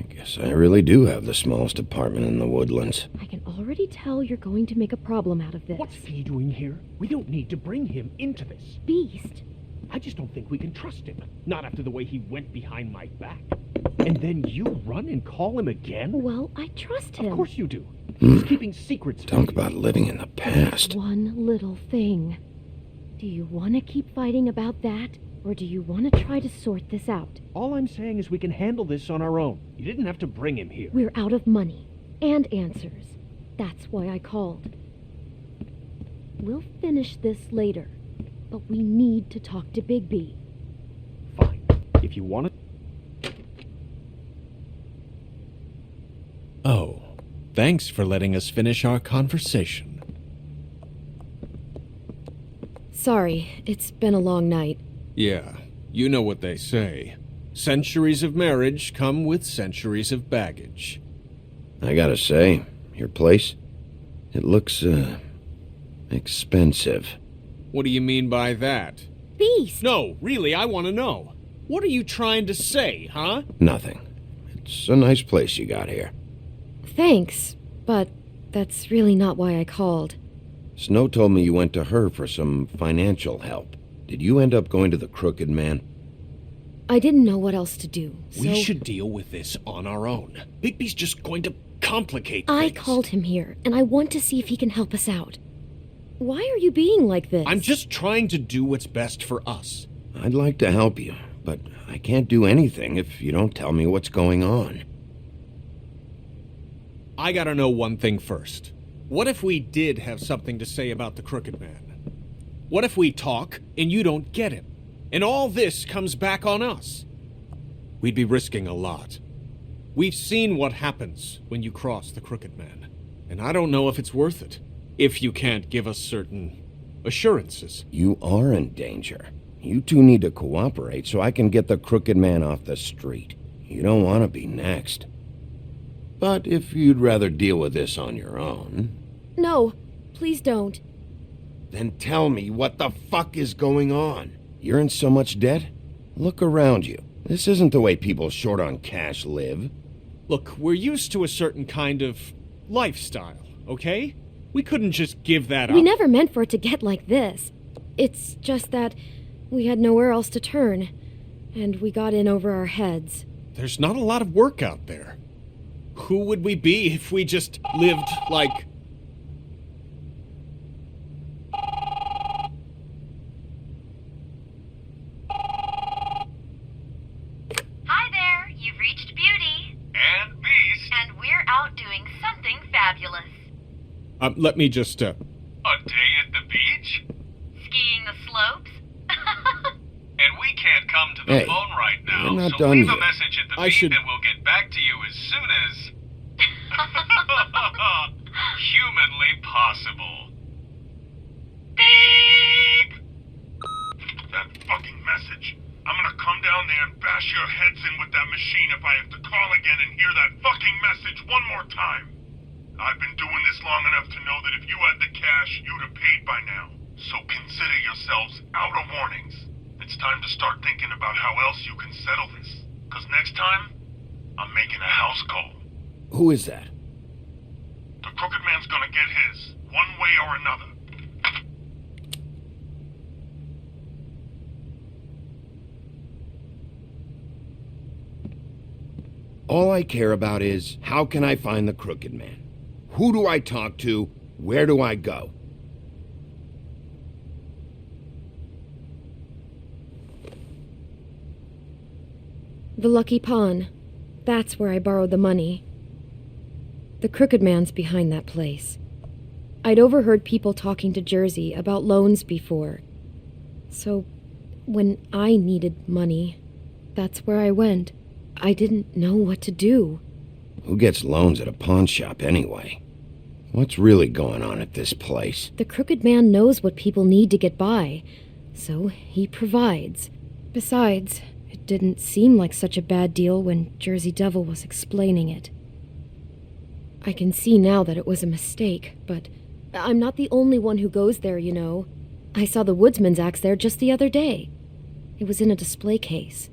S2: guess I really do have the smallest apartment in the Woodlands.
S7: I can already tell you're going to make a problem out of this.
S9: What's he doing here? We don't need to bring him into this.
S7: Beast?
S9: I just don't think we can trust him. Not after the way he went behind my back. And then you run and call him again?
S7: Well, I trust him.
S9: Of course you do. He's keeping secrets.
S2: Talk about living in the past.
S7: One little thing. Do you want to keep fighting about that? Or do you want to try to sort this out?
S9: All I'm saying is we can handle this on our own. You didn't have to bring him here.
S7: We're out of money. And answers. That's why I called. We'll finish this later. But we need to talk to Bigby.
S9: Fine. If you want to...
S15: Oh, thanks for letting us finish our conversation.
S7: Sorry, it's been a long night.
S15: Yeah, you know what they say. Centuries of marriage come with centuries of baggage.
S2: I gotta say, your place, it looks, expensive.
S15: What do you mean by that?
S7: Beast!
S15: No, really, I want to know. What are you trying to say, huh?
S2: Nothing. It's a nice place you got here.
S7: Thanks, but that's really not why I called.
S2: Snow told me you went to her for some financial help. Did you end up going to the Crooked Man?
S7: I didn't know what else to do, so...
S15: We should deal with this on our own. Bigby's just going to complicate
S7: I
S15: things.
S7: called him here, and I want to see if he can help us out. Why are you being like this?
S15: I'm just trying to do what's best for us.
S2: I'd like to help you, but I can't do anything if you don't tell me what's going on.
S15: I gotta know one thing first. What if we did have something to say about the Crooked Man? What if we talk and you don't get him? And all this comes back on us? We'd be risking a lot. We've seen what happens when you cross the Crooked Man. And I don't know if it's worth it. If you can't give us certain assurances.
S2: You are in danger. You two need to cooperate so I can get the Crooked Man off the street. You don't want to be next. But if you'd rather deal with this on your own...
S7: No, please don't.
S2: Then tell me what the fuck is going on. You're in so much debt? Look around you. This isn't the way people short on cash live.
S15: Look, we're used to a certain kind of lifestyle, okay? We couldn't just give that up.
S7: We never meant for it to get like this. It's just that we had nowhere else to turn, and we got in over our heads.
S15: There's not a lot of work out there. Who would we be if we just lived like... Let me just,
S6: A day at the beach?
S21: Skiing the slopes?
S6: And we can't come to the
S2: Hey,
S6: phone right now,
S2: we're not
S6: so
S2: done
S6: leave a
S2: yet.
S6: message at the
S15: I
S6: beep
S15: should-
S6: and we'll get back to you as soon as... humanly possible. Beep! That fucking message. I'm gonna come down there and bash your heads in with that machine if I have to call again and hear that fucking message one more time. I've been doing this long enough to know that if you had the cash, you'd have paid by now. So consider yourselves out of warnings. It's time to start thinking about how else you can settle this. Cause next time, I'm making a house call.
S2: Who is that?
S6: The Crooked Man's gonna get his, one way or another.
S2: All I care about is, how can I find the Crooked Man? Who do I talk to? Where do I go?
S7: The Lucky Pawn. That's where I borrowed the money. The Crooked Man's behind that place. I'd overheard people talking to Jersey about loans before. So, when I needed money, that's where I went. I didn't know what to do.
S2: Who gets loans at a pawn shop anyway? What's really going on at this place?
S7: The Crooked Man knows what people need to get by, so he provides. Besides, it didn't seem like such a bad deal when Jersey Devil was explaining it. I can see now that it was a mistake, but I'm not the only one who goes there, you know. I saw the woodsman's axe there just the other day. It was in a display case.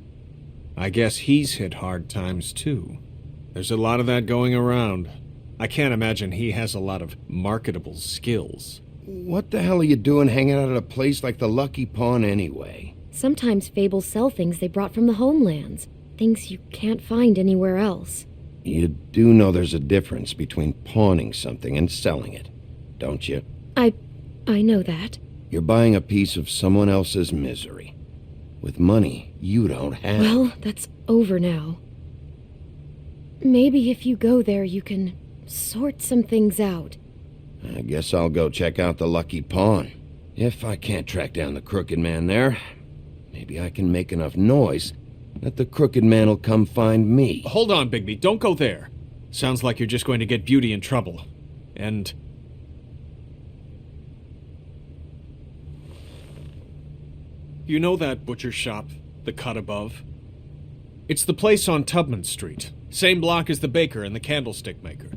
S15: I guess he's hit hard times too. There's a lot of that going around. I can't imagine he has a lot of marketable skills.
S2: What the hell are you doing hanging out at a place like the Lucky Pawn anyway?
S7: Sometimes fables sell things they brought from the homelands. Things you can't find anywhere else.
S2: You do know there's a difference between pawning something and selling it, don't you?
S7: I know that.
S2: You're buying a piece of someone else's misery. With money you don't have.
S7: Well, that's over now. Maybe if you go there, you can sort some things out.
S2: I guess I'll go check out the Lucky Pawn. If I can't track down the Crooked Man there, maybe I can make enough noise that the Crooked Man will come find me.
S15: Hold on, Bigby. Don't go there. Sounds like you're just going to get Beauty in trouble. And... you know that butcher shop, the cut above? It's the place on Tubman Street. Same block as the baker and the candlestick maker.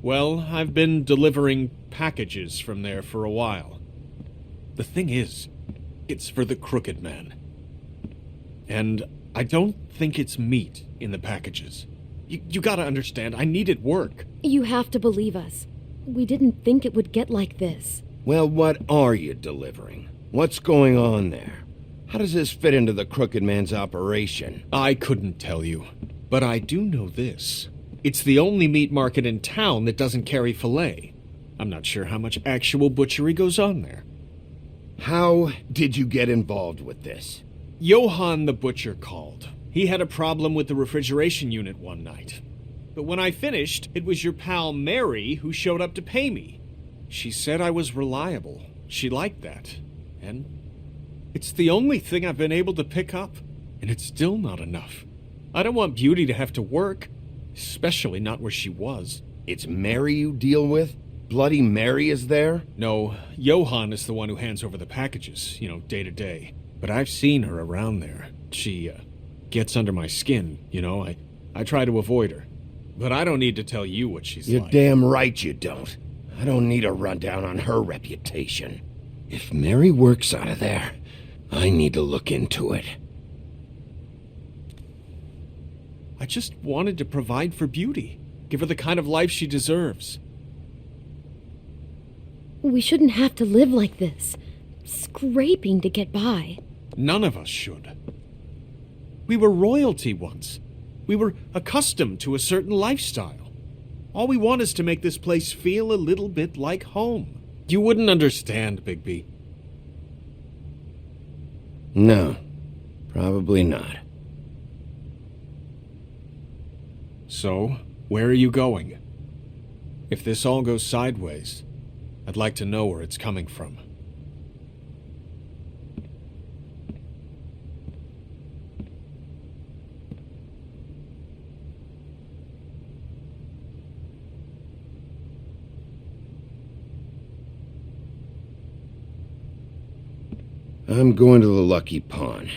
S15: Well, I've been delivering packages from there for a while. The thing is, it's for the Crooked Man. And I don't think it's meat in the packages. You gotta understand, I needed work.
S7: You have to believe us. We didn't think it would get like this.
S2: Well, what are you delivering? What's going on there? How does this fit into the Crooked Man's operation?
S15: I couldn't tell you, but I do know this. It's the only meat market in town that doesn't carry filet. I'm not sure how much actual butchery goes on there.
S2: How did you get involved with this?
S15: Johann the butcher called. He had a problem with the refrigeration unit one night. But when I finished, it was your pal Mary who showed up to pay me. She said I was reliable. She liked that. And it's the only thing I've been able to pick up, and it's still not enough. I don't want Beauty to have to work, especially not where she was.
S2: It's Mary you deal with? Bloody Mary is there?
S15: No, Johann is the one who hands over the packages, day to day. But I've seen her around there. She, gets under my skin, I try to avoid her. But I don't need to tell you what she's
S2: You're
S15: like.
S2: damn right you don't. I don't need a rundown on her reputation. If Mary works out of there, I need to look into it.
S15: I just wanted to provide for Beauty. Give her the kind of life she deserves.
S7: We shouldn't have to live like this, scraping to get by.
S15: None of us should. We were royalty once. We were accustomed to a certain lifestyle. All we want is to make this place feel a little bit like home. You wouldn't understand, Bigby.
S2: No, probably not.
S15: So, where are you going? If this all goes sideways, I'd like to know where it's coming from.
S2: I'm going to the Lucky Pawn.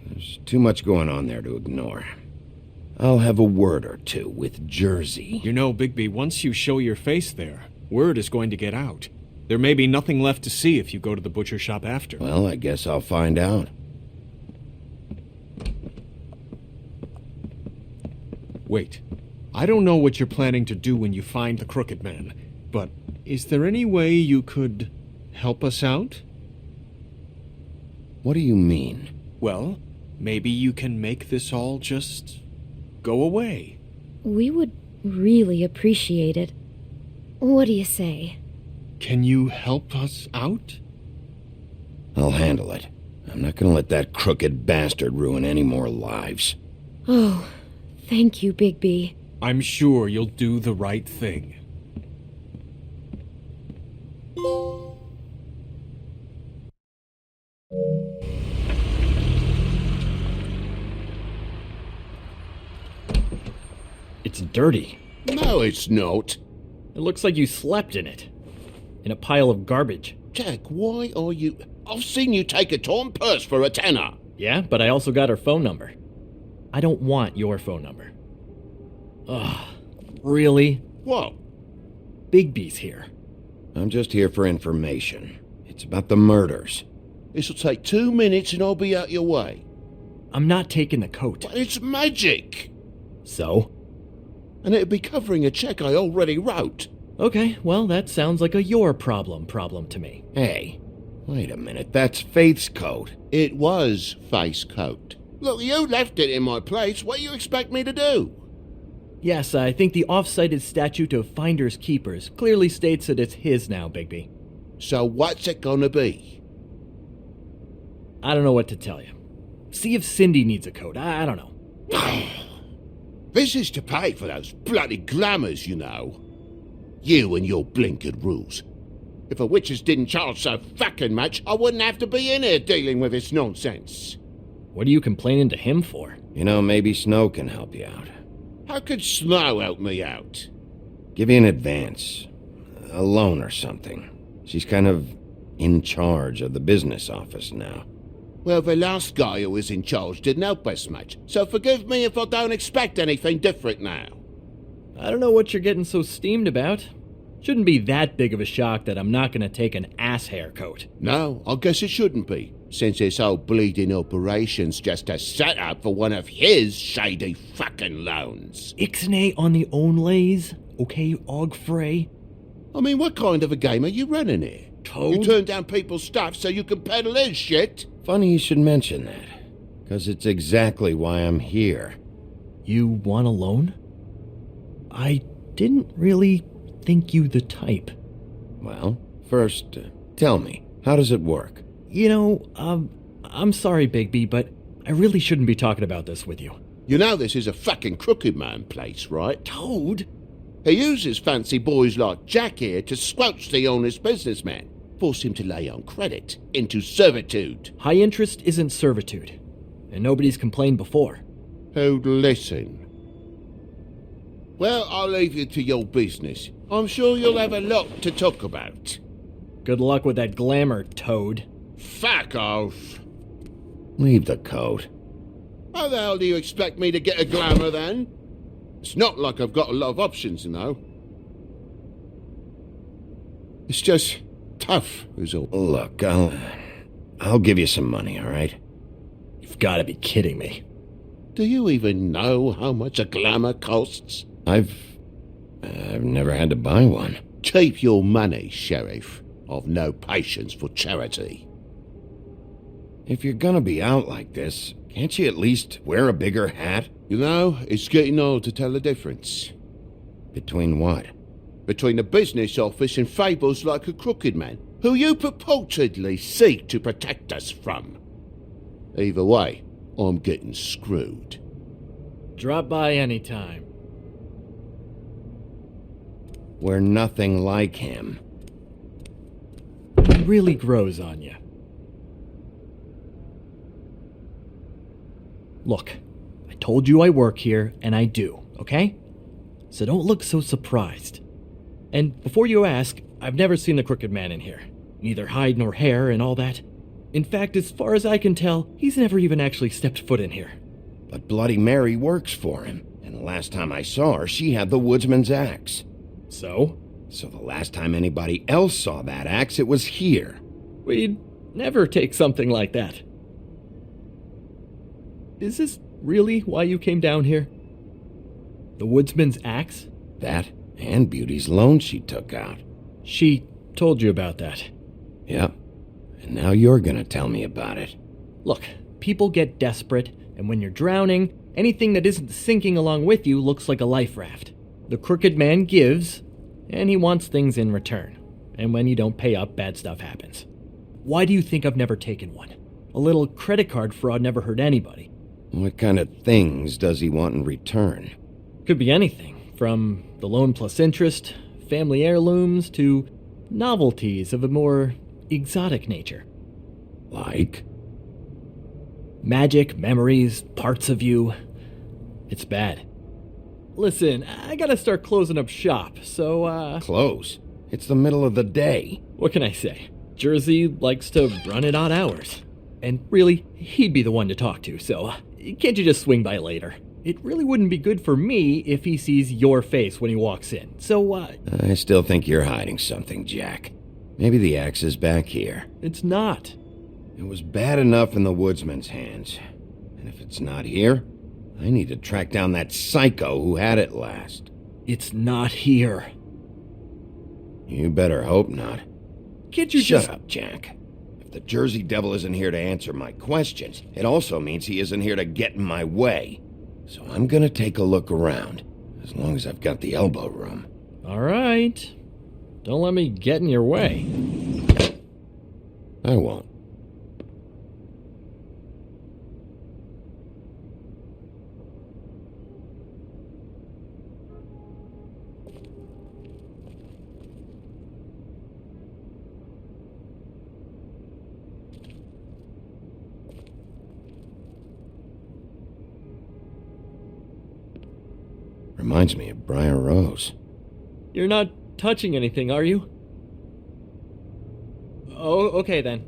S2: There's too much going on there to ignore. I'll have a word or two with Jersey.
S15: You know, Bigby, once you show your face there, word is going to get out. There may be nothing left to see if you go to the butcher shop after.
S2: Well, I guess I'll find out.
S15: Wait. I don't know what you're planning to do when you find the Crooked Man, but is there any way you could help us out?
S2: What do you mean?
S15: Well, maybe you can make this all just go away.
S7: We would really appreciate it. What do you say?
S15: Can you help us out?
S2: I'll handle it. I'm not gonna let that crooked bastard ruin any more lives.
S7: Oh, thank you, Bigby.
S15: I'm sure you'll do the right thing.
S14: It's dirty.
S3: No, it's not.
S14: It looks like you slept in it. In a pile of garbage.
S3: Jack, why are you... I've seen you take a torn purse for a tenner.
S14: Yeah, but I also got her phone number. I don't want your phone number. Ugh. Really?
S3: What?
S14: Bigby's here.
S2: I'm just here for information. It's about the murders.
S3: This'll take 2 minutes and I'll be out your way.
S14: I'm not taking the coat.
S3: But it's magic.
S14: So?
S3: And it'd be covering a check I already wrote.
S14: Okay, well, that sounds like a your problem to me.
S2: Hey, wait a minute, that's Faith's coat.
S3: It was Faith's coat. Look, you left it in my place. What do you expect me to do?
S14: Yes, I think the off-cited statute of Finders Keepers clearly states that it's his now, Bigby.
S3: So what's it gonna be?
S14: I don't know what to tell you. See if Cindy needs a coat. I don't know.
S3: This is to pay for those bloody glamours, you know. You and your blinkered rules. If the witches didn't charge so fucking much, I wouldn't have to be in here dealing with this nonsense.
S14: What are you complaining to him for?
S2: You know, maybe Snow can help you out.
S3: How could Snow help me out?
S2: Give you an advance. A loan or something. She's kind of in charge of the business office now.
S3: Well, the last guy who was in charge didn't help us much, so forgive me if I don't expect anything different now.
S14: I don't know what you're getting so steamed about. Shouldn't be that big of a shock that I'm not gonna take an ass haircoat.
S3: No, I guess it shouldn't be, since this whole bleeding operation's just a setup for one of his shady fucking loans.
S14: Ixnay on the own lays, okay, Og Frey?
S3: I mean, what kind of a game are you running here?
S14: Toad?
S3: You turn down people's stuff so you can peddle his shit?
S2: Funny you should mention that, because it's exactly why I'm here.
S14: You want a loan? I didn't really think you the type.
S2: Well, first, tell me, how does it work?
S14: You know, I'm sorry, Bigby, but I really shouldn't be talking about this with you.
S3: You know this is a fucking crooked man place, right?
S14: Toad?
S3: He uses fancy boys like Jack here to squelch the honest businessman. Force him to lay on credit into servitude.
S14: High interest isn't servitude, and nobody's complained before.
S3: Who'd listen? Well, I'll leave you to your business. I'm sure you'll have a lot to talk about.
S14: Good luck with that glamour, Toad.
S3: Fuck off.
S2: Leave the coat.
S3: How the hell do you expect me to get a glamour then? It's not like I've got a lot of options, you know. It's just tough, is all.
S2: Look, I'll give you some money, all right?
S14: You've got to be kidding me.
S3: Do you even know how much a glamour costs?
S2: I've never had to buy one.
S3: Keep your money, Sheriff. I've no patience for charity.
S2: If you're gonna be out like this, can't you at least wear a bigger hat?
S3: You know, it's getting old to tell the difference.
S2: Between what?
S3: Between the business office and fables like a crooked man, who you purportedly seek to protect us from. Either way, I'm getting screwed.
S14: Drop by anytime.
S2: We're nothing like him.
S14: It really grows on you. Look, I told you I work here, and I do, okay? So don't look so surprised. And before you ask, I've never seen the Crooked Man in here. Neither hide nor hair and all that. In fact, as far as I can tell, he's never even actually stepped foot in here.
S2: But Bloody Mary works for him, and the last time I saw her, she had the woodsman's axe.
S14: So?
S2: So the last time anybody else saw that axe, it was here.
S14: We'd never take something like that. Is this really why you came down here? The woodsman's axe?
S2: That, and Beauty's loan she took out.
S14: She told you about that.
S2: Yep. And now you're gonna tell me about it.
S14: Look, people get desperate, and when you're drowning, anything that isn't sinking along with you looks like a life raft. The Crooked Man gives, and he wants things in return. And when you don't pay up, bad stuff happens. Why do you think I've never taken one? A little credit card fraud never hurt anybody.
S2: What kind of things does he want in return?
S14: Could be anything, from the loan plus interest, family heirlooms, to novelties of a more exotic nature.
S2: Like?
S14: Magic, memories, parts of you. It's bad. Listen, I gotta start closing up shop, so,
S2: Close? It's the middle of the day.
S14: What can I say? Jersey likes to run at odd hours. And really, he'd be the one to talk to, so can't you just swing by later? It really wouldn't be good for me if he sees your face when he walks in, so,
S2: I still think you're hiding something, Jack. Maybe the axe is back here.
S14: It's not.
S2: It was bad enough in the woodsman's hands. And if it's not here, I need to track down that psycho who had it last.
S14: It's not here.
S2: You better hope not.
S14: Can't you
S2: Shut up, Jack. If the Jersey Devil isn't here to answer my questions, it also means he isn't here to get in my way. So I'm gonna take a look around, as long as I've got the elbow room.
S14: All right. Don't let me get in your way.
S2: I won't. Reminds me of Briar Rose.
S14: You're not touching anything, are you? Oh, okay then.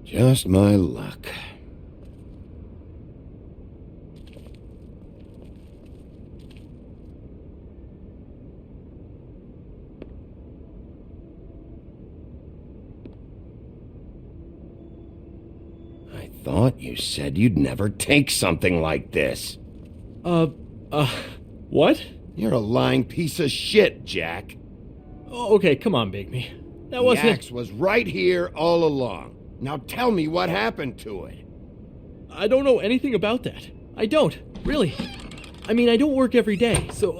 S2: Just my luck. I thought you said you'd never take something like this.
S14: What?
S2: You're a lying piece of shit, Jack.
S14: Oh, okay, come on, Bigby. That wasn't...
S2: The axe was right here all along. Now tell me what happened to it.
S14: I don't know anything about that. I don't, really. I mean, I don't work every day, so...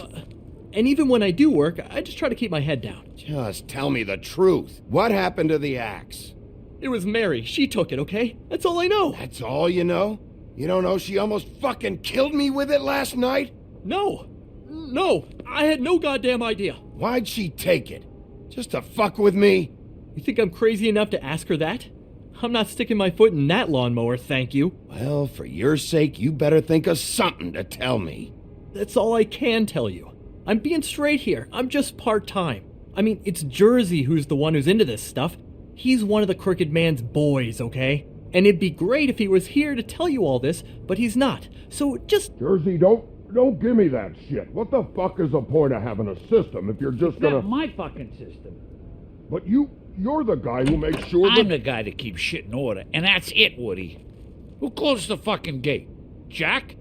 S14: and even when I do work, I just try to keep my head down.
S2: Just tell me the truth. What happened to the axe?
S14: It was Mary. She took it, okay? That's all I know.
S2: That's all you know? You don't know she almost fucking killed me with it last night?
S14: No. No. I had no goddamn idea.
S2: Why'd she take it? Just to fuck with me?
S14: You think I'm crazy enough to ask her that? I'm not sticking my foot in that lawnmower, thank you.
S2: Well, for your sake, you better think of something to tell me.
S14: That's all I can tell you. I'm being straight here. I'm just part-time. I mean, it's Jersey who's the one who's into this stuff. He's one of the Crooked Man's boys, okay? And it'd be great if he was here to tell you all this, but he's not. So just...
S5: Jersey, don't give me that shit. What the fuck is the point of having a system if you're just gonna...
S17: Not my fucking system.
S5: But you're the guy who makes sure
S17: I'm the guy that keeps shit in order, and that's it, Woody. Who closed the fucking gate? Jack?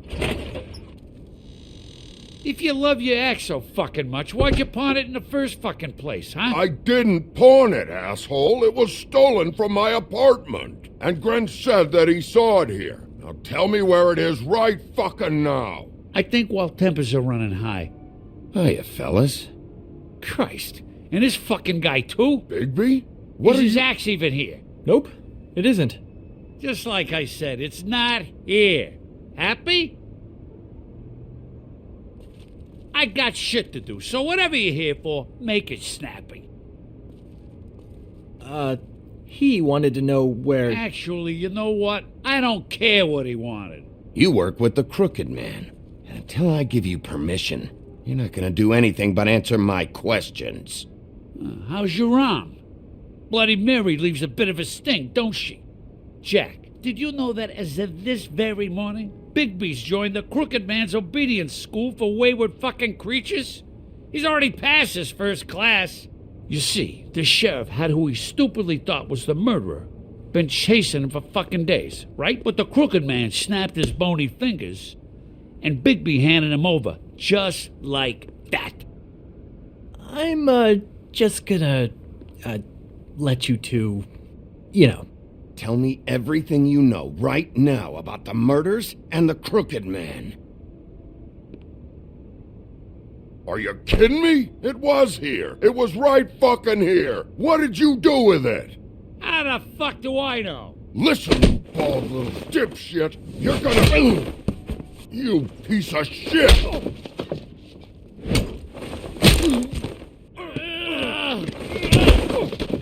S17: If you love your axe so fucking much, why'd you pawn it in the first fucking place, huh?
S5: I didn't pawn it, asshole. It was stolen from my apartment. And Gren said that he saw it here. Now tell me where it is right fucking now.
S17: I think while tempers are running high.
S2: Hiya, fellas.
S17: Christ. And this fucking guy, too?
S5: Bigby?
S17: Is his axe even here?
S14: Nope, it isn't.
S17: Just like I said, it's not here. Happy? I got shit to do, so whatever you're here for, make it snappy.
S14: He wanted to know where...
S17: Actually, you know what? I don't care what he wanted.
S2: You work with the Crooked Man. And until I give you permission, you're not gonna do anything but answer my questions.
S17: How's your arm? Bloody Mary leaves a bit of a stink, don't she? Jack, did you know that as of this very morning, Bigby's joined the Crooked Man's obedience school for wayward fucking creatures? He's already passed his first class. You see, the sheriff had who he stupidly thought was the murderer. Been chasing him for fucking days, right? But the Crooked Man snapped his bony fingers, and Bigby handed him over, just like that.
S14: I'm, just gonna, let you two, you know.
S2: Tell me everything you know right now about the murders and the Crooked Man.
S5: Are you kidding me? It was here. It was right fucking here. What did you do with it?
S17: How the fuck do I know?
S5: Listen, you bald little dipshit. You're gonna... You piece of shit!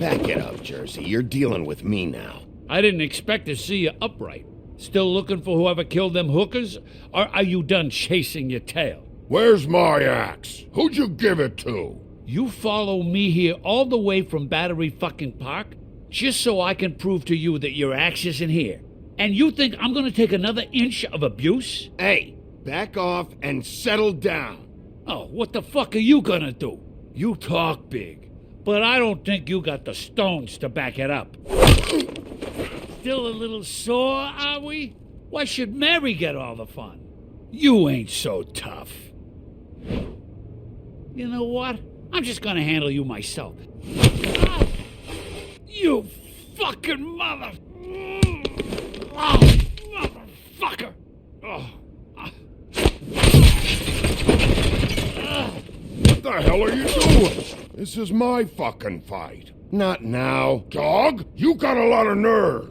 S2: Back it up, Jersey. You're dealing with me now.
S17: I didn't expect to see you upright. Still looking for whoever killed them hookers? Or are you done chasing your tail?
S5: Where's my axe? Who'd you give it to?
S17: You follow me here all the way from Battery fucking Park just so I can prove to you that your axe isn't here. And you think I'm gonna take another inch of abuse?
S2: Hey, back off and settle down.
S17: Oh, what the fuck are you gonna do? You talk big, but I don't think you got the stones to back it up. Still a little sore, are we? Why should Mary get all the fun? You ain't so tough. You know what? I'm just gonna handle you myself. You fucking mother... Oh, motherfucker! Oh.
S5: What the hell are you doing? This is my fucking fight.
S2: Not now.
S5: Dog, you got a lot of nerve.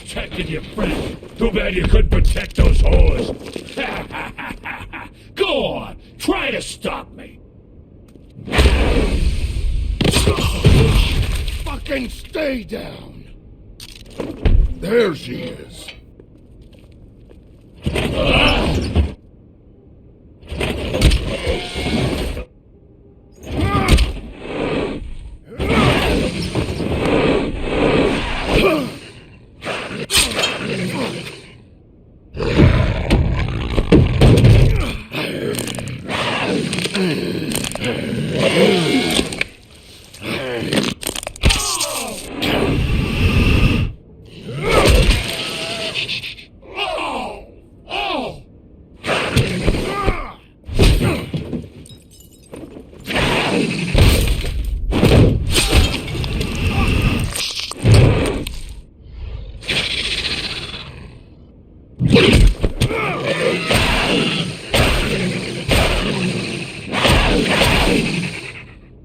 S17: Protected your friend. Too bad you couldn't protect those whores. Go on, try to stop me.
S5: Fucking stay down. There she is.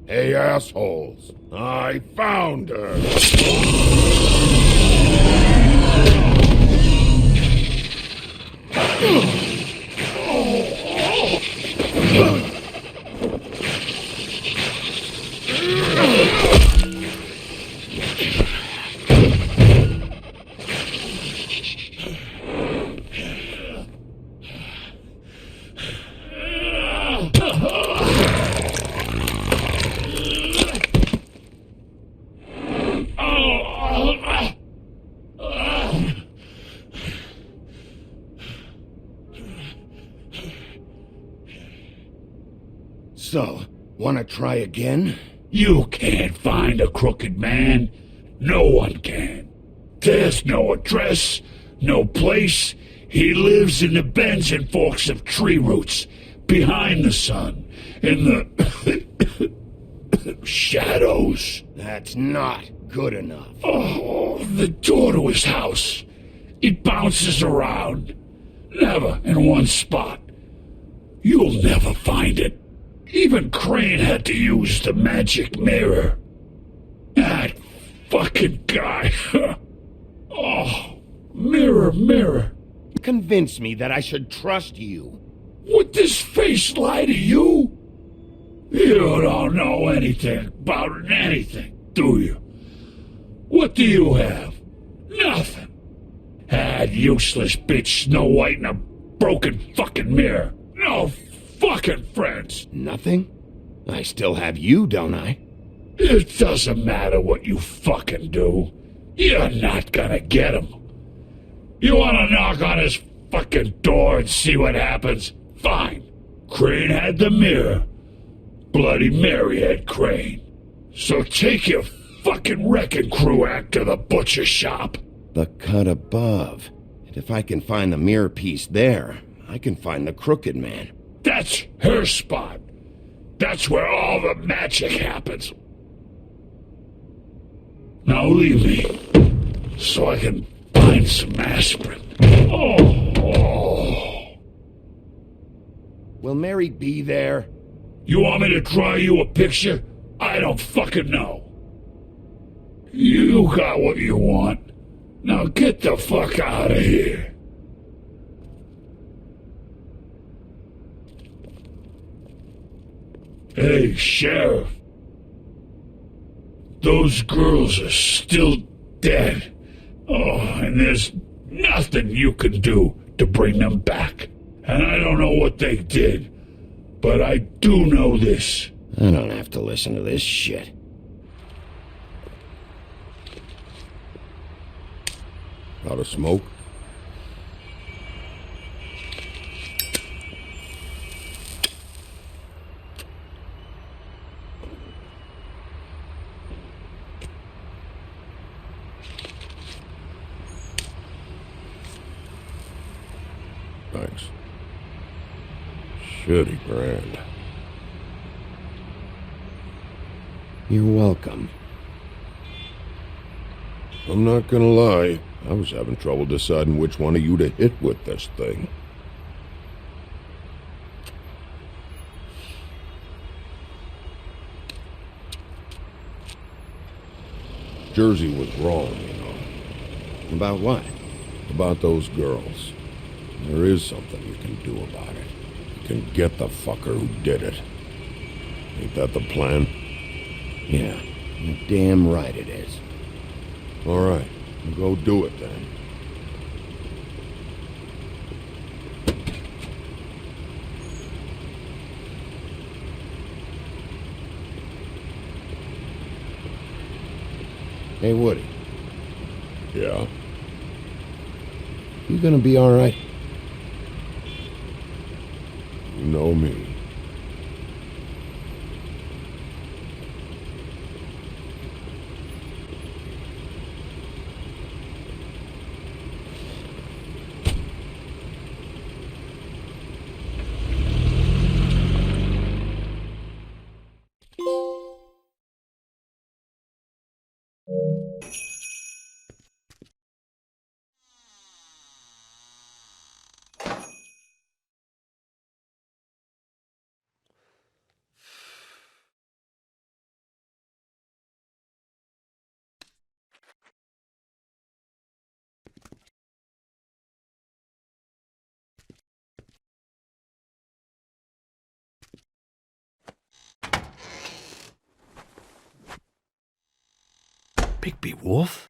S5: Hey, assholes. I found her. So, wanna try again?
S17: You can't find a Crooked Man. No one can. There's no address, no place. He lives in the bends and forks of tree roots,
S5: behind the sun, in the shadows.
S11: That's not good enough.
S5: Oh, the door to his house. It bounces around. Never in one spot. You'll never find it. Even Crane had to use the magic mirror. That fucking guy. Oh, mirror, mirror.
S11: Convince me that I should trust you.
S5: Would this face lie to you? You don't know anything about anything, do you? What do you have? Nothing. That useless bitch Snow White and a broken fucking mirror. No fucking friends.
S11: Nothing? I still have you, don't I?
S5: It doesn't matter what you fucking do. You're not gonna get him. You wanna knock on his fucking door and see what happens? Fine. Crane had the mirror. Bloody Mary had Crane. So take your fucking wrecking crew act to the butcher shop.
S11: The cut above. And if I can find the mirror piece there, I can find the Crooked Man.
S5: That's her spot. That's where all the magic happens. Now leave me, so I can find some aspirin. Oh.
S11: Will Mary be there?
S5: You want me to draw you a picture? I don't fucking know. You got what you want. Now get the fuck out of here. Hey, Sheriff. Those girls are still dead. Oh, and there's nothing you can do to bring them back. And I don't know what they did, but I do know this.
S11: I don't have to listen to this shit.
S2: Out of smoke? Thanks. Shitty brand.
S11: You're welcome.
S2: I'm not gonna lie, I was having trouble deciding which one of you to hit with this thing. Jersey was wrong, you know.
S11: About what?
S2: About those girls. There is something you can do about it. You can get the fucker who did it. Ain't that the plan?
S11: Yeah, you're damn right it is.
S2: All right, go do it then.
S11: Hey, Woody.
S2: Yeah?
S11: You gonna be all right?
S2: You know me.
S9: Bigby Wolf?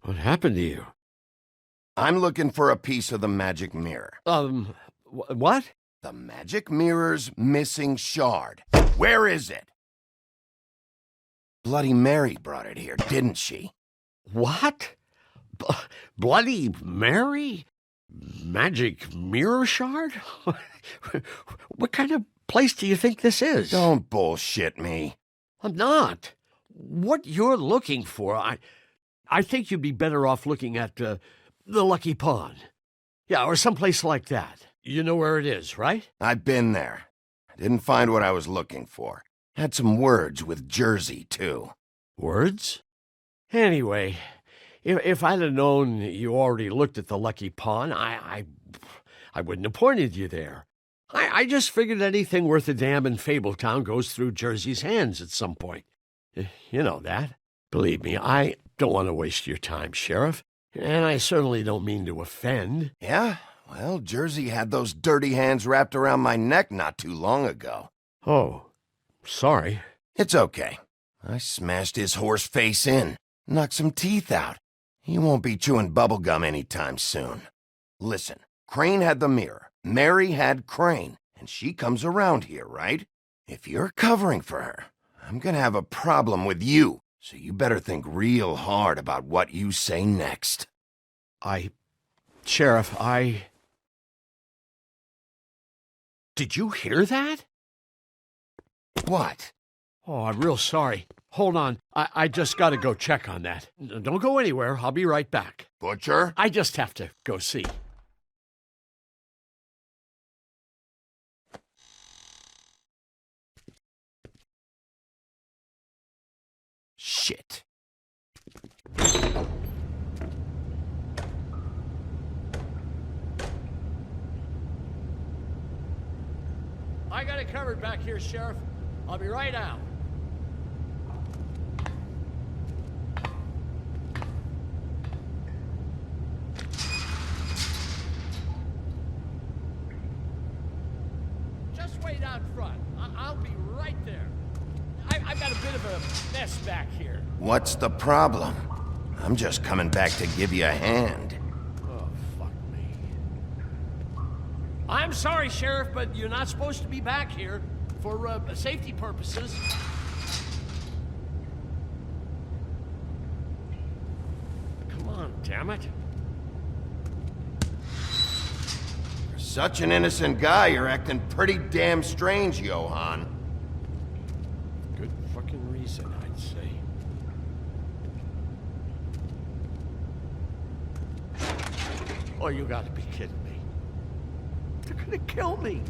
S9: What happened to you?
S10: I'm looking for a piece of the magic mirror.
S9: What?
S10: The magic mirror's missing shard. Where is it? Bloody Mary brought it here, didn't she?
S9: What? Bloody Mary? Magic mirror shard? What kind of place do you think this is?
S10: Don't bullshit me.
S9: I'm not. What you're looking for, I think you'd be better off looking at The Lucky Pond. Yeah, or someplace like that. You know where it is, right?
S10: I've been there. Didn't find what I was looking for. Had some words with Jersey, too.
S9: Words? Anyway, if I'd have known you already looked at the Lucky Pond, I wouldn't have pointed you there. I just figured anything worth a damn in Fabletown goes through Jersey's hands at some point. You know that. Believe me, I don't want to waste your time, Sheriff. And I certainly don't mean to offend.
S10: Yeah? Well, Jersey had those dirty hands wrapped around my neck not too long ago.
S9: Oh, sorry.
S10: It's okay. I smashed his horse face in, knocked some teeth out. He won't be chewing bubblegum anytime soon. Listen, Crane had the mirror. Mary had Crane, and she comes around here, right? If you're covering for her, I'm gonna have a problem with you, so you better think real hard about what you say next.
S9: Sheriff, Did you hear that?
S10: What?
S9: Oh, I'm real sorry. Hold on. I just gotta go check on that. Don't go anywhere. I'll be right back.
S10: Butcher?
S9: I just have to go see.
S10: Shit.
S9: I got it covered back here, Sheriff. I'll be right out. Just wait out front. I'll be right there. I've got a bit of a mess back here.
S10: What's the problem? I'm just coming back to give you a hand.
S9: Oh, fuck me. I'm sorry, Sheriff, but you're not supposed to be back here for safety purposes. Come on, damn it.
S10: For such an innocent guy, you're acting pretty damn strange, Johann.
S9: Good fucking reason, I'd say. Oh, you gotta be kidding me. They're gonna kill me.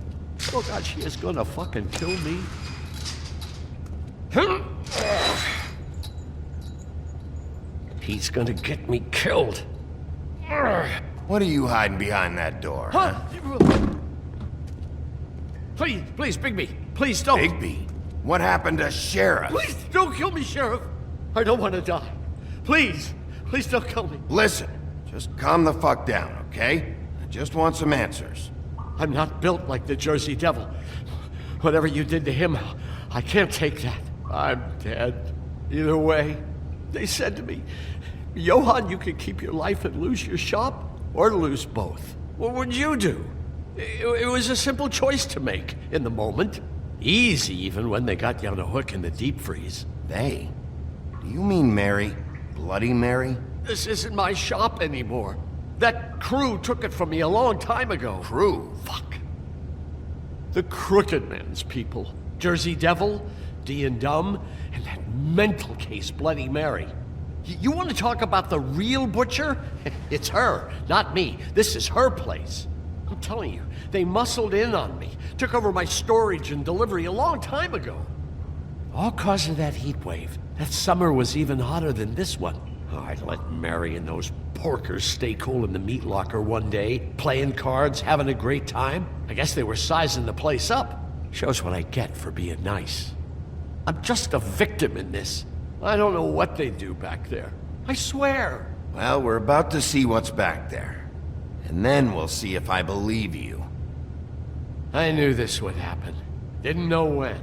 S9: Oh God, she is gonna fucking kill me. He's gonna get me killed.
S10: What are you hiding behind that door, huh?
S9: Please, Bigby. Please don't.
S10: Bigby? What happened to Sheriff?
S9: Please don't kill me, Sheriff. I don't want to die. Please don't kill me.
S10: Listen, just calm the fuck down, okay? I just want some answers.
S9: I'm not built like the Jersey Devil. Whatever you did to him, I can't take that. I'm dead. Either way, they said to me, Johann, you could keep your life and lose your shop, or lose both. What would you do? It was a simple choice to make in the moment. Easy, even when they got you on a hook in the deep freeze.
S10: They? Do you mean Mary? Bloody Mary?
S9: This isn't my shop anymore. That crew took it from me a long time ago.
S10: Crew?
S9: Fuck. The Crooked Man's people. Jersey Devil, D and Dumb, and that mental case, Bloody Mary. You want to talk about the real butcher? It's her, not me. This is her place. I'm telling you, they muscled in on me, took over my storage and delivery a long time ago. All cause of that heat wave. That summer was even hotter than this one. Oh, I let Mary and those porkers stay cool in the meat locker one day, playing cards, having a great time. I guess they were sizing the place up. Shows what I get for being nice. I'm just a victim in this. I don't know what they do back there. I swear.
S10: Well, we're about to see what's back there. And then we'll see if I believe you.
S9: I knew this would happen. Didn't know when.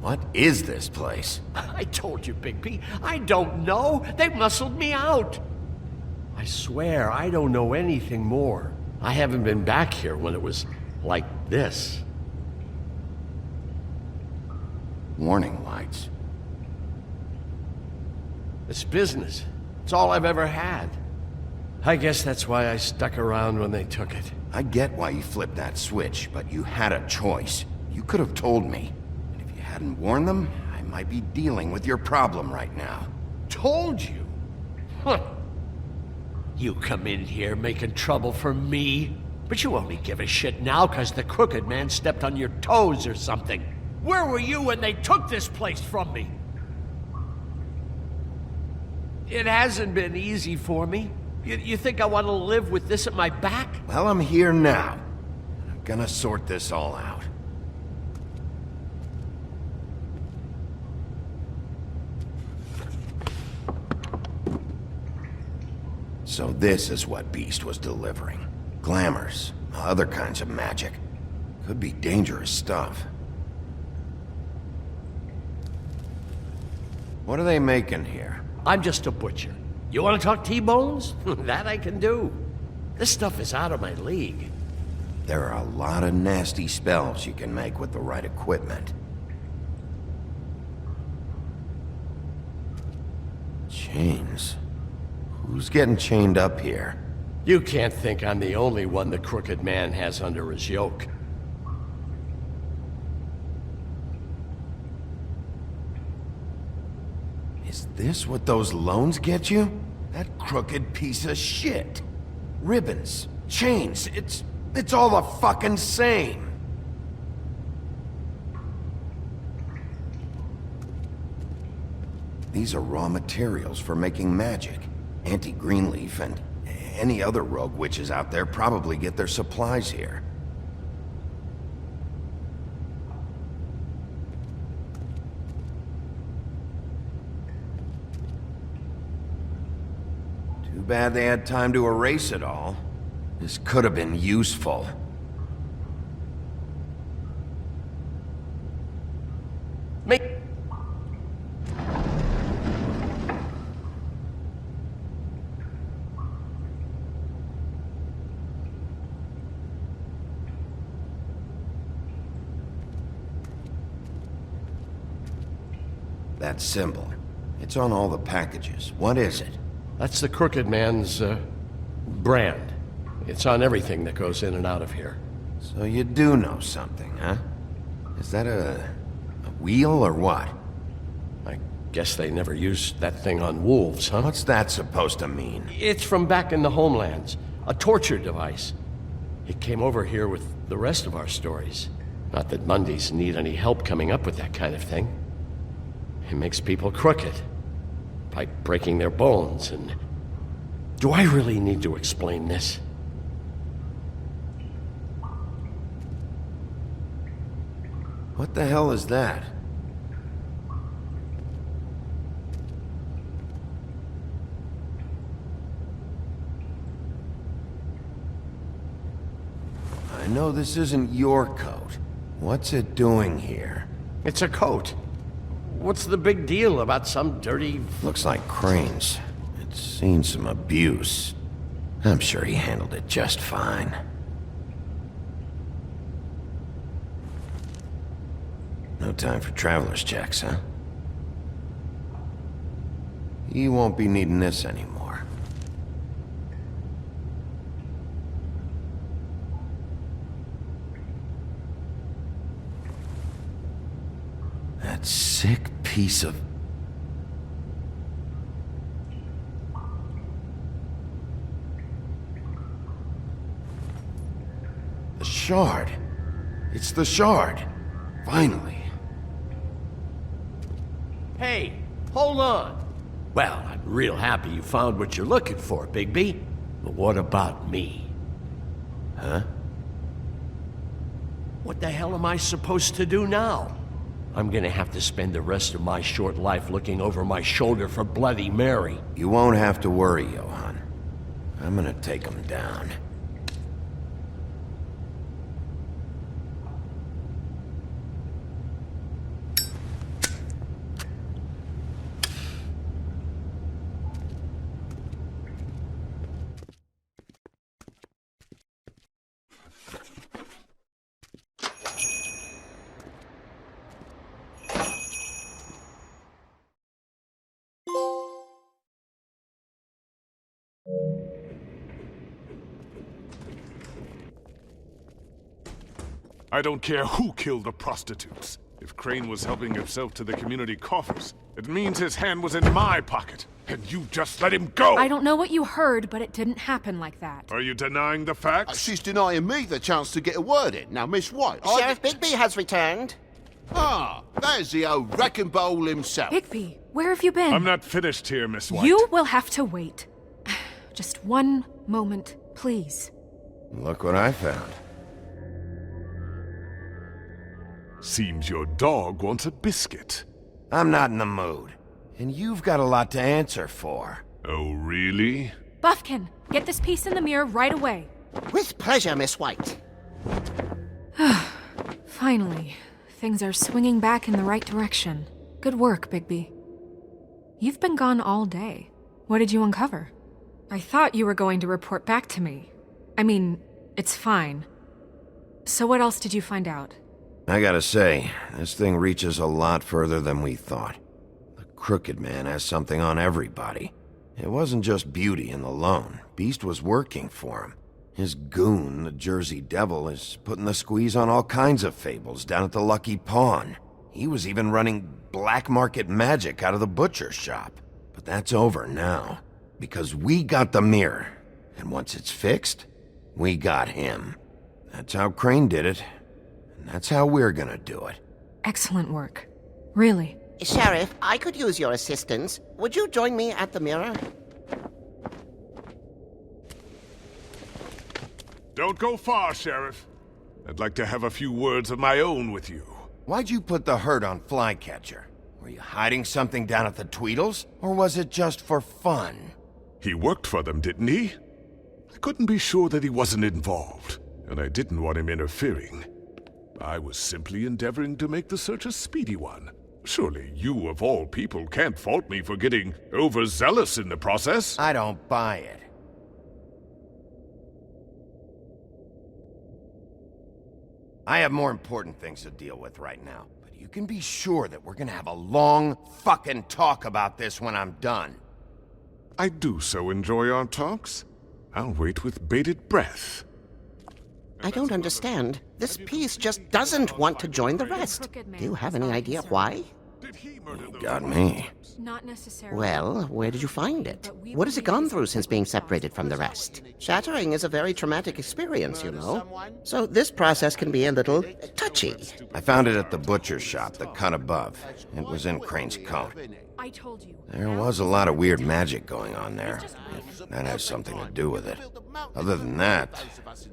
S10: What is this place?
S9: I told you, Bigby. I don't know. They muscled me out. I swear, I don't know anything more. I haven't been back here when it was like this.
S10: Warning lights.
S9: It's business. It's all I've ever had. I guess that's why I stuck around when they took it.
S10: I get why you flipped that switch, but you had a choice. You could have told me. And if you hadn't warned them, I might be dealing with your problem right now.
S9: Told you? Huh. You come in here making trouble for me, but you only give a shit now because the Crooked Man stepped on your toes or something. Where were you when they took this place from me? It hasn't been easy for me. You think I want to live with this at my back?
S10: Well, I'm here now. I'm gonna sort this all out. So this is what Beast was delivering. Glamours, other kinds of magic. Could be dangerous stuff. What are they making here?
S9: I'm just a butcher. You want to talk T-bones? That I can do. This stuff is out of my league.
S10: There are a lot of nasty spells you can make with the right equipment. Chains? Who's getting chained up here?
S9: You can't think I'm the only one the Crooked Man has under his yoke.
S10: Is this what those loans get you? That crooked piece of shit. Ribbons, chains, it's all the fucking same. These are raw materials for making magic. Auntie Greenleaf and any other rogue witches out there probably get their supplies here. Too bad they had time to erase it all. This could have been useful.
S9: Make...
S10: That symbol. It's on all the packages. What is it?
S9: That's the Crooked Man's, brand. It's on everything that goes in and out of here.
S10: So you do know something, huh? Is that a wheel or what?
S9: I guess they never used that thing on wolves, huh?
S10: What's that supposed to mean?
S9: It's from back in the homelands. A torture device. It came over here with the rest of our stories. Not that Mundies need any help coming up with that kind of thing. It makes people crooked. By breaking their bones and... Do I really need to explain this?
S10: What the hell is that? I know this isn't your coat. What's it doing here?
S9: It's a coat. What's the big deal about some dirty...
S10: Looks like Crane's. It's seen some abuse. I'm sure he handled it just fine. No time for traveler's checks, huh? You won't be needing this anymore. That sick piece of... The shard. It's the shard. Finally.
S9: Hey, hold on. Well, I'm real happy you found what you're looking for, Bigby. But what about me?
S10: Huh?
S9: What the hell am I supposed to do now? I'm gonna have to spend the rest of my short life looking over my shoulder for Bloody Mary.
S10: You won't have to worry, Johann. I'm gonna take him down.
S6: I don't care who killed the prostitutes. If Crane was helping himself to the community coffers, it means his hand was in my pocket, and you just let him go!
S19: I don't know what you heard, but it didn't happen like that.
S6: Are you denying the facts?
S3: She's denying me the chance to get a word in. Now, Miss White,
S12: Sheriff Bigby has returned.
S3: Ah, there's the old wrecking bowl himself.
S19: Bigby, where have you been?
S6: I'm not finished here, Miss White.
S19: You will have to wait. Just one moment, please.
S10: Look what I found.
S6: Seems your dog wants a biscuit.
S10: I'm not in the mood. And you've got a lot to answer for.
S6: Oh, really?
S19: Buffkin, get this piece in the mirror right away.
S12: With pleasure, Miss White.
S19: Finally, things are swinging back in the right direction. Good work, Bigby. You've been gone all day. What did you uncover? I thought you were going to report back to me. I mean, it's fine. So what else did you find out?
S10: I gotta say, this thing reaches a lot further than we thought. The Crooked Man has something on everybody. It wasn't just Beauty and the Lone. Beast was working for him. His goon, the Jersey Devil, is putting the squeeze on all kinds of fables down at the Lucky Pawn. He was even running black market magic out of the butcher shop. But that's over now, because we got the mirror. And once it's fixed, we got him. That's how Crane did it. That's how we're gonna do it.
S19: Excellent work. Really.
S12: Sheriff, I could use your assistance. Would you join me at the mirror?
S6: Don't go far, Sheriff. I'd like to have a few words of my own with you.
S10: Why'd you put the hurt on Flycatcher? Were you hiding something down at the Tweedles? Or was it just for fun?
S6: He worked for them, didn't he? I couldn't be sure that he wasn't involved, and I didn't want him interfering. I was simply endeavoring to make the search a speedy one. Surely you, of all people, can't fault me for getting overzealous in the process.
S10: I don't buy it. I have more important things to deal with right now, but you can be sure that we're gonna have a long fucking talk about this when I'm done.
S6: I do so enjoy our talks. I'll wait with bated breath.
S12: I don't understand. This piece just doesn't want to join the rest. Do you have any idea why?
S10: You got me.
S19: Not necessarily.
S12: Well, where did you find it? What has it gone through since being separated from the rest? Shattering is a very traumatic experience, you know. So this process can be a little touchy.
S10: I found it at the butcher shop, the cut above. It was in Crane's coat.
S19: I told you.
S10: There was a lot of weird magic going on there, if that has something to do with it. Other than that,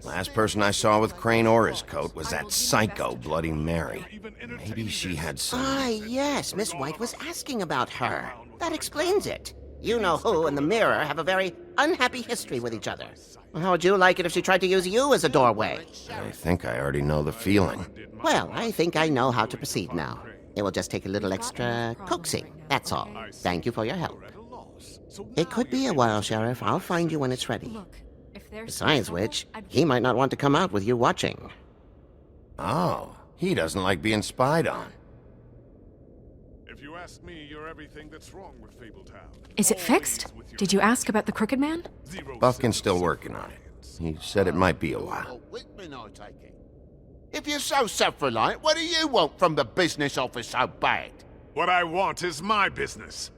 S10: last person I saw with Crane or his coat was that psycho Bloody Mary. Maybe she had some...
S12: Ah, yes, Miss White was asking about her. That explains it. You know who and the mirror have a very unhappy history with each other. How would you like it if she tried to use you as a doorway?
S10: I think I already know the feeling.
S12: Well, I think I know how to proceed now. It will just take a little extra coaxing, that's all. Thank you for your help. It could be a while, Sheriff. I'll find you when it's ready. Besides which, he might not want to come out with you watching.
S10: Oh, he doesn't like being spied on.
S6: If you ask me, you're everything that's wrong with Fabletown.
S19: Is it fixed? Did you ask about the Crooked Man?
S10: Buffkin's still working on it. He said it might be a while.
S3: If you're so self-reliant, what do you want from the business office so bad?
S6: What I want is my business.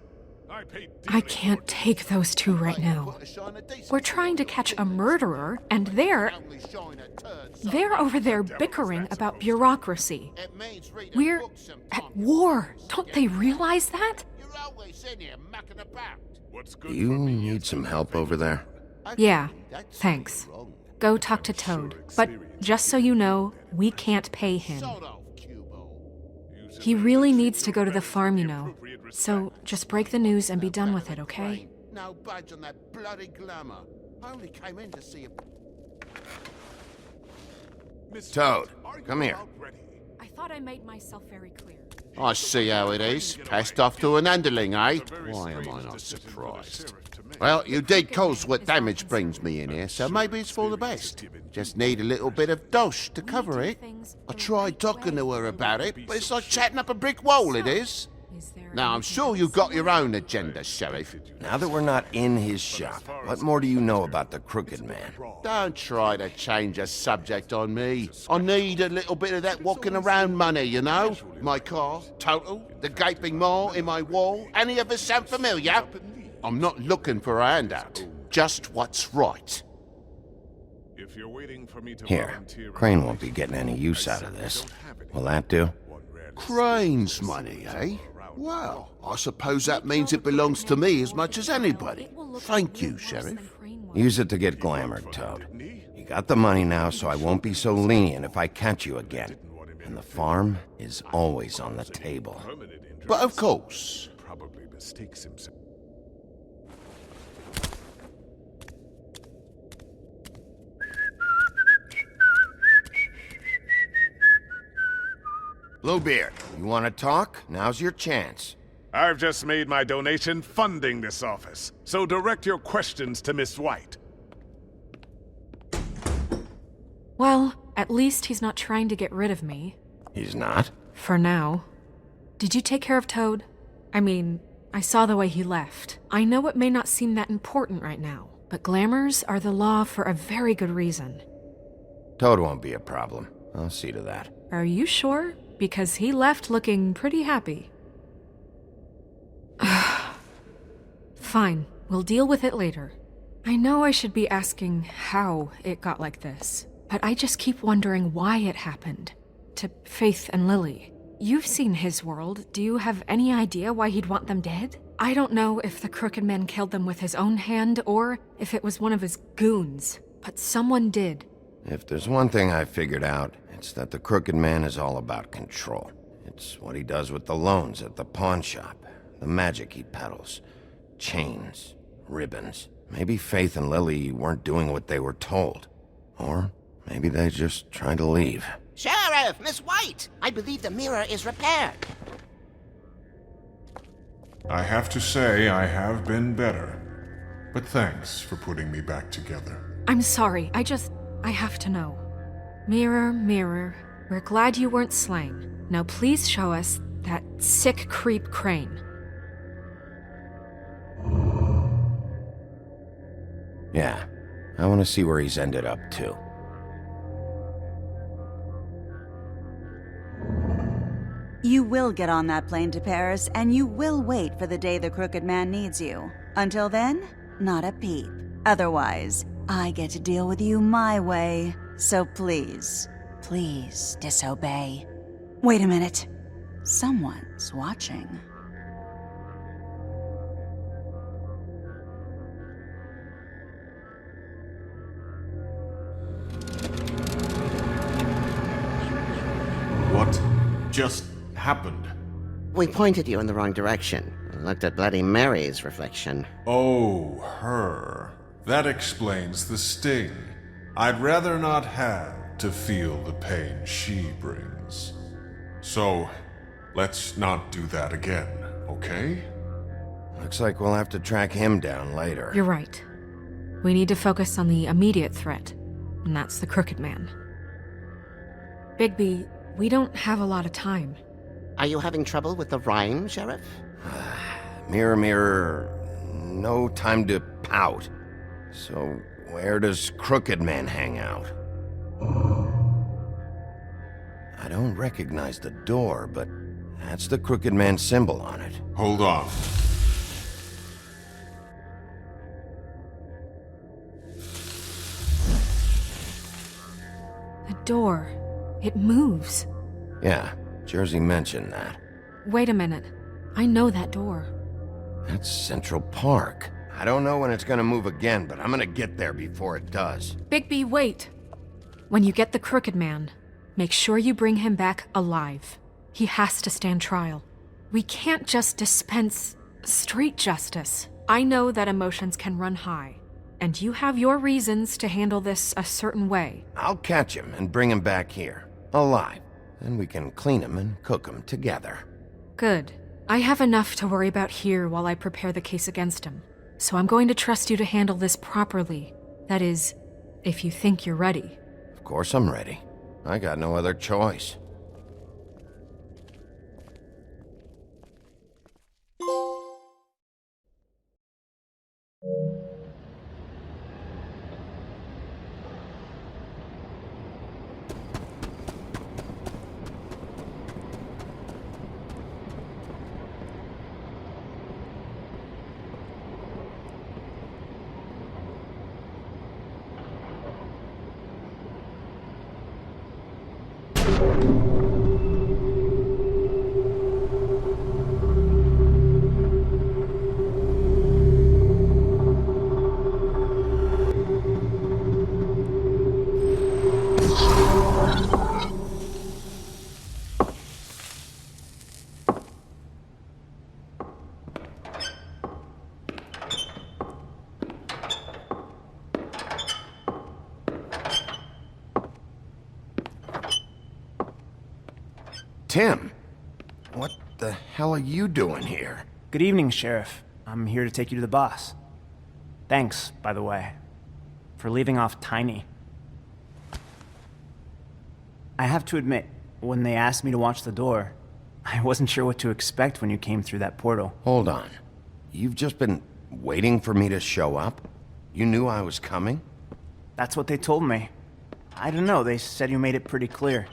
S19: I can't take those two right now. We're trying to catch a murderer, and they're over there bickering about bureaucracy. We're at war. Don't they realize that?
S10: Do you need some help over there?
S19: Yeah, thanks. Go talk to Toad. But just so you know, we can't pay him. He really needs to go to the farm, you know. So just break the news and be done with it, okay?
S3: No budge on that bloody glamour. I only came in to see
S10: Toad, come here.
S19: I thought I made myself very clear.
S3: I see how it is. Passed off to an underling, eh? Why am I not surprised? Well, you did cause what damage brings me in here, so maybe it's for the best. Just need a little bit of dosh to cover it. I tried talking to her about it, but it's like chatting up a brick wall, it is. Now, I'm sure you've got your own agenda, Sheriff.
S10: Now that we're not in his shop, what more do you know about the Crooked Man?
S3: Don't try to change the subject on me. I need a little bit of that walking around money, you know? My car, total, the gaping maw in my wall. Any of us sound familiar? I'm not looking for a handout. Just what's right.
S10: Here, Crane won't be getting any use out of this. Will that do?
S3: Crane's money, eh? Well, I suppose that means it belongs to me as much as anybody. Thank you, Sheriff.
S10: Use it to get glamored, Toad. You got the money now, so I won't be so lenient if I catch you again. And the farm is always on the table.
S3: But of course.
S10: Bluebeard, you want to talk? Now's your chance.
S16: I've just made my donation funding this office, so direct your questions to Miss White.
S19: Well, at least he's not trying to get rid of me.
S10: He's not?
S19: For now. Did you take care of Toad? I mean, I saw the way he left. I know it may not seem that important right now, but glamours are the law for a very good reason.
S10: Toad won't be a problem. I'll see to that.
S19: Are you sure? Because he left looking pretty happy. Fine, we'll deal with it later. I know I should be asking how it got like this, but I just keep wondering why it happened. To Faith and Lily. You've seen his world. Do you have any idea why he'd want them dead? I don't know if the Crooked Man killed them with his own hand or if it was one of his goons, but someone did.
S10: If there's one thing I figured out, it's that the Crooked Man is all about control. It's what he does with the loans at the pawn shop, the magic he peddles, chains, ribbons. Maybe Faith and Lily weren't doing what they were told. Or maybe they just tried to leave.
S12: Sheriff, Miss White! I believe the mirror is repaired.
S18: I have to say I have been better. But thanks for putting me back together.
S19: I'm sorry, I have to know. Mirror, mirror, we're glad you weren't slain. Now please show us that sick creep Crane.
S10: Yeah, I want to see where he's ended up, too.
S23: You will get on that plane to Paris, and you will wait for the day the Crooked Man needs you. Until then, not a peep. Otherwise, I get to deal with you my way. So please, please disobey. Wait a minute. Someone's watching.
S18: What just happened?
S12: We pointed you in the wrong direction. Looked at Bloody Mary's reflection.
S18: Oh, her. That explains the sting. I'd rather not have to feel the pain she brings. So, let's not do that again, okay?
S10: Looks like we'll have to track him down later.
S19: You're right. We need to focus on the immediate threat, and that's the Crooked Man. Bigby, we don't have a lot of time.
S12: Are you having trouble with the rhyme, Sheriff?
S10: Mirror, mirror, no time to pout. So, where does Crooked Man hang out? I don't recognize the door, but that's the Crooked Man symbol on it.
S18: Hold on.
S19: The door. It moves.
S10: Yeah, Jersey mentioned that.
S19: Wait a minute. I know that door.
S10: That's Central Park. I don't know when it's gonna move again, but I'm gonna get there before it does.
S19: Bigby, wait! When you get the Crooked Man, make sure you bring him back alive. He has to stand trial. We can't just dispense street justice. I know that emotions can run high, and you have your reasons to handle this a certain way.
S10: I'll catch him and bring him back here, alive. Then we can clean him and cook him together.
S19: Good. I have enough to worry about here while I prepare the case against him. So I'm going to trust you to handle this properly. That is, if you think you're ready.
S10: Of course I'm ready. I got no other choice. Tim, what the hell are you doing here?
S8: Good evening, Sheriff. I'm here to take you to the boss. Thanks, by the way, for leaving off Tiny. I have to admit, when they asked me to watch the door, I wasn't sure what to expect when you came through that portal.
S10: Hold on. You've just been waiting for me to show up? You knew I was coming?
S8: That's what they told me. I don't know, they said you made it pretty clear.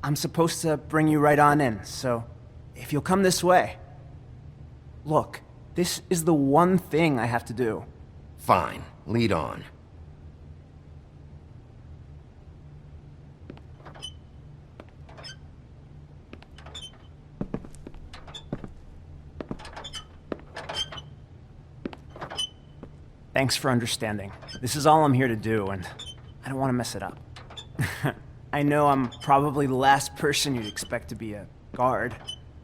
S8: I'm supposed to bring you right on in, so if you'll come this way. Look, this is the one thing I have to do.
S10: Fine, lead on.
S8: Thanks for understanding. This is all I'm here to do, and I don't want to mess it up. I know I'm probably the last person you'd expect to be a guard.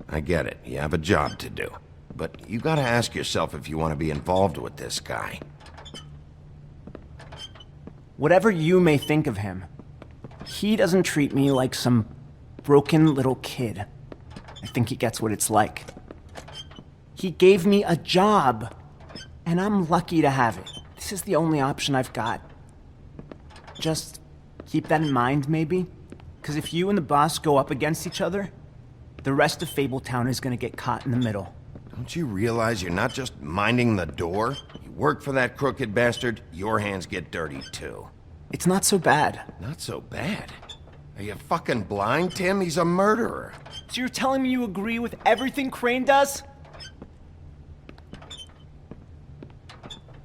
S10: I get it. You have a job to do. But you gotta ask yourself if you want to be involved with this guy.
S8: Whatever you may think of him, he doesn't treat me like some broken little kid. I think he gets what it's like. He gave me a job, and I'm lucky to have it. This is the only option I've got. Just keep that in mind, maybe? Because if you and the boss go up against each other, the rest of Fabletown is gonna get caught in the middle.
S10: Don't you realize you're not just minding the door? You work for that crooked bastard, your hands get dirty too.
S8: It's not so bad.
S10: Not so bad? Are you fucking blind, Tim? He's a murderer.
S8: So you're telling me you agree with everything Crane does?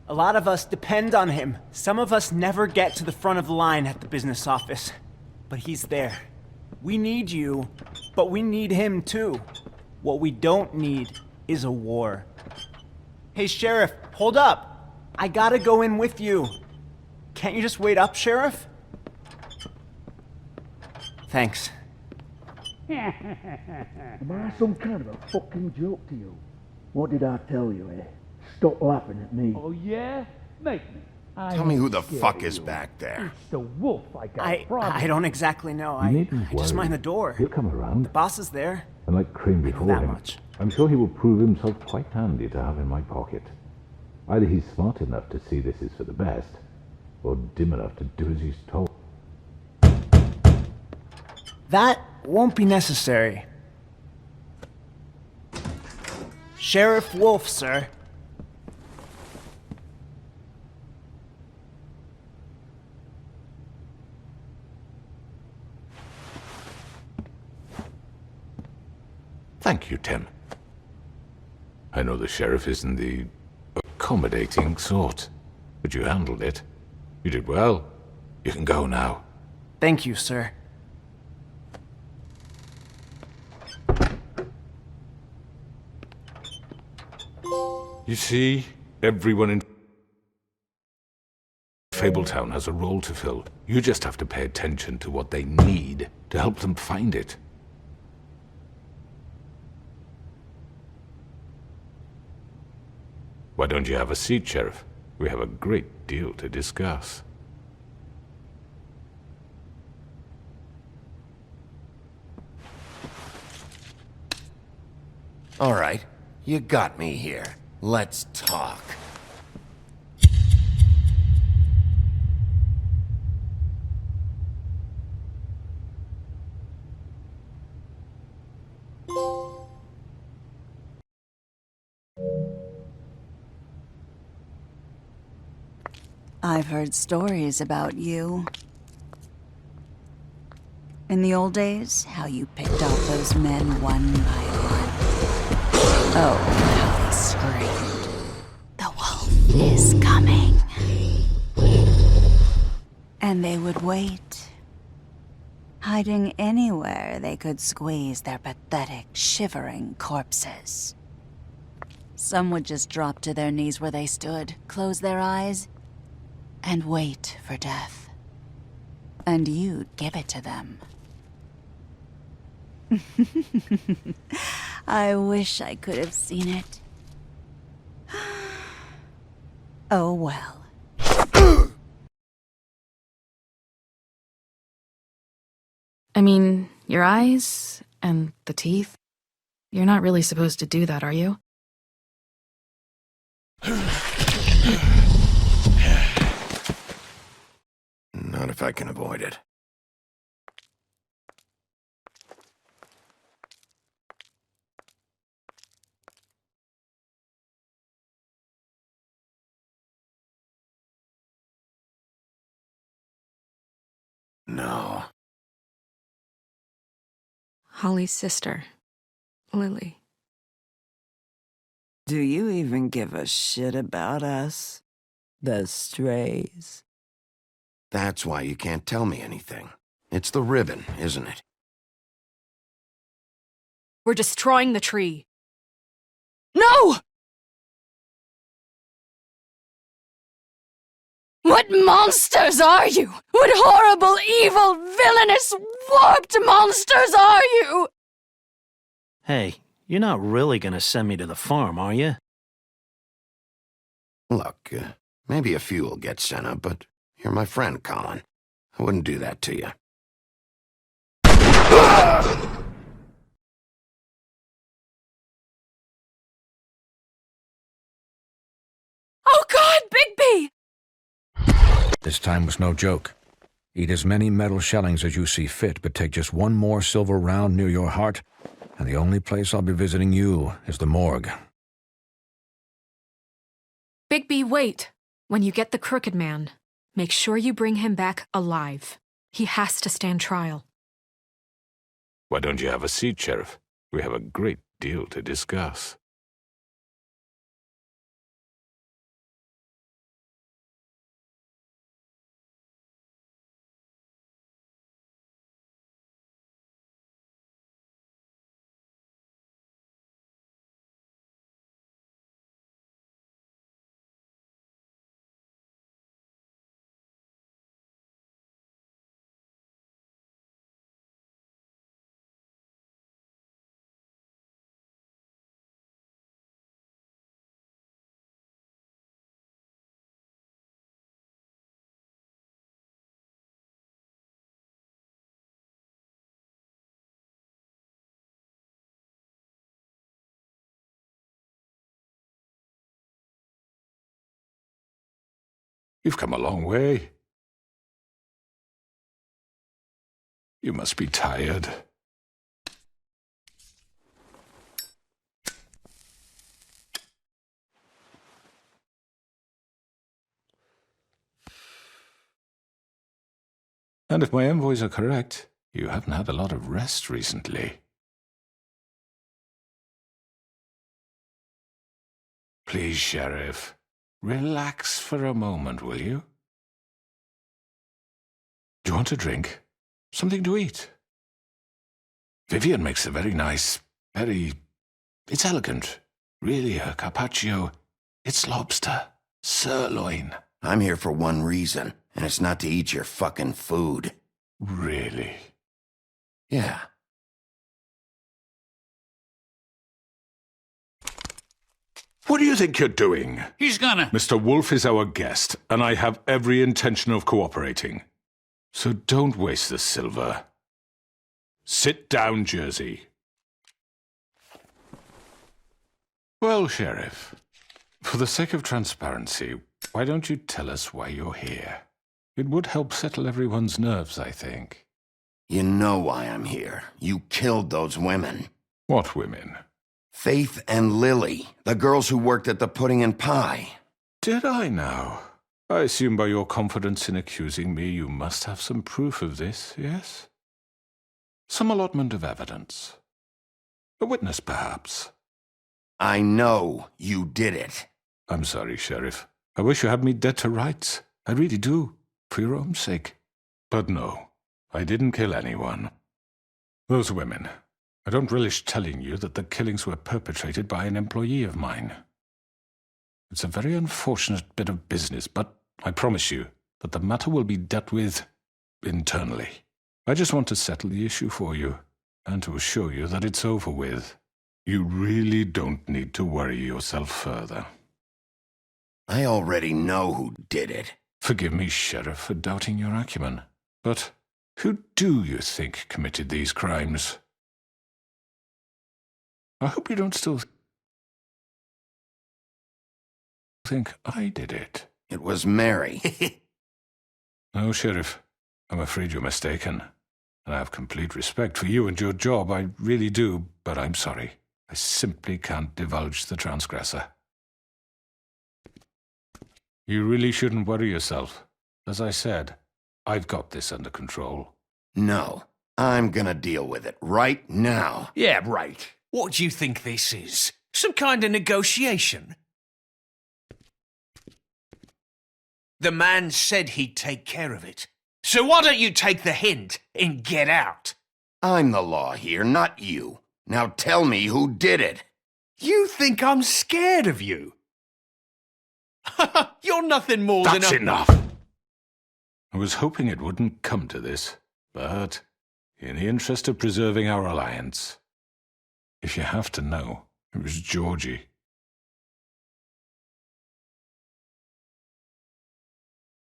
S8: A lot of us depend on him. Some of us never get to the front of the line at the business office. But he's there. We need you, but we need him too. What we don't need is a war. Hey, Sheriff, hold up. I gotta go in with you. Can't you just wait up, Sheriff? Thanks.
S20: Am I some kind of a fucking joke to you? What did I tell you, eh? Stop laughing at me.
S17: Oh, yeah? Make me.
S10: Tell me who the fuck is back there.
S20: It's the wolf I got.
S8: I don't exactly know. I just mind the door.
S22: He'll come around.
S8: The boss is there.
S22: And like Crane before
S8: that
S22: him,
S8: much.
S22: I'm sure he will prove himself quite handy to have in my pocket. Either he's smart enough to see this is for the best, or dim enough to do as he's told.
S8: That won't be necessary. Sheriff Wolf, sir.
S22: Thank you, Tim. I know the sheriff isn't the accommodating sort, but you handled it. You did well. You can go now.
S8: Thank you, sir.
S22: You see, everyone in Fabletown has a role to fill. You just have to pay attention to what they need to help them find it. Why don't you have a seat, Sheriff? We have a great deal to discuss.
S10: All right, you got me here. Let's talk.
S23: I've heard stories about you. In the old days, how you picked off those men one by one. Oh, how they screamed. The wolf is coming. And they would wait, hiding anywhere they could squeeze their pathetic, shivering corpses. Some would just drop to their knees where they stood, close their eyes, and wait for death. And you'd give it to them. I wish I could have seen it. Oh well.
S1: I mean, your eyes and the teeth. You're not really supposed to do that, are you?
S10: Not if I can avoid it. No.
S1: Holly's sister, Lily.
S4: Do you even give a shit about us? The strays?
S10: That's why you can't tell me anything. It's the ribbon, isn't it?
S19: We're destroying the tree. No! What monsters are you? What horrible, evil, villainous, warped monsters are you?
S13: Hey, you're not really gonna send me to the farm, are you?
S10: Look, maybe a few will get sent up, but you're my friend, Colin. I wouldn't do that to you.
S19: Oh God, Bigby!
S24: This time was no joke. Eat as many metal shellings as you see fit, but take just one more silver round near your heart, and the only place I'll be visiting you is the morgue.
S19: Bigby, wait. When you get the Crooked Man, make sure you bring him back alive. He has to stand trial.
S22: Why don't you have a seat, Sheriff? We have a great deal to discuss. You've come a long way. You must be tired. And if my envoys are correct, you haven't had a lot of rest recently. Please, Sheriff, relax for a moment, will you? Do you want a drink? Something to eat? Vivian makes a very nice, it's elegant. Really, a carpaccio. It's lobster. Sirloin.
S10: I'm here for one reason, and it's not to eat your fucking food.
S22: Really?
S10: Yeah.
S22: What do you think you're doing?
S17: He's gonna...
S22: Mr. Wolf is our guest, and I have every intention of cooperating. So don't waste the silver. Sit down, Jersey. Well, Sheriff, for the sake of transparency, why don't you tell us why you're here? It would help settle everyone's nerves, I think.
S10: You know why I'm here. You killed those women.
S22: What women?
S10: Faith and Lily, the girls who worked at the Pudding and Pie.
S22: Did I now? I assume by your confidence in accusing me, you must have some proof of this, yes? Some allotment of evidence. A witness, perhaps.
S10: I know you did it.
S22: I'm sorry, Sheriff. I wish you had me dead to rights. I really do, for your own sake. But no, I didn't kill anyone. Those women. I don't relish telling you that the killings were perpetrated by an employee of mine. It's a very unfortunate bit of business, but I promise you that the matter will be dealt with internally. I just want to settle the issue for you, and to assure you that it's over with. You really don't need to worry yourself further.
S10: I already know who did it.
S22: Forgive me, Sheriff, for doubting your acumen, but who do you think committed these crimes? I hope you don't still think I did it.
S10: It was Mary.
S22: No, Sheriff. I'm afraid you're mistaken. And I have complete respect for you and your job, I really do, but I'm sorry. I simply can't divulge the transgressor. You really shouldn't worry yourself. As I said, I've got this under control.
S10: No, I'm gonna deal with it right now.
S7: Yeah, right. What do you think this is? Some kind of negotiation? The man said he'd take care of it. So why don't you take the hint and get out?
S10: I'm the law here, not you. Now tell me who did it.
S7: You think I'm scared of you? You're nothing more than a...
S22: That's enough! I was hoping it wouldn't come to this, but in the interest of preserving our alliance, if you have to know, it was Georgie.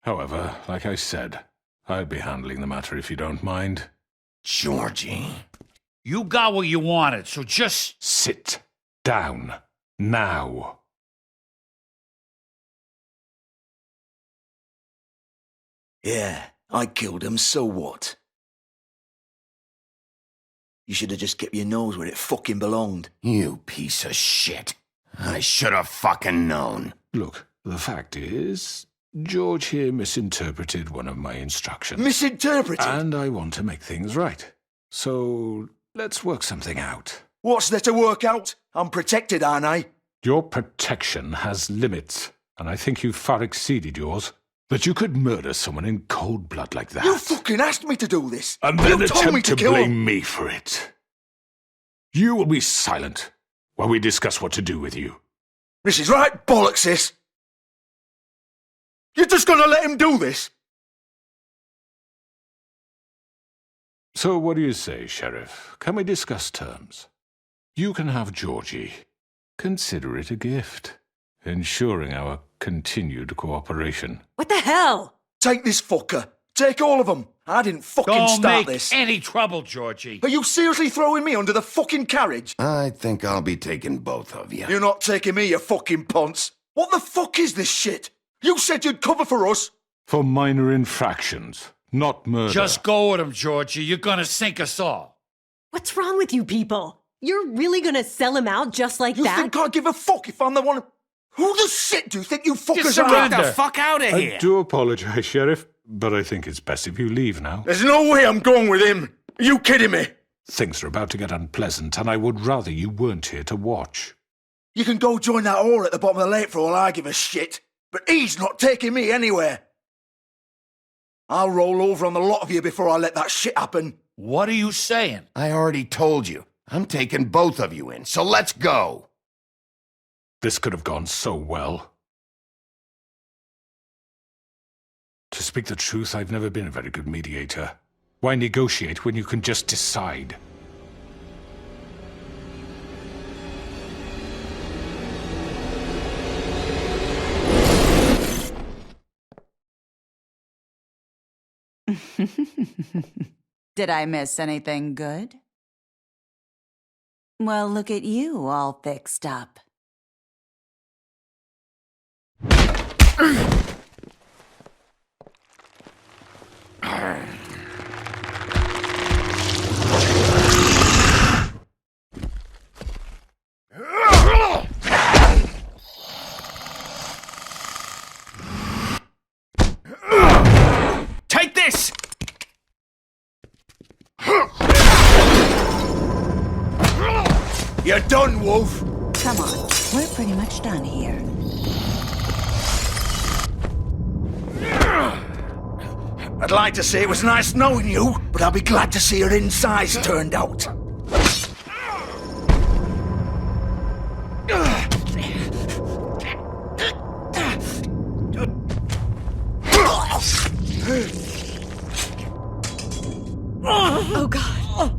S22: However, like I said, I'll be handling the matter if you don't mind.
S10: Georgie.
S17: You got what you wanted, so just...
S22: Sit down. Now.
S20: Yeah, I killed him, so what? You should have just kept your nose where it fucking belonged.
S10: You piece of shit. I should have fucking known.
S22: Look, the fact is, George here misinterpreted one of my instructions.
S20: Misinterpreted?
S22: And I want to make things right. So, let's work something out.
S20: What's there to work out? I'm protected, aren't I?
S22: Your protection has limits, and I think you've far exceeded yours. That you could murder someone in cold blood like that.
S20: You fucking asked me to do this.
S22: And then
S20: you told me
S22: attempt to
S20: kill
S22: blame
S20: him.
S22: me for it. You will be silent while we discuss what to do with you.
S20: This is right bollocks, sis. You're just gonna let him do this?
S22: So what do you say, Sheriff? Can we discuss terms? You can have Georgie. Consider it a gift, ensuring our continued cooperation.
S14: What the hell?
S20: Take this fucker. Take all of them. I didn't fucking
S17: Don't
S20: start
S17: make
S20: this.
S17: any trouble, Georgie.
S20: Are you seriously throwing me under the fucking carriage?
S10: I think I'll be taking both of you.
S20: You're not taking me, you fucking ponce. What the fuck is this shit? You said you'd cover for us.
S22: For minor infractions, not murder.
S17: Just go with him, Georgie. You're gonna sink us all.
S14: What's wrong with you people? You're really gonna sell him out just like
S20: You
S14: that?
S20: think I give a fuck if I'm the one... Who the shit do you think you fuckers are?
S7: Get the fuck out of here!
S22: I do apologize, Sheriff, but I think it's best if you leave now.
S20: There's no way I'm going with him. Are you kidding me?
S22: Things are about to get unpleasant, and I would rather you weren't here to watch.
S20: You can go join that whore at the bottom of the lake for all I give a shit. But he's not taking me anywhere. I'll roll over on the lot of you before I let that shit happen.
S17: What are you saying?
S10: I already told you. I'm taking both of you in, so let's go.
S22: This could have gone so well. To speak the truth, I've never been a very good mediator. Why negotiate when you can just decide?
S23: Did I miss anything good? Well, look at you all fixed up.
S7: Take this!
S20: You're done, Wolf.
S23: Come on, we're pretty much done here.
S20: I'd like to say it was nice knowing you, but I'll be glad to see your insides turned out.
S14: Oh, God.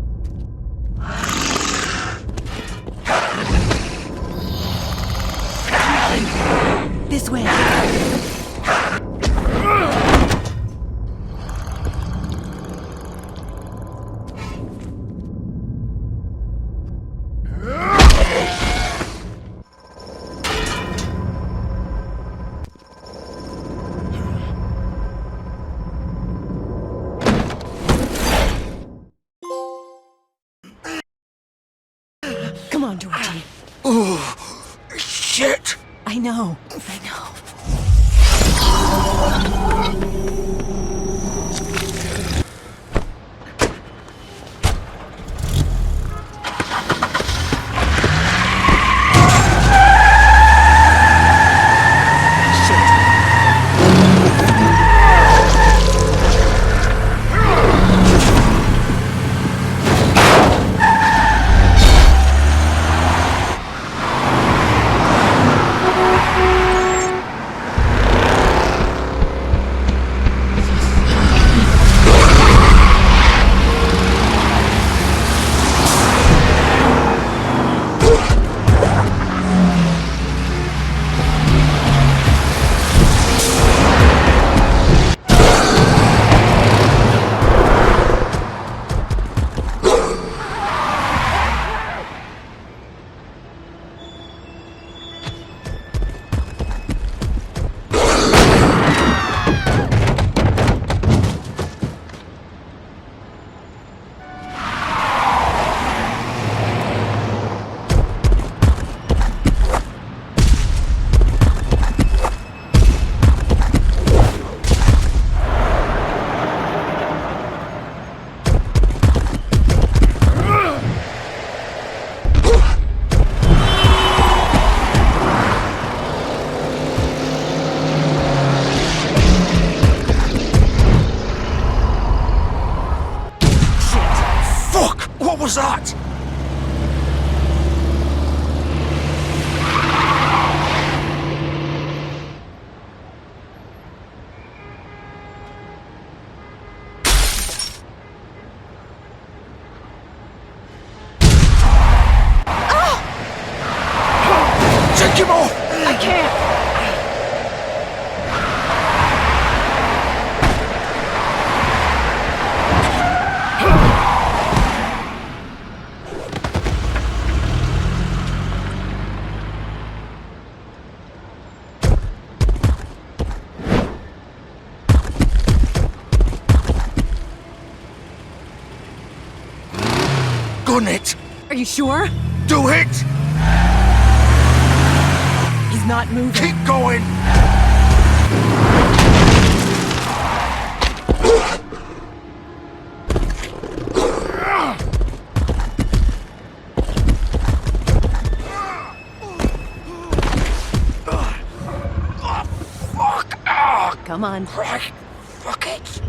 S14: This way. Come on, Georgie.
S20: Oh, shit!
S14: I know.
S20: What was that? Take him off!
S14: I can't!
S20: Gun it!
S14: Are you sure?
S20: Do it!
S14: He's not moving.
S20: Keep going!
S14: Come on.
S20: Right. Fuck it.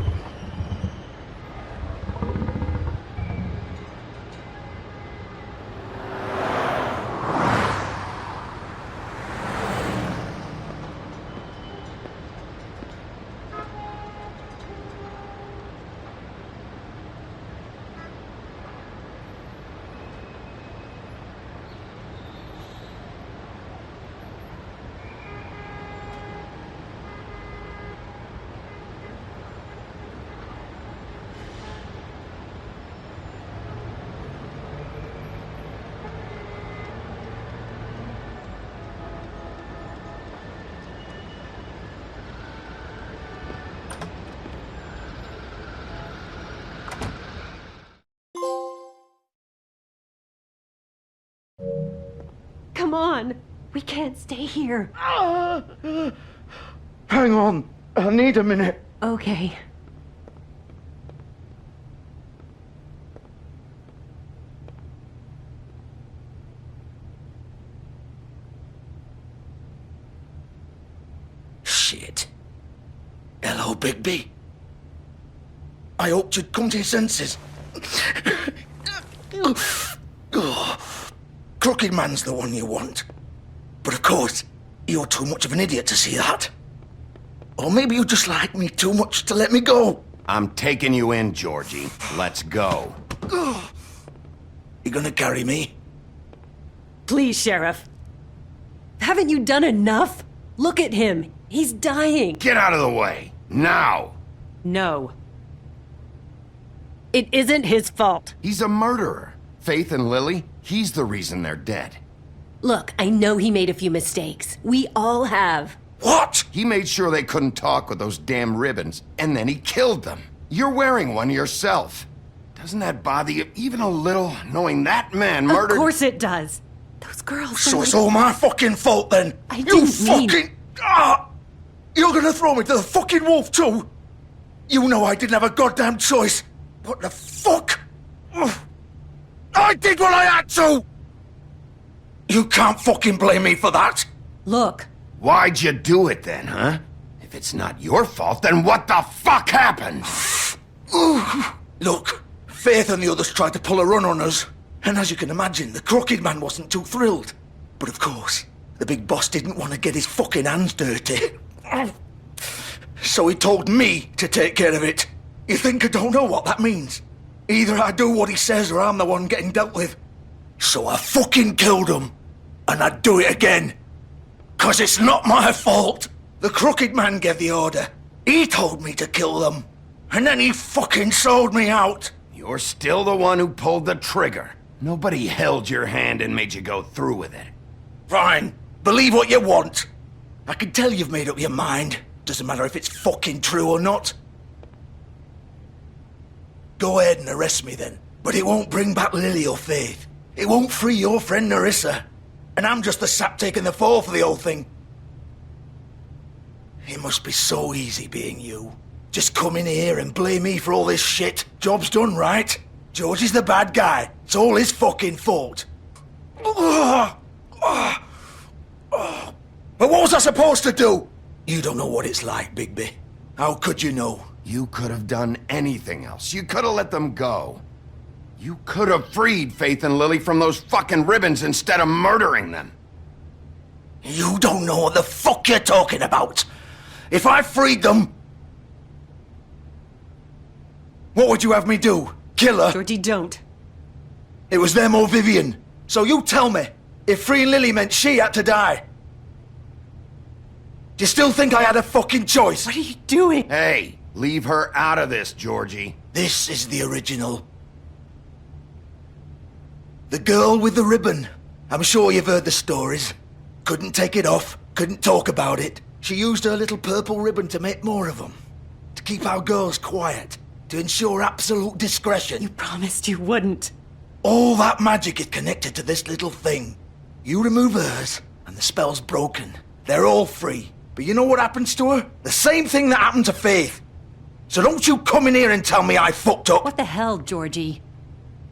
S14: Come on. We can't stay here.
S20: Hang on. I need a minute.
S14: Okay.
S20: Shit. Hello, Bigby. I hoped you'd come to your senses. Crooked Man's the one you want. But of course, you're too much of an idiot to see that. Or maybe you just like me too much to let me go.
S10: I'm taking you in, Georgie. Let's go.
S20: You gonna carry me?
S14: Please, Sheriff. Haven't you done enough? Look at him. He's dying.
S10: Get out of the way. Now.
S14: No. It isn't his fault.
S10: He's a murderer. Faith and Lily, he's the reason they're dead.
S14: Look, I know he made a few mistakes. We all have.
S20: What?
S10: He made sure they couldn't talk with those damn ribbons, and then he killed them. You're wearing one yourself. Doesn't that bother you even a little, knowing that man murdered—
S14: Of course it does. Those girls
S20: So it's all my fucking fault then? You fucking— You're gonna throw me to the fucking wolf too? You know I didn't have a goddamn choice. What the fuck? I did what I had to! You can't fucking blame me for that.
S14: Look.
S10: Why'd you do it then, huh? If it's not your fault, then what the fuck happened?
S20: Look, Faith and the others tried to pull a run on us. And as you can imagine, the Crooked Man wasn't too thrilled. But of course, the big boss didn't want to get his fucking hands dirty. So he told me to take care of it. You think I don't know what that means? Either I do what he says or I'm the one getting dealt with. So I fucking killed him. And I'd do it again. 'Cause it's not my fault. The Crooked Man gave the order. He told me to kill them. And then he fucking sold me out.
S10: You're still the one who pulled the trigger. Nobody held your hand and made you go through with it.
S20: Fine. Believe what you want. I can tell you've made up your mind. Doesn't matter if it's fucking true or not. Go ahead and arrest me then. But it won't bring back Lily or Faith. It won't free your friend Nerissa. And I'm just the sap taking the fall for the whole thing. It must be so easy being you. Just come in here and blame me for all this shit. Job's done, right? George is the bad guy. It's all his fucking fault. But what was I supposed to do? You don't know what it's like, Bigby. How could you know?
S10: You could have done anything else. You could have let them go. You could have freed Faith and Lily from those fucking ribbons instead of murdering them.
S20: You don't know what the fuck you're talking about. If I freed them... What would you have me do? Kill her?
S14: Georgie, don't.
S20: It was them or Vivian. So you tell me, if freeing Lily meant she had to die. Do you still think I had a fucking choice?
S14: What are you doing?
S10: Hey, leave her out of this, Georgie.
S20: This is the original. The girl with the ribbon. I'm sure you've heard the stories. Couldn't take it off, couldn't talk about it. She used her little purple ribbon to make more of them. To keep our girls quiet. To ensure absolute discretion.
S14: You promised you wouldn't.
S20: All that magic is connected to this little thing. You remove hers, and the spell's broken. They're all free. But you know what happens to her? The same thing that happened to Faith. So don't you come in here and tell me I fucked up.
S14: What the hell, Georgie?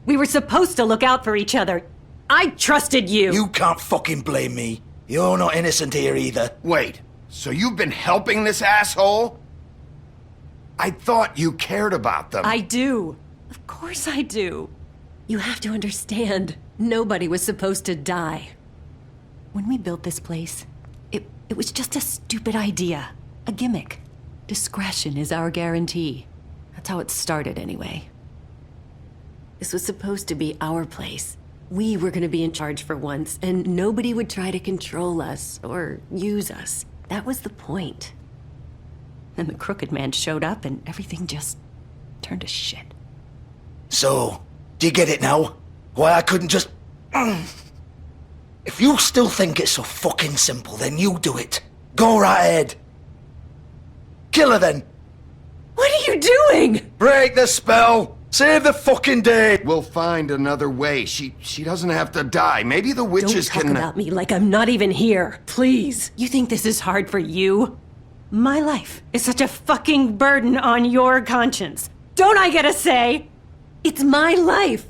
S14: We were supposed to look out for each other. I trusted you.
S20: You can't fucking blame me. You're not innocent here either.
S10: Wait, so you've been helping this asshole? I thought you cared about them.
S14: I do. Of course I do. You have to understand, nobody was supposed to die. When we built this place, it was just a stupid idea. A gimmick. Discretion is our guarantee. That's how it started anyway. This was supposed to be our place. We were going to be in charge for once, and nobody would try to control us or use us. That was the point. Then the Crooked Man showed up and everything just turned to shit.
S20: So, do you get it now? Why I couldn't just... If you still think it's so fucking simple, then you do it. Go right ahead. Kill her then.
S14: What are you doing?
S20: Break the spell. Save the fucking day.
S10: We'll find another way. She doesn't have to die. Maybe the witches
S14: Don't talk about me like I'm not even here. Please. You think this is hard for you? My life is such a fucking burden on your conscience. Don't I get a say? It's my life.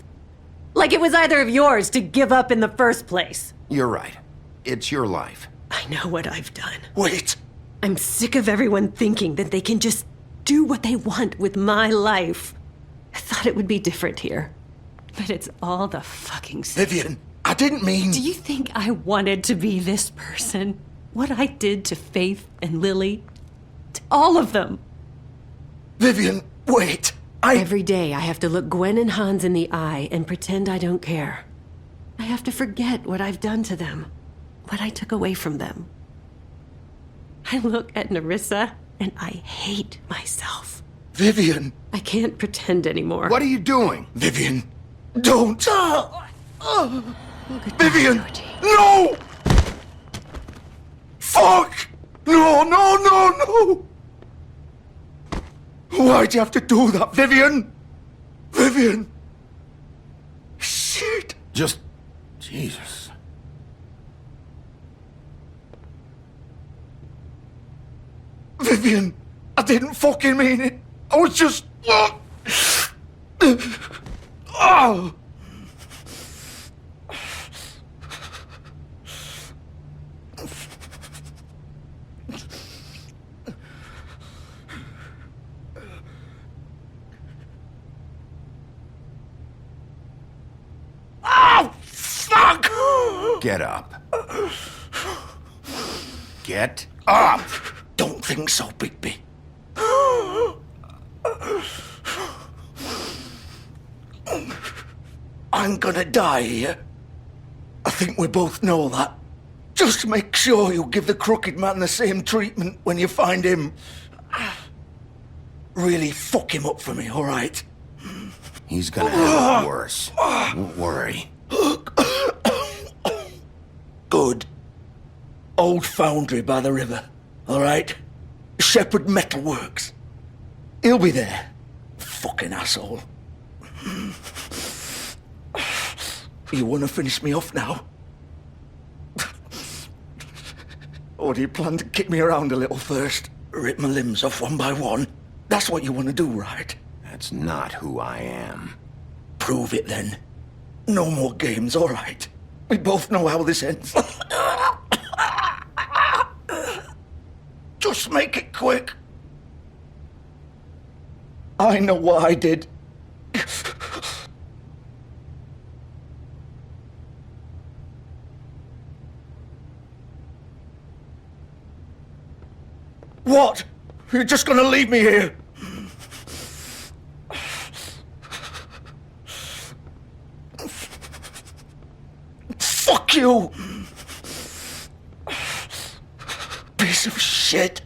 S14: Like it was either of yours to give up in the first place.
S10: You're right. It's your life.
S14: I know what I've done.
S20: Wait.
S14: I'm sick of everyone thinking that they can just do what they want with my life. I thought it would be different here. But it's all the fucking same.
S20: Vivian, I didn't mean...
S14: Do you think I wanted to be this person? What I did to Faith and Lily? To all of them?
S20: Vivian, wait.
S14: Every day I have to look Gwen and Hans in the eye and pretend I don't care. I have to forget what I've done to them. What I took away from them. I look at Nerissa and I hate myself.
S20: Vivian!
S14: I can't pretend anymore.
S10: What are you doing?
S20: Vivian, don't! Vivian! No! Fuck! No, no, no, no! Why'd you have to do that, Vivian? Vivian! Shit!
S10: Just... Jesus.
S20: Vivian, I didn't fucking mean it. I was just... Oh! Oh, fuck!
S10: Get up. Get up!
S20: Don't think so, Bigby. I'm gonna die here. I think we both know that. Just make sure you give the crooked man the same treatment when you find him. Really fuck him up for me, all right?
S10: He's gonna have it worse. Don't worry.
S20: Good. Old foundry by the river, all right? Shepherd Metalworks. He'll be there. Fucking asshole. You want to finish me off now? Or do you plan to kick me around a little first? Rip my limbs off one by one? That's what you want to do, right?
S10: That's not who I am.
S20: Prove it then. No more games, all right? We both know how this ends. Just make it quick. I know what I did. What? You're just gonna leave me here? Fuck you! Piece of shit.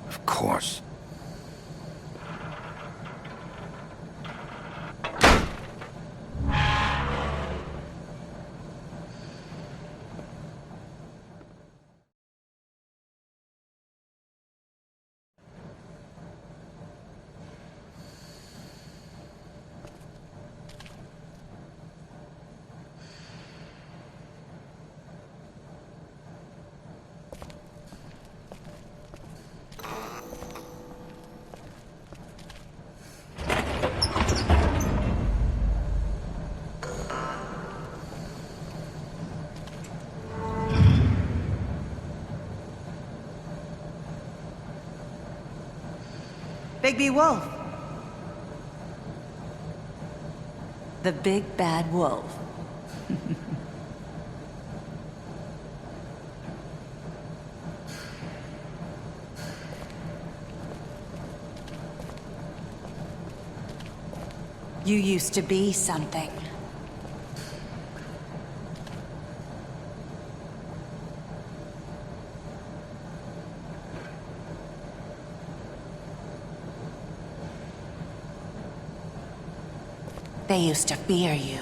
S10: Of course.
S23: Bigby Wolf.
S14: The big bad wolf.
S23: You used to be something. They used to fear you.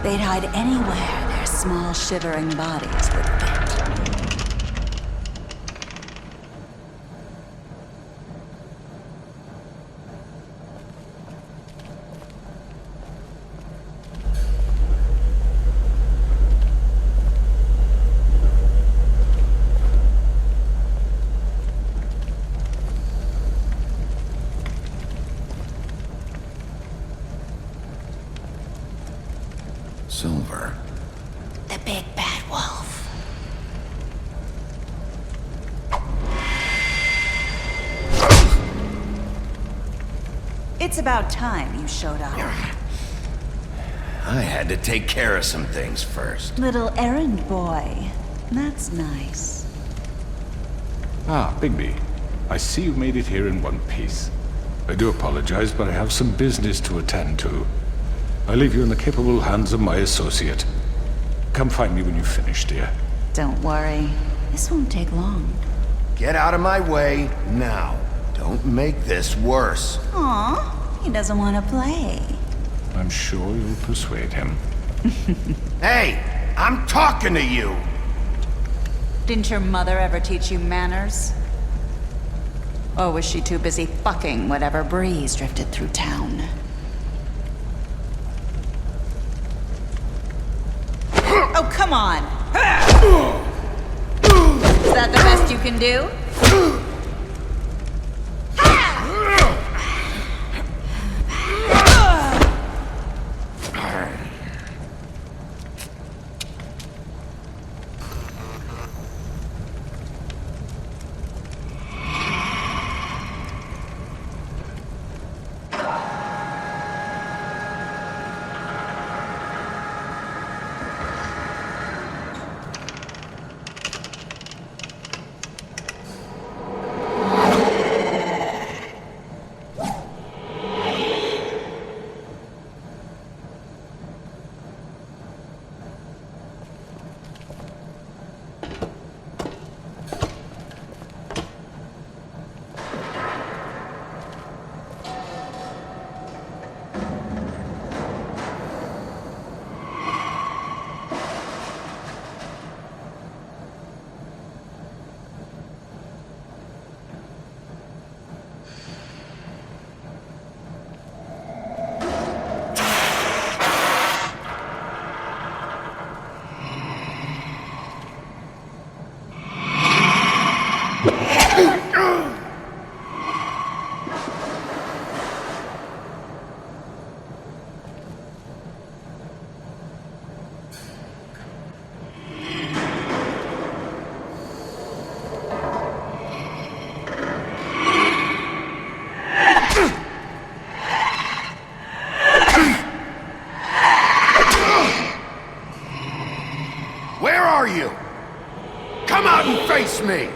S23: They'd hide anywhere their small, shivering bodies would fit.
S10: Silver.
S23: The big bad wolf. It's about time you showed up.
S10: I had to take care of some things first.
S23: Little errand boy. That's nice.
S22: Ah, Bigby. I see you made it here in one piece. I do apologize, but I have some business to attend to. I leave you in the capable hands of my associate. Come find me when you've finished, dear.
S23: Don't worry. This won't take long.
S10: Get out of my way now. Don't make this worse.
S23: Aw, he doesn't want to play.
S22: I'm sure you'll persuade him.
S10: Hey, I'm talking to you!
S23: Didn't your mother ever teach you manners? Or was she too busy fucking whatever breeze drifted through town? Oh, come on! Is that the best you can do?
S10: Where are you? Come out and face me!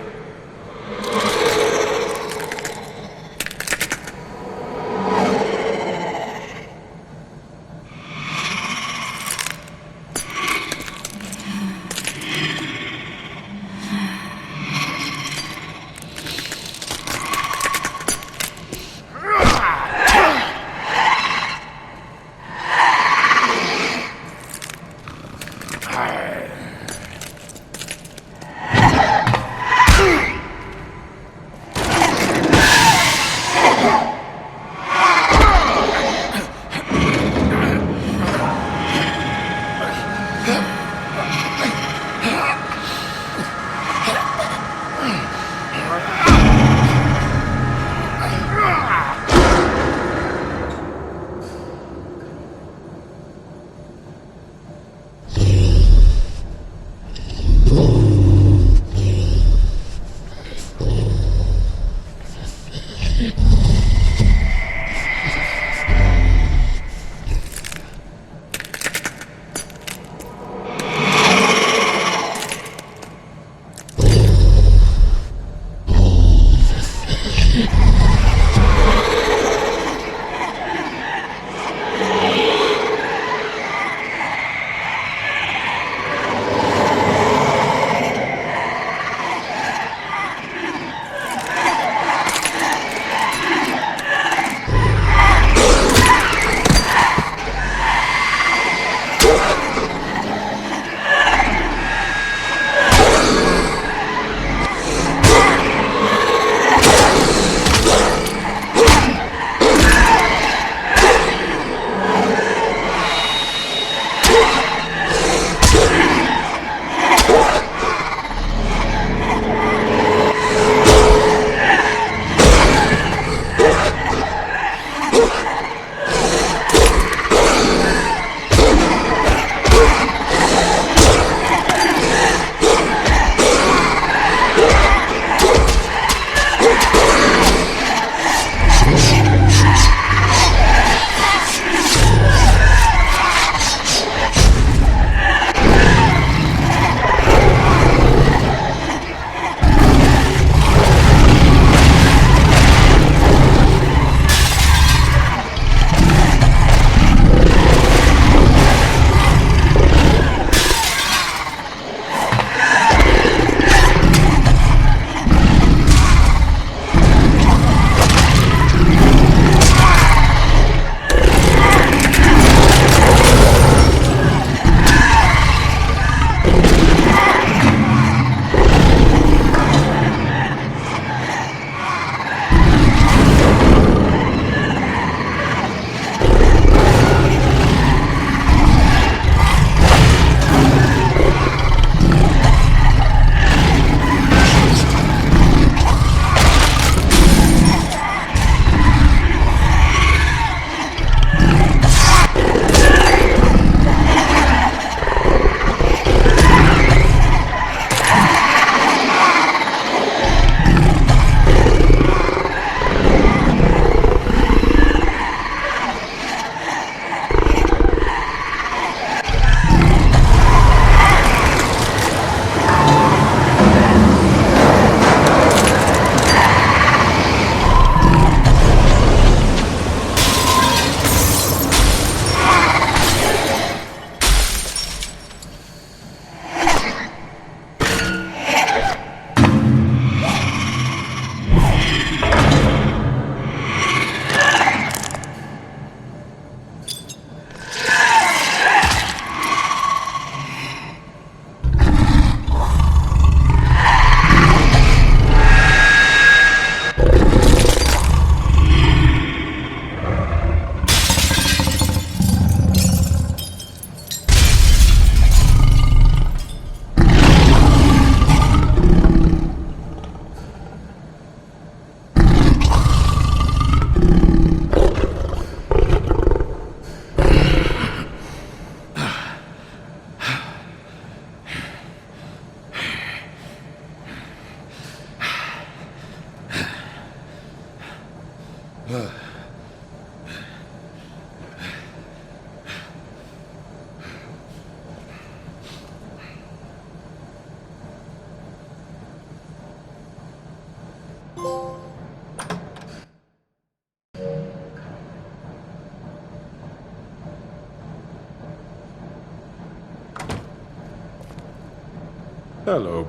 S22: Hello,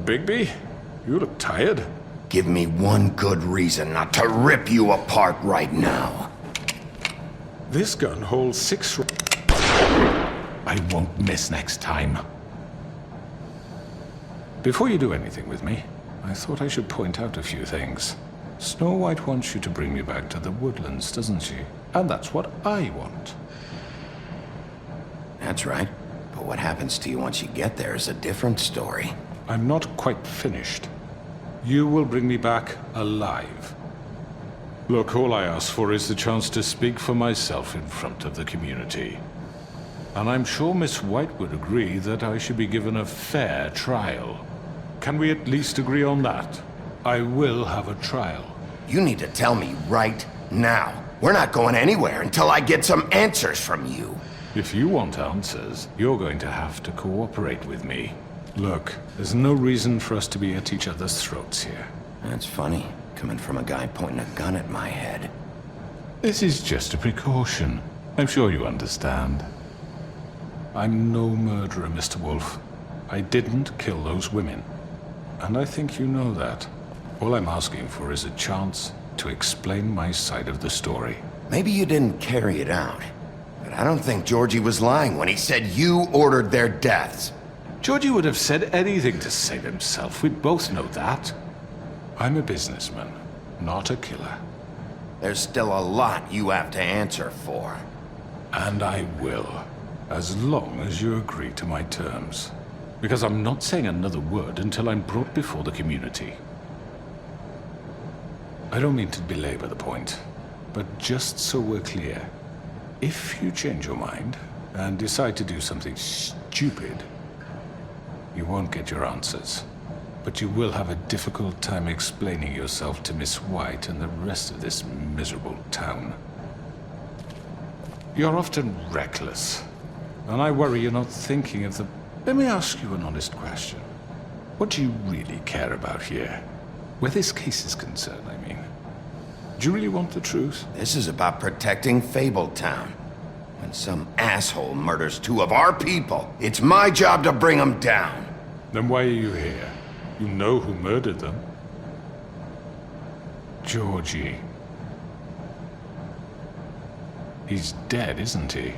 S22: Bigby. You look tired.
S10: Give me one good reason not to rip you apart right now.
S22: This gun holds 6 I won't miss next time. Before you do anything with me, I thought I should point out a few things. Snow White wants you to bring me back to the woodlands, doesn't she? And that's what I want.
S10: That's right. But what happens to you once you get there is a different story.
S22: I'm not quite finished. You will bring me back alive. Look, all I ask for is the chance to speak for myself in front of the community. And I'm sure Miss White would agree that I should be given a fair trial. Can we at least agree on that? I will have a trial.
S10: You need to tell me right now. We're not going anywhere until I get some answers from you.
S22: If you want answers, you're going to have to cooperate with me. Look, there's no reason for us to be at each other's throats here.
S10: That's funny, coming from a guy pointing a gun at my head.
S22: This is just a precaution. I'm sure you understand. I'm no murderer, Mr. Wolf. I didn't kill those women. And I think you know that. All I'm asking for is a chance to explain my side of the story.
S10: Maybe you didn't carry it out. But I don't think Georgie was lying when he said you ordered their deaths.
S22: Georgie would have said anything to save himself. We both know that. I'm a businessman, not a killer.
S10: There's still a lot you have to answer for.
S22: And I will, as long as you agree to my terms. Because I'm not saying another word until I'm brought before the community. I don't mean to belabor the point, but just so we're clear, if you change your mind and decide to do something stupid, you won't get your answers. But you will have a difficult time explaining yourself to Miss White and the rest of this miserable town. You're often reckless, and I worry you're not thinking of the... Let me ask you an honest question. What do you really care about here? Where this case is concerned, I mean. Do you really want the truth?
S10: This is about protecting Fabletown. When some asshole murders 2 of our people, it's my job to bring them down.
S22: Then why are you here? You know who murdered them. Georgie. He's dead, isn't he?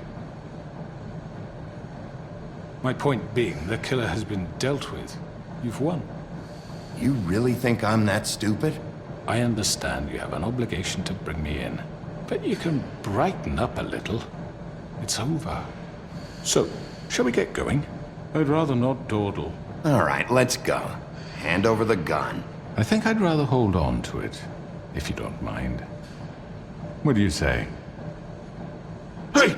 S22: My point being, the killer has been dealt with. You've won.
S10: You really think I'm that stupid?
S22: I understand you have an obligation to bring me in, but you can brighten up a little. It's over. So, shall we get going? I'd rather not dawdle.
S10: All right, let's go. Hand over the gun.
S22: I think I'd rather hold on to it, if you don't mind. What do you say? Hey!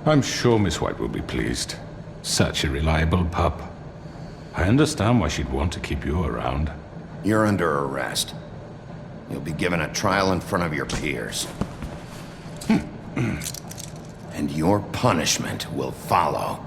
S22: I'm sure Miss White will be pleased. Such a reliable pup. I understand why she'd want to keep you around.
S10: You're under arrest. You'll be given a trial in front of your peers. And your punishment will follow.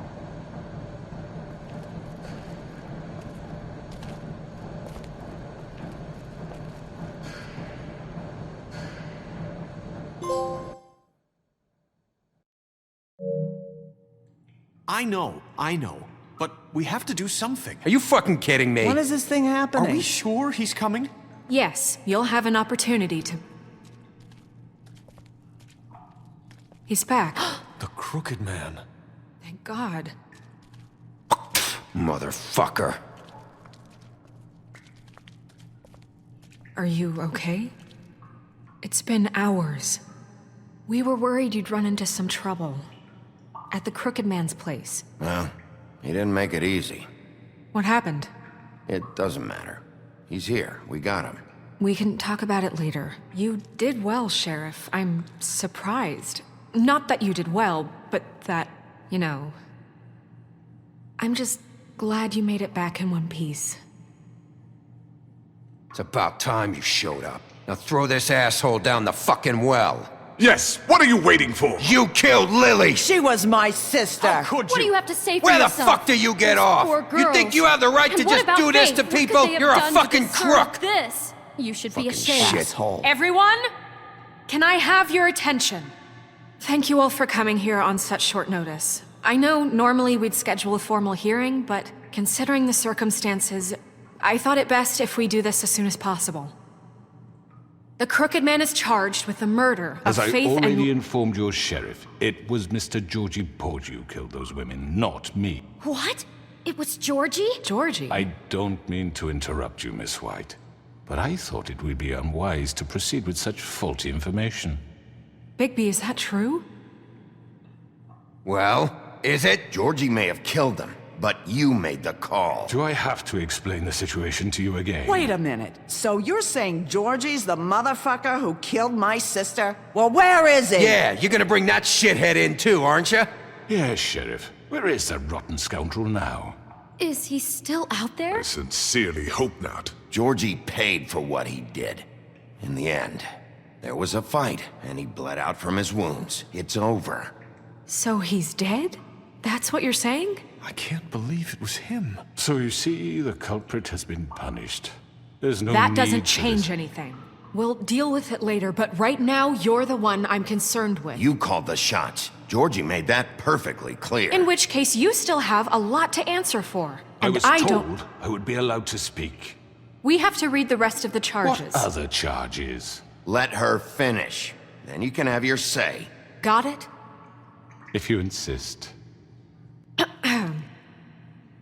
S7: I know. But we have to do something.
S5: Are you fucking kidding me?
S8: When is this thing happening?
S7: Are we sure he's coming?
S19: Yes, you'll have an opportunity to... He's back.
S5: The Crooked Man.
S19: Thank God.
S10: Motherfucker.
S19: Are you okay? It's been hours. We were worried you'd run into some trouble. At the Crooked Man's place.
S10: Well, he didn't make it easy.
S19: What happened?
S10: It doesn't matter. He's here. We got him.
S19: We can talk about it later. You did well, Sheriff. I'm surprised. Not that you did well, but that, you know... I'm just glad you made it back in one piece.
S5: It's about time you showed up. Now throw this asshole down the fucking well.
S16: Yes, what are you waiting for?
S5: You killed Lily!
S4: She was my sister.
S9: How could
S2: What do you have to say for
S5: Where the
S2: yourself?
S5: fuck do you get
S2: Those
S5: off?
S2: poor
S5: You think
S2: girls.
S5: you have the right
S2: And
S5: to
S2: what
S5: just
S2: about
S5: do this
S2: Faith?
S5: to
S2: What could
S5: people?
S2: they have
S5: You're a
S2: done to
S5: fucking
S2: deserve
S5: crook!
S2: This. You should be ashamed.
S5: Shithole.
S19: Everyone, can I have your attention? Thank you all for coming here on such short notice. I know normally we'd schedule a formal hearing, but considering the circumstances, I thought it best if we do this as soon as possible. The Crooked Man is charged with the murder of
S22: As I
S19: Faith
S22: already
S19: and...
S22: informed your sheriff, it was Mr. Georgie Porge who killed those women, not me.
S2: What? It was Georgie?
S19: Georgie?
S22: I don't mean to interrupt you, Miss White, but I thought it would be unwise to proceed with such faulty information.
S19: Bigby, is that true?
S5: Well, is it?
S10: Georgie may have killed them, but you made the call.
S22: Do I have to explain the situation to you again?
S4: Wait a minute. So you're saying Georgie's the motherfucker who killed my sister? Well, where is he?
S5: Yeah, you're gonna bring that shithead in too, aren't you?
S22: Yes, Sheriff. Where is that rotten scoundrel now?
S2: Is he still out there?
S16: I sincerely hope not.
S10: Georgie paid for what he did. In the end, there was a fight, and he bled out from his wounds. It's over.
S19: So he's dead? That's what you're saying?
S22: I can't believe it was him. So you see, the culprit has been punished. There's no
S19: That
S22: need
S19: doesn't
S22: for
S19: change
S22: this.
S19: anything. We'll deal with it later, but right now, you're the one I'm concerned with.
S10: You called the shots. Georgie made that perfectly clear.
S19: In which case, you still have a lot to answer for.
S22: I
S19: And
S22: was
S19: I
S22: told
S19: don't...
S22: I would be allowed to speak.
S19: We have to read the rest of the charges.
S22: What other charges?
S10: Let her finish. Then you can have your say.
S19: Got it?
S22: If you insist.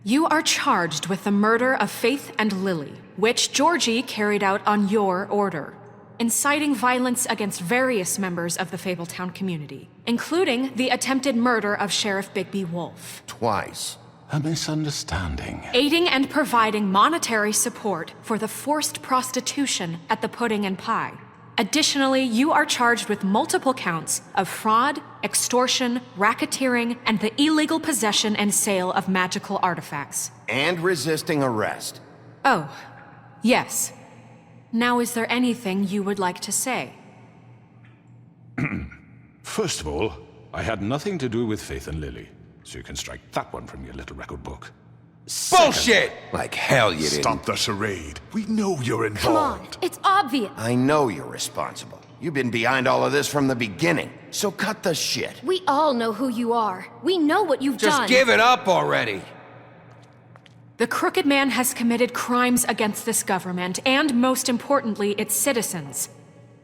S19: You are charged with the murder of Faith and Lily, which Georgie carried out on your order, inciting violence against various members of the Fabletown community, including the attempted murder of Sheriff Bigby Wolf.
S10: Twice.
S22: A misunderstanding.
S19: Aiding and providing monetary support for the forced prostitution at the Pudding and Pie. Additionally, you are charged with multiple counts of fraud, extortion, racketeering, and the illegal possession and sale of magical artifacts.
S10: And resisting arrest.
S19: Oh, yes. Now, is there anything you would like to say?
S22: First of all, I had nothing to do with Faith and Lily, so you can strike that one from your little record book.
S5: Bullshit! Like hell you didn't.
S16: Stop the charade. We know you're
S2: Come on,
S16: involved.
S2: it's obvious.
S10: I know you're responsible. You've been behind all of this from the beginning. So cut the shit.
S2: We all know who you are. We know what you've done.
S5: Just give it up already.
S19: The Crooked Man has committed crimes against this government and, most importantly, its citizens.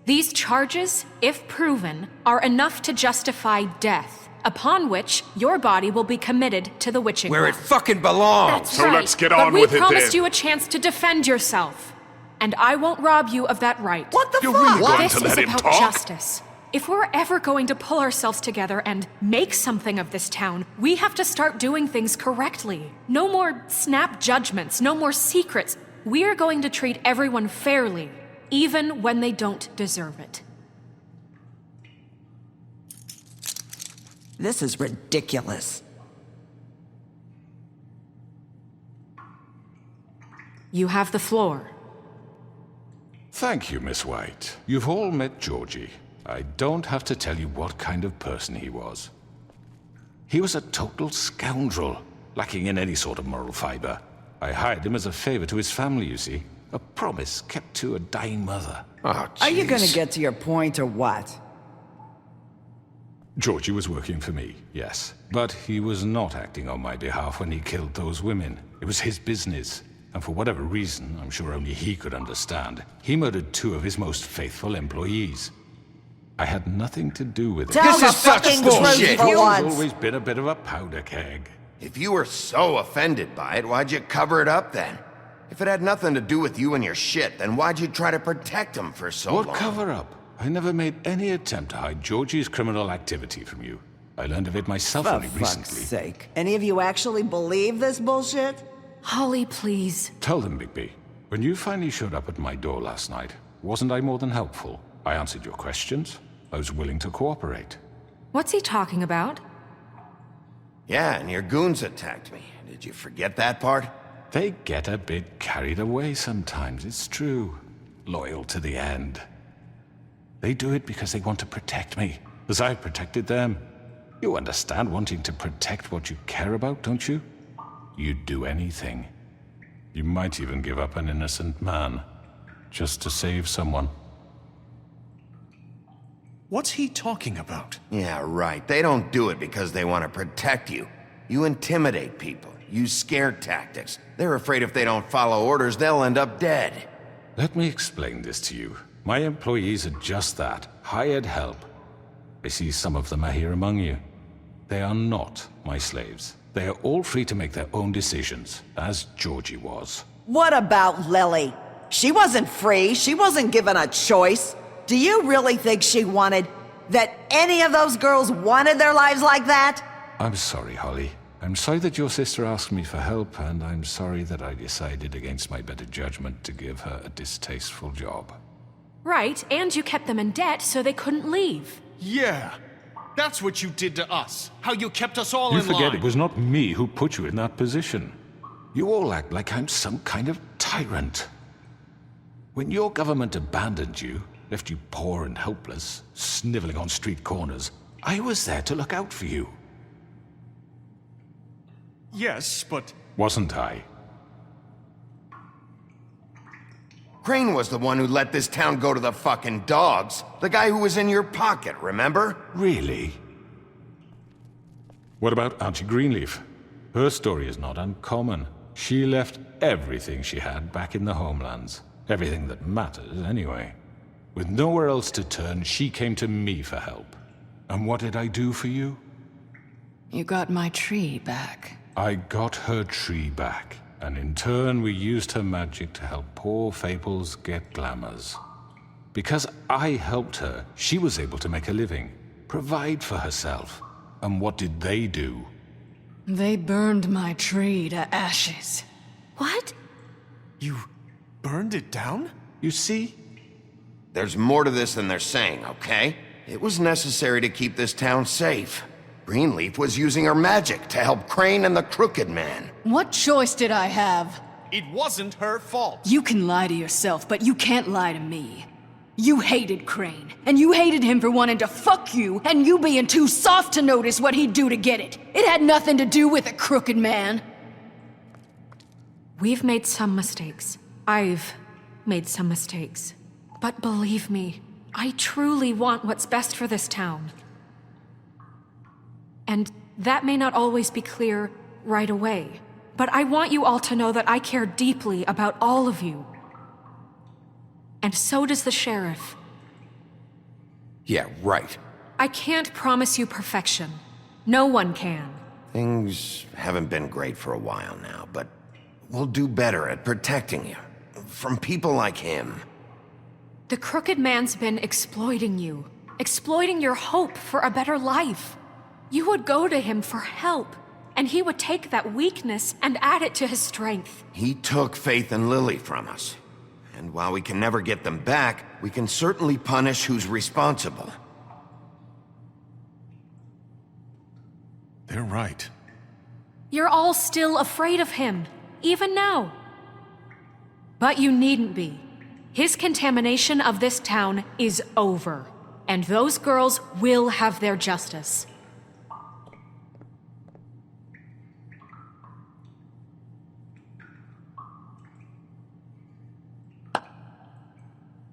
S19: These charges, if proven, are enough to justify death, upon which your body will be committed to the witching
S5: Where it
S19: well.
S5: fucking belongs.
S2: That's
S16: So
S2: right.
S16: let's get
S19: But
S16: on
S19: we
S16: with it
S19: promised
S16: then.
S19: you a chance to defend yourself, and I won't rob you of that right.
S4: What the
S16: You're
S4: fuck?
S16: really going
S19: This
S16: to
S19: is
S16: let him
S19: about
S16: talk?
S19: justice. If we're ever going to pull ourselves together and make something of this town, we have to start doing things correctly. No more snap judgments, no more secrets. We are going to treat everyone fairly, even when they don't deserve it.
S4: This is ridiculous.
S19: You have the floor.
S22: Thank you, Miss White. You've all met Georgie. I don't have to tell you what kind of person he was. He was a total scoundrel, lacking in any sort of moral fiber. I hired him as a favor to his family, you see. A promise kept to a dying mother.
S10: Oh,
S4: Are you gonna
S10: jeez.
S4: get to your point or what?
S22: Georgie was working for me, yes. But he was not acting on my behalf when he killed those women. It was his business. And for whatever reason, I'm sure only he could understand, he murdered 2 of his most faithful employees. I had nothing to do with it.
S4: Tell the fucking truth
S10: bullshit.
S4: for
S22: He's
S4: once.
S22: always been a bit of a powder keg.
S10: If you were so offended by it, why'd you cover it up then? If it had nothing to do with you and your shit, then why'd you try to protect him for so long?
S22: What cover up? I never made any attempt to hide Georgie's criminal activity from you. I learned of it myself
S4: For
S22: only
S4: fuck's
S22: recently.
S4: sake. Any of you actually believe this bullshit?
S19: Holly, please.
S22: Tell them, Bigby. When you finally showed up at my door last night, wasn't I more than helpful? I answered your questions. I was willing to cooperate.
S19: What's he talking about?
S10: Yeah, and your goons attacked me. Did you forget that part?
S22: They get a bit carried away sometimes, it's true. loyal to the end. They do it because they want to protect me, as I've protected them. You understand wanting to protect what you care about, don't you? You'd do anything. You might even give up an innocent man, just to save someone.
S7: What's he talking about?
S10: Yeah, right. They don't do it because they want to protect you. You intimidate people, use scare tactics. They're afraid if they don't follow orders, they'll end up dead.
S22: Let me explain this to you. My employees are just that, hired help. I see some of them are here among you. They are not my slaves. They are all free to make their own decisions, as Georgie was.
S4: What about Lily? She wasn't free. She wasn't given a choice. Do you really think she wanted... that any of those girls wanted their lives like that?
S22: I'm sorry, Holly. I'm sorry that your sister asked me for help, and I'm sorry that I decided against my better judgment to give her a distasteful job.
S19: Right, and you kept them in debt so they couldn't leave.
S7: Yeah, that's what you did to us. How you kept us all in line.
S22: You forget it was not me who put you in that position. You all act like I'm some kind of tyrant. When your government abandoned you, left you poor and helpless, sniveling on street corners, I was there to look out for you.
S7: Yes, but...
S22: Wasn't I?
S10: Crane was the one who let this town go to the fucking dogs. The guy who was in your pocket, remember?
S22: Really? What about Auntie Greenleaf? Her story is not uncommon. She left everything she had back in the homelands. Everything that matters, anyway. With nowhere else to turn, she came to me for help. And what did I do for you?
S1: You got my tree back.
S22: I got her tree back. And in turn, we used her magic to help poor Fables get glamours. Because I helped her, she was able to make a living, provide for herself. And what did they do?
S1: They burned my tree to ashes.
S2: What?
S7: You burned it down?
S22: You see?
S10: There's more to this than they're saying, okay? It was necessary to keep this town safe. Greenleaf was using her magic to help Crane and the Crooked Man.
S1: What choice did I have?
S7: It wasn't her fault.
S1: You can lie to yourself, but you can't lie to me. You hated Crane, and you hated him for wanting to fuck you, and you being too soft to notice what he'd do to get it. It had nothing to do with a Crooked Man.
S19: We've made some mistakes. I've made some mistakes. But believe me, I truly want what's best for this town. And that may not always be clear right away, but I want you all to know that I care deeply about all of you. And so does the sheriff.
S10: Yeah, right.
S19: I can't promise you perfection. No one can.
S10: Things haven't been great for a while now, but we'll do better at protecting you. From people like him.
S19: The Crooked Man's been exploiting you. Exploiting your hope for a better life. You would go to him for help, and he would take that weakness and add it to his strength.
S10: He took Faith and Lily from us. And while we can never get them back, we can certainly punish who's responsible.
S7: They're right.
S19: You're all still afraid of him, even now. But you needn't be. His contamination of this town is over, and those girls will have their justice.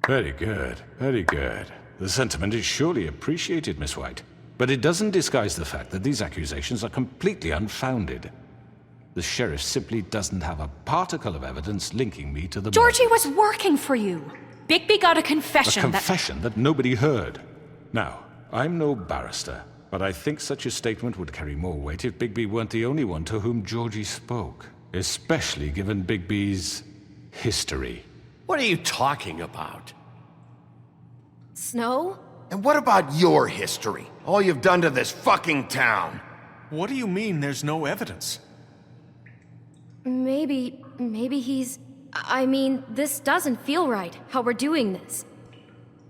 S22: Very good, very good. The sentiment is surely appreciated, Miss White. But it doesn't disguise the fact that these accusations are completely unfounded. The sheriff simply doesn't have a particle of evidence linking me to the
S19: Georgie was working for you. Bigby got a confession
S22: A confession that nobody heard. Now, I'm no barrister, but I think such a statement would carry more weight if Bigby weren't the only one to whom Georgie spoke. Especially given Bigby's history.
S9: What are you talking about?
S2: Snow?
S10: And what about your history? All you've done to this fucking town.
S7: What do you mean there's no evidence?
S2: Maybe he's... I mean, this doesn't feel right, how we're doing this.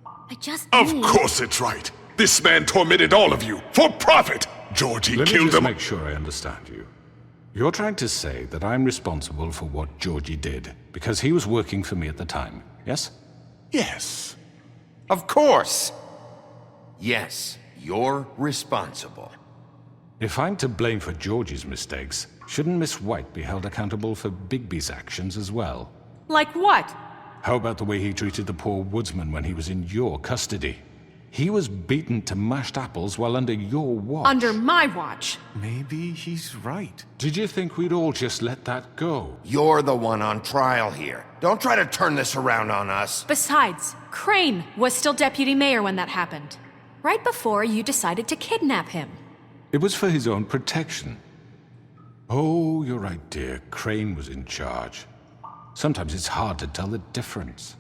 S2: I just
S16: Of course it's right. This man tormented all of you, for profit! Georgie
S22: Let me
S16: killed
S22: just
S16: him.
S22: make sure I understand you. You're trying to say that I'm responsible for what Georgie did, because he was working for me at the time, yes?
S16: Yes.
S5: Of course.
S10: Yes, you're responsible.
S22: If I'm to blame for Georgie's mistakes, shouldn't Miss White be held accountable for Bigby's actions as well?
S2: Like what?
S22: How about the way he treated the poor woodsman when he was in your custody? He was beaten to mashed apples while under your watch.
S2: Under my watch.
S22: Maybe he's right. Did you think we'd all just let that go?
S10: You're the one on trial here. Don't try to turn this around on us.
S2: Besides, Crane was still deputy mayor when that happened. Right before you decided to kidnap him.
S22: It was for his own protection. Oh, you're right, dear. Crane was in charge. Sometimes it's hard to tell the difference.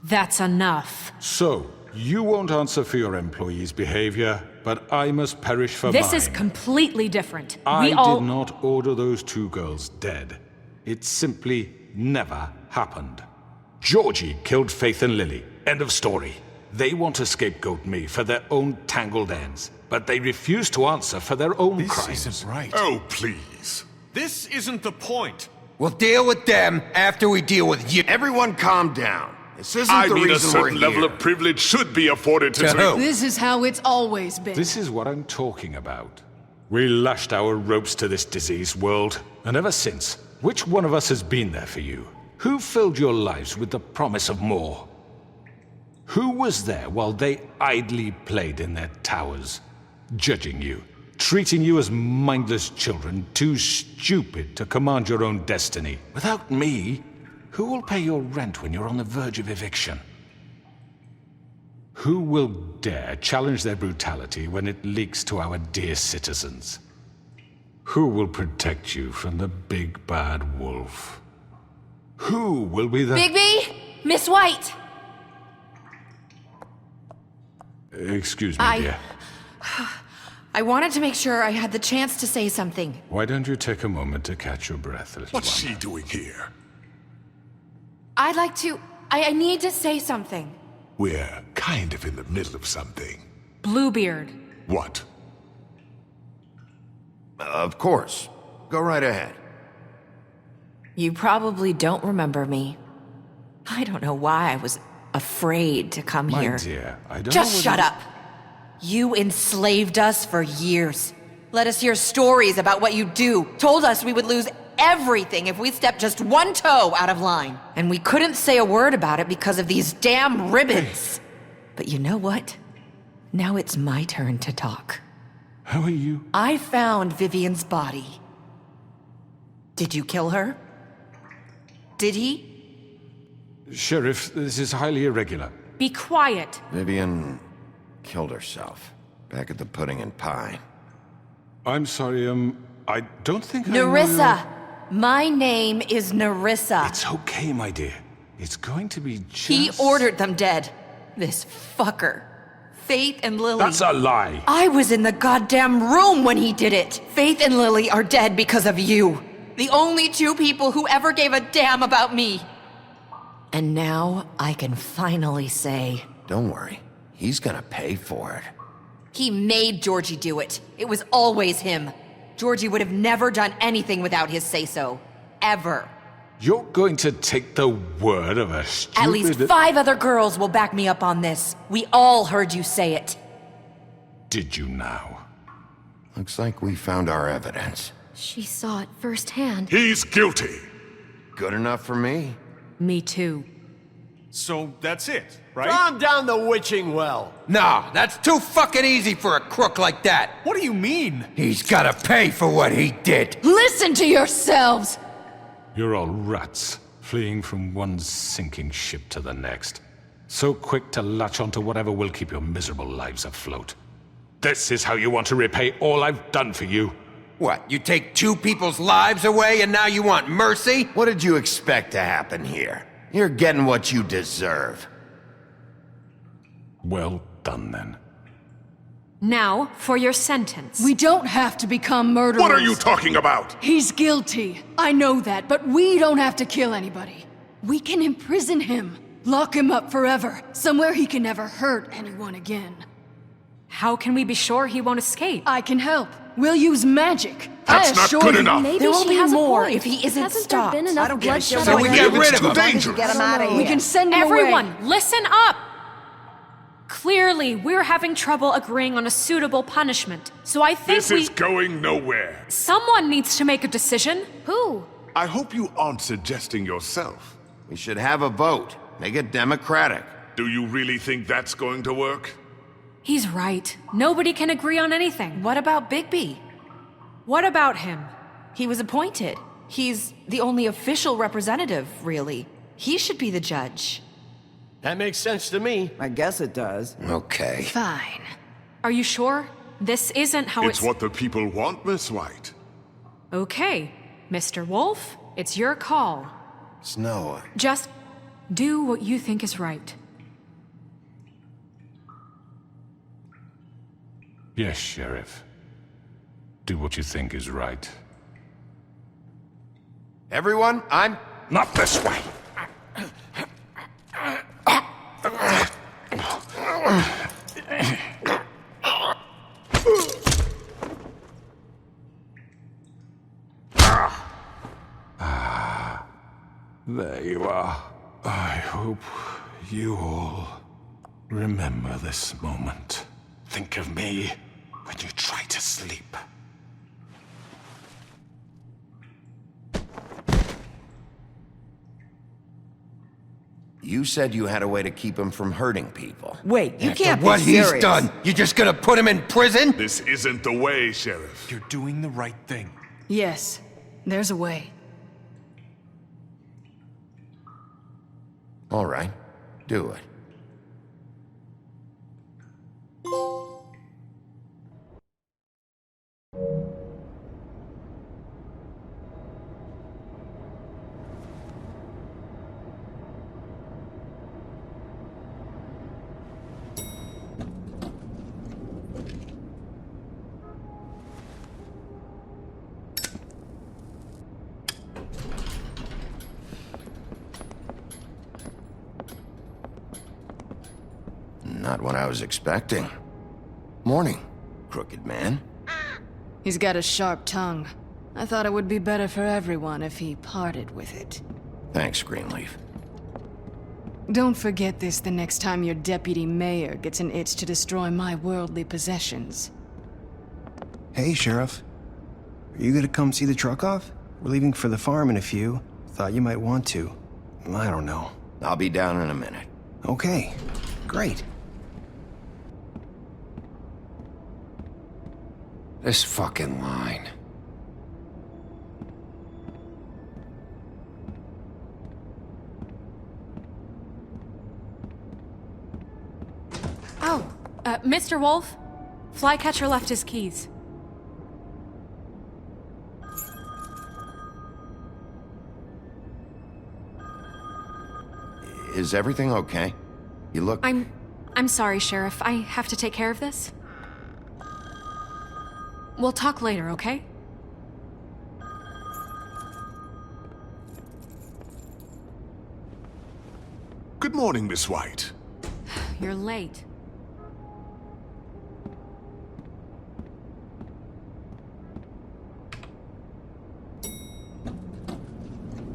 S2: That's enough.
S22: So, you won't answer for your employees' behavior, but I must perish for mine.
S2: This is completely different.
S22: I did not order those two girls dead. It simply never happened. Georgie killed Faith and Lily. End of story. They want to scapegoat me for their own tangled ends, but they refuse to answer for their own crimes.
S16: This isn't right. Oh, please.
S7: This isn't the point.
S5: We'll deal with them after we deal with you.
S10: Everyone calm down. This isn't
S16: I
S10: the
S16: mean, a
S10: reason we're
S16: certain level
S10: here.
S16: of privilege should be afforded to...
S1: This is how it's always been.
S22: This is what I'm talking about. We lashed our ropes to this diseased world, and ever since, which one of us has been there for you? Who filled your lives with the promise of more? Who was there while they idly played in their towers, judging you, treating you as mindless children, too stupid to command your own destiny? Without me, who will pay your rent when you're on the verge of eviction? Who will dare challenge their brutality when it leaks to our dear citizens? Who will protect you from the big bad wolf? Who will be the...
S2: Bigby! Miss White!
S22: Excuse me, dear.
S6: I wanted to make sure I had the chance to say something.
S22: Why don't you take a moment to catch your breath, little
S16: What's she doing here?
S6: I'd like to... I need to say something.
S16: We're kind of in the middle of something.
S2: Bluebeard.
S16: What?
S10: Of course. Go right ahead.
S6: You probably don't remember me. I don't know why I was afraid to come
S22: My
S6: here.
S22: dear, I don't
S6: Just
S22: know
S6: shut
S22: whether-
S6: up. You enslaved us for years. Let us hear stories about what you do. Told us we would lose everything if we stepped just one toe out of line. And we couldn't say a word about it because of these damn ribbons. But you know what? Now it's my turn to talk.
S22: How are you?
S6: I found Vivian's body. Did you kill her? Did he?
S22: Sheriff, this is highly irregular.
S2: Be quiet.
S10: Vivian killed herself back at the Pudding and Pie.
S22: I'm sorry, I don't think I know
S6: Nerissa! My name is Nerissa.
S22: It's okay, my dear. It's going to be just...
S6: He ordered them dead. This fucker. Faith and Lily.
S22: That's a lie.
S6: I was in the goddamn room when he did it. Faith and Lily are dead because of you. The only two people who ever gave a damn about me. And now I can finally say...
S10: Don't worry. He's gonna pay for it.
S6: He made Georgie do it. It was always him. Georgie would have never done anything without his say-so. Ever.
S22: You're going to take the word of a stupid...
S6: At least 5 other girls will back me up on this. We all heard you say it.
S22: Did you now?
S10: Looks like we found our evidence.
S2: She saw it firsthand.
S16: He's guilty.
S10: Good enough for me.
S2: Me too.
S7: So that's it, right?
S9: Calm down the witching well.
S5: Nah, that's too fucking easy for a crook like that.
S7: What do you mean?
S5: He's gotta pay for what he did.
S1: Listen to yourselves!
S22: You're all rats, fleeing from one sinking ship to the next. So quick to latch onto whatever will keep your miserable lives afloat. This is how you want to repay all I've done for you.
S5: What, you take 2 people's lives away and now you want mercy?
S10: What did you expect to happen here? You're getting what you deserve.
S22: Well done, then.
S2: Now, for your sentence.
S1: We don't have to become murderers.
S16: What are you talking about?
S1: He's guilty. I know that, but we don't have to kill anybody. We can imprison him. Lock him up forever. Somewhere he can never hurt anyone again.
S2: How can we be sure he won't escape?
S1: I can help. We'll use magic.
S16: That's
S1: I
S16: not
S1: assure
S16: good
S1: you.
S16: enough.
S2: Maybe
S6: There will
S2: she
S6: be
S2: has
S6: more
S2: a point.
S6: if he isn't
S2: Hasn't
S6: stopped.
S2: there been enough
S4: I don't give a
S2: bloodshed
S4: shit.
S5: So we
S2: already?
S5: get rid of
S16: It's too
S5: him.
S16: dangerous.
S4: Get him out of here.
S1: We can send him
S3: Everyone,
S1: away.
S3: listen up! Clearly, we're having trouble agreeing on a suitable punishment. So I think
S16: This is going nowhere.
S3: someone needs to make a decision.
S2: Who?
S16: I hope you aren't suggesting yourself.
S10: We should have a vote. Make it democratic.
S16: Do you really think that's going to work?
S3: He's right. Nobody can agree on anything.
S6: What about Bigby?
S3: What about him?
S6: He was appointed. He's the only official representative, really. He should be the judge.
S9: That makes sense to me.
S4: I guess it does.
S10: Okay.
S1: Fine.
S3: Are you sure? This isn't how
S16: It's what the people want, Miss White.
S3: Okay, Mr. Wolf, it's your call.
S10: Snow.
S3: Just do what you think is right.
S22: Yes, Sheriff. Do what you think is right.
S10: Everyone, I'm...
S22: Not this way! There you are. I hope you all remember this moment. Think of me when you try to sleep.
S10: You said you had a way to keep him from hurting people.
S4: Wait, you
S5: After
S4: can't
S5: what
S4: be
S5: he's
S4: serious.
S5: done, you're just gonna put him in prison?
S16: This isn't the way, Sheriff.
S7: You're doing the right thing.
S1: Yes, there's a way.
S10: All right. Do it. Not what I was expecting. Morning, crooked man.
S1: He's got a sharp tongue. I thought it would be better for everyone if he parted with it.
S10: Thanks, Greenleaf.
S1: Don't forget this the next time your deputy mayor gets an itch to destroy my worldly possessions.
S11: Hey, Sheriff. Are you gonna come see the truck off? We're leaving for the farm in a few. Thought you might want to. I don't know.
S10: I'll be down in a minute.
S11: Okay, great.
S10: This fucking line.
S3: Oh, Mr. Wolf, Flycatcher left his keys.
S10: Is everything okay? You look...
S3: I'm sorry, Sheriff. I have to take care of this. We'll talk later, okay?
S16: Good morning, Miss White.
S3: You're late.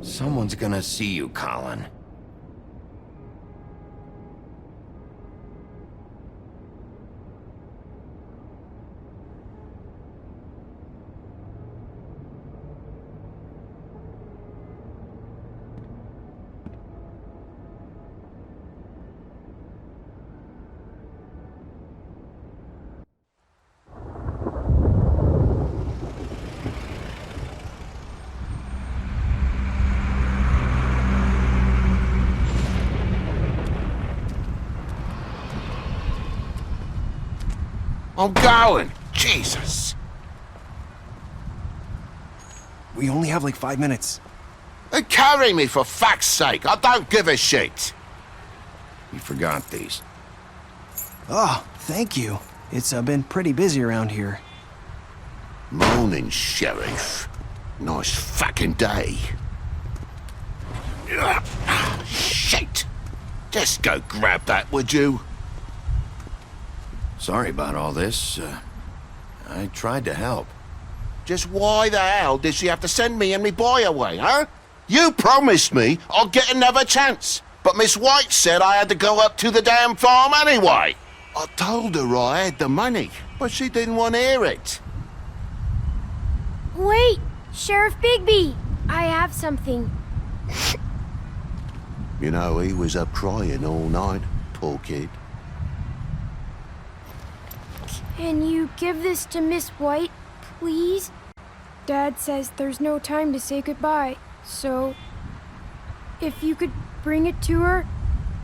S10: Someone's gonna see you, Colin.
S22: I'm going! Jesus!
S11: We only have like 5 minutes.
S10: Carry me, for fuck's sake! I don't give a shit! You forgot these.
S11: Oh, thank you. It's been pretty busy around here.
S10: Morning, Sheriff. Nice fucking day. Shit! Just go grab that, would you? Sorry about all this. I tried to help.
S12: Just why the hell did she have to send me and me boy away, huh? You promised me I'd get another chance, but Miss White said I had to go up to the damn farm anyway. I told her I had the money, but she didn't want to hear it.
S15: Wait, Sheriff Bigby! I have something.
S12: You know, he was up crying all night, poor kid.
S15: Can you give this to Miss White, please? Dad says there's no time to say goodbye, so if you could bring it to her.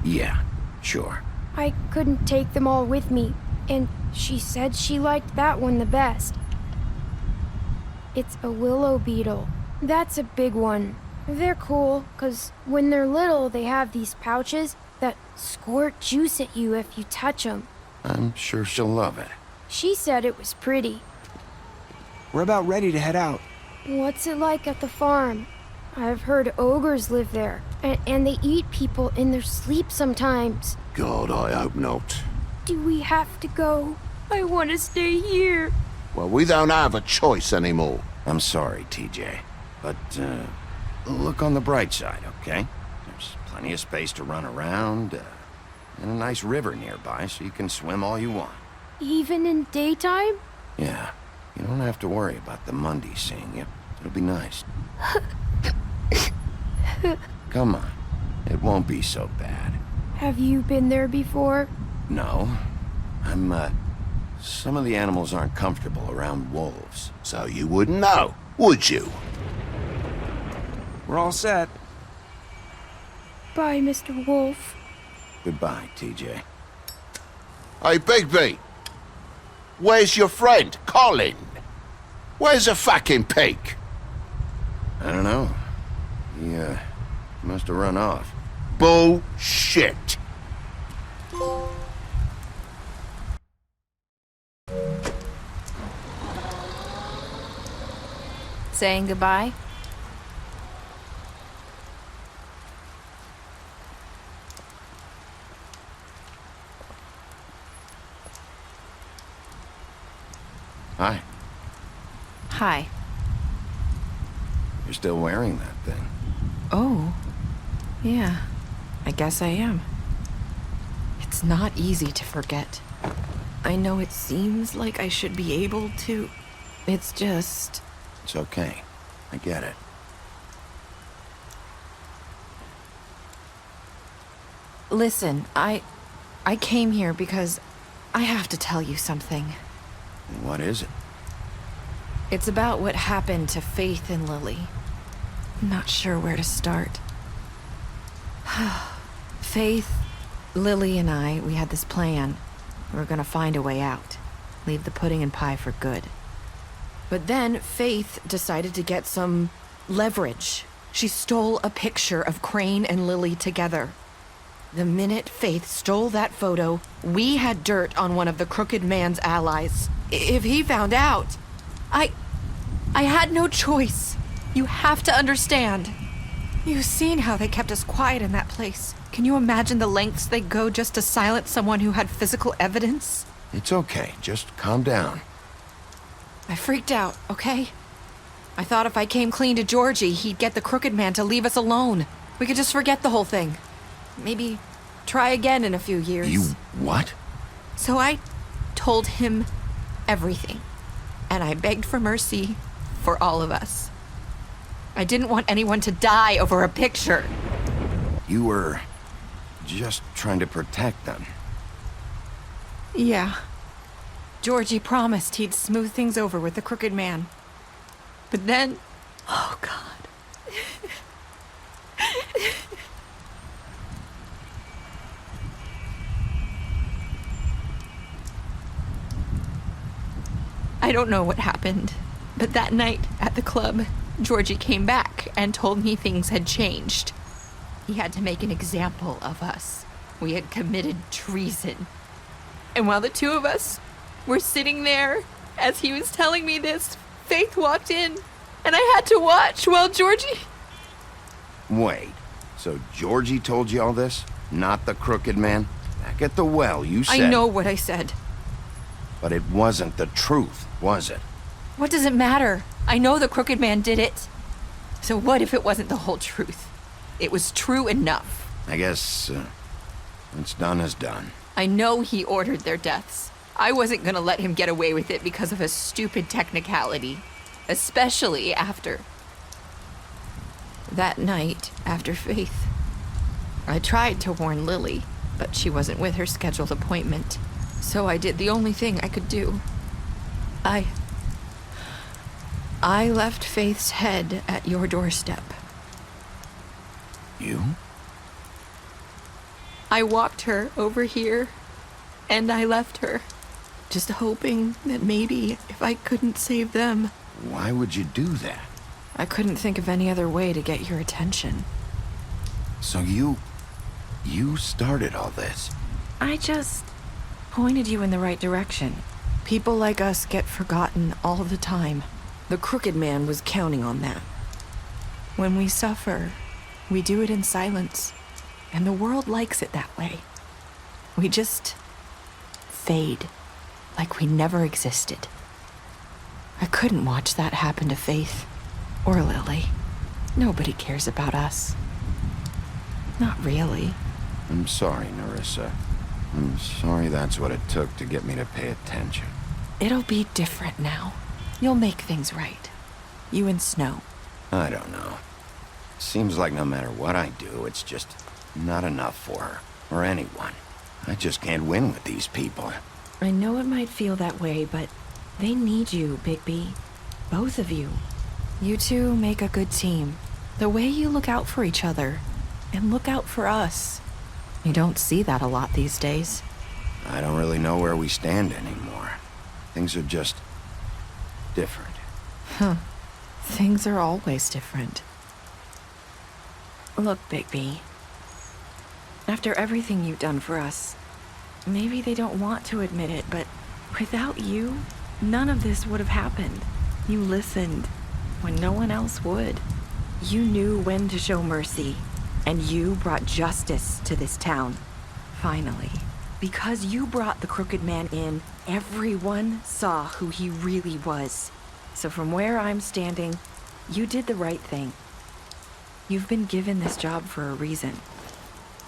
S10: Yeah, sure.
S15: I couldn't take them all with me, and she said she liked that one the best. It's a willow beetle. That's a big one. They're cool, 'cause when they're little, they have these pouches that squirt juice at you if you touch them.
S10: I'm sure she'll love it.
S15: She said it was pretty.
S11: We're about ready to head out.
S15: What's it like at the farm? I've heard ogres live there, and they eat people in their sleep sometimes.
S12: God, I hope not.
S15: Do we have to go? I want to stay here.
S12: Well, we don't have a choice anymore.
S10: I'm sorry, TJ. But, look on the bright side, okay? There's plenty of space to run around, and a nice river nearby so you can swim all you want.
S15: Even in daytime?
S10: Yeah, you don't have to worry about the Mundy seeing you. It'll be nice. Come on, it won't be so bad.
S15: Have you been there before?
S10: No, some of the animals aren't comfortable around wolves.
S12: So you wouldn't know, would you?
S11: We're all set.
S15: Bye, Mr. Wolf.
S10: Goodbye, TJ.
S12: Hey, Bigby! Where's your friend, Colin? Where's the fucking pig?
S10: I don't know. He, must have run off.
S12: Bullshit!
S2: Saying goodbye?
S10: Hi.
S6: Hi.
S10: You're still wearing that thing.
S6: Oh. Yeah. I guess I am. It's not easy to forget. I know it seems like I should be able to. It's just...
S10: It's okay. I get it.
S6: Listen, I came here because I have to tell you something.
S10: What is it?
S6: It's about what happened to Faith and Lily. I'm not sure where to start. Faith, Lily, and I, we had this plan. We were gonna find a way out. Leave the pudding and pie for good. But then Faith decided to get some leverage. She stole a picture of Crane and Lily together. The minute Faith stole that photo, we had dirt on one of the Crooked Man's allies. If he found out, I had no choice. You have to understand. You've seen how they kept us quiet in that place. Can you imagine the lengths they go just to silence someone who had physical evidence?
S10: It's okay. Just calm down.
S6: I freaked out, okay? I thought if I came clean to Georgie, he'd get the Crooked Man to leave us alone. We could just forget the whole thing. Maybe try again in a few years.
S10: You what?
S6: So I told him everything. And I begged for mercy for all of us. I didn't want anyone to die over a picture.
S10: You were just trying to protect them.
S6: Yeah. Georgie promised he'd smooth things over with the Crooked Man. But then... Oh, God. I don't know what happened, but that night at the club, Georgie came back and told me things had changed. He had to make an example of us. We had committed treason. And while the two of us were sitting there, as he was telling me this, Faith walked in, and I had to watch while Georgie...
S10: Wait, so Georgie told you all this? Not the Crooked Man? Back at the well, you said...
S6: I know what I said.
S10: But it wasn't the truth, was it?
S6: What does it matter? I know the Crooked Man did it. So what if it wasn't the whole truth? It was true enough.
S10: I guess, what's done is done.
S6: I know he ordered their deaths. I wasn't gonna let him get away with it because of a stupid technicality. Especially after... that night, after Faith. I tried to warn Lily, but she wasn't with her scheduled appointment. So I did the only thing I could do. I left Faith's head at your doorstep.
S10: You?
S6: I walked her over here, and I left her, just hoping that maybe if I couldn't save them...
S10: Why would you do that?
S6: I couldn't think of any other way to get your attention.
S10: So you started all this?
S6: I just pointed you in the right direction. People like us get forgotten all the time. The Crooked Man was counting on that. When we suffer, we do it in silence, and the world likes it that way. We just fade, like we never existed. I couldn't watch that happen to Faith, or Lily. Nobody cares about us. Not really.
S10: I'm sorry, Nerissa. I'm sorry that's what it took to get me to pay attention.
S6: It'll be different now. You'll make things right. You and Snow.
S10: I don't know. Seems like no matter what I do, it's just not enough for her, or anyone. I just can't win with these people.
S6: I know it might feel that way, but they need you, Bigby. Both of you. You two make a good team. The way you look out for each other, and look out for us. You don't see that a lot these days.
S10: I don't really know where we stand anymore. Things are just different.
S6: Huh. Things are always different. Look, Bigby. After everything you've done for us, maybe they don't want to admit it, but without you, none of this would have happened. You listened when no one else would. You knew when to show mercy, and you brought justice to this town. Finally. Because you brought the Crooked Man in, everyone saw who he really was. So from where I'm standing, you did the right thing. You've been given this job for a reason.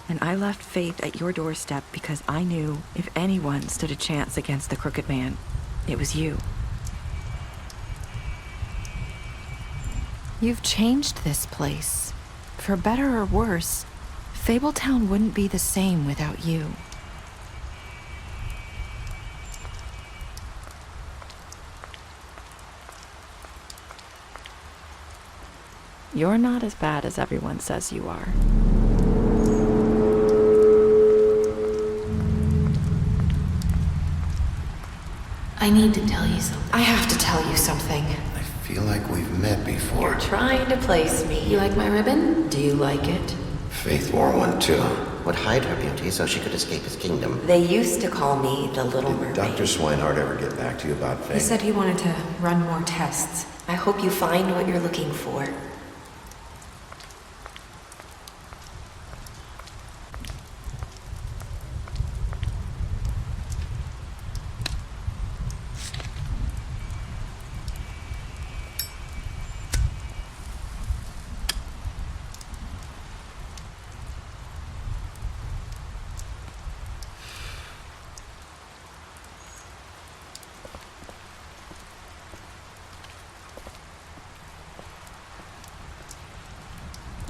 S6: And I left Faith at your doorstep because I knew if anyone stood a chance against the Crooked Man, it was you. You've changed this place. For better or worse, Fabletown wouldn't be the same without you. You're not as bad as everyone says you are.
S13: I need to tell you something.
S6: I have to tell you something.
S10: I feel like we've met before.
S13: You're trying to place me. You like my ribbon? Do you like it?
S10: Faith wore one too.
S18: Would hide her beauty so she could escape his kingdom.
S13: They used to call me the Little Mermaid.
S10: Dr. Swinehart ever get back to you about Faith?
S13: He said he wanted to run more tests. I hope you find what you're looking for.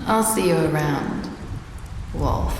S13: I'll see you around, Wolf.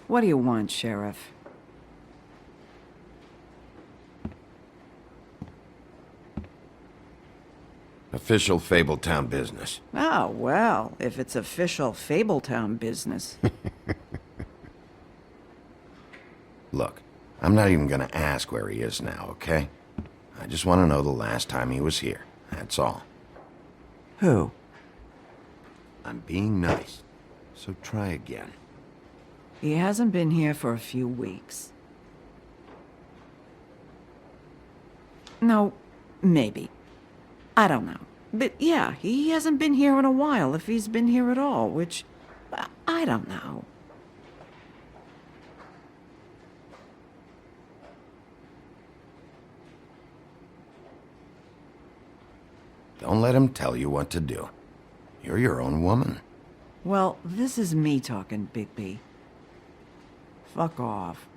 S17: What do you want, Sheriff?
S10: Official Fabletown business.
S17: Oh, well, if it's official Fabletown business.
S10: Look, I'm not even gonna ask where he is now, okay? I just want to know the last time he was here. That's all.
S17: Who?
S10: I'm being nice, so try again.
S17: He hasn't been here for a few weeks. No, maybe. I don't know. But yeah, he hasn't been here in a while, if he's been here at all, which... I don't know.
S10: Don't let him tell you what to do. You're your own woman.
S17: Well, this is me talking, Bigby. Fuck off.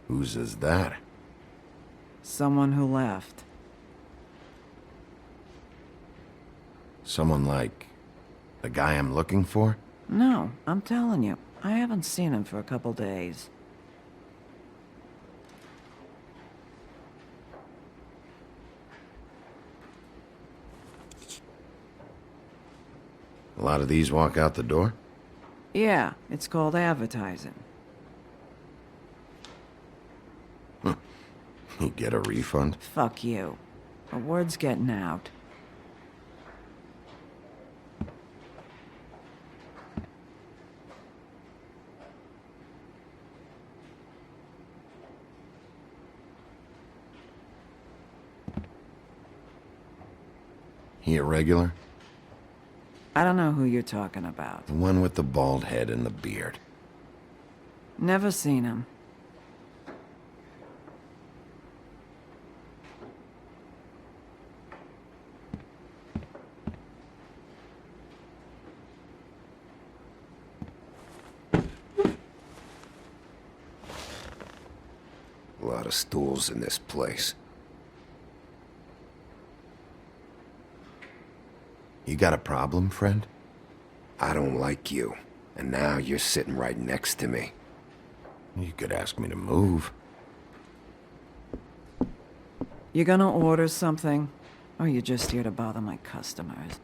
S10: Whose is that?
S17: Someone who left.
S10: Someone like... the guy I'm looking for?
S17: No, I'm telling you. I haven't seen him for a couple days.
S10: A lot of these walk out the door?
S17: Yeah, it's called advertising.
S10: You get a refund?
S17: Fuck you. The word's getting out.
S10: He a regular?
S17: I don't know who you're talking about.
S10: The one with the bald head and the beard.
S17: Never seen him.
S10: A lot of stools in this place. You got a problem, friend? I don't like you, and now you're sitting right next to me. You could ask me to move.
S17: You gonna order something? Or you just here to bother my customers?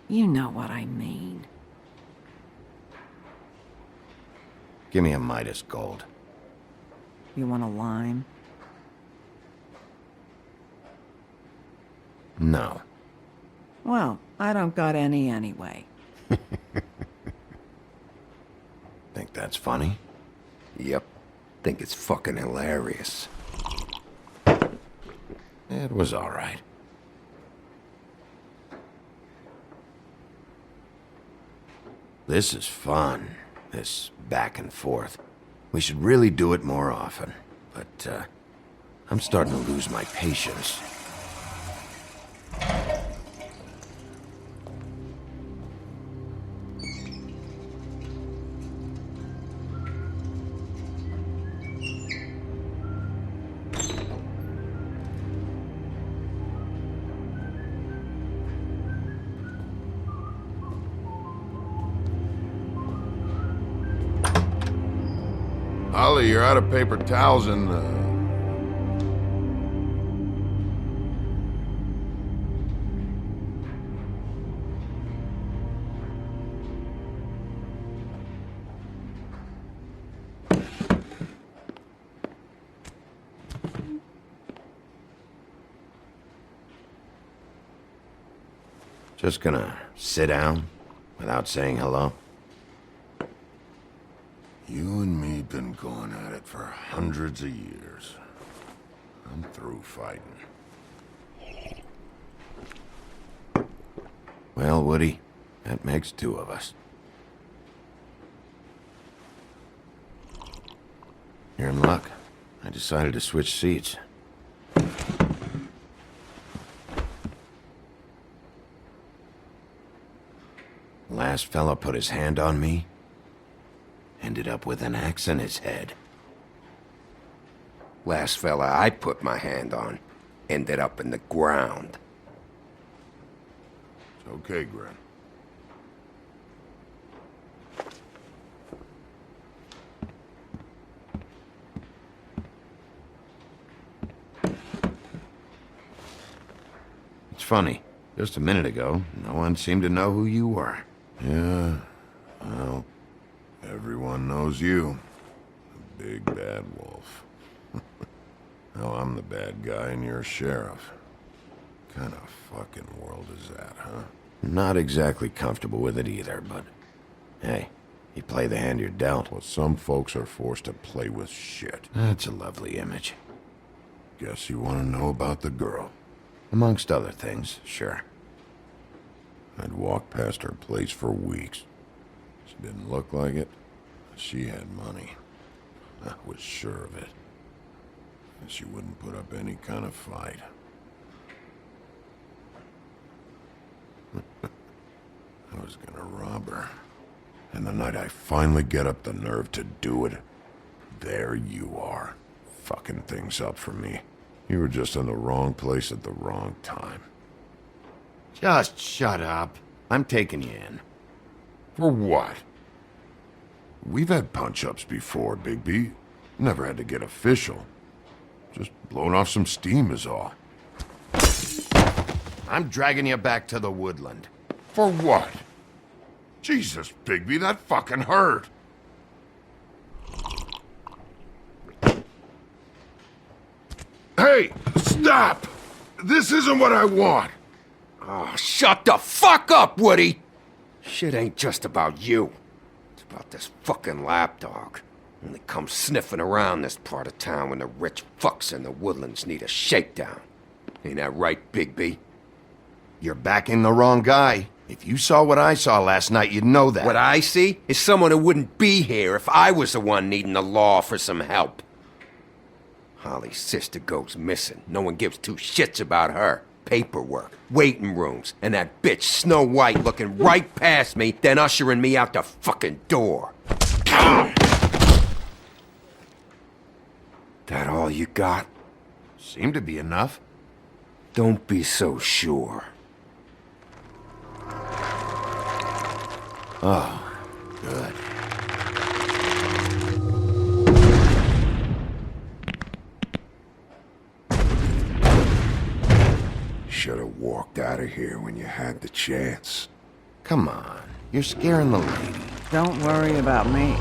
S17: You know what I mean.
S10: Give me a Midas Gold.
S17: You want a lime?
S10: No.
S17: Well, I don't got any anyway.
S10: Think that's funny? Yep. Think it's fucking hilarious. It was alright. This is fun. This back and forth. We should really do it more often. But, I'm starting to lose my patience. Holly, you're out of paper towels and, Just gonna sit down without saying hello? You and me been going at it for hundreds of years. I'm through fighting. Well, Woody, that makes two of us. You're in luck. I decided to switch seats. last fella put his hand on me, ended up with an axe in his head.
S5: Last fella I put my hand on ended up in the ground.
S10: It's okay, Gren. It's funny. Just a minute ago, no one seemed to know who you were.
S22: Yeah, well, everyone knows you. The big bad wolf. Now I'm the bad guy and you're sheriff. What kind of fucking world is that, huh?
S10: Not exactly comfortable with it either, but hey, you play the hand you're dealt.
S22: Well, some folks are forced to play with shit.
S10: That's a lovely image.
S22: Guess you want to know about the girl.
S10: Amongst other things, sure.
S22: I'd walk past her place for weeks. She didn't look like it. She had money. I was sure of it. And she wouldn't put up any kind of fight. I was gonna rob her. And the night I finally get up the nerve to do it, there you are, fucking things up for me. You were just in the wrong place at the wrong time.
S10: Just shut up. I'm taking you in.
S22: For what? We've had punch-ups before, Bigby. Never had to get official. Just blowing off some steam is all.
S10: I'm dragging you back to the woodland.
S22: For what? Jesus, Bigby, that fucking hurt. Hey, stop! This isn't what I want!
S5: Oh, shut the fuck up, Woody! Shit ain't just about you. It's about this fucking lapdog. Only comes sniffing around this part of town when the rich fucks in the woodlands need a shakedown. Ain't that right, Bigby?
S10: You're backing the wrong guy. If you saw what I saw last night, you'd know that.
S5: What I see is someone who wouldn't be here if I was the one needing the law for some help. Holly's sister goes missing. No one gives two shits about her. Paperwork, waiting rooms, and that bitch Snow White looking right past me, then ushering me out the fucking door. That all you got?
S10: Seemed to be enough.
S5: Don't be so sure.
S10: Oh, good.
S22: Should have walked out of here when you had the chance.
S10: Come on, you're scaring the lady.
S17: Don't worry about me.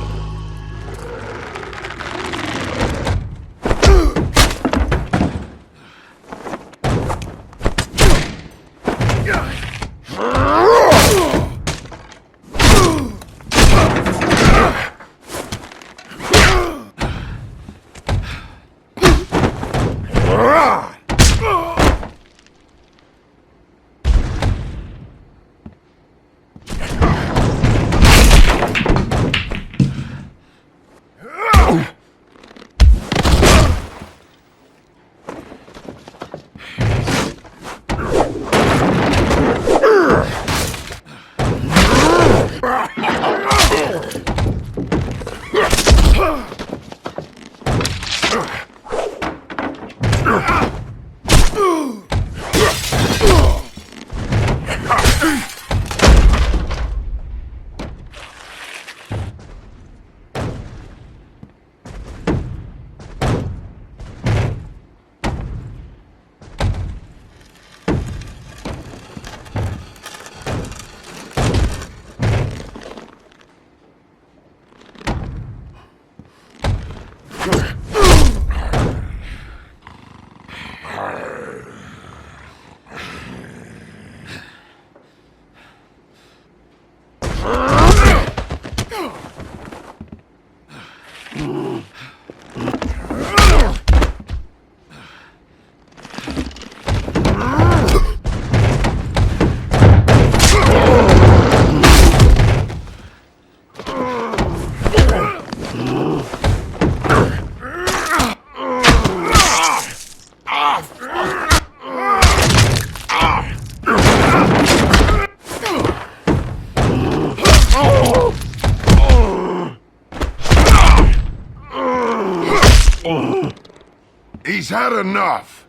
S22: had enough.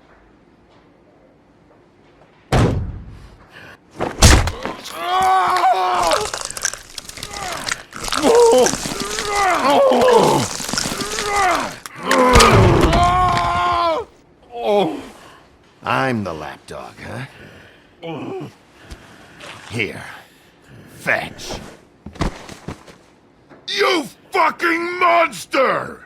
S10: I'm the lapdog, huh? Here. Fetch.
S22: You fucking monster!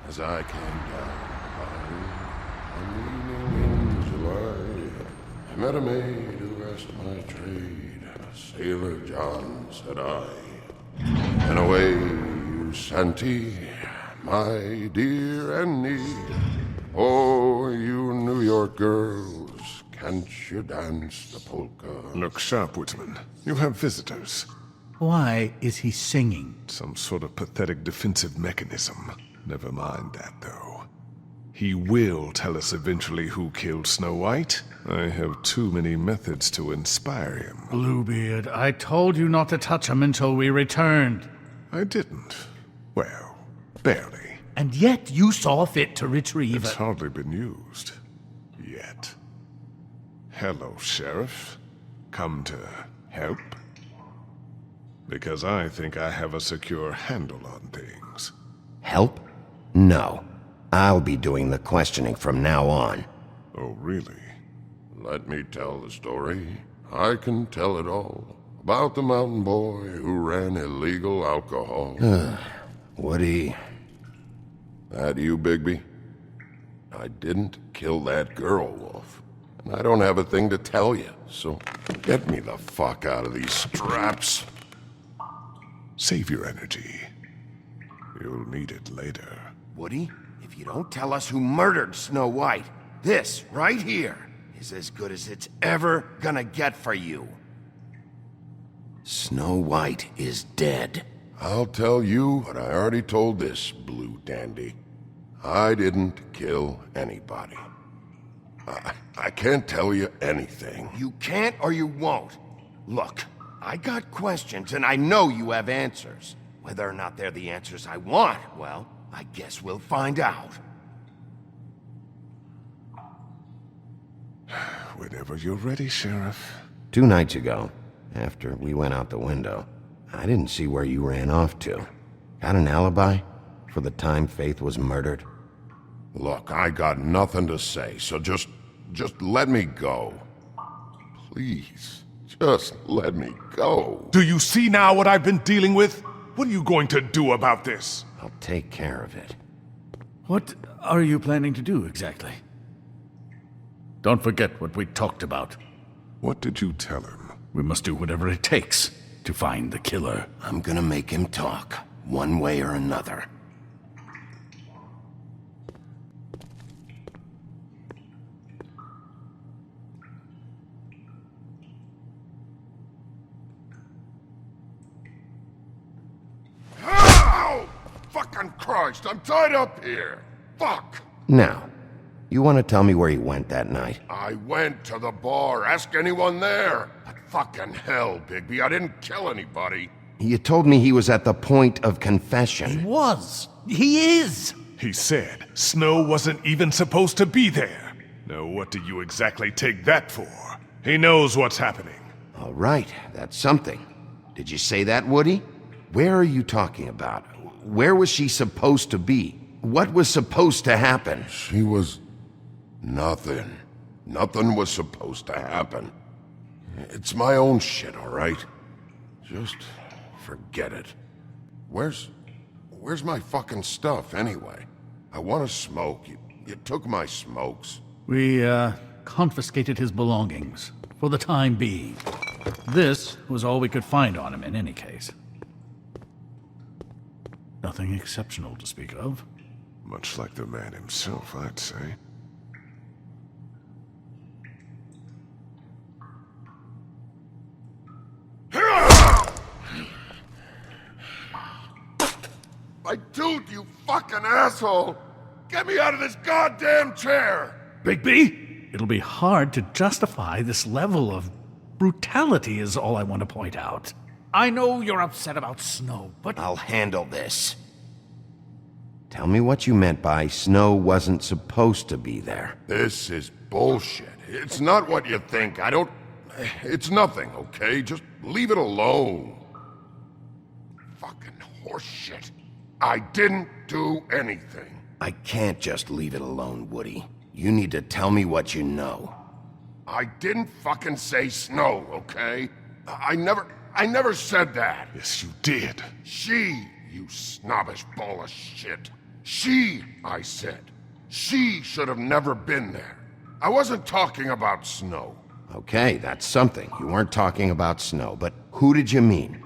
S22: As I came down, in July, I met a maid who asked my trade. Sailor John, said I, and away you Santy, my dear Annie. Oh, you New York girls, can't you dance the polka? Look sharp, Whitman. You have visitors.
S14: Why is he singing?
S22: Some sort of pathetic defensive mechanism. Never mind that, though. He will tell us eventually who killed Snow White. I have too many methods to inspire him.
S14: Bluebeard, I told you not to touch him until we returned.
S22: I didn't. Well, barely.
S14: And yet you saw fit to retrieve
S22: It's hardly been used. Yet. Hello, Sheriff. Come to help? Because I think I have a secure handle on things.
S10: Help? No. I'll be doing the questioning from now on.
S22: Oh, really? Let me tell the story. I can tell it all. About the mountain boy who ran illegal alcohol.
S10: Woody.
S22: That you, Bigby? I didn't kill that girl, Wolf. And I don't have a thing to tell you, so get me the fuck out of these straps. Save your energy. You'll need it later.
S10: Woody, if you don't tell us who murdered Snow White, this right here is as good as it's ever gonna get for you. Snow White is dead.
S22: I'll tell you what I already told this blue dandy. I didn't kill anybody. I can't tell you anything.
S10: You can't or you won't. Look, I got questions and I know you have answers. Whether or not they're the answers I want, well, I guess we'll find out.
S22: Whenever you're ready, Sheriff.
S10: 2 nights ago, after we went out the window, I didn't see where you ran off to. Got an alibi for the time Faith was murdered?
S22: Look, I got nothing to say, so just let me go. Please, just let me go. Do you see now what I've been dealing with? What are you going to do about this?
S10: I'll take care of it.
S14: What are you planning to do exactly? Don't forget what we talked about.
S22: What did you tell him?
S14: We must do whatever it takes to find the killer.
S10: I'm gonna make him talk, one way or another.
S22: Ow! Fucking Christ, I'm tied up here. Fuck!
S10: Now, you want to tell me where you went that night?
S22: I went to the bar. Ask anyone there. But fucking hell, Bigby, I didn't kill anybody.
S10: You told me he was at the point of confession.
S14: He was. He is.
S22: He said Snow wasn't even supposed to be there.
S16: Now what do you exactly take that for? He knows what's happening.
S10: All right, that's something. Did you say that, Woody? Where are you talking about? Where was she supposed to be? What was supposed to happen?
S20: She was... nothing. Nothing was supposed to happen. It's my own shit, all right? Just forget it. Where's my fucking stuff, anyway? I want to smoke. You took my smokes.
S14: We, confiscated his belongings, for the time being. This was all we could find on him in any case. Nothing exceptional to speak of.
S16: Much like the man himself, I'd say.
S20: My dude, you fucking asshole! Get me out of this goddamn chair!
S14: Bigby, it'll be hard to justify this level of brutality is all I want to point out. I know you're upset about Snow, but...
S10: I'll handle this. Tell me what you meant by Snow wasn't supposed to be there.
S20: This is bullshit. It's not what you think. It's nothing, okay? Just leave it alone. Fucking horseshit. I didn't do anything.
S10: I can't just leave it alone, Woody. You need to tell me what you know.
S20: I didn't fucking say Snow, okay? I never said that.
S16: Yes, you did.
S20: She, you snobbish ball of shit. She, I said. She should have never been there. I wasn't talking about Snow.
S10: Okay, that's something. You weren't talking about Snow, but who did you mean?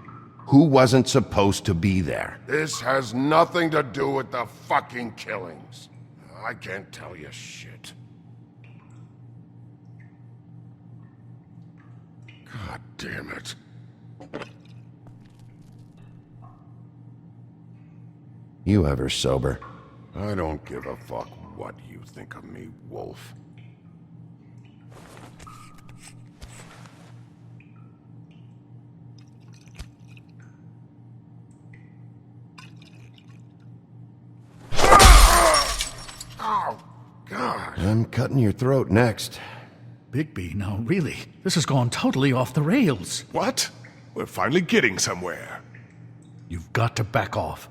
S10: Who wasn't supposed to be there?
S20: This has nothing to do with the fucking killings. I can't tell you shit. God damn it.
S10: You ever sober?
S20: I don't give a fuck what you think of me, Wolf. Oh, God.
S10: I'm cutting your throat next.
S14: Bigby, now really, this has gone totally off the rails.
S16: What? We're finally getting somewhere.
S14: You've got to back off.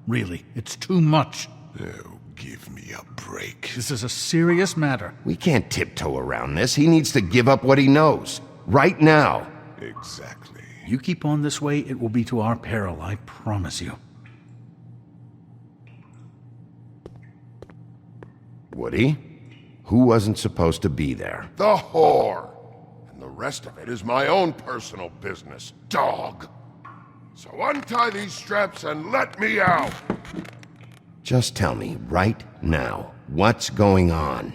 S14: Really, it's too much.
S16: Oh, give me a break.
S14: This is a serious matter.
S10: We can't tiptoe around this. He needs to give up what he knows. Right now.
S16: Exactly.
S14: You keep on this way, it will be to our peril, I promise you.
S10: Woody? Who wasn't supposed to be there?
S20: The whore. And the rest of it is my own personal business, dog. So untie these straps and let me out.
S10: Just tell me, right now, what's going on?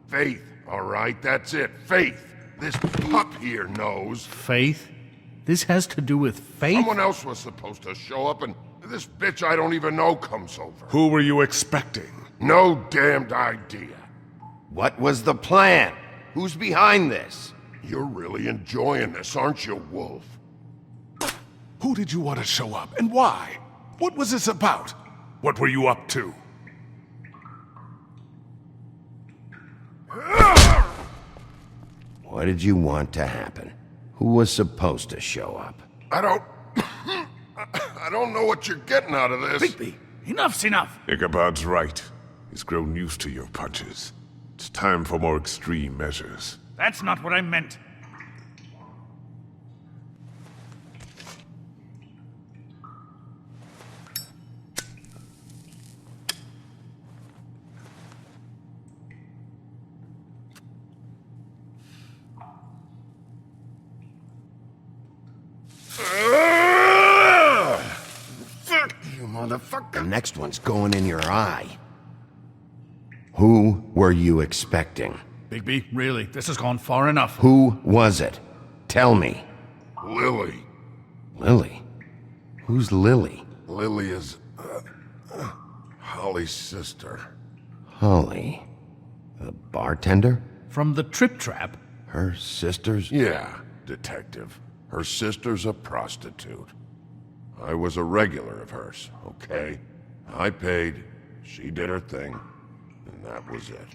S20: Faith, all right? That's it. Faith. This pup here knows.
S14: Faith? This has to do with faith?
S20: Someone else was supposed to show up, and this bitch I don't even know comes over.
S16: Who were you expecting?
S20: No damned idea.
S10: What was the plan? Who's behind this?
S20: You're really enjoying this, aren't you, Wolf?
S16: Who did you want to show up, and why? What was this about? What were you up to?
S10: What did you want to happen? Who was supposed to show up?
S20: I don't know what you're getting out of this.
S14: Bigby, enough's enough.
S16: Ichabod's right. He's grown used to your punches. It's time for more extreme measures.
S14: That's not what I meant.
S10: Fuck you, motherfucker. The next one's going in your eye. Who were you expecting?
S14: Bigby, really, this has gone far enough.
S10: Who was it? Tell me.
S20: Lily.
S10: Lily? Who's Lily?
S20: Lily is... Holly's sister.
S10: Holly. The bartender?
S14: From the Trip Trap?
S10: Her sister's...
S20: Yeah, detective. Her sister's a prostitute. I was a regular of hers, okay? I paid, she did her thing, and that was it.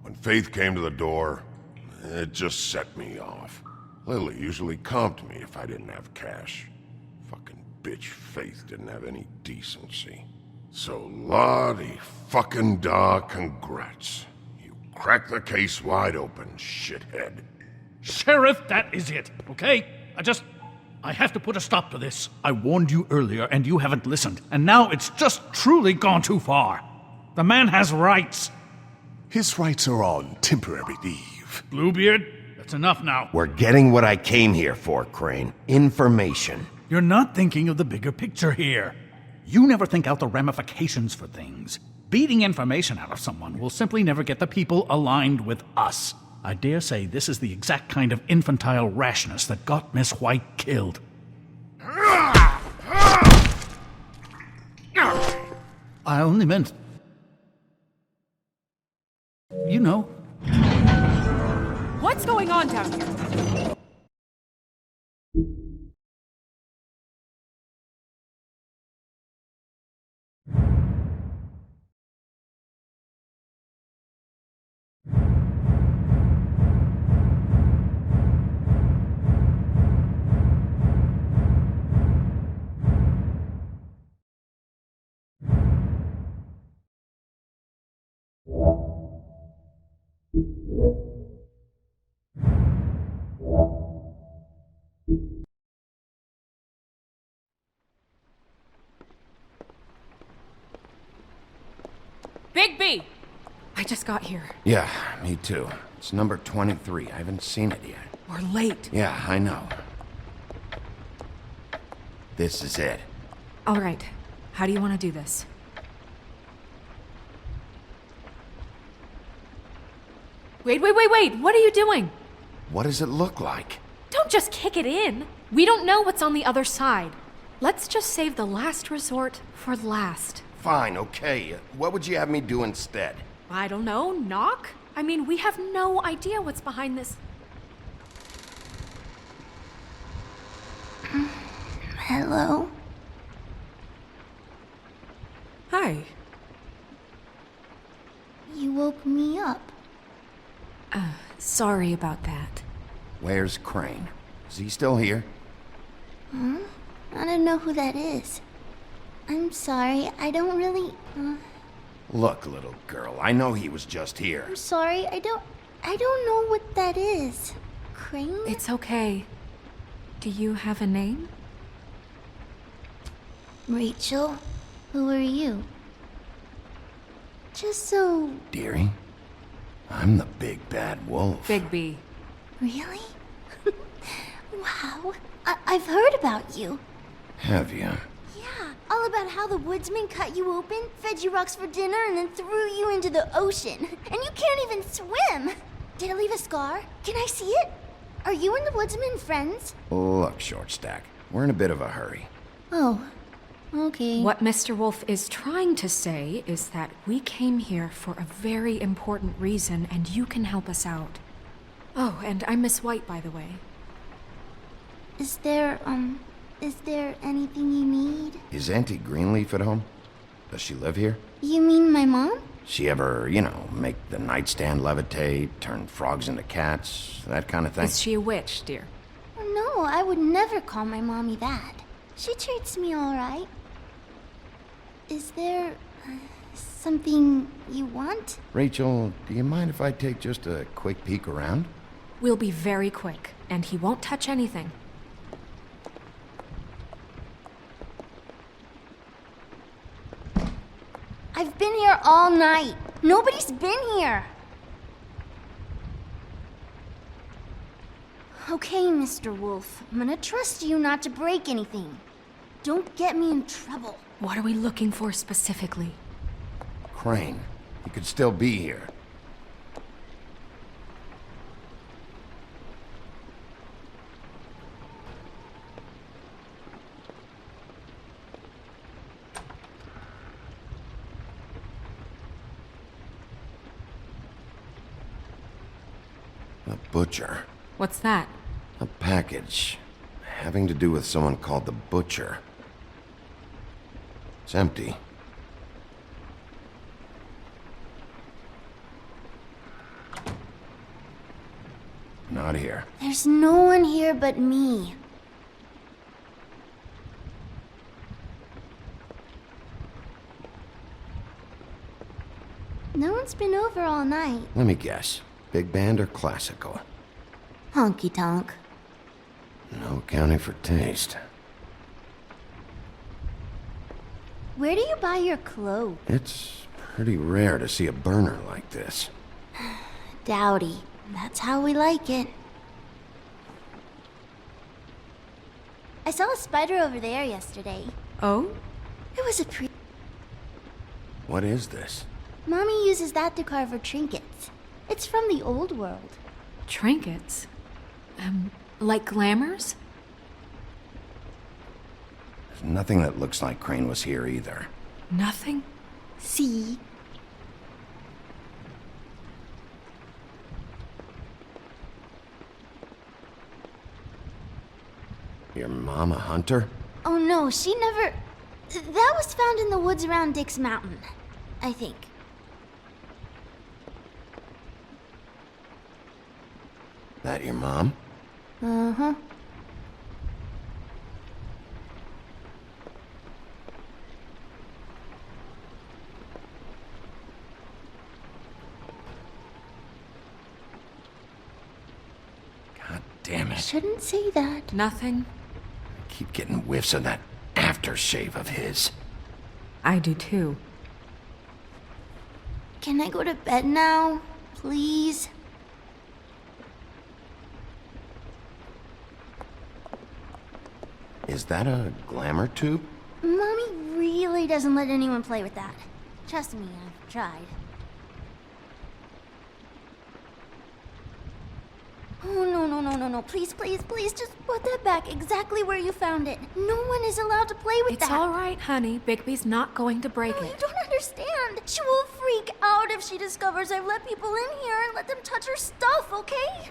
S20: When Faith came to the door, it just set me off. Lily usually comped me if I didn't have cash. Fucking bitch Faith didn't have any decency. So Lottie fucking da, congrats. You cracked the case wide open, shithead.
S14: Sheriff, that is it, okay? I have to put a stop to this. I warned you earlier and you haven't listened, and now it's just truly gone too far. The man has rights.
S16: His rights are on temporary leave.
S14: Bluebeard, that's enough now.
S10: We're getting what I came here for, Crane. Information.
S14: You're not thinking of the bigger picture here. You never think out the ramifications for things. Beating information out of someone will simply never get the people aligned with us. I dare say this is the exact kind of infantile rashness that got Miss White killed. I only meant... you know.
S3: What's going on down here? Bigby! I just got here.
S10: Yeah, me too. It's number 23. I haven't seen it yet.
S3: We're late.
S10: Yeah, I know. This is it.
S3: All right. How do you want to do this? Wait! What are you doing?
S10: What does it look like?
S3: Don't just kick it in. We don't know what's on the other side. Let's just save the last resort for last.
S10: Fine, okay. What would you have me do instead?
S3: I don't know, knock? I mean, we have no idea what's behind this.
S8: Hello?
S3: Hi.
S8: You woke me up.
S3: Sorry about that.
S10: Where's Crane? Is he still here?
S8: Huh? I don't know who that is. I'm sorry, I don't really...
S10: Look, little girl, I know he was just here.
S8: I'm sorry, I don't know what that is. Crane?
S3: It's okay. Do you have a name?
S8: Rachel? Who are you? Just so...
S10: Dearie, I'm the big bad wolf.
S3: Bigby.
S8: Really? Wow. I've heard about you.
S10: Have you?
S8: Yeah, all about how the woodsman cut you open, fed you rocks for dinner, and then threw you into the ocean. And you can't even swim! Did it leave a scar? Can I see it? Are you and the woodsman friends?
S10: Look, Short Stack, we're in a bit of a hurry.
S8: Oh, okay.
S3: What Mr. Wolf is trying to say is that we came here for a very important reason, and you can help us out. Oh, and I'm Miss White, by the way.
S8: Is there anything you need?
S10: Is Auntie Greenleaf at home? Does she live here?
S8: You mean my mom?
S10: She ever, make the nightstand levitate, turn frogs into cats, that kind of thing?
S3: Is she a witch, dear?
S8: No, I would never call my mommy that. She treats me all right. Is there something you want?
S10: Rachel, do you mind if I take just a quick peek around?
S3: We'll be very quick, and he won't touch anything.
S8: I've been here all night. Nobody's been here. Okay, Mr. Wolf. I'm gonna trust you not to break anything. Don't get me in trouble.
S3: What are we looking for specifically?
S10: Crane. He could still be here. The Butcher.
S3: What's that?
S10: A package. Having to do with someone called the Butcher. It's empty. Not here.
S8: There's no one here but me. No one's been over all night.
S10: Let me guess. Big band or classical?
S8: Honky tonk.
S10: No accounting for taste.
S8: Where do you buy your clothes?
S10: It's pretty rare to see a burner like this.
S8: Dowdy. That's how we like it. I saw a spider over there yesterday.
S3: Oh?
S8: It was a
S10: What is this?
S8: Mommy uses that to carve her trinkets. It's from the old world.
S3: Trinkets? Like glamours?
S10: There's nothing that looks like Crane was here either.
S3: Nothing?
S8: See?
S10: Your mom a hunter?
S8: Oh no, she never... That was found in the woods around Dick's Mountain, I think.
S10: That your mom?
S8: Uh-huh.
S10: God damn it.
S8: Shouldn't say that.
S3: Nothing.
S10: Keep getting whiffs of that aftershave of his.
S3: I do too.
S8: Can I go to bed now? Please?
S10: Is that a glamour tube?
S8: Mommy really doesn't let anyone play with that. Trust me, I've tried. Oh, no. Please, just put that back exactly where you found it. No one is allowed to play with that.
S3: It's all right, honey. Bigby's not going to break
S8: No,
S3: it.
S8: you don't understand. She will freak out if she discovers I've let people in here and let them touch her stuff, okay?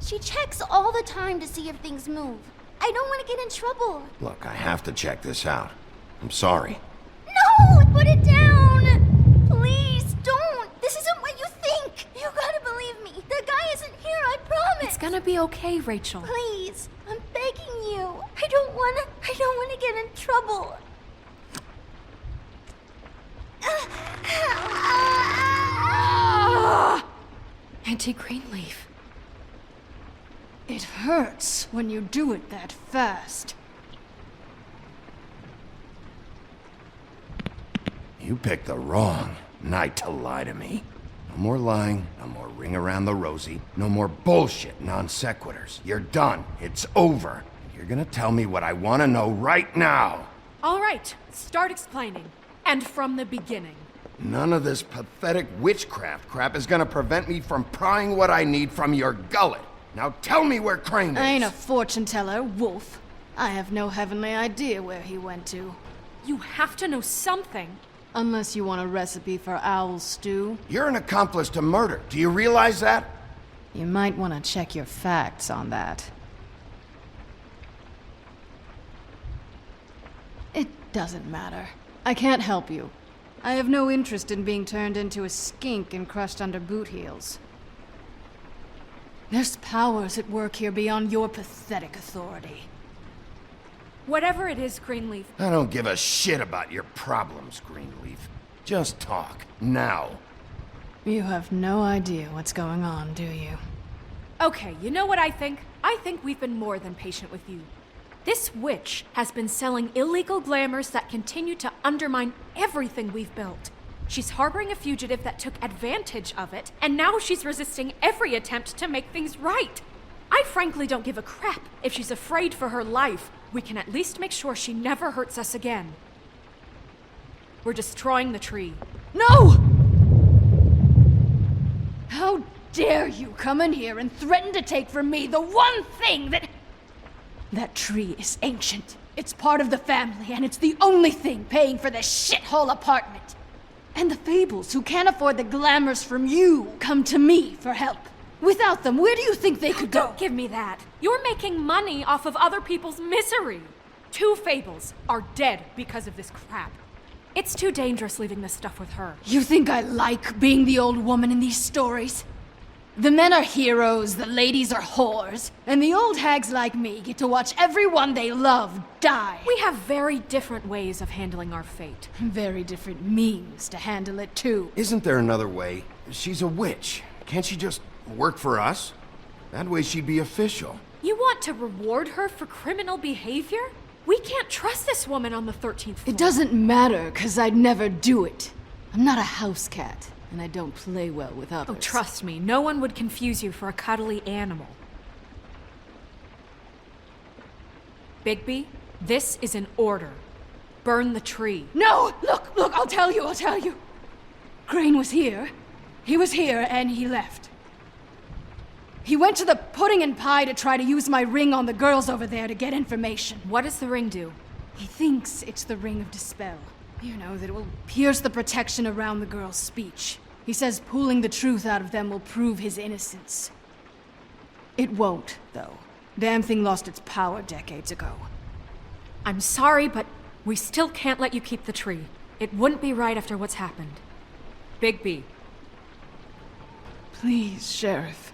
S8: She checks all the time to see if things move. I don't want to get in trouble.
S10: Look, I have to check this out. I'm sorry.
S8: No! Put it down! Please, don't! This isn't what you think! You gotta believe me. The guy isn't here, I promise!
S3: It's gonna be okay, Rachel.
S8: Please, I'm begging you. I don't wanna get in trouble.
S3: Auntie Greenleaf.
S1: It hurts when you do it that fast.
S10: You picked the wrong night to lie to me. No more lying, no more ring around the rosy, no more bullshit non sequiturs. You're done. It's over. You're gonna tell me what I want to know right now.
S3: All right, start explaining. And from the beginning.
S10: None of this pathetic witchcraft crap is gonna prevent me from prying what I need from your gullet. Now tell me where Crane is.
S1: I ain't a fortune teller, Wolf. I have no heavenly idea where he went to.
S3: You have to know something.
S1: Unless you want a recipe for owl stew.
S10: You're an accomplice to murder. Do you realize that?
S1: You might want to check your facts on that. It doesn't matter. I can't help you. I have no interest in being turned into a skink and crushed under boot heels. There's powers at work here beyond your pathetic authority.
S3: Whatever it is, Greenleaf.
S10: I don't give a shit about your problems, Greenleaf. Just talk, now.
S1: You have no idea what's going on, do you?
S3: Okay, you know what I think? I think we've been more than patient with you. This witch has been selling illegal glamours that continue to undermine everything we've built. She's harboring a fugitive that took advantage of it, and now she's resisting every attempt to make things right. I frankly don't give a crap if she's afraid for her life. We can at least make sure she never hurts us again. We're destroying the tree.
S1: No! How dare you come in here and threaten to take from me the one thing that... That tree is ancient. It's part of the family, and it's the only thing paying for this shithole apartment. And the Fables, who can't afford the glamours from you, come to me for help. Without them, where do you think they could go?
S3: Don't give me that. You're making money off of other people's misery. 2 Fables are dead because of this crap. It's too dangerous leaving this stuff with her.
S1: You think I like being the old woman in these stories? The men are heroes, the ladies are whores, and the old hags like me get to watch everyone they love die.
S3: We have very different ways of handling our fate.
S1: Very different means to handle it, too.
S5: Isn't there another way? She's a witch. Can't she just work for us? That way she'd be official.
S3: You want to reward her for criminal behavior? We can't trust this woman on the 13th floor.
S1: It doesn't matter, 'cause I'd never do it. I'm not a house cat, and I don't play well with others.
S3: Oh, trust me, no one would confuse you for a cuddly animal. Bigby, this is an order. Burn the tree.
S1: No! Look, I'll tell you. Crane was here. He was here, and he left. He went to the pudding and pie to try to use my ring on the girls over there to get information.
S3: What does the ring do?
S1: He thinks it's the ring of dispel. You know, that it will pierce the protection around the girls' speech. He says pulling the truth out of them will prove his innocence. It won't, though. Damn thing lost its power decades ago.
S3: I'm sorry, but we still can't let you keep the tree. It wouldn't be right after what's happened. Bigby.
S1: Please, Sheriff.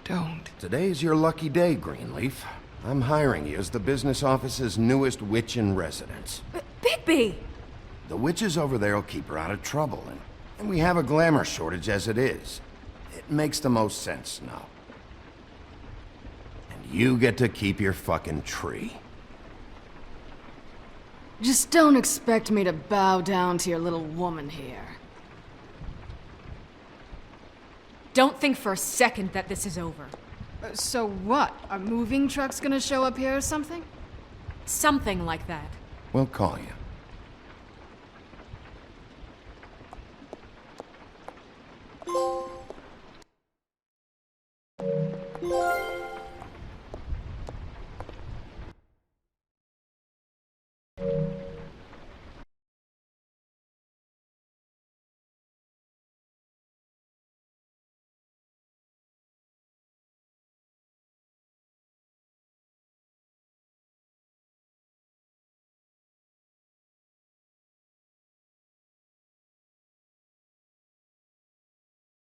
S1: Don't.
S5: Today's your lucky day, Greenleaf. I'm hiring you as the business office's newest witch in residence.
S3: Bigby!
S5: The witches over there will keep her out of trouble, and we have a glamour shortage as it is. It makes the most sense now. And you get to keep your fucking tree.
S1: Just don't expect me to bow down to your little woman here.
S3: Don't think for a second that this is over.
S1: So what? Are moving trucks gonna show up here or something?
S3: Something like that.
S5: We'll call you.